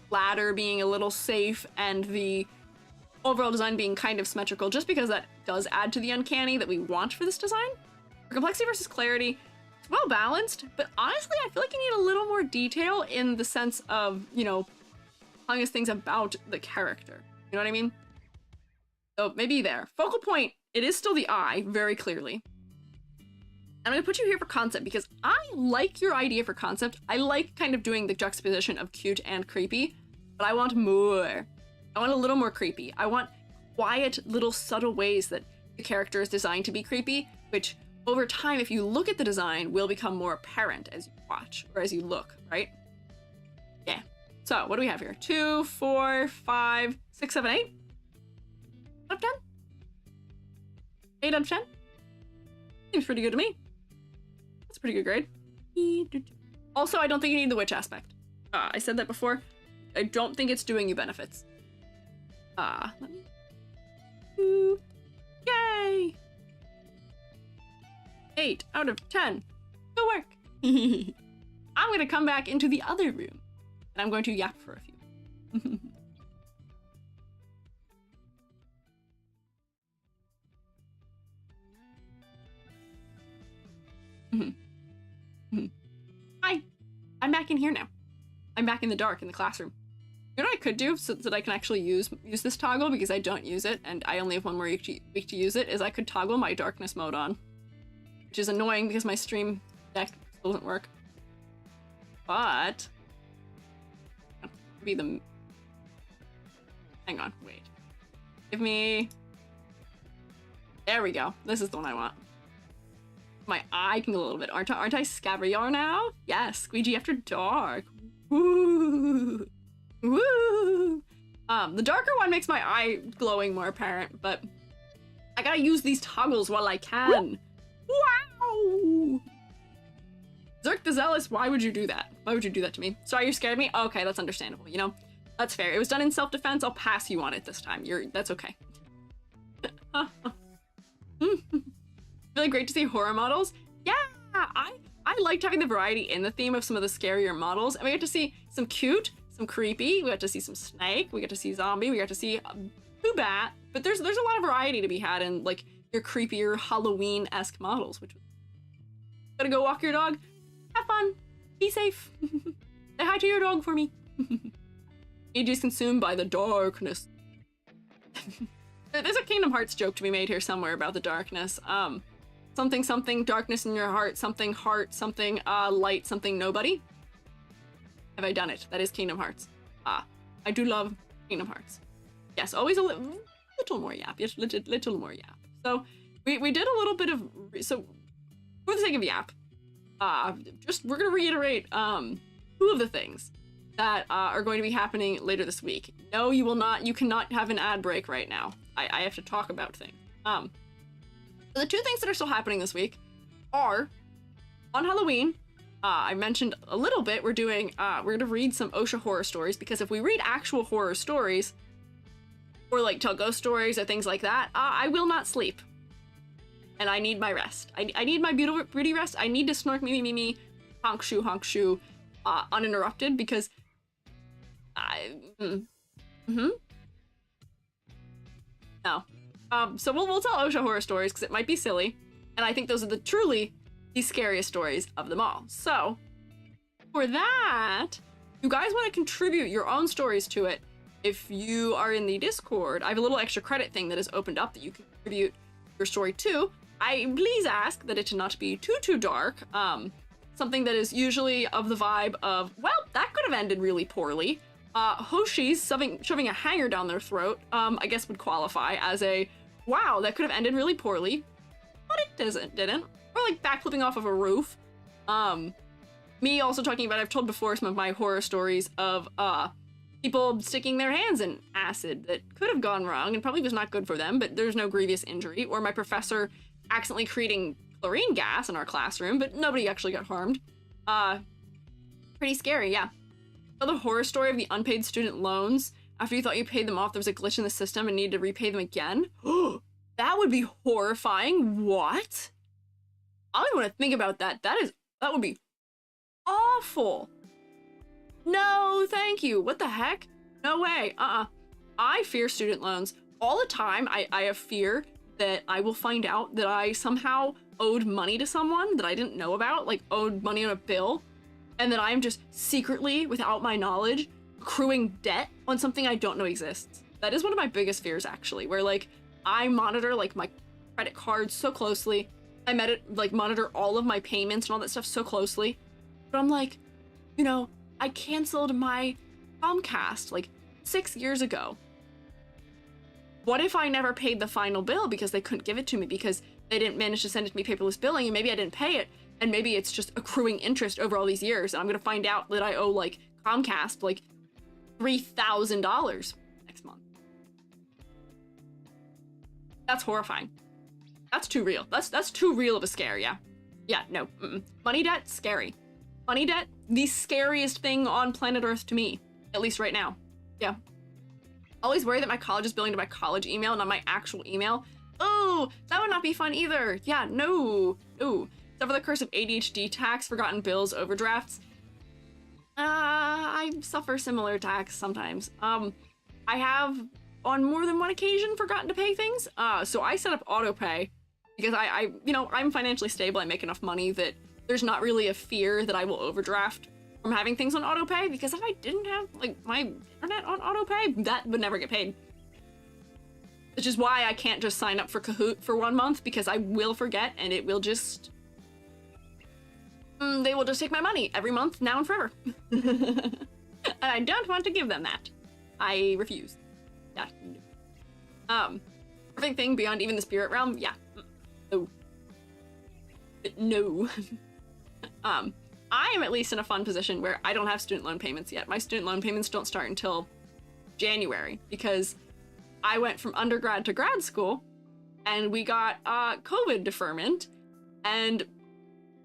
ladder being a little safe and the overall design being kind of symmetrical, just because that does add to the uncanny that we want for this design. For complexity versus clarity, it's well balanced, but honestly, I feel like you need a little more detail in the sense of, you know, telling us things about the character. You know what I mean? So maybe there. Focal point, it is still the eye, very clearly. I'm gonna put you here for concept because I like your idea for concept. I like kind of doing the juxtaposition of cute and creepy, but I want more. I want a little more creepy. I want quiet, little subtle ways that the character is designed to be creepy, which over time, if you look at the design, will become more apparent as you watch, or as you look, right? Yeah. So, what do we have here? 2, 4, 5, 6, 7, 8? Out of 10? 8 out of 10? Seems pretty good to me. That's a pretty good grade. Also, I don't think you need the witch aspect. I said that before. I don't think it's doing you benefits. Let me... Ooh. Yay! 8 out of 10. Good work. I'm gonna come back into the other room, and I'm going to yap for a few. Hi, I'm back in here now. I'm back in the dark in the classroom. You know what I could do so that I can actually use this toggle, because I don't use it and I only have one more week to use it, is I could toggle my darkness mode on. Which is annoying because my stream deck still doesn't work. But... be the... Hang on, wait. Give me... There we go. This is the one I want. My eye can go a little bit. Aren't I Scaviar now? Yes, Squeegee After Dark. Woo! Woo! The darker one makes my eye glowing more apparent, but I gotta use these toggles while I can. Wow! Zerk the Zealous, why would you do that? Why would you do that to me? Sorry, you scared me? Okay, that's understandable, you know? That's fair. It was done in self-defense. I'll pass you on it this time. That's okay. Really great to see horror models. Yeah, I liked having the variety in the theme of some of the scarier models, and we got to see some cute, some creepy, we got to see some snake, we got to see zombie, we got to see Boobat, but there's a lot of variety to be had in like your creepier Halloween-esque models, which gotta go walk your dog, have fun, be safe, say hi to your dog for me. Age is consumed by the darkness. There's a Kingdom Hearts joke to be made here somewhere about the darkness. Something, something, darkness in your heart, something, light, something, nobody. Have I done it? That is Kingdom Hearts. I do love Kingdom Hearts. Yes, always a little more yap, yes, little more yap. So we did a little bit of, so for the sake of yap, we're gonna reiterate 2 of the things that are going to be happening later this week. No, you will not, you cannot have an ad break right now. I have to talk about things. The 2 things that are still happening this week are on Halloween. I mentioned a little bit, we're gonna read some OSHA horror stories, because if we read actual horror stories, or like tell ghost stories or things like that, I will not sleep. And I need my rest. I need my beauty rest. I need to snark me, honk shoe, uninterrupted, because no. So we'll tell OSHA horror stories, because it might be silly, and I think those are truly the scariest stories of them all. So, for that, you guys want to contribute your own stories to it. If you are in the Discord, I have a little extra credit thing that is opened up that you can contribute your story to. I please ask that it not be too dark. Something that is usually of the vibe of, well, that could have ended really poorly. Hoshi's shoving a hanger down their throat, I guess would qualify as a, wow, that could have ended really poorly, but it didn't. Or like backflipping off of a roof. Me also talking about, I've told before some of my horror stories of people sticking their hands in acid that could have gone wrong and probably was not good for them, but there's no grievous injury. Or my professor accidentally creating chlorine gas in our classroom, but nobody actually got harmed. Pretty scary, yeah. Another horror story of the unpaid student loans. After you thought you paid them off, there was a glitch in the system and needed to repay them again. That would be horrifying. What? I don't even want to think about that. That would be awful. No, thank you. What the heck? No way. I fear student loans. All the time, I have fear that I will find out that I somehow owed money to someone that I didn't know about, like owed money on a bill, and that I'm just secretly, without my knowledge, accruing debt on something I don't know exists. That is one of my biggest fears, actually, where like I monitor like my credit cards so closely. I monitor all of my payments and all that stuff so closely. But I'm like, you know, I canceled my Comcast like 6 years ago. What if I never paid the final bill because they couldn't give it to me because they didn't manage to send it to me paperless billing, and maybe I didn't pay it, and maybe it's just accruing interest over all these years, and I'm gonna find out that I owe like Comcast like $3,000 next month. That's horrifying. That's too real. That's too real of a scare, yeah. Yeah, no. Money debt, scary. Money debt, the scariest thing on planet Earth to me, at least right now. Yeah. Always worry that my college is billing to my college email, not my actual email. Oh, that would not be fun either. Yeah, no. Suffer the curse of ADHD, tax, forgotten bills, overdrafts. I suffer similar tax sometimes. I have, on more than one occasion, forgotten to pay things. So I set up autopay because I'm financially stable. I make enough money that there's not really a fear that I will overdraft from having things on autopay, because if I didn't have like my internet on autopay, that would never get paid. Which is why I can't just sign up for Kahoot for 1 month, because I will forget and it will just... they will just take my money every month, now and forever. And I don't want to give them that. I refuse. Yeah. Perfect thing beyond even the spirit realm? Yeah. No. No. I am at least in a fun position where I don't have student loan payments yet. My student loan payments don't start until January, because I went from undergrad to grad school and we got COVID deferment, and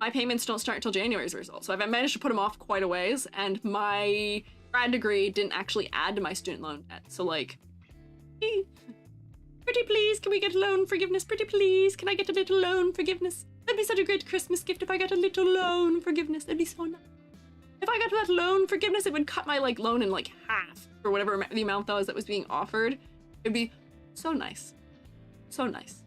my payments don't start until January as a result. So I've managed to put them off quite a ways, and my grad degree didn't actually add to my student loan debt. So like, pretty please, can we get loan forgiveness? Pretty please, can I get a little loan forgiveness? That'd be such a great Christmas gift if I got a little loan forgiveness. That'd be so nice. If I got that loan forgiveness, it would cut my like loan in like half, or whatever the amount that was being offered. It'd be so nice. So nice.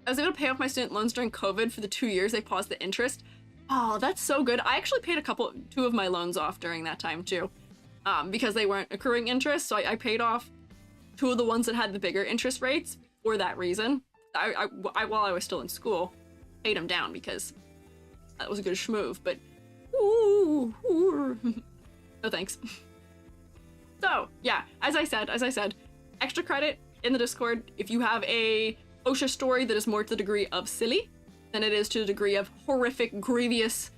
I was able to pay off my student loans during COVID for the 2 years they paused the interest. Oh, that's so good. I actually paid two of my loans off during that time too, because they weren't accruing interest. So I paid off 2 of the ones that had the bigger interest rates for that reason. While I was still in school, paid them down because that was a good schmove, but no thanks. So yeah, as I said, extra credit in the Discord if you have a OSHA story that is more to the degree of silly than it is to the degree of horrific, grievous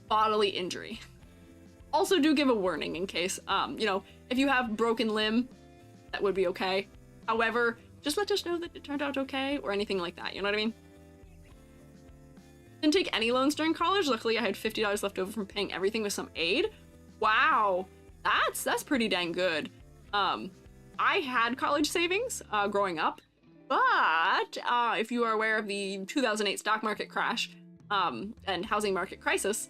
bodily injury. Also do give a warning in case, if you have broken limb, that would be okay. However, just let us know that it turned out okay, or anything like that, you know what I mean? Didn't take any loans during college. Luckily, I had $50 left over from paying everything with some aid. Wow, that's pretty dang good. I had college savings growing up, but if you are aware of the 2008 stock market crash and housing market crisis,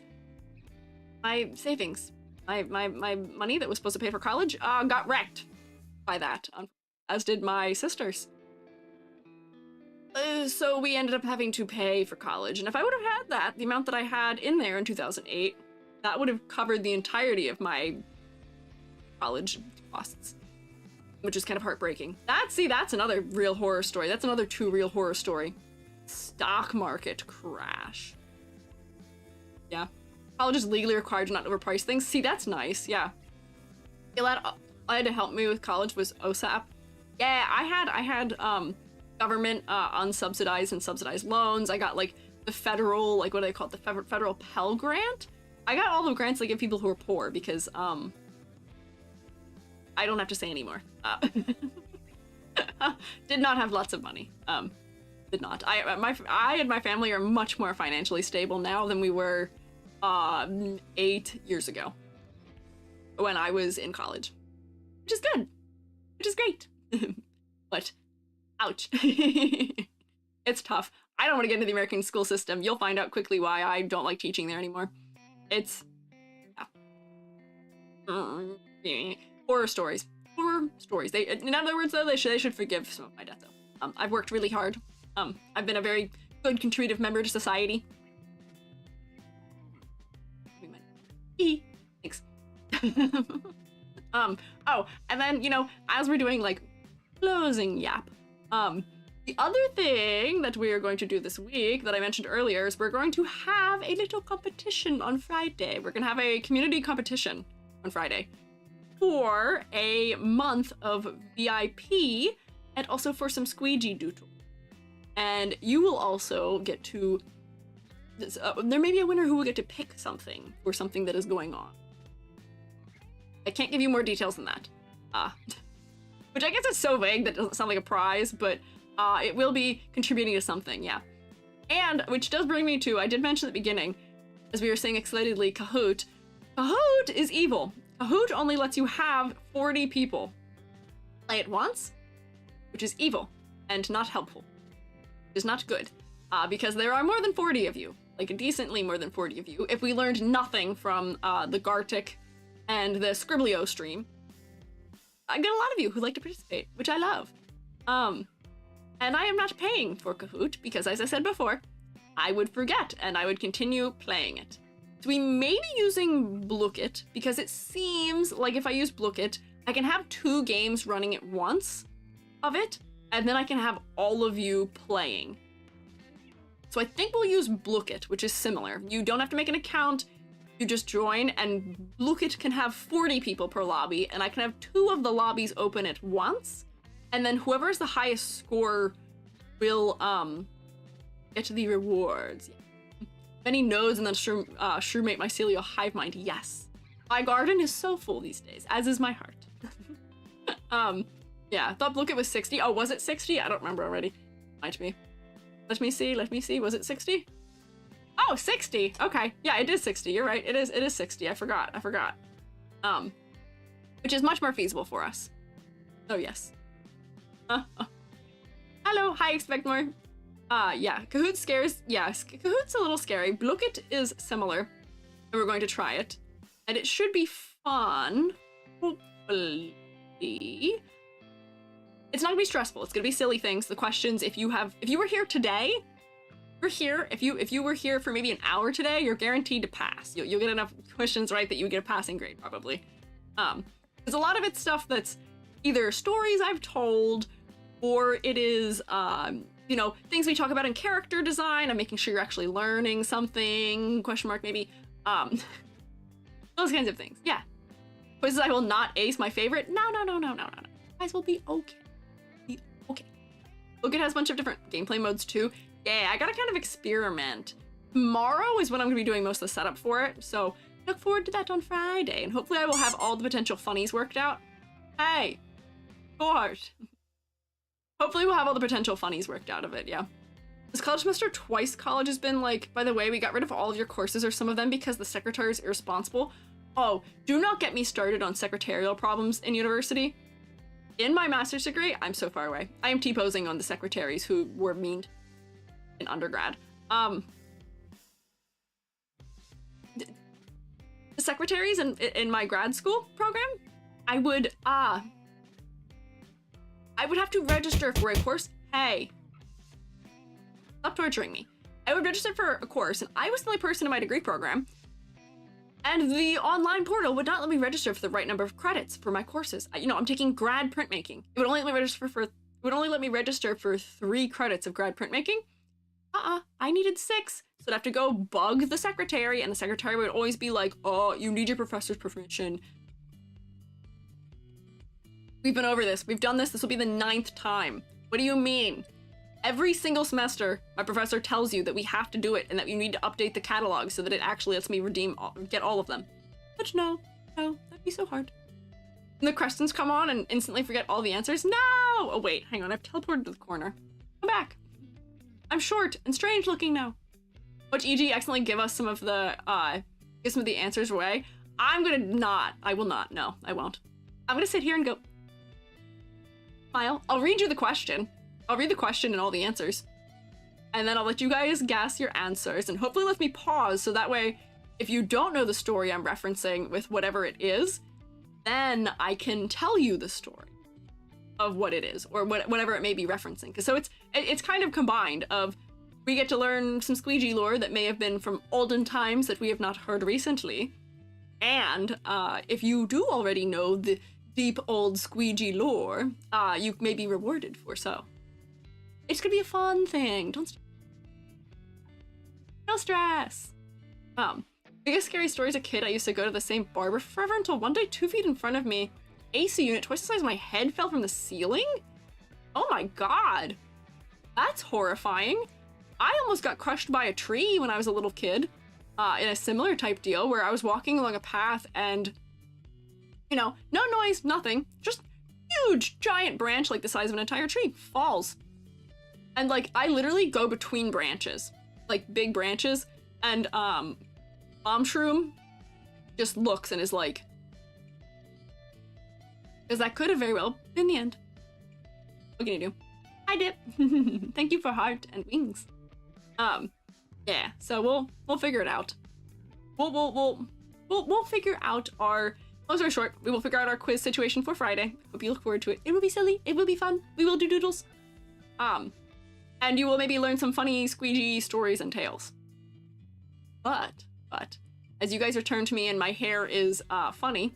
my savings, my money that was supposed to pay for college got wrecked by that, as did my sisters. So we ended up having to pay for college, and if I would have had that, the amount that I had in there in 2008, that would have covered the entirety of my college costs, which is kind of heartbreaking. That's another real horror story. That's another true real horror story. Stock market crash. Yeah. College is legally required to not overprice things. See, that's nice. Yeah. I had to help me with college was OSAP. Yeah, I had government unsubsidized and subsidized loans. I got like the federal, like what do they call it, the federal Pell Grant. I got all the grants they give people who are poor because I don't have to say anymore. Did not have lots of money. Did not. I and my family are much more financially stable now than we were 8 years ago when I was in college, which is good, which is great. But ouch. It's tough. I don't want to get into the American school system. You'll find out quickly why I don't like teaching there anymore. It's horror stories. Horror stories. In other words, though, they should forgive some of my death, though. I've worked really hard. I've been a very good, contributive member to society. Thanks. Oh, and then, you know, as we're doing, like, closing Yap, the other thing that we are going to do this week that I mentioned earlier is we're going to have a little competition on Friday. We're going to have a community competition on Friday for a month of VIP and also for some Squeiji doodle. And you will also get to, there may be a winner who will get to pick something or something that is going on. I can't give you more details than that. Which I guess is so vague that it doesn't sound like a prize, but it will be contributing to something, yeah. And, which does bring me to, I did mention at the beginning, as we were saying excitedly, Kahoot. Kahoot is evil. Kahoot only lets you have 40 people play at once, which is evil and not helpful. It is not good, because there are more than 40 of you, like decently more than 40 of you. If we learned nothing from the Gartic and the Scribblio stream, I get a lot of you who like to participate, which I love. And I am not paying for Kahoot because, as I said before, I would forget and I would continue playing it. So we may be using Blookit because it seems like if I use Blookit, I can have 2 games running at once of it, and then I can have all of you playing. So I think we'll use Blookit, which is similar. You don't have to make an account. You just join, and Blookit can have 40 people per lobby, and I can have 2 of the lobbies open at once, and then whoever has the highest score will get the rewards. Many nodes and then Shrewmate Mycelial Hive Mind. Yes, my garden is so full these days, as is my heart. Yeah, I thought Blookit was 60. Oh, was it 60? I don't remember already. Might be. Let me see. Was it 60? Oh, 60. Okay. Yeah, it is 60. You're right. It is 60. I forgot. Which is much more feasible for us. Oh, yes. Hello. Hi, Expect More. Yeah, Kahoot scares. Yes, Kahoot's a little scary. Blookit is similar, and we're going to try it. And it should be fun. Hopefully. It's not gonna be stressful. It's gonna be silly things. The questions, if you were here today, if you were here for maybe an hour today, you're guaranteed to pass. You'll get enough questions right that you get a passing grade, probably. There's a lot of it's stuff that's either stories I've told, or it is, you know, things we talk about in character design. I'm making sure you're actually learning something, question mark maybe. Those kinds of things, yeah. Quizzes I will not ace, my favorite. No. Guys will be okay. Okay. Look, it has a bunch of different gameplay modes too. Yeah, I gotta kind of experiment. Tomorrow is when I'm gonna be doing most of the setup for it, so look forward to that on Friday, and hopefully I will have all the potential funnies worked out. Hey, cohort. Hopefully we'll have all the potential funnies worked out of it, yeah. This college semester twice college has been like, by the way, we got rid of all of your courses or some of them because the secretary is irresponsible. Oh, do not get me started on secretarial problems in university. In my master's degree, I'm so far away. I am T-posing on the secretaries who were mean in undergrad. The secretaries in my grad school program, I would have to register for a course. Hey, stop torturing me. I would register for a course, and I was the only person in my degree program, and the online portal would not let me register for the right number of credits for my courses. I'm taking grad printmaking. It would only let me register for 3 credits of grad printmaking. I needed 6. So I'd have to go bug the secretary, and the secretary would always be like, oh, you need your professor's permission. We've been over this. We've done this. This will be the 9th time. What do you mean? Every single semester, my professor tells you that we have to do it and that you need to update the catalog so that it actually lets me get all of them. But no, that'd be so hard. And the questions come on and instantly forget all the answers. No! Oh wait, hang on, I've teleported to the corner. Come back. I'm short and strange looking now. Watch EG accidentally give us some of the answers away. I will not, no, I won't. I'm gonna sit here and go, smile. I'll read you the question. I'll read the question and all the answers. And then I'll let you guys guess your answers and hopefully let me pause so that way, if you don't know the story I'm referencing with whatever it is, then I can tell you the story of what it is or whatever it may be referencing. Because so it's kind of combined of we get to learn some Squeegee lore that may have been from olden times that we have not heard recently. And if you do already know the deep old Squeegee lore, you may be rewarded for so. It's gonna be a fun thing. No stress. Biggest scary story as a kid, I used to go to the same barber forever until one day 2 feet in front of me, AC unit twice the size of my head fell from the ceiling? Oh my god. That's horrifying. I almost got crushed by a tree when I was a little kid, in a similar type deal where I was walking along a path and, no noise, nothing, just huge giant branch like the size of an entire tree falls. And like, I literally go between branches, like big branches, and Mom Shroom just looks and is like, because that could have very well been the end. What can you do? Hi, Dip. Thank you for heart and wings. Yeah, so we'll figure it out. We'll figure out our, long story short, we will figure out our quiz situation for Friday. Hope you look forward to it. It will be silly. It will be fun. We will do doodles. And you will maybe learn some funny squeegee stories and tales. But, as you guys return to me and my hair is, funny,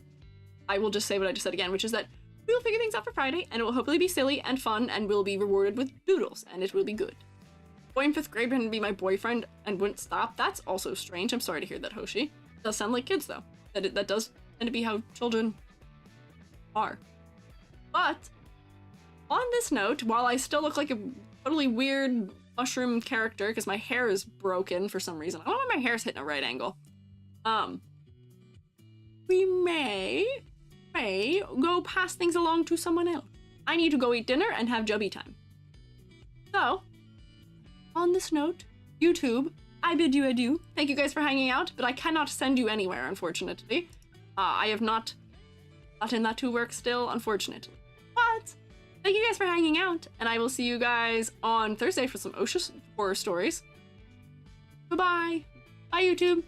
I will just say what I just said again, which is that we will figure things out for Friday, and it will hopefully be silly and fun, and we'll be rewarded with doodles, and it will be good. Boy in 5th grade and be my boyfriend and wouldn't stop. That's also strange. I'm sorry to hear that, Hoshi. It does sound like kids, though. That does tend to be how children are. But, on this note, while I still look like a totally weird mushroom character, because my hair is broken for some reason. I don't know why my hair's hitting a right angle. We may go pass things along to someone else. I need to go eat dinner and have Jubby time. So, on this note, YouTube, I bid you adieu. Thank you guys for hanging out, but I cannot send you anywhere, unfortunately. I have not gotten that to work still, unfortunately. But, thank you guys for hanging out, and I will see you guys on Thursday for some OSHA horror stories. Bye-bye. Bye, YouTube.